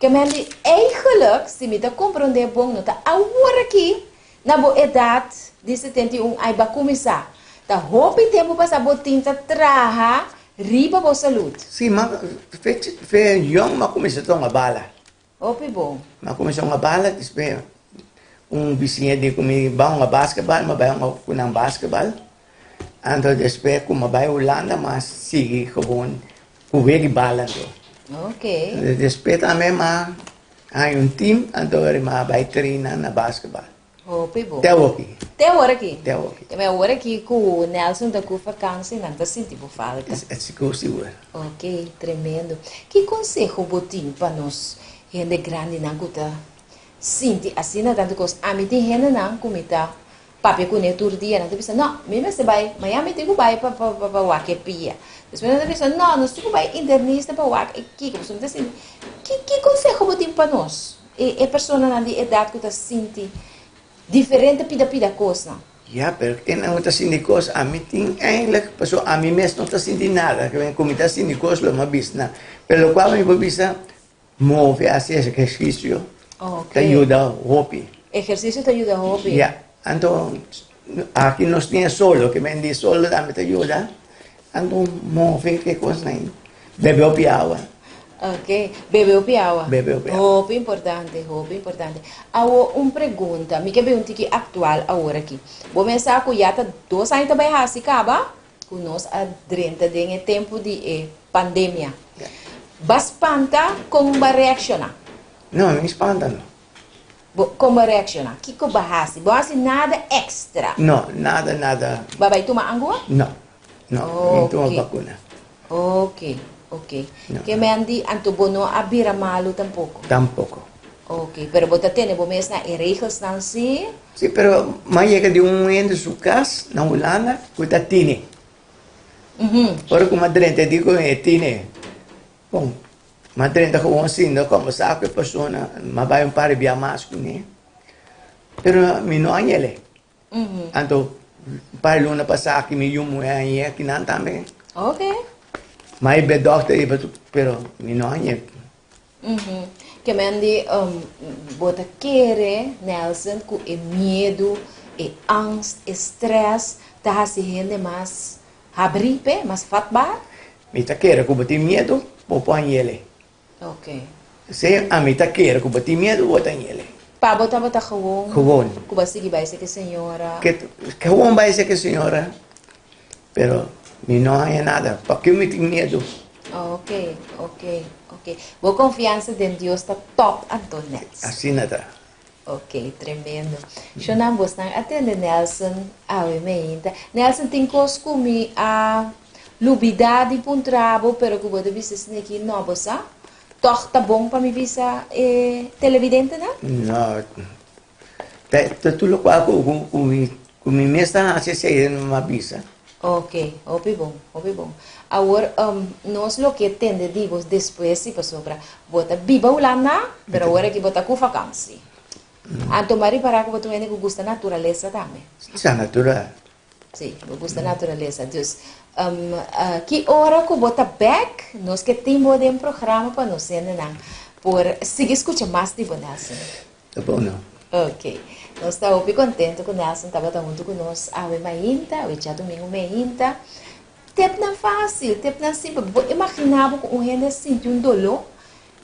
Que me andi eigenlijk, se me tá compreender bom, não tá agora aqui na boa idade de 71 aí vai começar. Tá roupa e tempo para botin tá traha riba para saúde. Sim, mas fez young, mas começou a tomar bala. Oh, pibo. Mas começou a bala, depois vizinho de comigo vai a basquetebol, mas vai com um basquetebol. Então depois como vai a Holanda, mas sigue gewoon com o bala. Ok. Depois também mas há time, então ele vai treinar na basquetebol. Oh, pibo. Até aqui. Até agora aqui. Até aqui. Que me agora aqui com o Nelson da Cufa Câncer, não tá sentindo falta. É seguro. Ok, tremendo. Que conselho botim para nós, gente grande não cuta, sinti assim na tanto coisa, a mim tem gente não comita, papi com ele todo dia, não te pensa, não, mesmo se vai, Miami tem que vai para o que pia, depois não te pensa, não, nós temos que vai internista para o aqui, como se não assim, que conselho botim para nós, é pessoa na idade que está sinti diferente pida coisa. Ja, pero quem não está sentindo coisa, a mim tem eigenlijk, pessoal, a mim mesmo não está sentindo nada, que vem como está sentindo coisa, não bis na, pelo qual me bisa move, fazer exercício, te ajuda hobby. Exercício te ajuda hobby. Ja, então aqui nós temos solo, que vem de solo também te ajuda, então move que coisa nem, bebe água. Ok, bebe o piawa. Oh, importante. Awo, pergunta, me que pergunta que atual agora aqui. Vou pensar que já tá 2 anos também assim, acaba? Com nós adrenta de tempo de pandemia. Bastante como vai reaccionar? Não, me espanta não. Como vai reaccionar? Que vai fazer? Vai fazer nada extra? Não, nada. Vai tomar água? Não, não toma vacuna. Ok. No. Que me andi anto bono abira malo tampoco. Tampoco. Ok, pero bota tiene bo mes na regels não sim? Sí, pero mas chega de momento su casa na Holanda, cuida tiene. Por como madrente digo tiene. Bom, madrente gewoon sindo como sabe pessoa, mas vai par via mais com né. Pero mi no anyele. Anto Para luna passar aqui me yumo aí aqui não também. Ok. Mas be doctor pero me não é. Que mandi bota querer Nelson com o medo, e angst, estresse, tá se rende mais abripe, mais fatbar. Me tá querer que botar medo, vou pôr ele. Ok. Se a me tá querer que botar medo, botar ele. Pa bota gewoon. Gewoon. Que vai seguir vai ser que senhora. Que bom vai ser que senhora, pero me não é nada. Porque eu me tenho medo. Ok. Boa confiança em Deus está top, Antonet. Assim nada. Ok, tremendo. Shonam bostang atende Nelson awe meinta. Nelson tem coisa comigo a lubidade para um trabalho, pero que você visa aqui não bossa. Toch tá bom para me visa televidente, né? Não. Tá tudo com me mesta a se numa visa. Ok, opi bom. Agora, nós lo que tende digo depois se passou para bota biba ulana, pero agora que bota com vacância. Anto mari para que botou que gosta natureza também. Isso natural. Sim, gosta natureza. Dus, que hora que bota back, nós que temos um programa para nós não por seguir escutar mais de Nelson. Tá bom não. Ok. Nós estamos muito contentes com o Nelson, estava junto com nós a mainta, o dia domingo mainta. Tep não fácil, tep não simples. Imaginava que um gente sentiu dolor,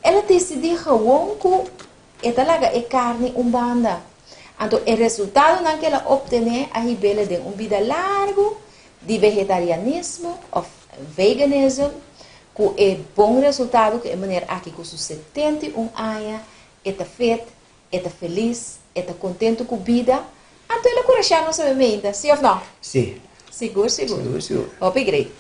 ela decidiu que talaga é carne banda. Então, o resultado naquela obter a rebelde de vida largo de vegetarianismo ou veganismo, que é bom resultado que é maneira aqui com seus 71 anos, está feito, está feliz, está contente com a vida. Então, ela coragem não sabe ainda, sim ou não? Sim. Seguro. Great.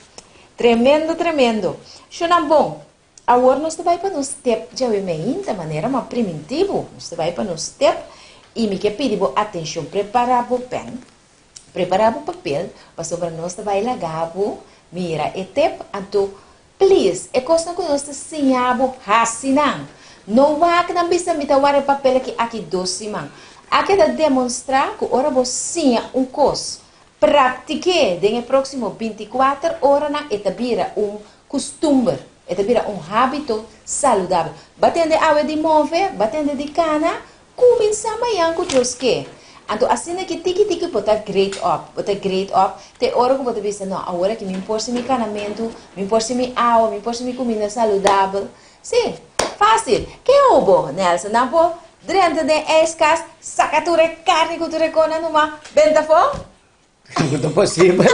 Tremendo. Shunam bom. Agora nós vai para nos step já ainda maneira mais primitivo. Nós vai para nos step e me que pedir atenção, preparar o pen, preparar o papel, para nós vai lagar mira e tep, então please, é coisa que nós ensinamos assinar. Não vai que não precisa me dar o papel aqui doce man. Aqui é demonstrar que ora você coisa. Pratique no próximo 24 horas na etabira costume, etabira hábito saudável. Batendo água de move, batendo de cana, começa amanhã com Deus que. Então assim que tiki botar great up, te hora que você diz não, agora que me importa meu canamento, me importa minha água, me importa minha comida saudável. Sim, fácil. Que é o bom, Nelson? Não pô, dentro de escas, saca tu carne que tu recona numa benta fo? Não possível.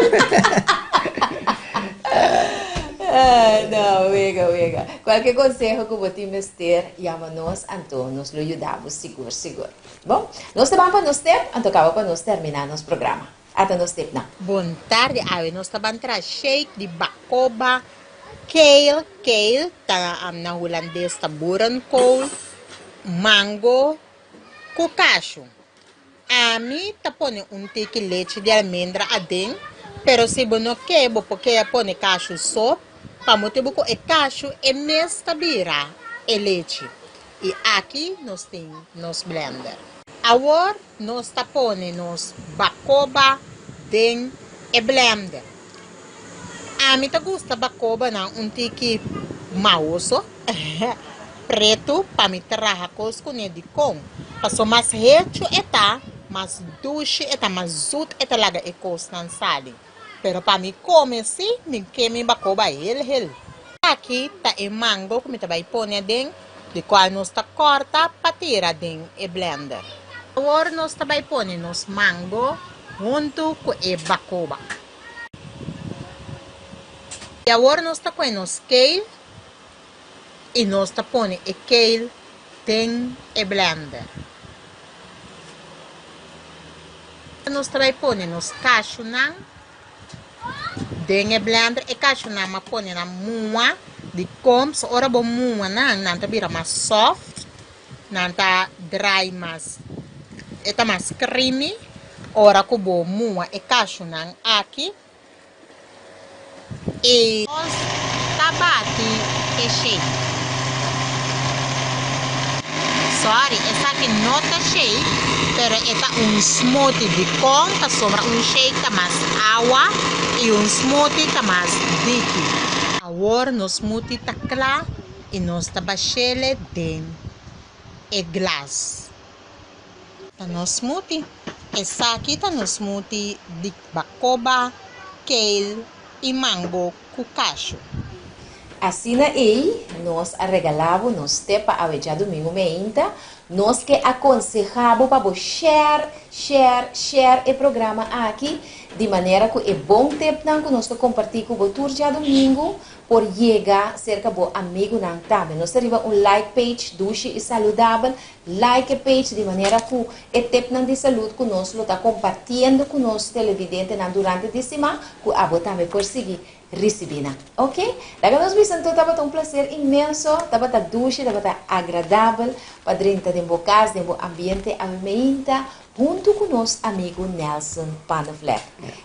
Não, vega. Qualquer consejo que você me ter, chama-nos, então nos ajudamos, seguro. Bom, nós estamos para nós ter, então acaba para nós terminar nosso programa. Até nós ter, não. Boa tarde, nós estamos para shake de bacoba, kale, tá na holandês, tá burankool, mango, cucacho. A mim tá pondo tique leite de almendra adentro, pero se você não quer, porque põe cacho só, para motivo que cacho é mesta bira e leite. E aqui nós temos nos blender. Agora nós tá pondo nos bacoba dentro e blender. A mim tá gosta bacoba na tique mauso, preto, para me trazer cosco de com. Passou mais reto eta mas doce eta mazut eta laga e costan sali. Pero para mim comer sim, me queime bacoba ele. Aqui tá e mango que me tá vai pôr dentro, de qual nós tá corta para tirar dentro e blender. Agora nós tá vai pôr nos mango junto com e bacoba. E agora nós tá com nos kale e nós tá pôr e kale dentro e blender. Nós vai pôr nos cacho nan dentro blender e cacho nan ma pôr na mua de coms ora bom mua nan tá vira mais soft nan tá dry mais eta mais creamy ora com bom mua e cacho nan aqui e nós tá bate e shake sorry, essa aqui nota shake, pero esta smoothie de com, que sobra shake que mais água e smoothie que mais líquido. Agora no smoothie tá claro e nós tá baixele dentro e glass. Tá no smoothie. Essa aqui tá no smoothie de bacoba, kale e mango com cacho. Assim aí, nós regalamos nos tepa a dia domingo meinta, nós que aconselhamos para share o programa aqui, de maneira que é bom tempo que nós compartilhamos com o dia domingo, por chegar cerca do amigo não também. Nós temos like page, doce e saudável, like page, de maneira que o tempo de saúde que nós está compartilhando com os televidentes durante a semana, que a também por seguir. Recibina, ok? Daí nós vimos então estava um prazer imenso, estava doce, estava agradável, para dentro de casa, de ambiente ambiente, junto com nosso amigo Nelson Panafleck.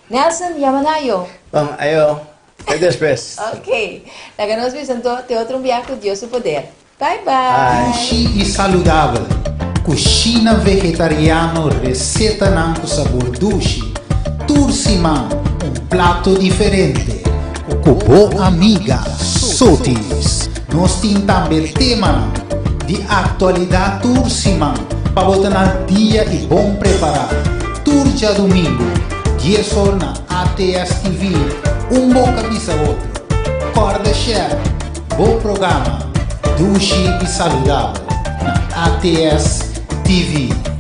Nelson, yamanayo. Vamos, ayo. Até depois. Ok. Daí nós vimos então te outro viagem com Deus e poder. Bye bye. Sushi e saudável. Cucina vegetariano, receita com sabor doce. Tursimão, prato diferente. Com boa amiga Sotis. Nós temos também tema de atualidade Tursimão para botar no dia e bom preparar. Turja domingo, 10 horas na ATS TV, bom cabeça outro. Corda share, bom programa, doce e saudável na ATS TV.